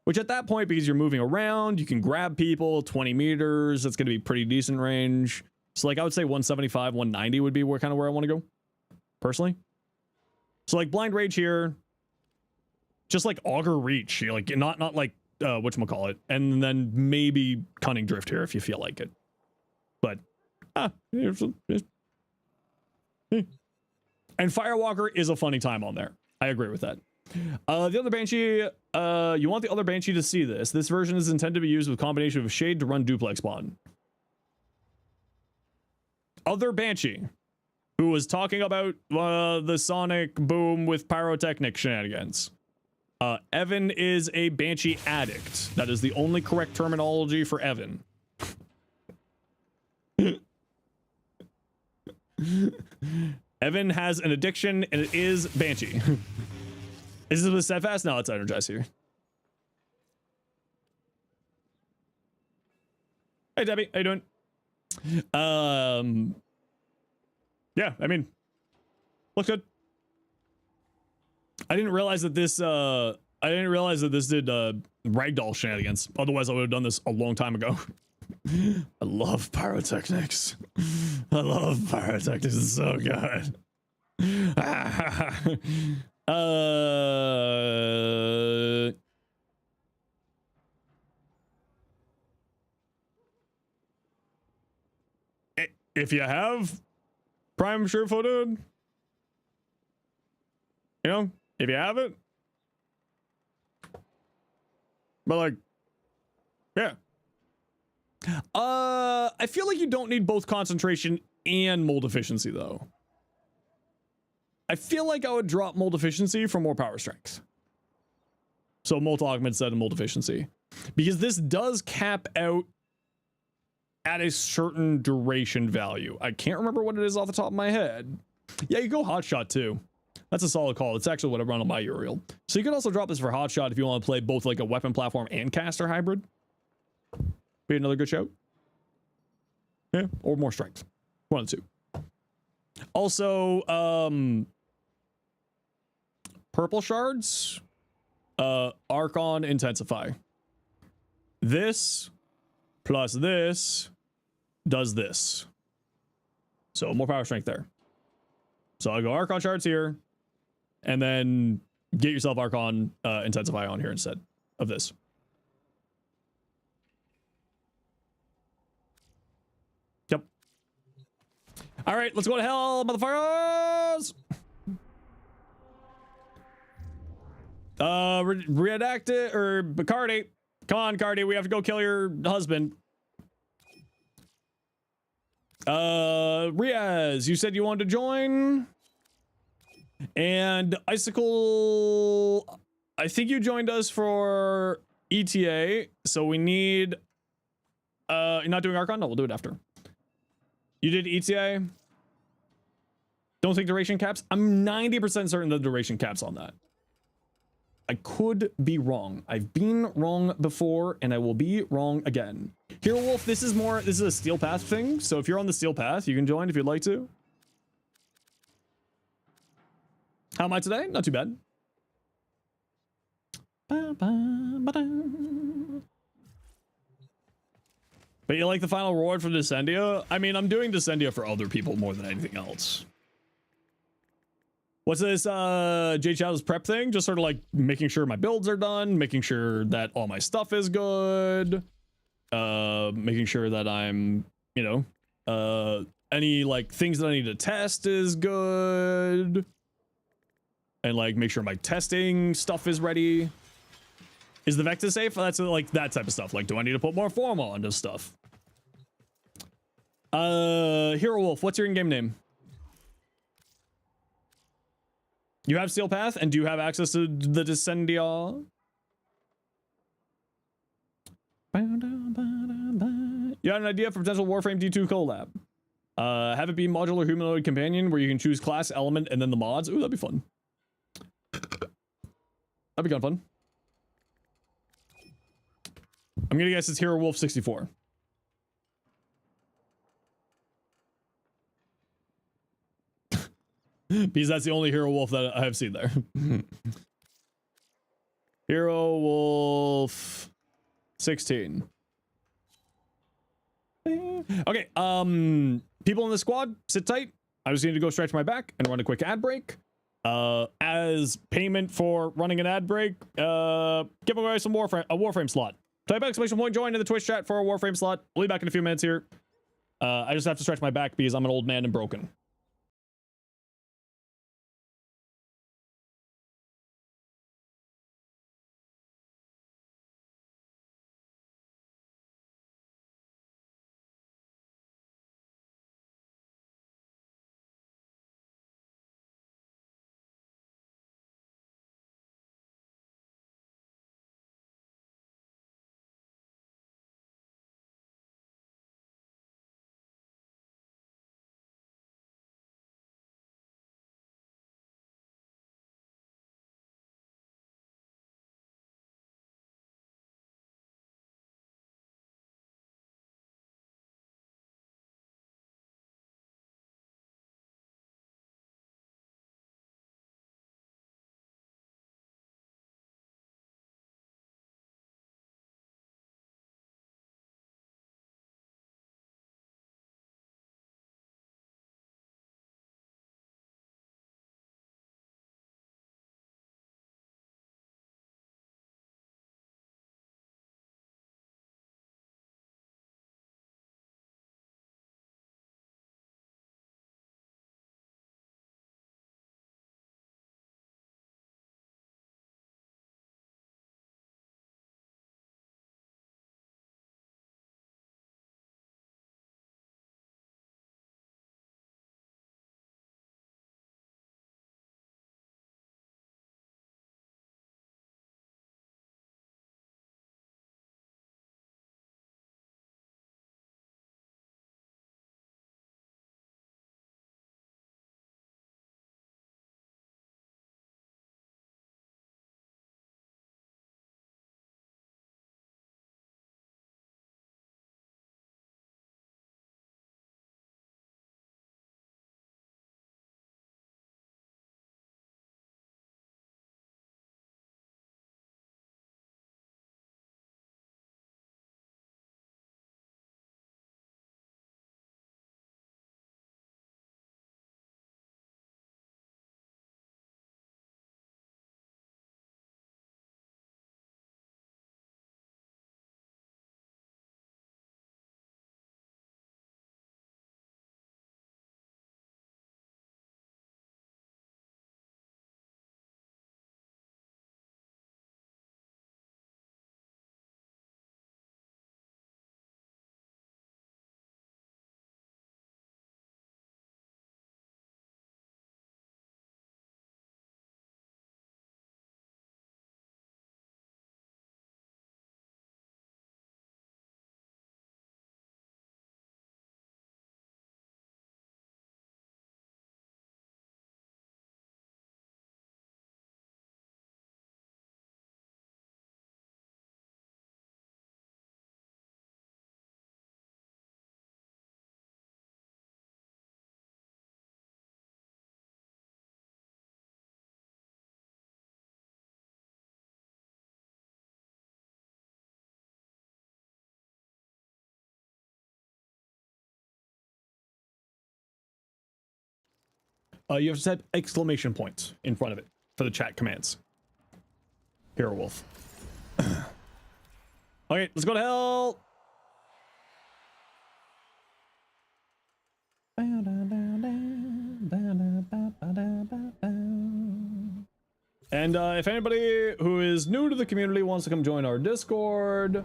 Speaker 1: Which at that point, because you're moving around, you can grab people, 20 meters. That's going to be pretty decent range. So, like, I would say 175, 190 would be kind of where I want to go, personally. So, like, Blind Rage here. Just, like, Augur Reach. Like, not like, whatchamacallit. And then maybe Cunning Drift here if you feel like it. But... and Firewalker is a funny time on there. I agree with that. The other Banshee, you want the other Banshee to see this. This version is intended to be used with a combination of Shade to run duplex spawn. Other Banshee, who was talking about the Sonic Boom with pyrotechnic shenanigans. Evan is a Banshee addict. That is the only correct terminology for Evan. Evan has an addiction and it is Banshee. Is this with Steadfast? No, it's Energize here. Hey Debbie, how you doing? Yeah, I mean, looks good. I didn't realize that this did ragdoll shenanigans. Otherwise I would have done this a long time ago. I love pyrotechnics. I love pyrotechnics. It's so good. if you have Prime Surefoot, you know, if you have it, but like, yeah. I feel like you don't need both concentration and mold efficiency though. I feel like I would drop mold efficiency for more power strength. So molt augment instead of mold efficiency, because this does cap out at a certain duration value. I can't remember what it is off the top of my head. Yeah, you go hotshot too. That's a solid call. It's actually what I run on my Uriel. So you could also drop this for hotshot if you want to play both like a weapon platform and caster hybrid. Be another good shout. Yeah, or more strength. One of the two. Also, purple shards, Archon intensify. This plus this does this. So more power strength there. So I'll go Archon shards here, and then get yourself Archon intensify on here instead of this. Yep. All right, let's go to hell, motherfuckers. Redacted or Bacardi. Come on, Cardi, we have to go kill your husband. Riaz, you said you wanted to join. And Icicle, I think you joined us for ETA, so we need you're not doing Archon? No, we'll do it after. You did ETA? Don't think duration caps? I'm 90% certain the duration caps on that. I could be wrong. I've been wrong before, and I will be wrong again. Hero Wolf, this is a steel path thing, so if you're on the steel path, you can join if you'd like to. How am I today? Not too bad. But you like the final reward for Descendia? I mean, I'm doing Descendia for other people more than anything else. What's this Jade Shadow's prep thing? Just sort of like making sure my builds are done, making sure that all my stuff is good, making sure that I'm, you know, any like things that I need to test is good, and like make sure my testing stuff is ready. Is the Vector safe? That's like that type of stuff. Like, do I need to put more formal onto stuff? Hero Wolf, what's your in-game name? You have Steel Path, and do you have access to the Descendia? You had an idea for potential Warframe D2 collab. Have it be modular humanoid companion where you can choose class, element, and then the mods. Ooh, that'd be fun. That'd be kind of fun. I'm gonna guess it's Hero Wolf 64. Because that's the only Hero Wolf that I have seen there. Hero Wolf 16. Okay, people in the squad, sit tight. I just need to go stretch my back and run a quick ad break. As payment for running an ad break, give away some Warframe slot. Type exclamation point join in the Twitch chat for a Warframe slot. We'll be back in a few minutes here. I just have to stretch my back because I'm an old man and broken. You have to type exclamation points in front of it for the chat commands. Hero Wolf. Okay, let's go to hell. And if anybody who is new to the community wants to come join our Discord,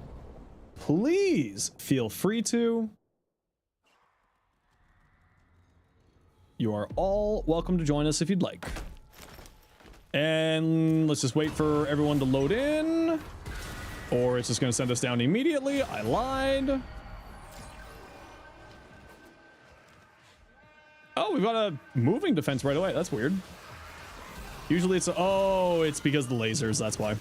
Speaker 1: please feel free to. You are all welcome to join us if you'd like. And let's just wait for everyone to load in, or it's just going to send us down immediately. I lied. Oh, we've got a moving defense right away. That's weird. Usually it's, oh, it's because of the lasers. That's why.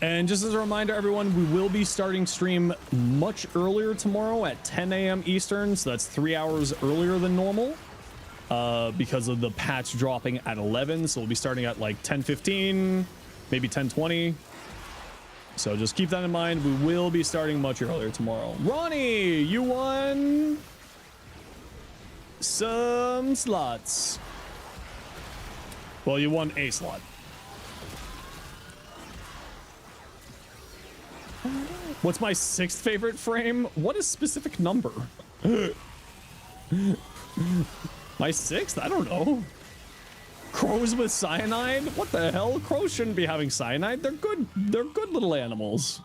Speaker 1: And just as a reminder, everyone, we will be starting stream much earlier tomorrow at 10 a.m. Eastern. So that's 3 hours earlier than normal. Because of the patch dropping at 11, so we'll be starting at like 10:15, maybe 10:20. So just keep that in mind. We will be starting much earlier tomorrow. Ronnie, you won some slots. Well, you won a slot. What's my 6th favorite frame? What is specific number? My 6th? I don't know. Crows with cyanide? What the hell? Crows shouldn't be having cyanide. They're good. They're good little animals.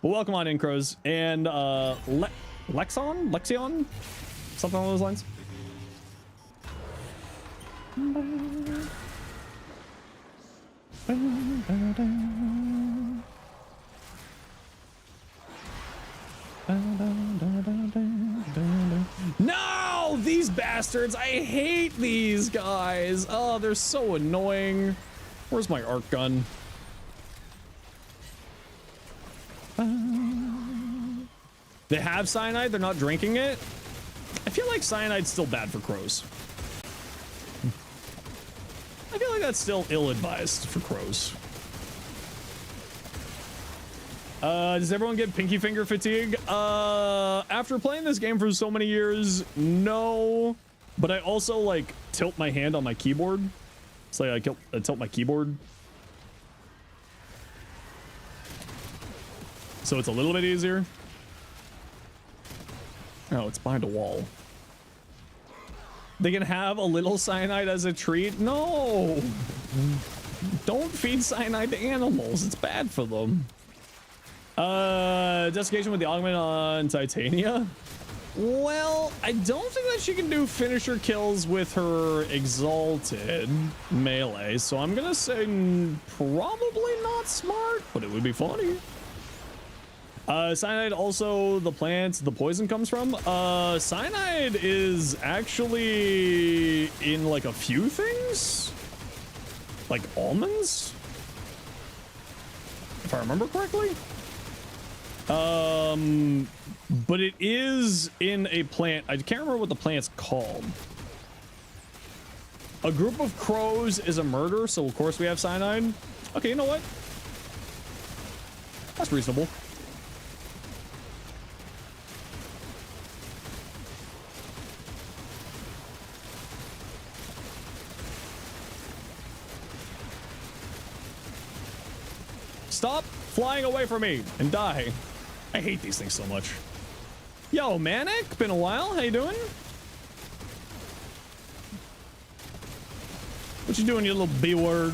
Speaker 1: Well, welcome on in, crows. And Lexion? Something along those lines. No, these bastards. I hate these guys. Oh, they're so annoying. Where's my arc gun? They have cyanide. They're not drinking it. I feel like cyanide's still bad for crows. I feel like that's still ill-advised for crows. Does everyone get pinky finger fatigue? After playing this game for so many years, no. But I also like tilt my hand on my keyboard. It's like I tilt my keyboard. So it's a little bit easier. Oh, it's behind a wall. They can have a little cyanide as a treat? No! Don't feed cyanide to animals. It's bad for them. Desiccation with the augment on Titania. Well, I don't think that she can do finisher kills with her exalted melee, so I'm gonna say probably not smart, but it would be funny. Cyanide, also the plant the poison comes from. Cyanide is actually in like a few things, like almonds, if I remember correctly. But it is in a plant. I can't remember what the plant's called. A group of crows is a murder, so of course we have cyanide. Okay, you know what? That's reasonable. Stop flying away from me and die. I hate these things so much. Yo, Manic, been a while. How you doing? What you doing, you little B word?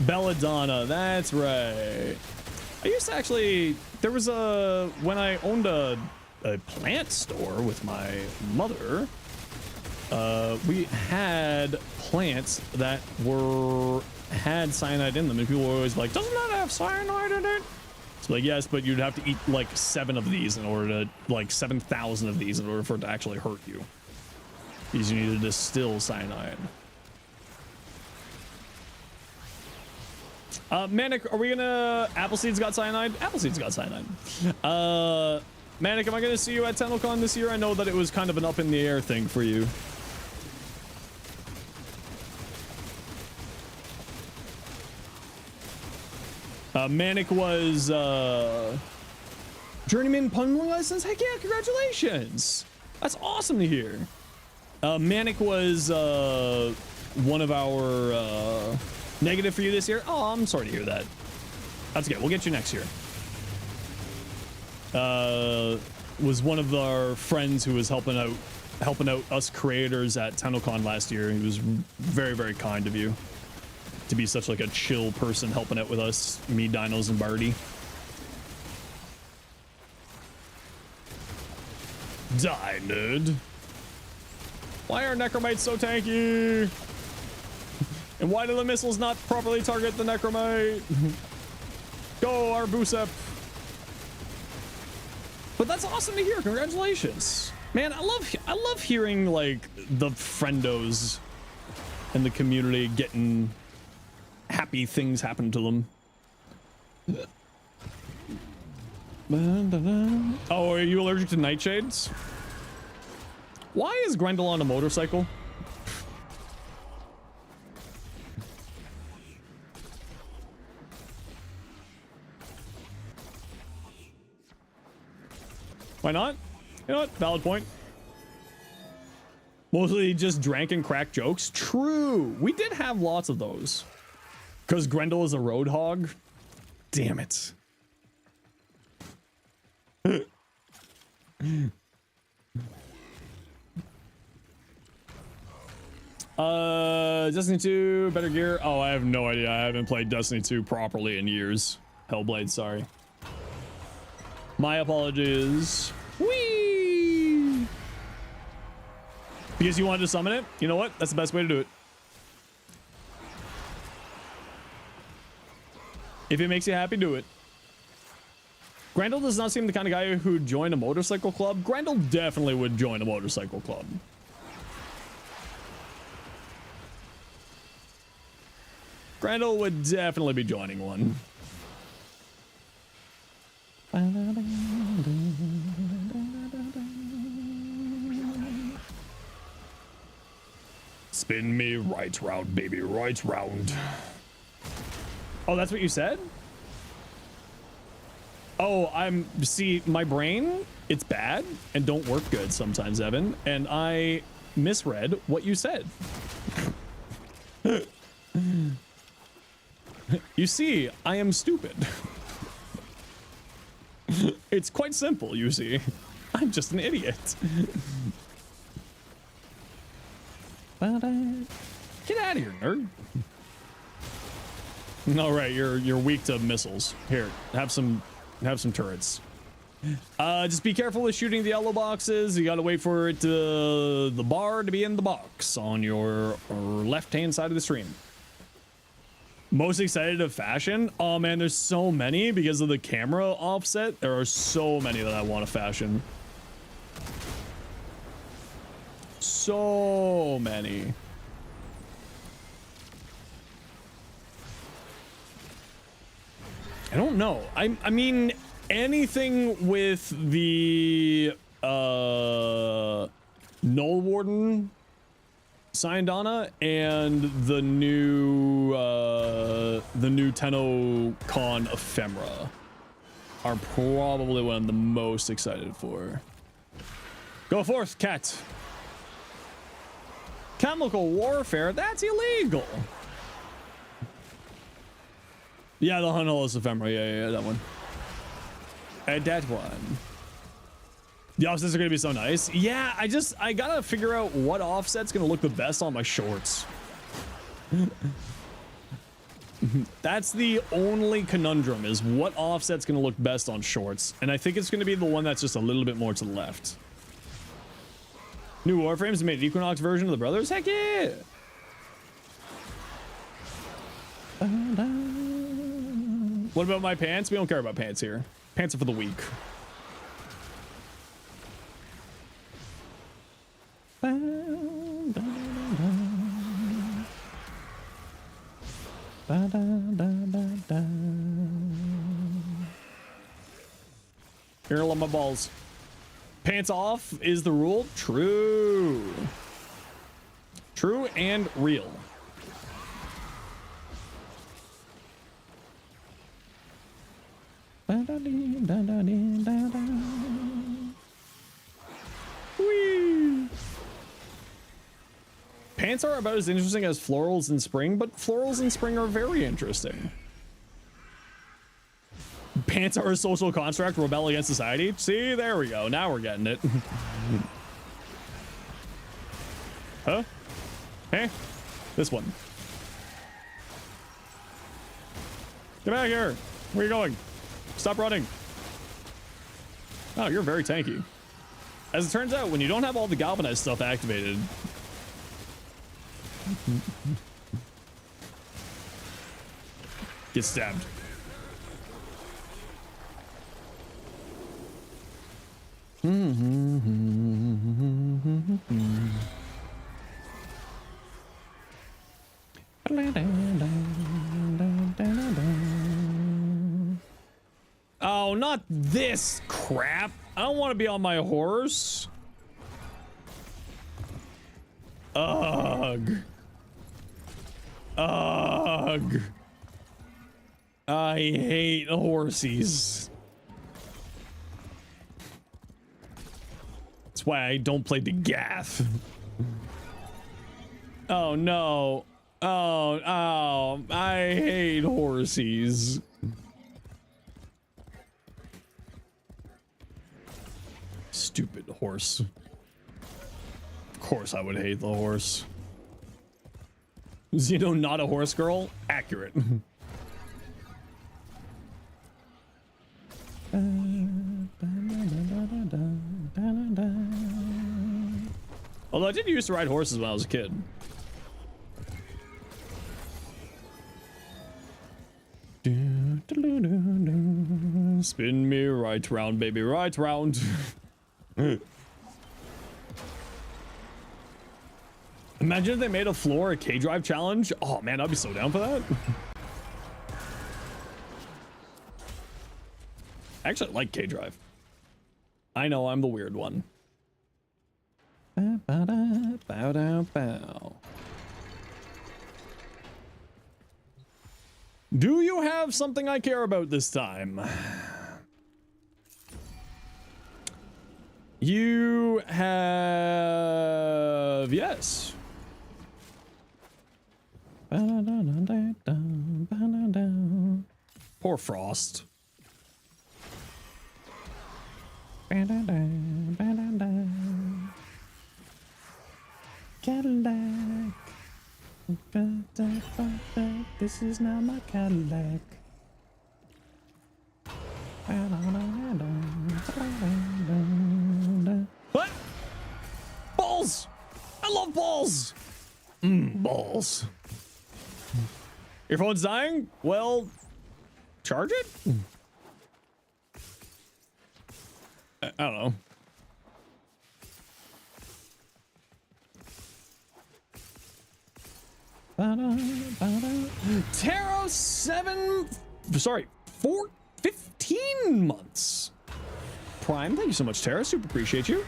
Speaker 1: Belladonna, that's right. I used to actually, there was when I owned a plant store with my mother, we had plants that had cyanide in them, and people were always like, doesn't that have cyanide in it? It's like, yes, but you'd have to eat like 7 of these in order to, like 7,000 of these in order for it to actually hurt you. Because you need to distill cyanide. Manic, are we gonna, Appleseed's got cyanide? Appleseed's got cyanide. Manic, am I going to see you at TennoCon this year? I know that it was kind of an up in the air thing for you. Manic was journeyman punneling license. Heck yeah, congratulations. That's awesome to hear. Manic was one of our negative for you this year. Oh, I'm sorry to hear that. That's okay. We'll get you next year. Was one of our friends who was helping out us creators at TennoCon last year. He was very, very kind of you to be such like a chill person helping out with us, me, Dinos, and Barty. Die, nerd. Why are Necromites so tanky? And why do the missiles not properly target the Necromite? Go, Arbusep. But that's awesome to hear. Congratulations. Man, I love hearing like the friendos and the community getting happy things happen to them. Oh, are you allergic to nightshades? Why is Grendel on a motorcycle? Why not? You know what? Valid point. Mostly just drank and cracked jokes. True. We did have lots of those. Because Grendel is a road hog. Damn it. Destiny 2, better gear. Oh, I have no idea. I haven't played Destiny 2 properly in years. Hellblade, sorry. My apologies. Whee! Because you wanted to summon it? You know what? That's the best way to do it. If it makes you happy, do it. Grendel does not seem the kind of guy who'd join a motorcycle club. Grendel definitely would join a motorcycle club. Grendel would definitely be joining one. Spin me right round, baby, right round. Oh, that's what you said? Oh, see, my brain, it's bad and don't work good sometimes, Evan, and I misread what you said. You see, I am stupid. It's quite simple, you see. I'm just an idiot. Get out of here, nerd. All right, you're weak to missiles. Here, have some turrets. Just be careful with shooting the yellow boxes. You gotta wait for it to the bar to be in the box on your left-hand side of the stream. Most excited of fashion? Oh man, there's so many because of the camera offset. There are so many that I want to fashion. So many. I don't know. I mean, anything with the Null Warden Syndana and the new TennoCon ephemera are probably what I'm the most excited for. Go forth, cat. Chemical warfare? That's illegal. Yeah, the Hunholis ephemera. Yeah, that one. And that one. The offsets are gonna be so nice. Yeah, I gotta figure out what offset's gonna look the best on my shorts. That's the only conundrum, is what offset's gonna look best on shorts. And I think it's gonna be the one that's just a little bit more to the left. New Warframes made an Equinox version of the Brothers? Heck yeah! What about my pants? We don't care about pants here. Pants are for the weak. Here, love my balls. Pants off is the rule. True. True and real. Whee. Pants are about as interesting as florals in spring, but florals in spring are very interesting. Pants are a social construct, rebel against society. See, there we go. Now we're getting it. Huh? Hey, this one. Get back here. Where are you going? Stop running. Oh, you're very tanky. As it turns out, when you don't have all the galvanized stuff activated, get stabbed. Oh, not this crap. I don't want to be on my horse. Ugh. Ugh. I hate horsies. That's why I don't play the Gath. Oh no. Oh, I hate horsies. Stupid horse. Of course I would hate the horse. Zeno, not a horse girl? Accurate. Although I did used to ride horses when I was a kid. Spin me right round, baby, right round. Imagine if they made a floor a K-Drive challenge. Oh man, I'd be so down for that. Actually, I like K-Drive. I know I'm the weird one. Bow, bow, bow. Do you have something I care about this time? You have... yes. Poor Frost. Cadillac. This is not my Cadillac. What? Balls! I love balls! Balls. Your phone's dying? Well, charge it? I don't know. Taro 15 months. Prime, thank you so much, Tara. Super appreciate you.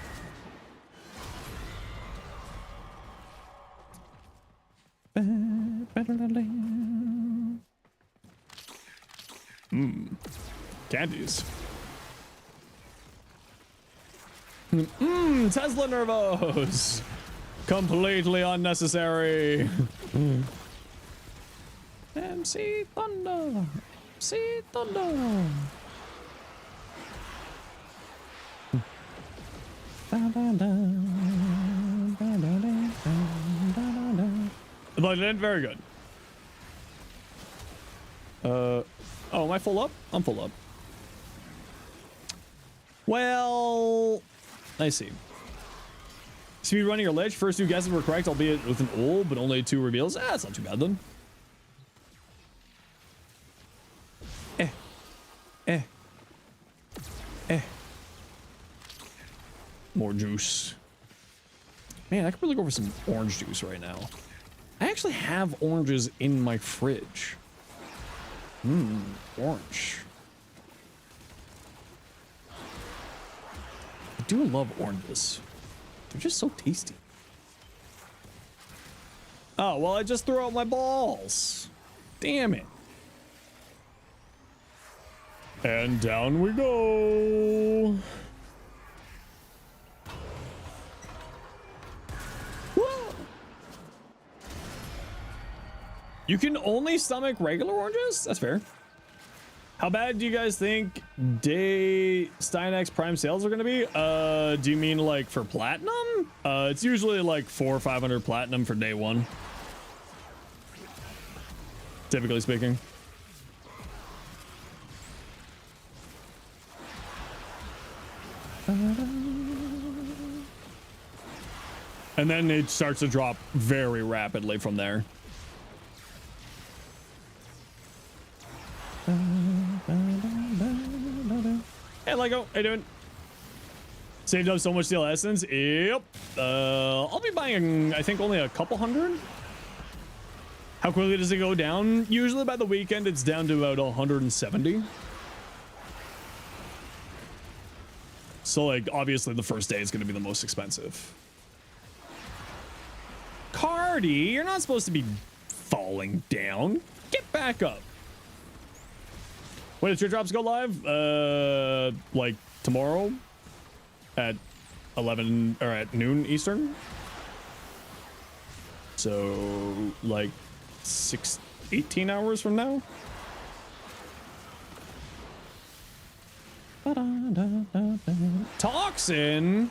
Speaker 1: Candies. Tesla Nervos. Completely unnecessary. MC Thunder. MC Thunder. But it ended very good. Oh, am I full up? I'm full up. Well, I see. Speed running your ledge. First two guesses were correct, albeit with an ul, but only 2 reveals. That's not too bad then. More juice. Man, I could really go for some orange juice right now. I actually have oranges in my fridge. Orange. I do love oranges. They're just so tasty. Oh, well, I just threw out my balls. Damn it. And down we go. Whoa. You can only stomach regular oranges? That's fair. How bad do you guys think day Steinex Prime sales are going to be? Do you mean like for platinum? It's usually like 400 or 500 platinum for day one. Typically speaking. And then it starts to drop very rapidly from there. Hey Lego, how you doing? Saved up so much steel essence. Yep. I'll be buying, I think, only a couple hundred. How quickly does it go down? Usually by the weekend, it's down to about 170. So, like, obviously the first day is going to be the most expensive. Cardi, you're not supposed to be falling down. Get back up. When do teardrops go live? Like tomorrow at 11 or at noon Eastern. So like 18 hours from now. Toxin.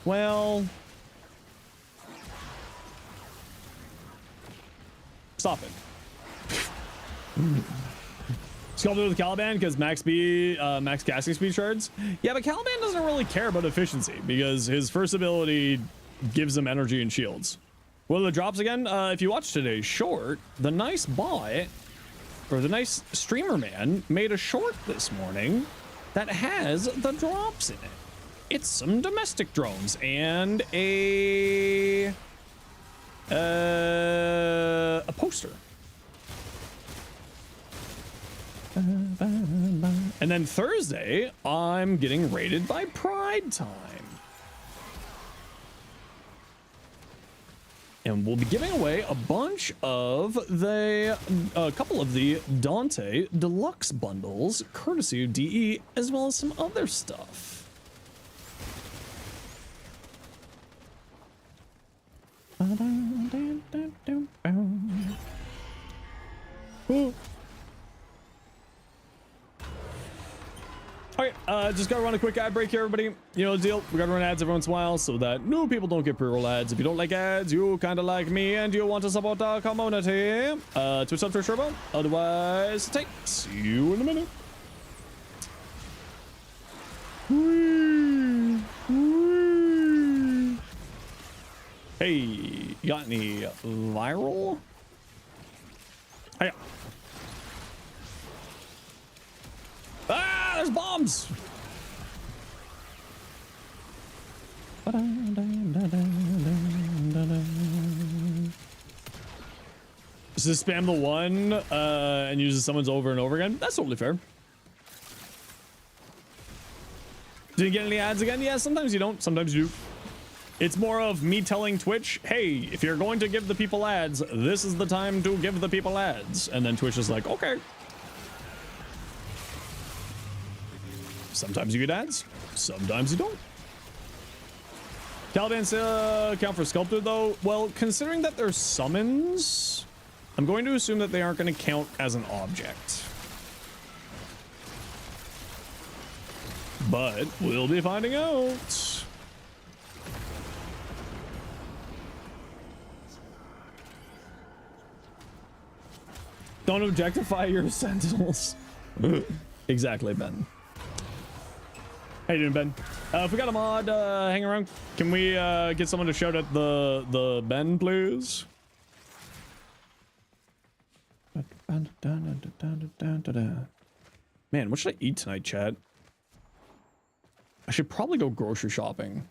Speaker 1: Well, stop it. Sculpted with Caliban because max casting speed shards. Yeah, but Caliban doesn't really care about efficiency because his first ability gives him energy and shields. What are the drops again? If you watch today's short, the nice bot or the nice streamer man made a short this morning that has the drops in it. It's some domestic drones and a poster. And then Thursday, I'm getting raided by Pride Time. And we'll be giving away a bunch of a couple of the Dante Deluxe bundles, courtesy of DE, as well as some other stuff. Ooh. Okay, just gotta run a quick ad break here, everybody. You know the deal. We gotta run ads every once in a while so that new people don't get pre-roll ads. If you don't like ads, you kind of like me, and you want to support our community, Twitch up for Turbo. Otherwise, see you in a minute. Whee! Whee! Hey, you got any viral? Hiya. Ah, there's bombs. Just spam the one and use someone's over and over again. That's totally fair. Did you get any ads again? Yeah, sometimes you don't, sometimes you do. It's more of me telling Twitch, hey, if you're going to give the people ads, this is the time to give the people ads. And then Twitch is like, okay. Sometimes you get ads, sometimes you don't. Caliban count for sculpted though? Well, considering that they're summons, I'm going to assume that they aren't going to count as an object. But we'll be finding out. Don't objectify your sentinels. Exactly, Ben. How you doing, Ben? If we got a mod hanging around, can we get someone to shout at the Ben, please? Man, what should I eat tonight, chat? I should probably go grocery shopping.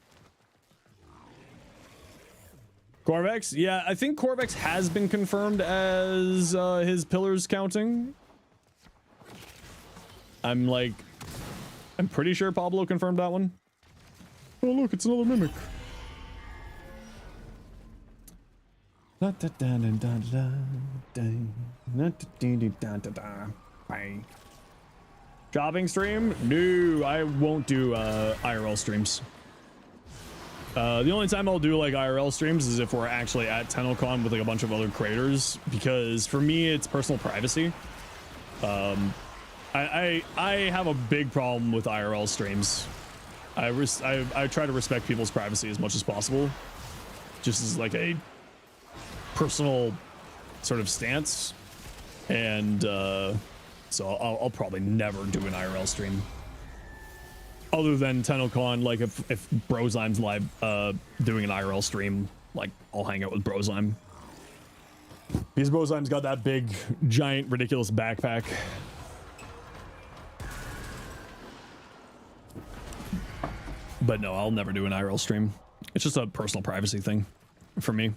Speaker 1: Corvex? Yeah, I think Corvex has been confirmed as his pillars counting. I'm like I'm pretty sure Pablo confirmed that one. Oh, look, it's another mimic. Shopping stream? No, I won't do IRL streams. The only time I'll do like IRL streams is if we're actually at TennoCon with like a bunch of other creators, because for me it's personal privacy. I have a big problem with IRL streams. I try to respect people's privacy as much as possible, just as like a personal sort of stance, and so I'll probably never do an IRL stream other than TennoCon. Like if Brozyme's live doing an IRL stream, like I'll hang out with Brozyme, because Brozyme's got that big giant ridiculous backpack. But no, I'll never do an IRL stream. It's just a personal privacy thing for me.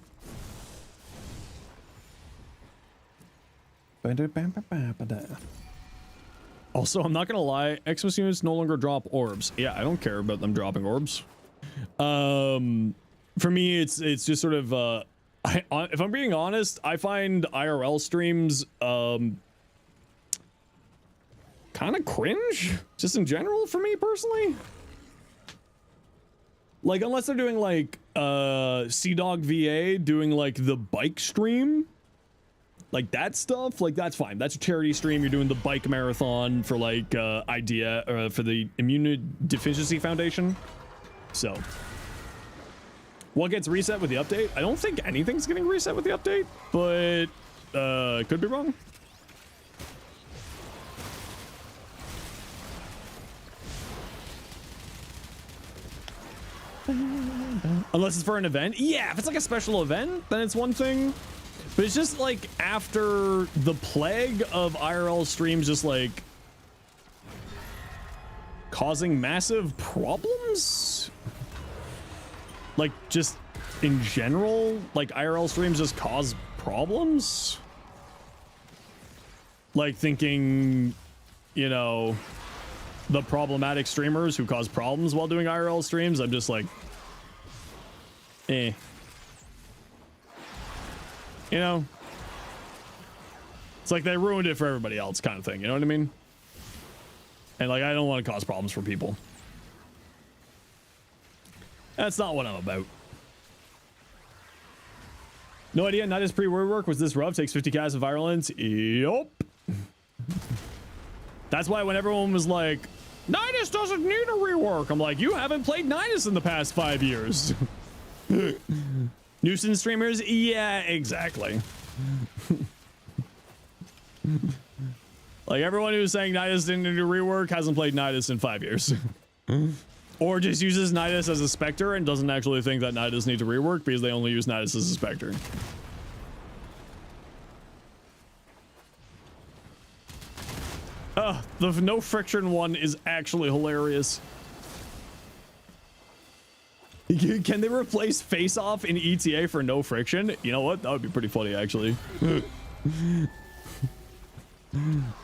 Speaker 1: Also, I'm not gonna lie, Xmas units no longer drop orbs. Yeah, I don't care about them dropping orbs. For me, it's just sort of if I'm being honest, I find IRL streams kind of cringe, just in general for me personally. Like, unless they're doing like CDog VA doing like the bike stream, like that stuff, like that's fine. That's a charity stream. You're doing the bike marathon for like idea for the Immunodeficiency Foundation. So what gets reset with the update? I don't think anything's getting reset with the update, but could be wrong. Unless it's for an event. Yeah, if it's like a special event, then it's one thing. But it's just like after the plague of IRL streams just like causing massive problems. Like just in general, like IRL streams just cause problems. Like thinking, you know, the problematic streamers who cause problems while doing IRL streams, I'm just like, eh. You know? It's like they ruined it for everybody else kind of thing, you know what I mean? And like, I don't want to cause problems for people. That's not what I'm about. No idea, not his pre-rework was this rough, takes 50 casts of virulence. Yup. That's why when everyone was like, Nidus doesn't need a rework, I'm like, you haven't played Nidus in the past 5 years. Nuisance streamers? Yeah, exactly. Like everyone who's saying Nidus didn't need a rework hasn't played Nidus in 5 years. Or just uses Nidus as a Spectre and doesn't actually think that Nidus needs a rework because they only use Nidus as a Spectre. The no friction one is actually hilarious. Can they replace Face Off in ETA for no friction? You know what? That would be pretty funny, actually.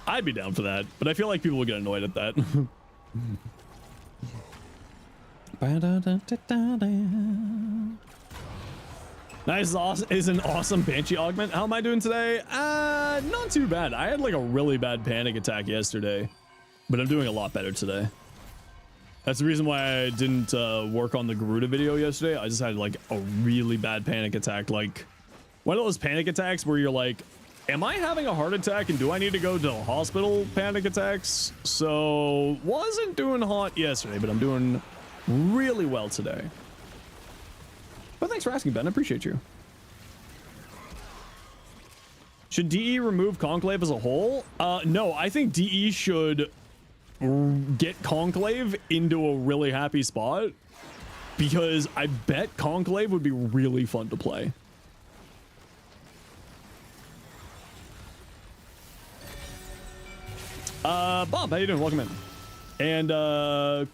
Speaker 1: I'd be down for that, but I feel like people will get annoyed at that. Nice is an awesome Banshee augment. How am I doing today? Not too bad. I had like a really bad panic attack yesterday, but I'm doing a lot better today. That's the reason why I didn't work on the Garuda video yesterday. I just had like a really bad panic attack. Like one of those panic attacks where you're like, am I having a heart attack and do I need to go to the hospital panic attacks? So wasn't doing hot yesterday, but I'm doing really well today. But thanks for asking, Ben. I appreciate you. Should DE remove Conclave as a whole? No, I think DE should get Conclave into a really happy spot, because I bet Conclave would be really fun to play. Bob, how you doing? Welcome in. And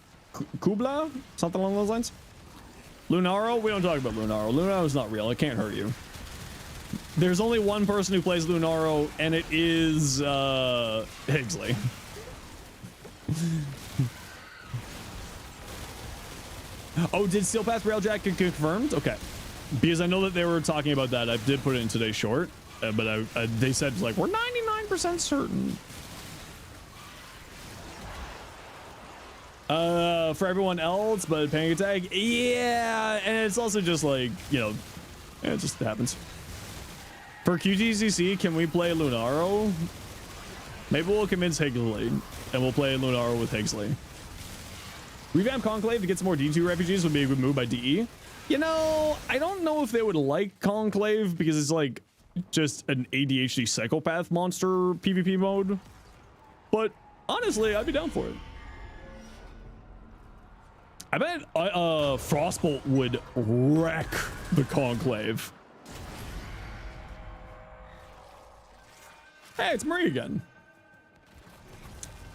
Speaker 1: Kubla, something along those lines. Lunaro, we don't talk about Lunaro. Lunaro's not real. It can't hurt you. There's only one person who plays Lunaro, and it is Higgsley. Oh, did Steel Path Railjack get confirmed? Okay. Because I know that they were talking about that. I did put it in today's short, but they said, like, we're 99% certain. For everyone else, but panic attack, yeah, and it's also just like, you know, it just happens. For QTCC, can we play Lunaro? Maybe we'll convince Higley, and we'll play Lunaro with Higsley. Revamp Conclave to get some more D2 refugees would be a good move by DE. You know, I don't know if they would like Conclave because it's like just an ADHD psychopath monster PvP mode, but honestly, I'd be down for it. I bet Frostbolt would wreck the Conclave. Hey, it's Marie again.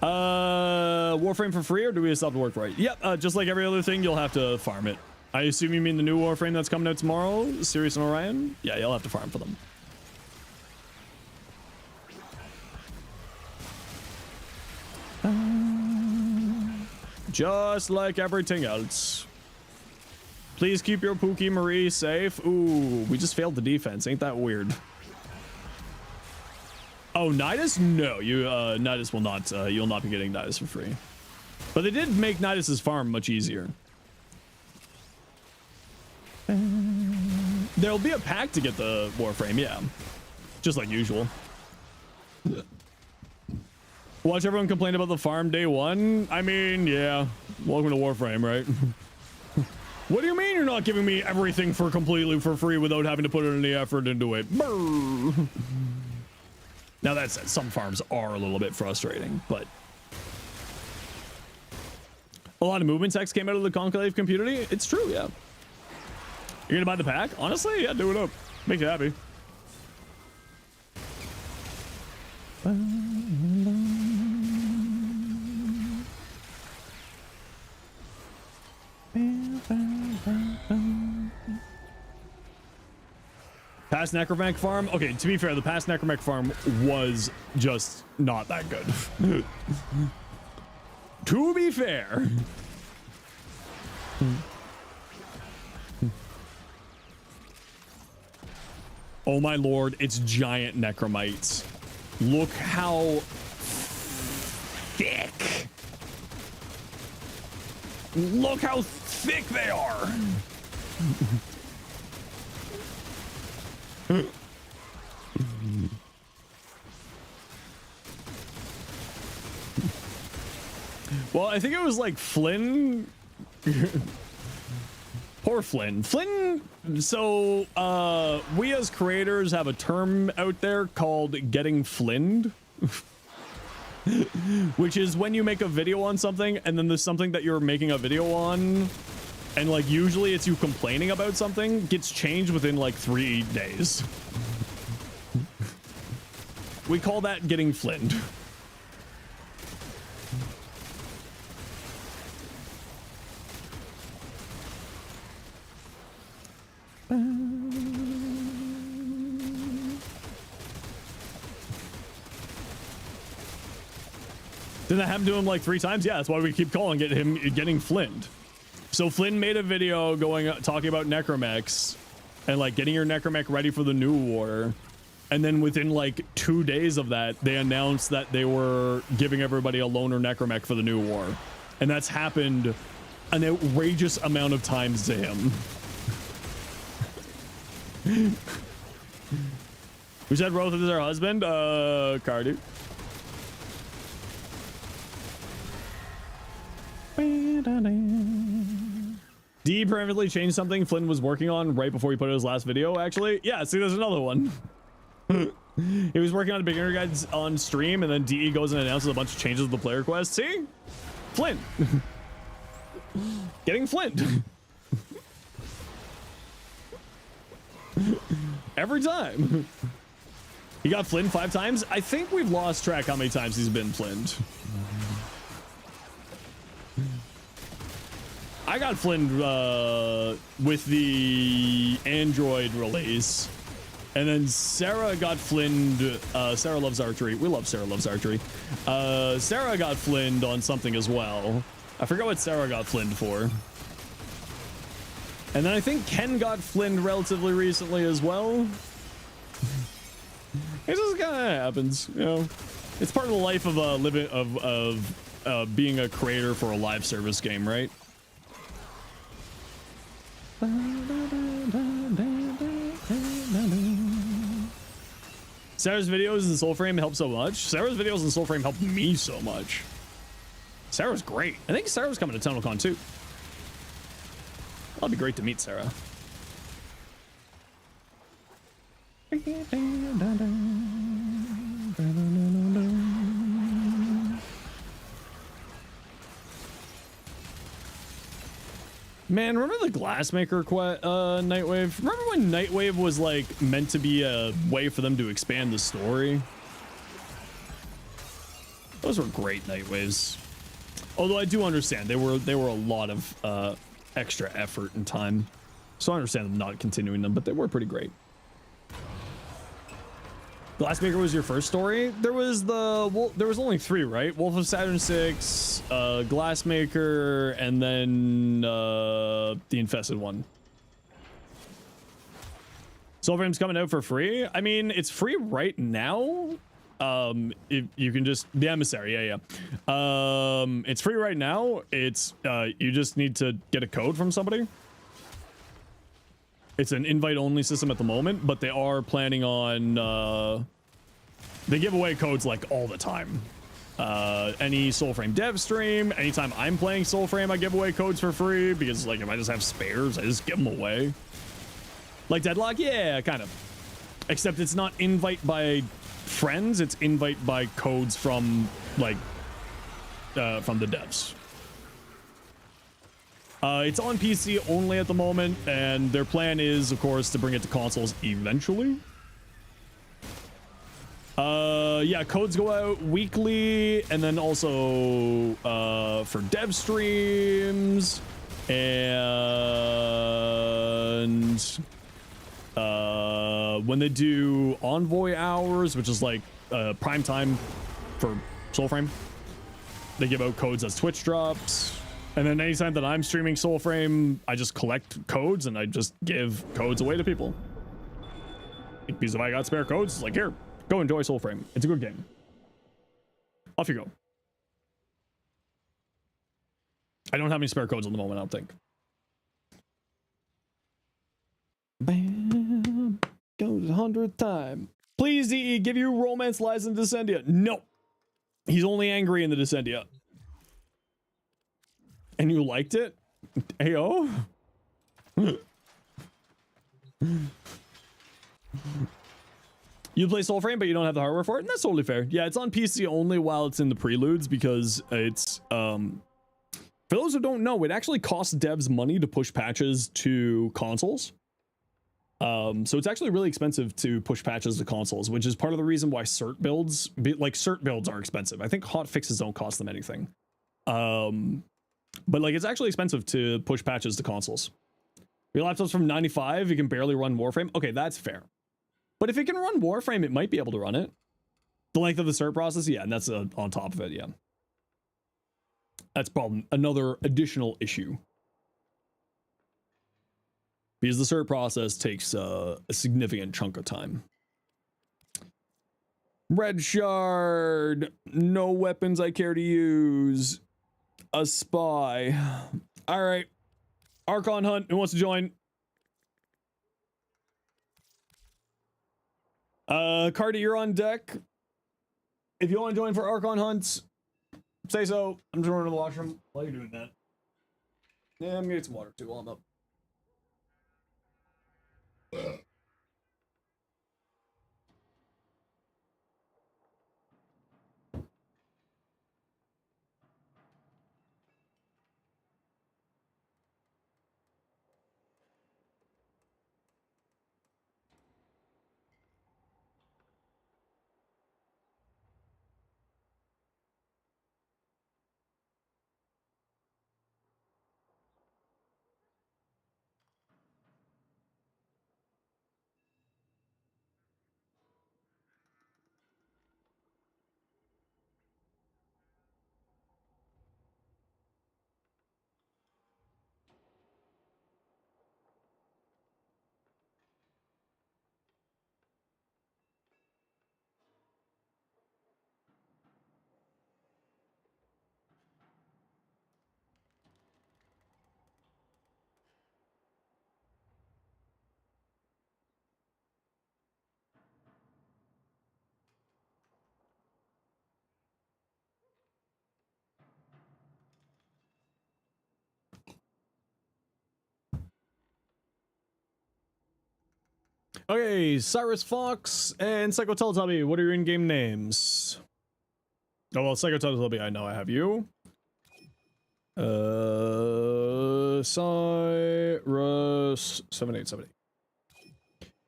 Speaker 1: Warframe for free, or do we just have to work for it? Yep, just like every other thing, you'll have to farm it. I assume you mean the new Warframe that's coming out tomorrow, Sirius and Orion? Yeah, you'll have to farm for them. Just like everything else. Please keep your Pookie Marie safe. Ooh, we just failed the defense. Ain't that weird? Oh, Nidus? No, you Nidus will not. You'll not be getting Nidus for free. But they did make Nidus's farm much easier. There'll be a pack to get the Warframe, yeah. Just like usual. Watch everyone complain about the farm day one. I mean, yeah. Welcome to Warframe, right? What do you mean you're not giving me everything for completely for free without having to put any effort into it? Brr. Now that said, some farms are a little bit frustrating, but a lot of movement text came out of the Conclave community. It's true, yeah. You're gonna buy the pack? Honestly, yeah, do it up. Make you happy. Past Necromech farm? Okay, to be fair, the past Necromech farm was just not that good. To be fair. Oh my lord, it's giant necromites. Look how thick. Look how thick they are. Well, I think it was like Flynn. Poor Flynn. Flynn. So we as creators have a term out there called getting Flynned. Which is when you make a video on something and then there's something that you're making a video on and like usually it's you complaining about something gets changed within like 3 days. We call that getting Flynned. Didn't that happen to him like 3 times? Yeah, that's why we keep calling it him getting Flynned. So Flynn made a video talking about necromechs and like getting your necromech ready for the new war. And then within like 2 days of that, they announced that they were giving everybody a loner necromech for the new war. And that's happened an outrageous amount of times to him. We said Roth is our husband? Cardi. D permanently changed something Flynn was working on right before he put out his last video, actually. Yeah, see, there's another one. He was working on a beginner guides on stream, and then DE goes and announces a bunch of changes to the player quest. See? Flynn. Getting Flynn. Every time. He got Flynn 5 times. I think we've lost track how many times he's been Flynned. I got Flynned with the Android release. And then Sarah got Flynned. Sarah loves archery. We love Sarah loves archery. Sarah got Flynned on something as well. I forgot what Sarah got Flynned for. And then I think Ken got flinned relatively recently as well. It just kind of happens, you know. It's part of the life of being a creator for a live service game, right? Sarah's videos in Soulframe help so much. Sarah's videos in Soulframe helped me so much. Sarah's great. I think Sarah's coming to TunnelCon too. That'd be great to meet Sarah. Man, remember the Glassmaker Nightwave? Remember when Nightwave was like meant to be a way for them to expand the story? Those were great Nightwaves. Although I do understand they were a lot of extra effort and time, so I understand them not continuing them, but they were pretty great. Glassmaker was your first story. There was only 3, right? Wolf of Saturn 6, Glassmaker, and then the Infested one. Soulframe's coming out for free. I mean, it's free right now. If you can just the emissary, yeah. It's free right now. It's you just need to get a code from somebody. It's an invite-only system at the moment, but they are planning on they give away codes like all the time. Any Soulframe dev stream, anytime I'm playing Soulframe, I give away codes for free because like if I just have spares, I just give them away. Like Deadlock, yeah, kind of. Except it's not invite by friends, it's invite by codes from like from the devs. It's on PC only at the moment, and their plan is, of course, to bring it to consoles eventually. Yeah, codes go out weekly, and then also for dev streams, and when they do Envoy hours, which is like prime time for Soulframe, they give out codes as Twitch drops. And then anytime that I'm streaming Soulframe, I just collect codes and I just give codes away to people. Because if I got spare codes, it's like, here, go enjoy Soulframe. It's a good game. Off you go. I don't have any spare codes at the moment, I don't think. Bam. Goes 100th time. Please, DE, give you romance lies in Descendia. No. He's only angry in the Descendia. And you liked it? Ayo? You play Soulframe, but you don't have the hardware for it? And that's totally fair. Yeah, it's on PC only while it's in the preludes because it's, for those who don't know, it actually costs devs money to push patches to consoles. So it's actually really expensive to push patches to consoles, which is part of the reason why cert builds are expensive. I think hot fixes don't cost them anything. But like it's actually expensive to push patches to consoles. Your laptop's from 95, you can barely run Warframe. Okay, that's fair. But if it can run Warframe, it might be able to run it. The length of the cert process, yeah, and that's on top of it, yeah. That's probably another additional issue. Because the cert process takes a significant chunk of time. Red Shard, no weapons I care to use. A spy. All right. Archon Hunt, who wants to join? Cardi, you're on deck. If you want to join for Archon Hunts, say so. I'm just running to the washroom while you're doing that. Yeah, I'm gonna get some water too while I'm up. Okay, Cyrus Fox and Psycho Teletubby, what are your in-game names? Oh, well, Psycho Teletubby, I know I have you. Cyrus 7878.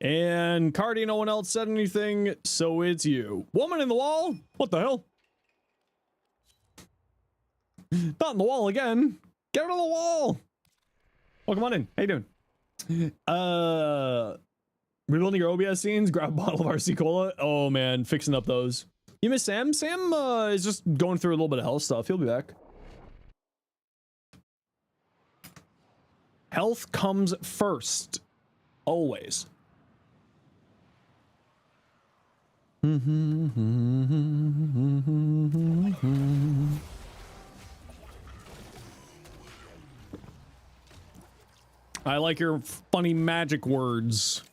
Speaker 1: And Cardi, no one else said anything, so it's you. Woman in the wall? What the hell? Not in the wall again. Get out of the wall. Oh, come on in. How you doing? Rebuilding your OBS scenes, grab a bottle of RC Cola. Oh man, fixing up those. You miss Sam? Sam is just going through a little bit of health stuff. He'll be back. Health comes first. Always. I like your funny magic words.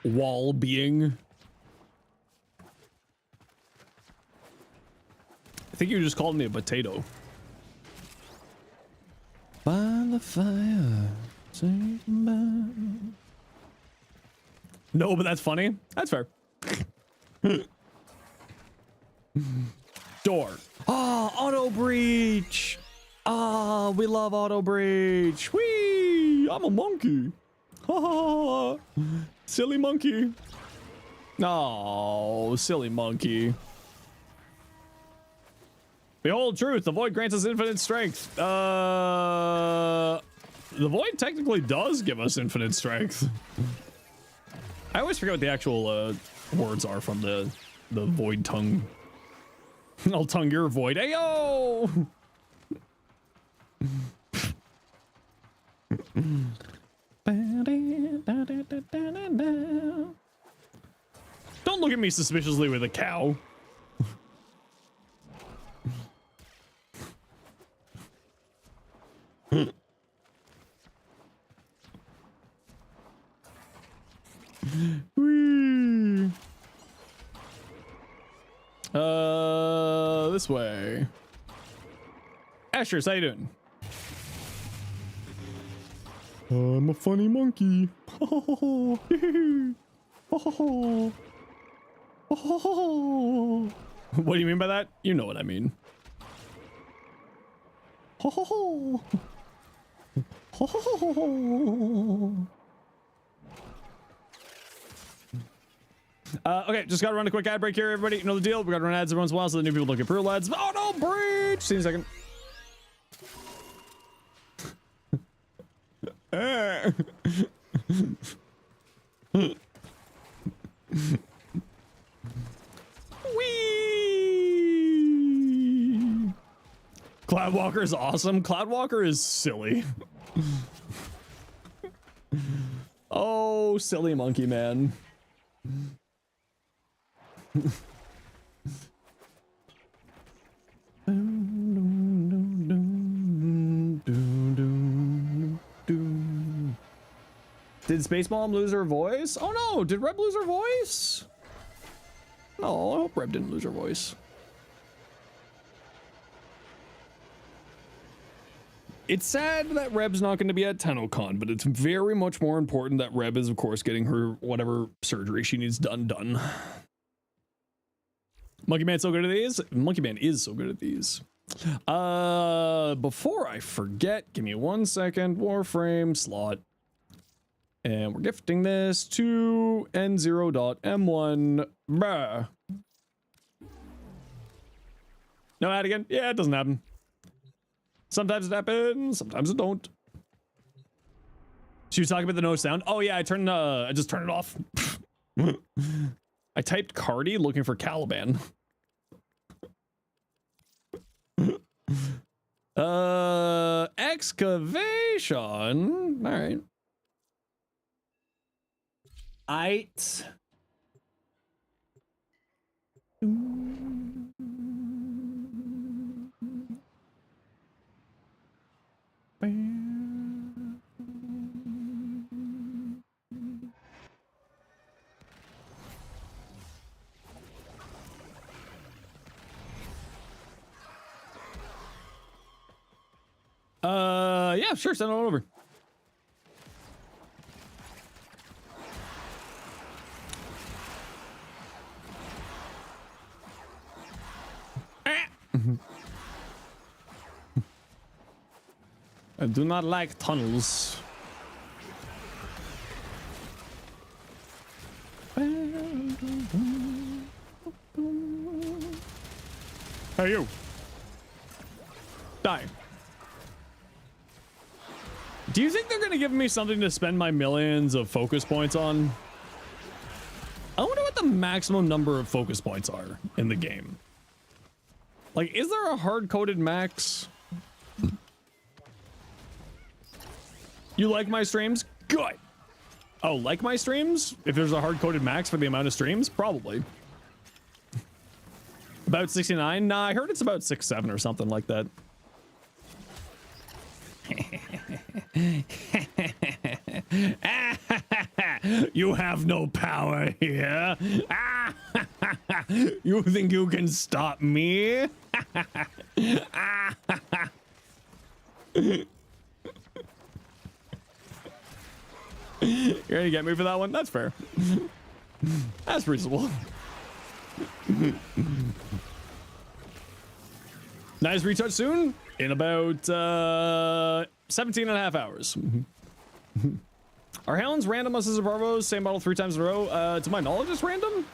Speaker 1: Wall being. I think you just called me a potato. By the fire. No, but that's funny. That's fair. Door. Oh, auto breach. Ah, we love auto breach. Whee! I'm a monkey. Ha! Silly monkey. Oh, silly monkey. Behold truth, the void grants us infinite strength. The void technically does give us infinite strength. I always forget what the actual words are from the void tongue. I'll tongue your void. Ayo! Don't look at me suspiciously with a cow. Whee. This way. Asher, how you doing? I'm a funny monkey. What do you mean by that? You know what I mean. Okay, just gotta run a quick ad break here, everybody. You know the deal. We gotta run ads every once in a while so the new people don't get pro ads. Oh no, breach! See you in a second. Whee! Cloudwalker is awesome. Cloudwalker is silly. Oh, silly monkey man. Did Space Mom lose her voice? Oh no, did Reb lose her voice? No, I hope Reb didn't lose her voice. It's sad that Reb's not going to be at TennoCon, but it's very much more important that Reb is, of course, getting her whatever surgery she needs done. Monkey Man's so good at these. Monkey Man is so good at these. Before I forget, give me 1 second. Warframe slot. And we're gifting this to N0.M1. Bruh. No ad again? Yeah, it doesn't happen. Sometimes it happens, sometimes it don't. She was talking about the no sound. Oh yeah, I just turned it off. I typed Cardi looking for Caliban. Excavation. All right. Aight. Yeah, sure, send it on over. I do not like tunnels. Hey, you. Die. Do you think they're going to give me something to spend my millions of focus points on? I wonder what the maximum number of focus points are in the game. Like, is there a hard-coded max? You like my streams? Good. Oh, like my streams? If there's a hard-coded max for the amount of streams? Probably. About 69? Nah, I heard it's about 6-7 or something like that. You have no power here. You think you can stop me? You're gonna get me for that one? That's fair. That's reasonable. Nice retouch soon? In about 17 and a half hours. Are Hounds random as Bravos? Same model 3 times in a row? To my knowledge, it's random.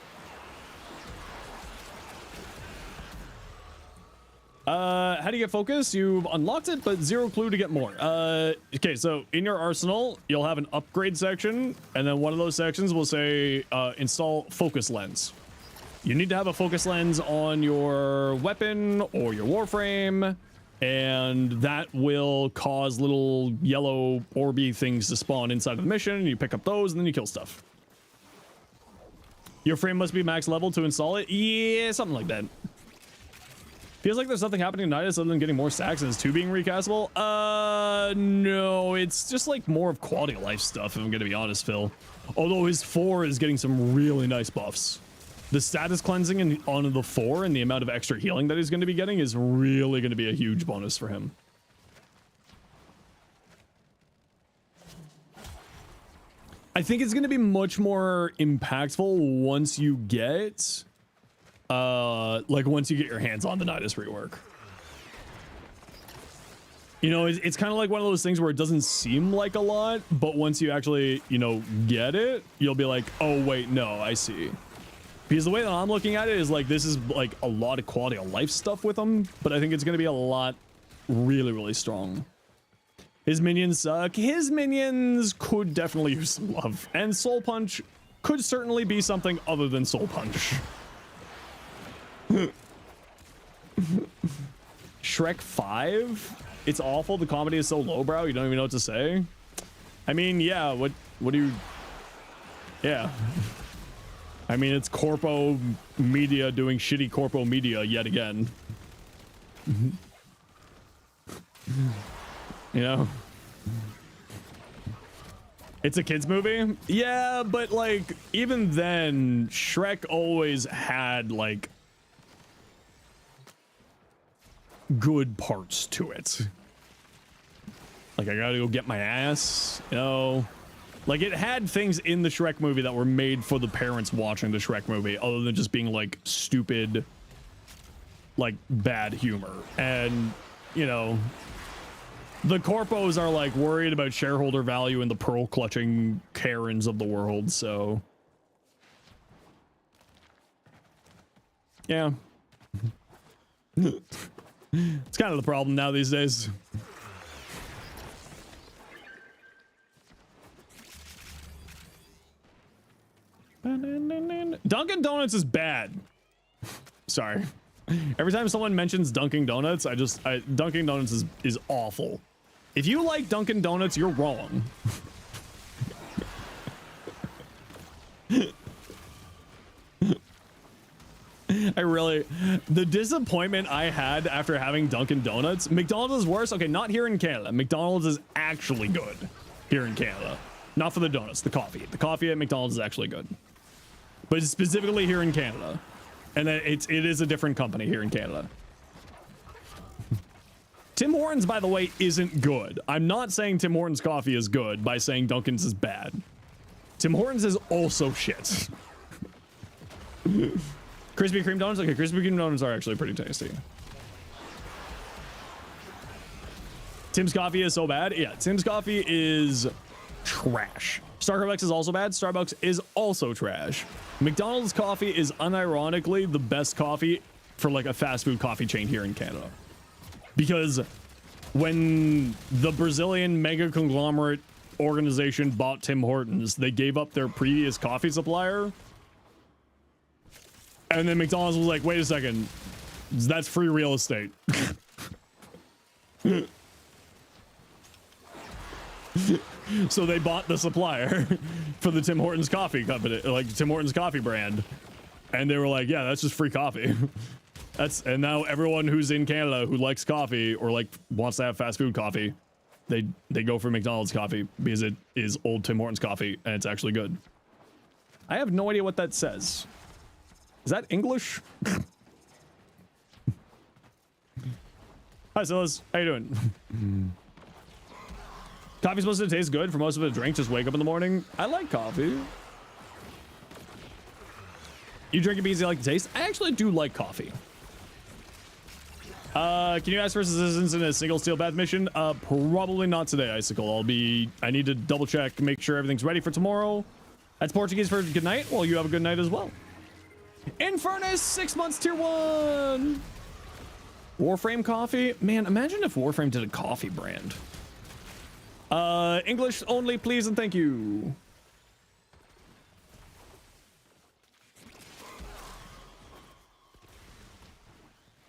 Speaker 1: How do you get focus? You've unlocked it, but zero clue to get more. Okay, so in your arsenal, you'll have an upgrade section, and then one of those sections will say install focus lens. You need to have a focus lens on your weapon or your Warframe, and that will cause little yellow orby things to spawn inside of the mission, and you pick up those, and then you kill stuff. Your frame must be max level to install it? Yeah, something like that. Feels like there's something happening tonight other than getting more stacks and it's 2 being recastable. No, it's just like more of quality of life stuff, if I'm gonna be honest, Phil. Although his 4 is getting some really nice buffs. The status cleansing on the 4 and the amount of extra healing that he's going to be getting is really going to be a huge bonus for him. I think it's going to be much more impactful once you get, once you get your hands on the Nidus rework. You know, it's kind of like one of those things where it doesn't seem like a lot, but once you actually, you know, get it, you'll be like, oh, wait, no, I see. Because the way that I'm looking at it is like, this is like a lot of quality of life stuff with them, but I think it's going to be a lot really, really strong. His minions suck. His minions could definitely use some love. And Soul Punch could certainly be something other than Soul Punch. Shrek 5? It's awful. The comedy is so lowbrow, you don't even know what to say. I mean, yeah, what do you... Yeah. I mean, it's corpo media doing shitty corpo media yet again. You know? It's a kid's movie? Yeah, but like, even then, Shrek always had like good parts to it. Like, I gotta go get my ass, you know? Like, it had things in the Shrek movie that were made for the parents watching the Shrek movie, other than just being, like, stupid, like, bad humor. And, you know, the corpos are, like, worried about shareholder value and the pearl-clutching Karens of the world, so... Yeah. It's kind of the problem now these days. Dunkin' Donuts is bad. Sorry. Every time someone mentions Dunkin' Donuts, Dunkin' Donuts is awful. If you like Dunkin' Donuts, you're wrong. The disappointment I had after having Dunkin' Donuts, McDonald's is worse. Okay, not here in Canada. McDonald's is actually good here in Canada. Not for the donuts, the coffee. The coffee at McDonald's is actually good. But specifically here in Canada. And it is a different company here in Canada. Tim Hortons, by the way, isn't good. I'm not saying Tim Hortons coffee is good by saying Dunkin's is bad. Tim Hortons is also shit. Krispy Kreme donuts? Okay, Krispy Kreme donuts are actually pretty tasty. Tim's coffee is so bad. Yeah, Tim's coffee is trash. Starbucks is also bad. Starbucks is also trash. McDonald's coffee is unironically the best coffee for like a fast food coffee chain here in Canada. Because when the Brazilian mega conglomerate organization bought Tim Hortons, they gave up their previous coffee supplier. And then McDonald's was like, wait a second, that's free real estate. So they bought the supplier for the Tim Hortons coffee company, like Tim Hortons coffee brand. And they were like, yeah, that's just free coffee. And now everyone who's in Canada who likes coffee or like wants to have fast food coffee, they go for McDonald's coffee because it is old Tim Hortons coffee and it's actually good. I have no idea what that says. Is that English? Hi, Silas. How you doing? Coffee's supposed to taste good for most of a drink. Just wake up in the morning. I like coffee. You drink it because you like the taste? I actually do like coffee. Can you ask for assistance in a single steel bath mission? Probably not today, Icicle. I need to double check, make sure everything's ready for tomorrow. That's Portuguese for good night. Well, you have a good night as well. Infernus, 6 months, tier 1. Warframe coffee. Man, imagine if Warframe did a coffee brand. English only, please, and thank you.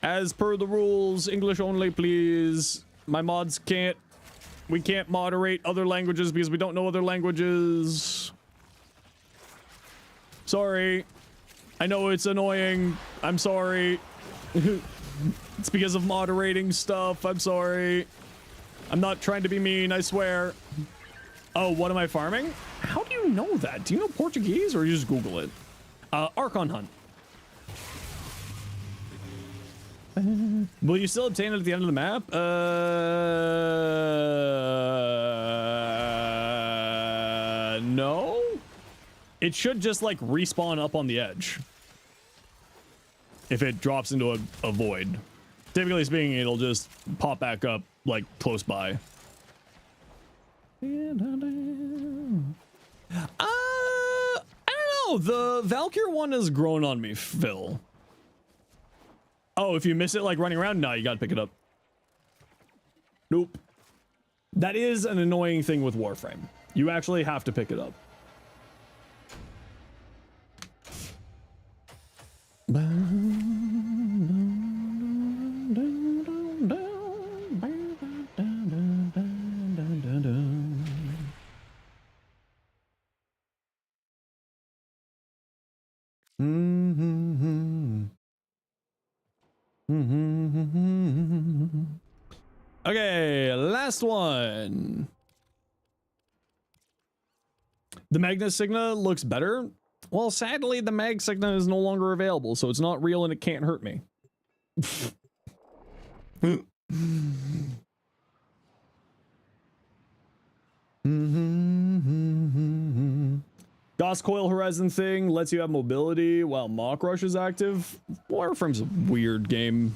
Speaker 1: As per the rules, English only, please. My mods we can't moderate other languages because we don't know other languages. Sorry. I know it's annoying. I'm sorry. It's because of moderating stuff. I'm sorry. I'm not trying to be mean, I swear. Oh, what am I farming? How do you know that? Do you know Portuguese or you just Google it? Archon Hunt. Will you still obtain it at the end of the map? No. It should just like respawn up on the edge. If it drops into a void. Typically speaking, it'll just pop back up like close by. I don't know. The Valkyr one has grown on me, Phil. Oh, if you miss it like running around, no, you gotta pick it up. Nope. That is an annoying thing with Warframe. You actually have to pick it up. Okay, last one. The Magna Signa looks better. Well, sadly, the Mag Signa is no longer available, so it's not real and it can't hurt me. Gauss Coil Horizon thing lets you have mobility while Mach Rush is active. Warframe's a weird game.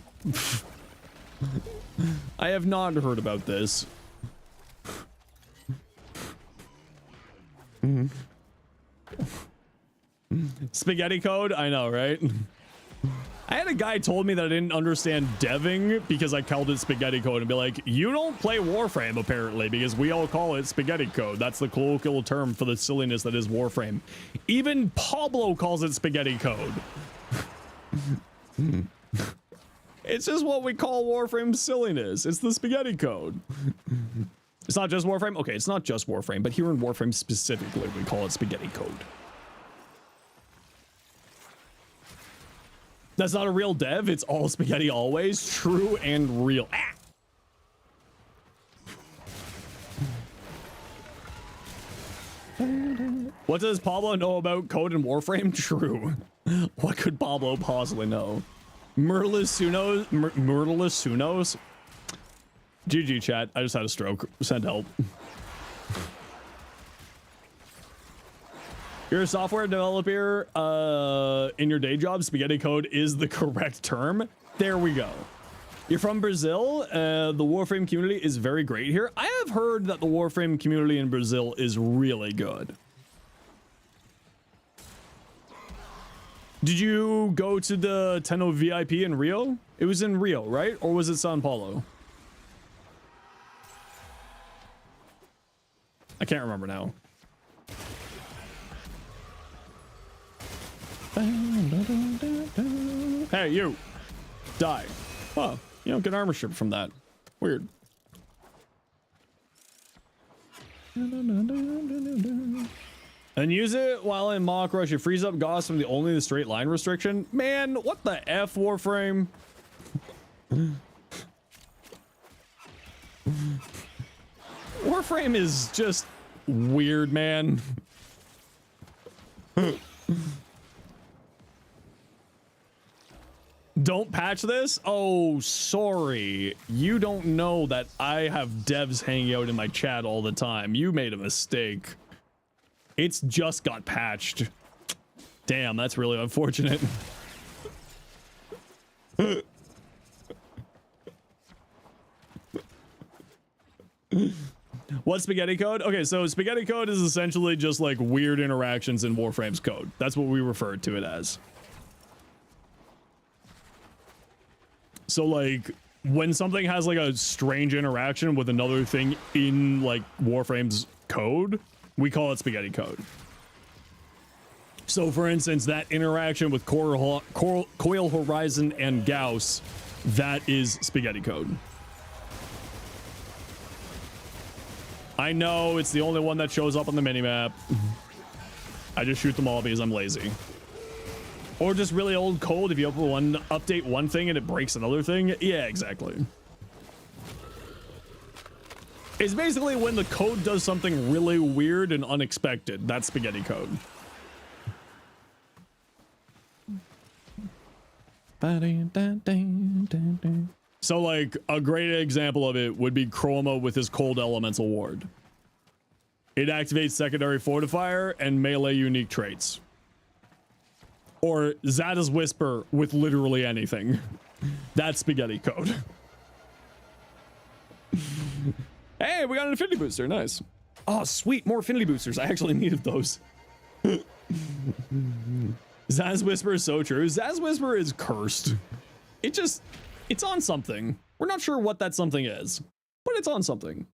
Speaker 1: I have not heard about this. Spaghetti code? I know, right? I had a guy told me that I didn't understand deving because I called it spaghetti code and be like, you don't play Warframe apparently because we all call it spaghetti code. That's the colloquial term for the silliness that is Warframe. Even Pablo calls it spaghetti code. It's just what we call Warframe silliness. It's the spaghetti code. It's not just Warframe. Okay, it's not just Warframe, but here in Warframe specifically, we call it spaghetti code. That's not a real dev. It's all spaghetti always. True and real. Ah! What does Pablo know about code and Warframe? True. What could Pablo possibly know? Myrtlesunos? Myrtlesunos? GG chat. I just had a stroke. Send help. You're a software developer in your day job. Spaghetti code is the correct term. There we go. You're from Brazil? The Warframe community is very great here. I have heard that the Warframe community in Brazil is really good. Did you go to the Tenno VIP in Rio? It was in Rio, right? Or was it Sao Paulo? I can't remember now. Hey, you. Die. Oh, you don't get armor strip from that. Weird. And use it while in mock rush. It frees up Gauss from the straight line restriction. Man, what the F, Warframe? Warframe is just weird, man. Don't patch this? Oh, sorry. You don't know that I have devs hanging out in my chat all the time. You made a mistake. It's just got patched. Damn, that's really unfortunate. What's spaghetti code? Okay, so spaghetti code is essentially just like weird interactions in Warframe's code. That's what we refer to it as. So like when something has like a strange interaction with another thing in like Warframe's code, we call it spaghetti code. So for instance, that interaction with Coil Horizon and Gauss, that is spaghetti code. I know it's the only one that shows up on the minimap. I just shoot them all because I'm lazy. Or just really old code. If you update one thing and it breaks another thing. Yeah, exactly. It's basically when the code does something really weird and unexpected. That's spaghetti code. So like a great example of it would be Chroma with his cold elemental ward. It activates secondary fortifier and melee unique traits. Or Zada's Whisper with literally anything. That's spaghetti code. Hey, we got an affinity booster. Nice. Oh, sweet. More affinity boosters. I actually needed those. Zada's Whisper is so true. Zada's Whisper is cursed. It's on something. We're not sure what that something is, but it's on something.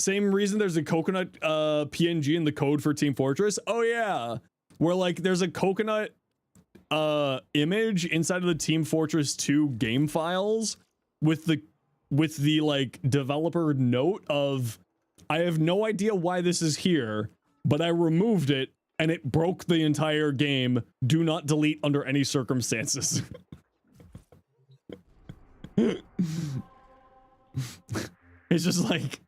Speaker 1: Same reason there's a coconut PNG in the code for Team Fortress. Oh yeah. Where like there's a coconut image inside of the Team Fortress 2 game files with the like developer note of, I have no idea why this is here, but I removed it and it broke the entire game. Do not delete under any circumstances. It's just like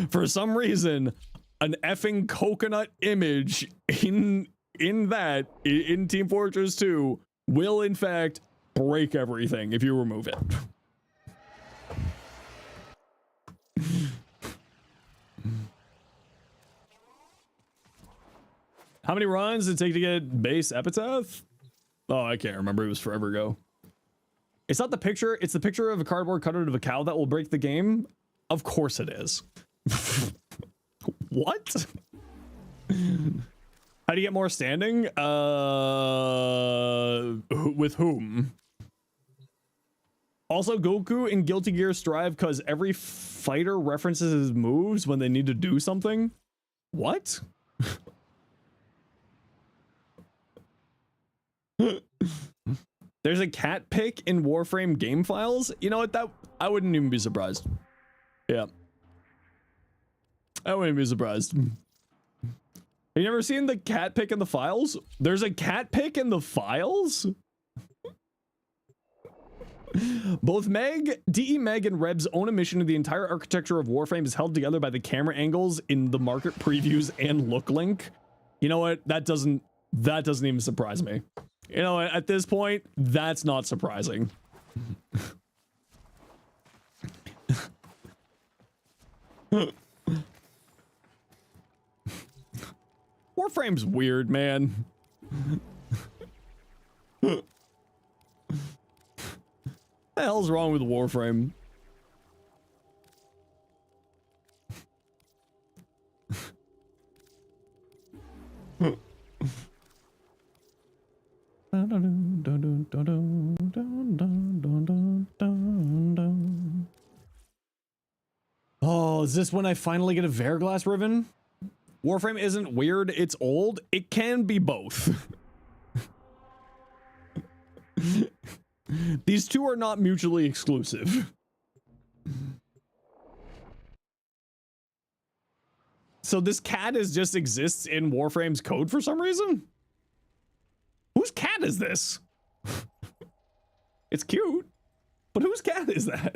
Speaker 1: for some reason an effing coconut image in Team Fortress 2 will in fact break everything if you remove it. How many runs did it take to get base Epitaph? Oh, I can't remember. It was forever ago. It's not the picture. It's the picture of a cardboard cutout of a cow that will break the game. Of course it is. What? How do you get more standing? With whom? Also, Goku and Guilty Gear strive because every fighter references his moves when they need to do something. What? There's a cat pic in Warframe game files. You know what? That I wouldn't even be surprised. Yeah. I wouldn't be surprised. Have you never seen the cat pic in the files? There's a cat pic in the files? Both DE Meg and Reb's own admission to the entire architecture of Warframe is held together by the camera angles in the market previews and look link. You know what? That doesn't even surprise me. You know, at this point, that's not surprising. Warframe's weird, man. The hell's wrong with Warframe? Oh, is this when I finally get a Verglass Riven? Warframe isn't weird, it's old. It can be both. These two are not mutually exclusive. So this cat just exists in Warframe's code for some reason? Whose cat is this? It's cute, but whose cat is that?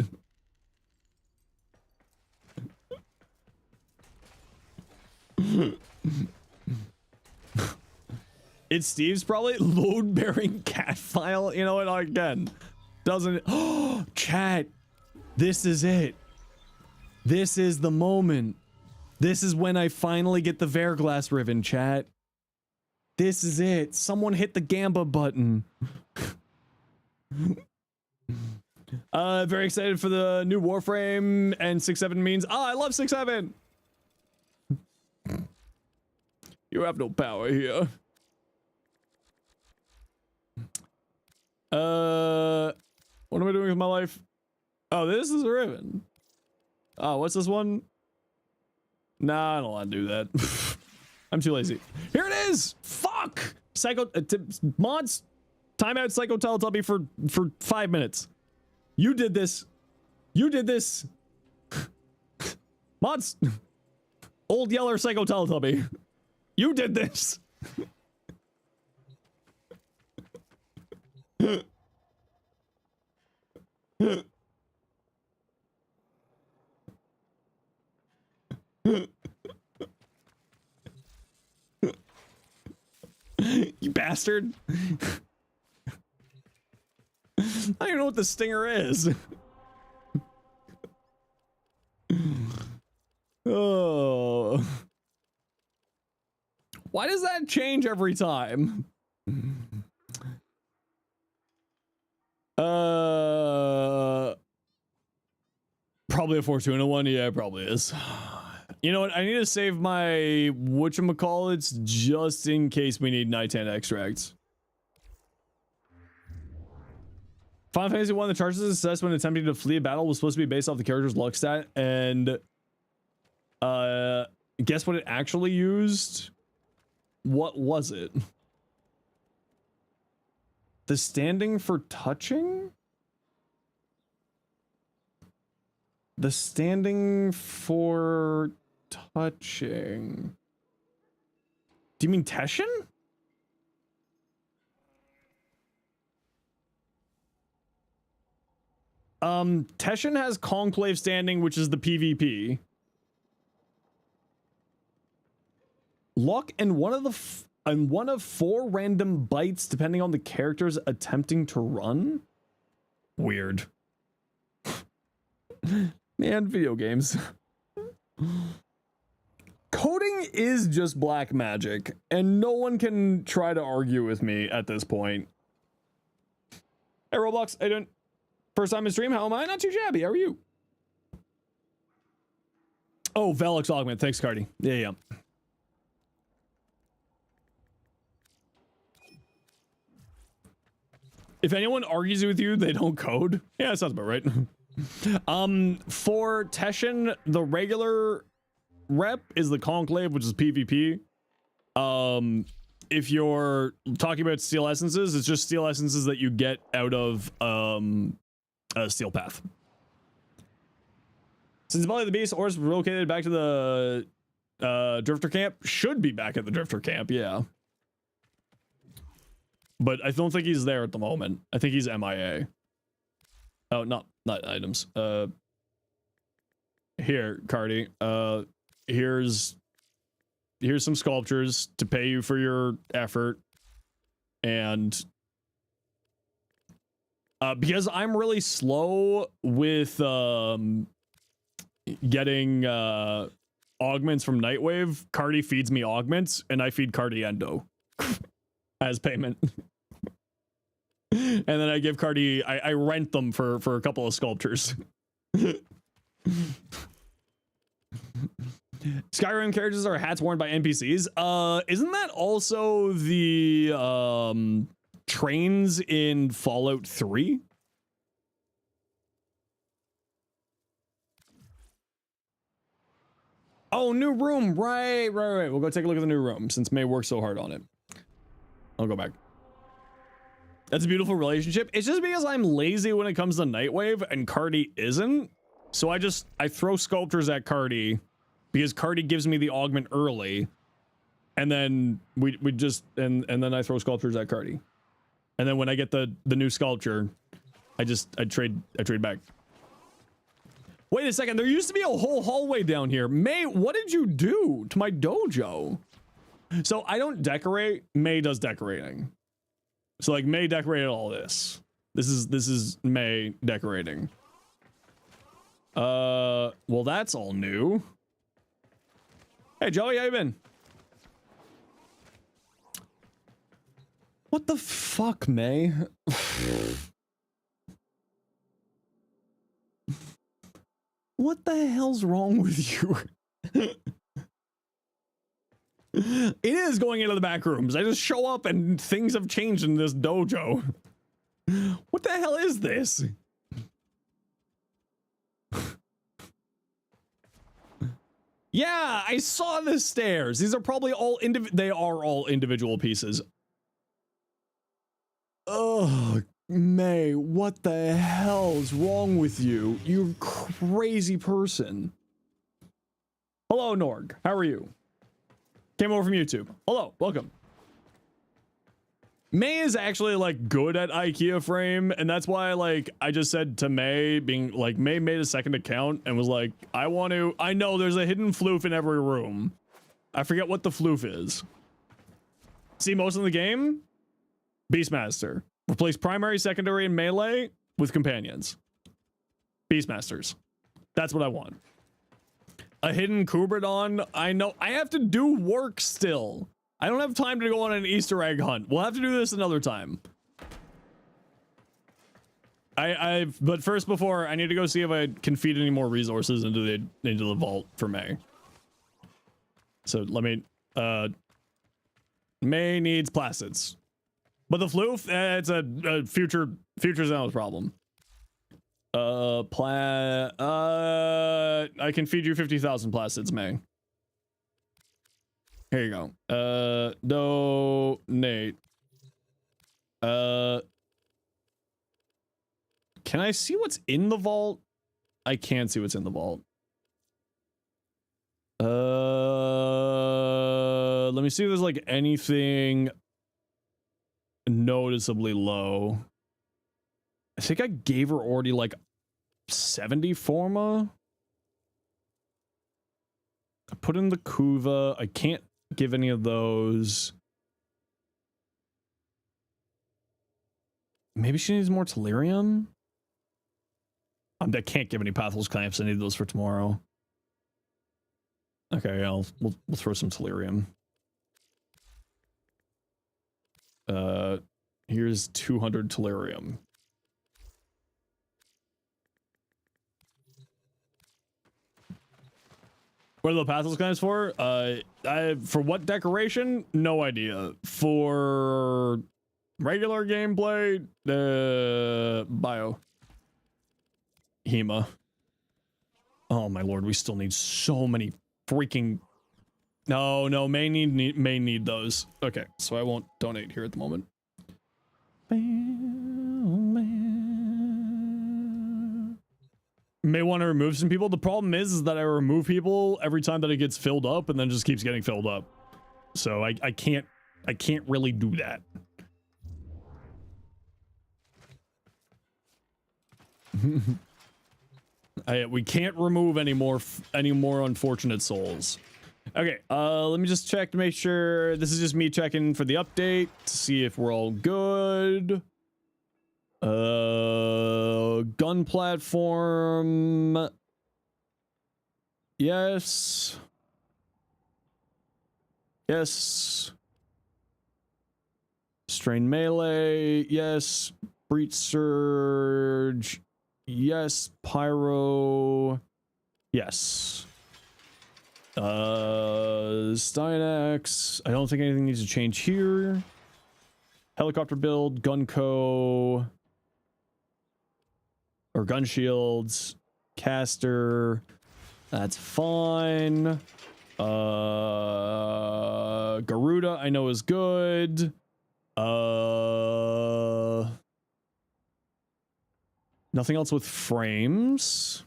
Speaker 1: It's Steve's probably load-bearing cat file. You know what? Again, doesn't. Oh, chat. This is it. This is the moment. This is when I finally get the Verglass Riven, chat. This is it. Someone hit the Gamba button. Very excited for the new Warframe and 6.7 means. Oh, I love 6.7. You have no power here. What am I doing with my life? Oh, this is a Riven. Oh, what's this one? Nah, I don't want to do that. I'm too lazy. Here it is! Fuck! Psycho mods, timeout Psycho Teletubby for 5 minutes. You did this. You did this. Mods. Old Yeller Psycho Teletubby. You did this. You bastard. I don't even know what the stinger is. Oh. Why does that change every time? Probably a Fortuna one. Yeah, it probably is. You know what? I need to save my whatchamacallits just in case we need Nighthand extracts. Final Fantasy 1, the charges assessed when attempting to flee a battle was supposed to be based off the character's luck stat, and guess what it actually used? What was it? The standing for touching? The standing for touching. Do you mean Teshin? Teshin has Conclave standing, which is the PvP. Luck and one of 4 random bites depending on the characters attempting to run. Weird. Man, video games. Coding is just black magic, and no one can try to argue with me at this point. Hey Roblox, I don't. First time in stream, how am I? Not too shabby. How are you? Oh, Velox Augment. Thanks, Cardi. Yeah. If anyone argues with you, they don't code. Yeah, that sounds about right. For Teshin, the regular rep is the Conclave, which is PvP. If you're talking about Steel Essences, it's just Steel Essences that you get out of Steel Path. Since Belly of the Beast, Ors relocated back to the Drifter camp. Should be back at the Drifter camp, yeah. But I don't think he's there at the moment. I think he's MIA. Oh, not items. Here, Cardi. Here's some sculptures to pay you for your effort. And because I'm really slow with getting augments from Nightwave, Cardi feeds me augments and I feed Cardi Endo as payment. And then I give Cardi, I rent them for a couple of sculptures. Skyrim characters are hats worn by NPCs. Isn't that also the trains in Fallout 3? Oh, new room. Right. We'll go take a look at the new room since May worked so hard on it. I'll go back. That's a beautiful relationship. It's just because I'm lazy when it comes to Nightwave and Cardi isn't. So I throw sculptures at Cardi because Cardi gives me the augment early. And then we just and then I throw sculptures at Cardi. And then when I get the new sculpture, I trade back. Wait a second, there used to be a whole hallway down here. May, what did you do to my dojo? So I don't decorate, May does decorating. So like May decorated all this. This is May decorating. Well, that's all new. Hey Joey, how you been? What the fuck, May? What the hell's wrong with you? It is going into the back rooms. I just show up and things have changed in this dojo. What the hell is this? Yeah, I saw the stairs. These are probably all they are all individual pieces. Oh, May, what the hell's wrong with you? You crazy person. Hello, Norg. How are you? Came over from YouTube. Hello, welcome. May is actually like good at IKEA frame, and that's why like I just said to May, being like May made a second account and was like, I know there's a hidden floof in every room. I forget what the floof is. See most of the game? Beastmaster. Replace primary, secondary, and melee with companions. Beastmasters. That's what I want. A hidden Kubradon. I know I have to do work still. I don't have time to go on an Easter egg hunt. We'll have to do this another time. But first, before I need to go see if I can feed any more resources into the vault for May. So let me. May needs placids. But the floof, it's a future Zenos problem. I can feed you 50,000 placids, May. Here you go. Donate. Can I see what's in the vault? I can't see what's in the vault. Let me see if there's like anything noticeably low. I think I gave her already like 70 forma. I put in the Kuva. I can't give any of those. Maybe she needs more Tellurium. I can't give any Pathos Clamps. I need those for tomorrow. Okay, we'll throw some Tellurium. Here's 200 Tellurium. What are the Pathos Clamps for? For what decoration? No idea. For regular gameplay, bio. Hema. Oh my lord, we still need so many freaking... No, may need those. Okay, so I won't donate here at the moment. May want to remove some people. The problem is that I remove people every time that it gets filled up and then just keeps getting filled up. So I can't really do that. We can't remove any more unfortunate souls. Okay, let me just check to make sure. This is just me checking for the update to see if we're all good. Gun platform. Yes. Strain melee, yes. Breach surge, yes. Pyro, yes. Stynax, I don't think anything needs to change here. Helicopter build, Gunco, or gun shields, caster, that's fine. Garuda I know is good. Nothing else with frames.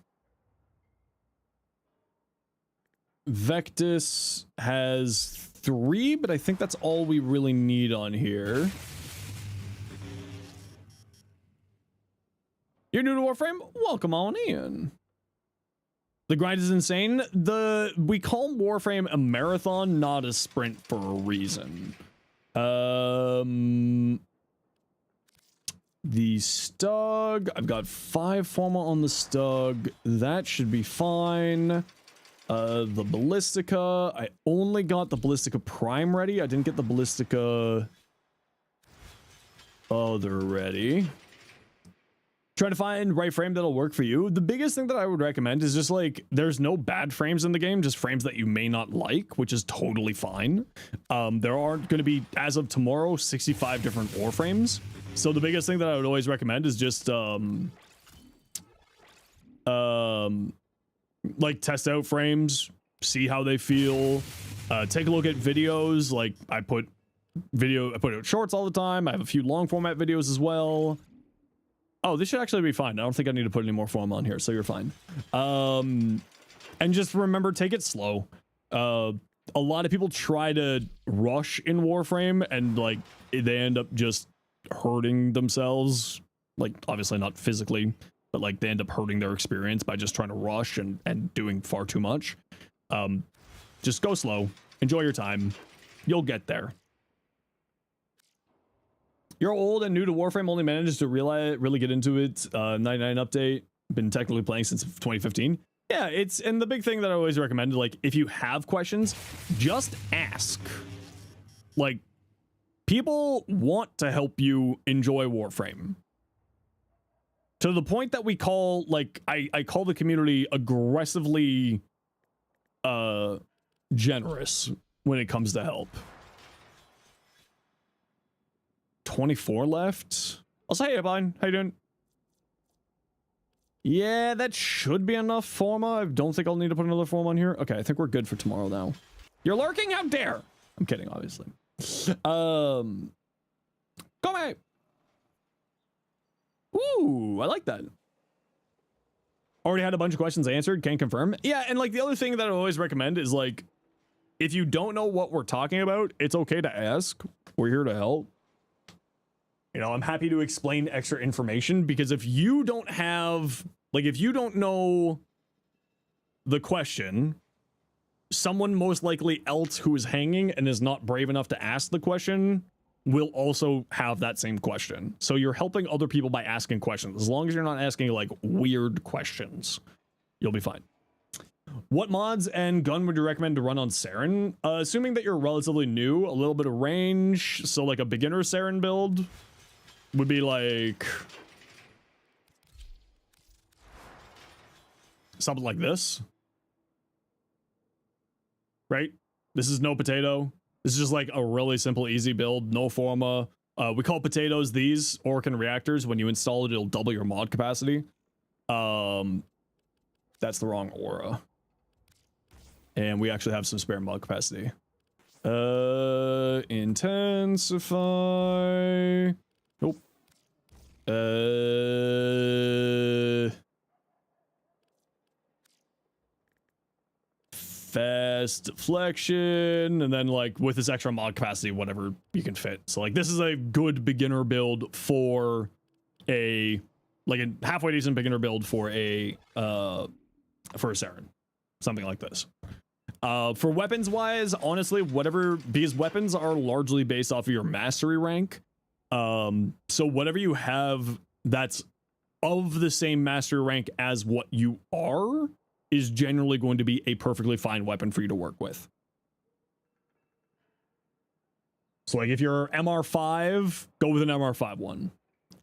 Speaker 1: Vectis has 3, but I think that's all we really need on here. You're new to Warframe? Welcome on in. The grind is insane. We call Warframe a marathon, not a sprint, for a reason. The Stug, I've got 5 Forma on the Stug. That should be fine. The Ballistica, I only got the Ballistica Prime ready. I didn't get the Ballistica other ready. Trying to find right frame that'll work for you. The biggest thing that I would recommend is just like, there's no bad frames in the game, just frames that you may not like, which is totally fine. There are going to be, as of tomorrow, 65 different Warframes. So the biggest thing that I would always recommend is just like test out frames, see how they feel, take a look at videos. Like I put out shorts all the time. I have a few long format videos as well. Oh, this should actually be fine. I don't think I need to put any more form on here, so you're fine. And just remember, take it slow. A lot of people try to rush in Warframe and like they end up just hurting themselves. Like obviously not physically, but like they end up hurting their experience by just trying to rush and doing far too much. Just go slow, enjoy your time, you'll get there. You're old and new to Warframe, only managed to really get into it. 99 update, been technically playing since 2015. Yeah, and the big thing that I always recommend, like if you have questions, just ask. Like people want to help you enjoy Warframe. To the point that we call, like, I call the community aggressively generous when it comes to help. 24 left. I'll say, hey, Blind, how you doing? Yeah, that should be enough Forma. I don't think I'll need to put another form on here. Okay, I think we're good for tomorrow now. You're lurking? How dare! I'm kidding, obviously. Come on. Ooh, I like that. Already had a bunch of questions answered, can confirm. Yeah, and like the other thing that I always recommend is like, if you don't know what we're talking about, it's okay to ask. We're here to help. You know, I'm happy to explain extra information, because if you don't have, like, if you don't know the question, someone most likely else who is hanging and is not brave enough to ask the question will also have that same question. So you're helping other people by asking questions. As long as you're not asking like weird questions, you'll be fine. What mods and gun would you recommend to run on Saren? Assuming that you're relatively new, a little bit of range, so like a beginner Saren build would be like something like this, right? This is no potato. This is just like a really simple, easy build, no Forma. We call potatoes these Orkan reactors. When you install it, it'll double your mod capacity. That's the wrong aura. And we actually have some spare mod capacity. Intensify. Nope. Fast deflection, and then like with this extra mod capacity, whatever you can fit. So like this is a good beginner build for a, like a halfway decent beginner build for a Saren, something like this. For weapons wise, honestly, whatever, because weapons are largely based off of your mastery rank. So whatever you have that's of the same mastery rank as what you are is generally going to be a perfectly fine weapon for you to work with. So like if you're MR5, go with an MR5 one.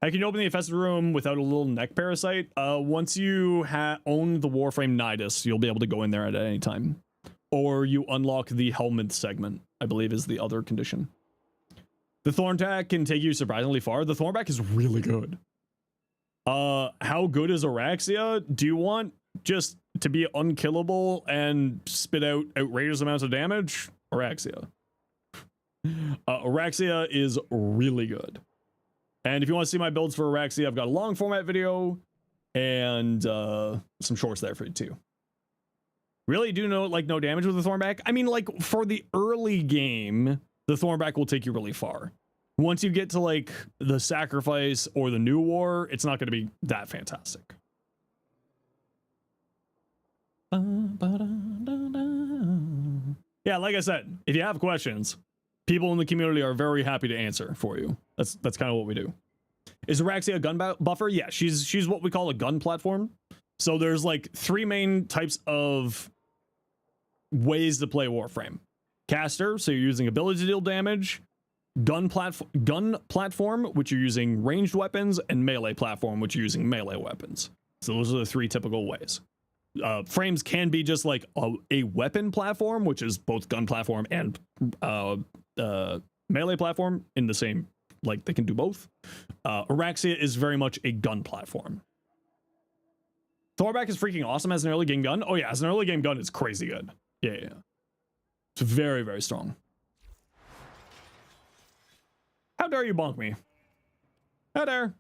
Speaker 1: I can open the infested room without a little neck parasite. Once you own the Warframe Nidus, you'll be able to go in there at any time. Or you unlock the helmet segment, I believe is the other condition. The Thornback can take you surprisingly far. The Thornback is really good. How good is Araxia? Do you want just to be unkillable and spit out outrageous amounts of damage? Araxia. Araxia is really good. And if you want to see my builds for Araxia, I've got a long format video and some shorts there for you too. Really do know like no damage with the Thornback? I mean, like for the early game, the Thornback will take you really far. Once you get to like the Sacrifice or the New War, it's not going to be that fantastic. Yeah, like I said, if you have questions, people in the community are very happy to answer for you. That's kind of what we do. Is Araxia a gun buffer? Yeah, she's what we call a gun platform. So there's like 3 main types of ways to play Warframe. Caster, so you're using ability to deal damage. Gun platform, which you're using ranged weapons, and melee platform, which you're using melee weapons. So those are the 3 typical ways. Frames can be just like a weapon platform, which is both gun platform and melee platform in the same, like they can do both. Araxia is very much a gun platform. Thornback is freaking awesome as an early game gun. Oh yeah, as an early game gun, it's crazy good. Yeah. It's very, very strong. How dare you bonk me? How dare?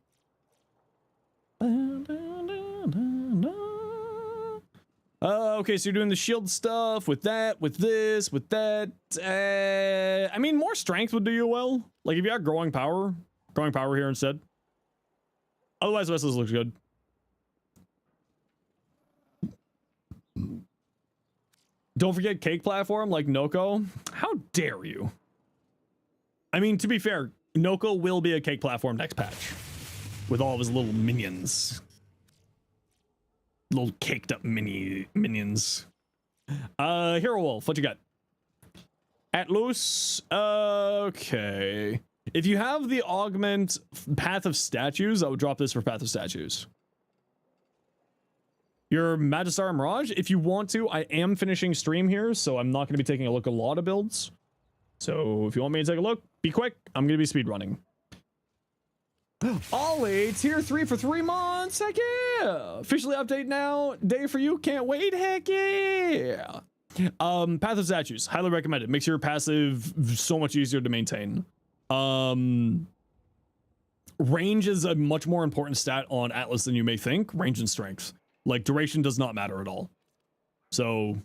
Speaker 1: Okay, so you're doing the shield stuff with that, with this, with that. I mean, more strength would do you well. Like if you had growing power here instead. Otherwise, the rest of this looks good. Don't forget cake platform like Noko. How dare you? I mean, to be fair, Noko will be a cake platform next patch with all of his little minions. Little caked up minions. Hero Wolf, what you got? Atlus. Okay. If you have the augment Path of Statues, I would drop this for Path of Statues. Your Magistar Mirage, if you want to, I am finishing stream here, so I'm not going to be taking a look at a lot of builds. So if you want me to take a look, be quick. I'm going to be speedrunning. Ollie, tier 3 for 3 months. Heck yeah. Officially update now. Day for you. Can't wait. Heck yeah. Path of Statues. Highly recommended. Makes your passive so much easier to maintain. Range is a much more important stat on Atlas than you may think. Range and strength. Like duration does not matter at all. So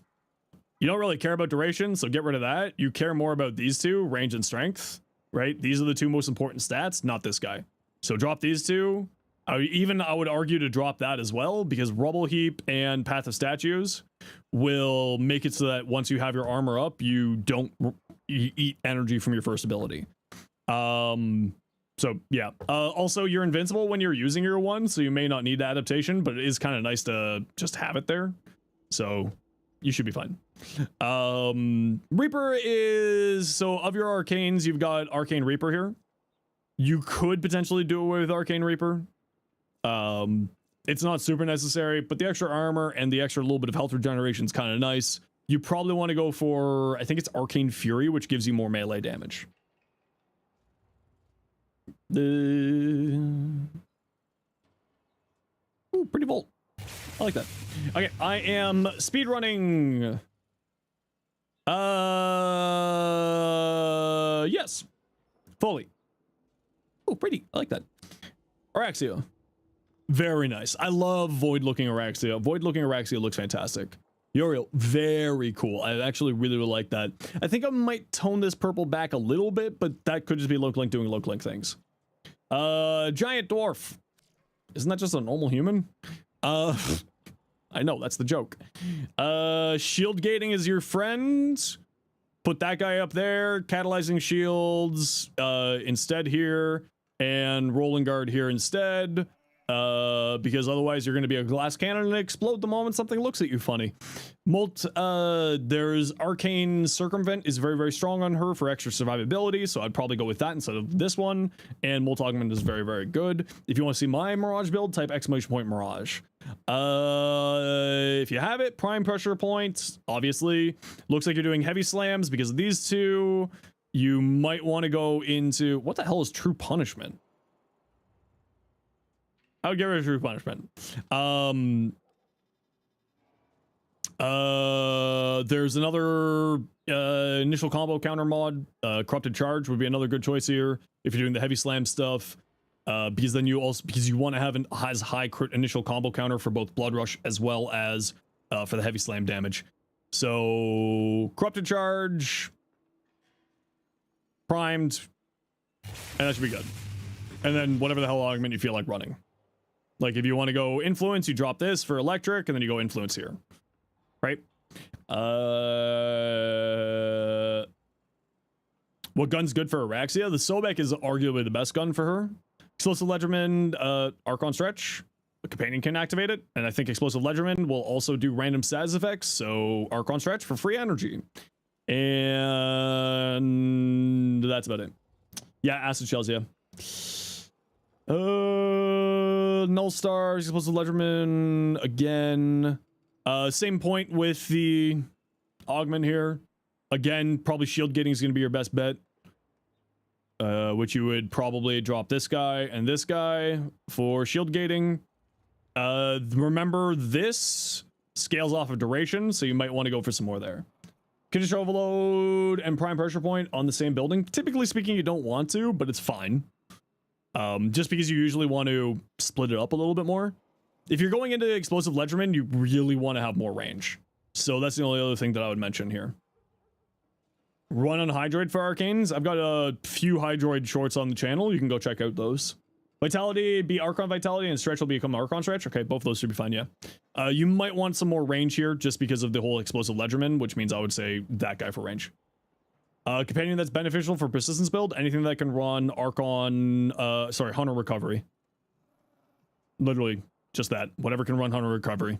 Speaker 1: you don't really care about duration, so get rid of that. You care more about these two, range and strength, right? These are the 2 most important stats, not this guy. So drop these 2. I would argue to drop that as well, because Rubble Heap and Path of Statues will make it so that once you have your armor up, you don't eat energy from your first ability. So yeah, also you're invincible when you're using your 1, so you may not need the adaptation, but it is kind of nice to just have it there. So you should be fine. Reaper is, so of your arcanes, you've got Arcane Reaper here. You could potentially do away with Arcane Reaper. It's not super necessary, but the extra armor and the extra little bit of health regeneration is kind of nice. You probably want to go for, I think it's Arcane Fury, which gives you more melee damage. Ooh, pretty bold. I like that. Okay, I am speedrunning. Yes. Fully. Oh, pretty. I like that. Araxia. Very nice. I love void-looking Araxia. Void-looking Araxia looks fantastic. Uriel, very cool. I actually really like that. I think I might tone this purple back a little bit, but that could just be Lokelink doing Lokelink things. Giant Dwarf. Isn't that just a normal human? I know, that's the joke. Shield gating is your friend. Put that guy up there. Catalyzing shields instead here. And rolling guard here instead. Because otherwise you're going to be a glass cannon and explode the moment something looks at you funny. There's Arcane Circumvent is very, very strong on her for extra survivability, so I'd probably go with that instead of this one. And Molt Augment is very, very good. If you want to see my Mirage build, type ! Mirage. If you have it, Prime Pressure Point, obviously. Looks like you're doing heavy slams because of these two. You might want to go into... What the hell is True Punishment? I would get rid of True Punishment. There's another initial combo counter mod. Corrupted Charge would be another good choice here if you're doing the heavy slam stuff. Because then you want to have an as high initial combo counter for both Blood Rush as well as for the heavy slam damage. So Corrupted Charge, primed, and that should be good. And then whatever the hell augment you feel like running. Like if you want to go influence, you drop this for electric, and then you go influence here, right? What gun's good for Araxia? The Sobek is arguably the best gun for her. Explosive Legerdman, Archon Stretch. A companion can activate it, and I think Explosive Legerdman will also do random status effects, so Archon Stretch for free energy. And that's about it. Yeah, Acid Shells, yeah. Null Stars, Explosive Legerdman again. Same point with the augment here. Again, probably shield gating is going to be your best bet. Which you would probably drop this guy and this guy for shield gating. Remember, this scales off of duration, so you might want to go for some more there. Condition Overload and Prime Pressure Point on the same building. Typically speaking, you don't want to, but it's fine. Just because you usually want to split it up a little bit more. If you're going into Explosive Legerdman, you really want to have more range. So that's the only other thing that I would mention here. Run on Hydroid for Arcanes. I've got a few Hydroid shorts on the channel. You can go check out those. Vitality be Archon Vitality and Stretch will become Archon Stretch. Okay, both of those should be fine, yeah. You might want some more range here just because of the whole Explosive Legerdman, which means I would say that guy for range. Companion that's beneficial for persistence build. Anything that can run Archon, Hunter Recovery. Literally just that. Whatever can run Hunter Recovery.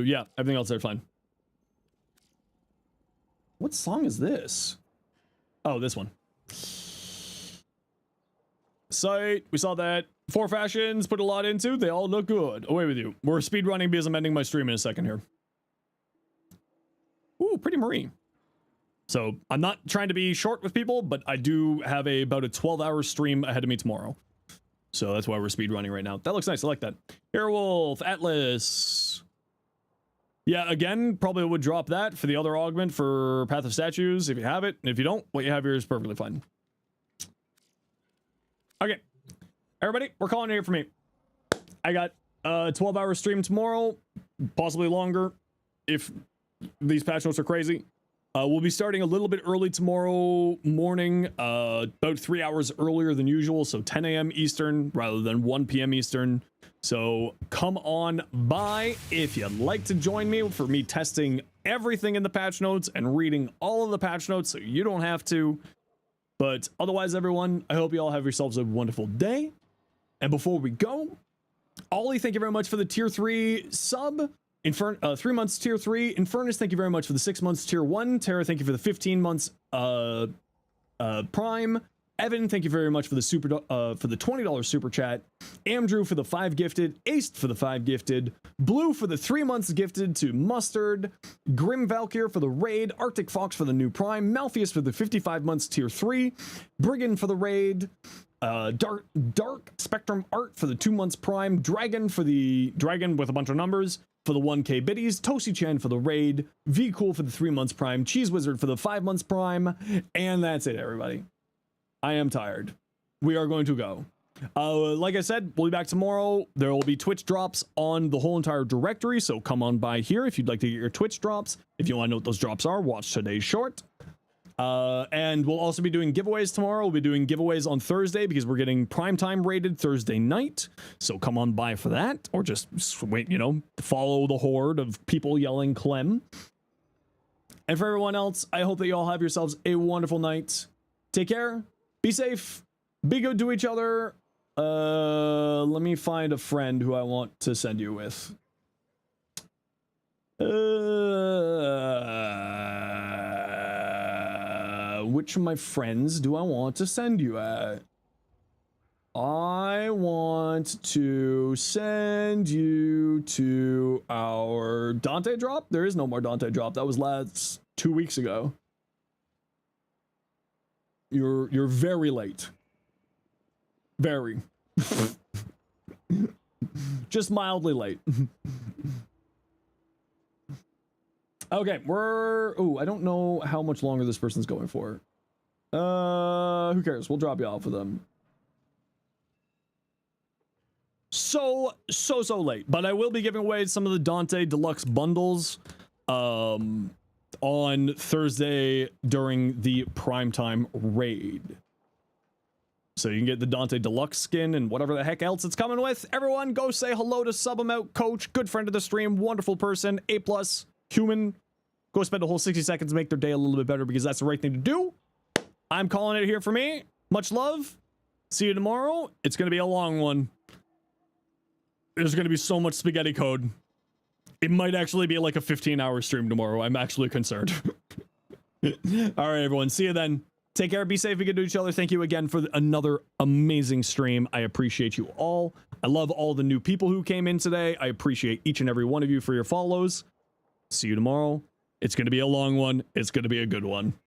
Speaker 1: Yeah, everything else there fine. What song is this? Oh, this one. Sight, we saw that. 4 fashions, put a lot into. They all look good. Away with you. We're speed running because I'm ending my stream in a second here. Ooh, Pretty Marie. So I'm not trying to be short with people, but I do have about a 12-hour stream ahead of me tomorrow. So that's why we're speed running right now. That looks nice. I like that. Airwolf, Atlas. Yeah, again, probably would drop that for the other augment for Path of Statues if you have it. And if you don't, what you have here is perfectly fine. Okay. Everybody, we're calling it here for me. I got a 12-hour stream tomorrow, possibly longer if these patch notes are crazy. We'll be starting a little bit early tomorrow morning, about 3 hours earlier than usual, so 10 a.m. Eastern rather than 1 p.m. Eastern. So come on by if you'd like to join me for me testing everything in the patch notes and reading all of the patch notes so you don't have to. But otherwise, everyone, I hope you all have yourselves a wonderful day. And before we go, Ollie, thank you very much for the tier 3 sub. 3 months tier 3. Infernus, thank you very much for the 6 months tier 1. Tara, thank you for the 15 months prime. Evan, thank you very much for the $20 super chat. Andrew for the 5 gifted. Ace for the 5 gifted. Blue for the 3 months gifted to Mustard. Grim Valkyr for the raid. Arctic Fox for the new prime. Malpheus for the 55 months tier 3. Brigand for the raid. Dark Spectrum Art for the 2 months prime. Dragon for the dragon with a bunch of numbers for the 1k biddies. Tosi Chan for the raid. V Cool for the 3 months prime. Cheese Wizard for the 5 months prime. And that's it, everybody. I am tired. We are going to go. Like I said, we'll be back tomorrow. There will be Twitch drops on the whole entire directory, so come on by here if you'd like to get your Twitch drops. If you want to know what those drops are, watch today's short. And we'll also be doing giveaways tomorrow. We'll be doing giveaways on Thursday because we're getting primetime rated Thursday night. So come on by for that, or just wait, follow the horde of people yelling Clem. And for everyone else, I hope that you all have yourselves a wonderful night. Take care. Be safe. Be good to each other. Let me find a friend who I want to send you with. Which of my friends do I want to send you at? I want to send you to our Dante drop. There is no more Dante drop. That was last 2 weeks ago. You're very late. Very. Just mildly late. Okay, ooh, I don't know how much longer this person's going for. Who cares? We'll drop you off with them. So late, but I will be giving away some of the Dante Deluxe bundles on Thursday during the primetime raid. So you can get the Dante Deluxe skin and whatever the heck else it's coming with. Everyone, go say hello to Subamout Coach, good friend of the stream, wonderful person, A+, human. Go spend a whole 60 seconds to make their day a little bit better because that's the right thing to do. I'm calling it here for me. Much love. See you tomorrow. It's going to be a long one. There's going to be so much spaghetti code. It might actually be like a 15-hour stream tomorrow. I'm actually concerned. All right, everyone. See you then. Take care. Be safe. Be good to each other. Thank you again for another amazing stream. I appreciate you all. I love all the new people who came in today. I appreciate each and every one of you for your follows. See you tomorrow. It's going to be a long one. It's going to be a good one.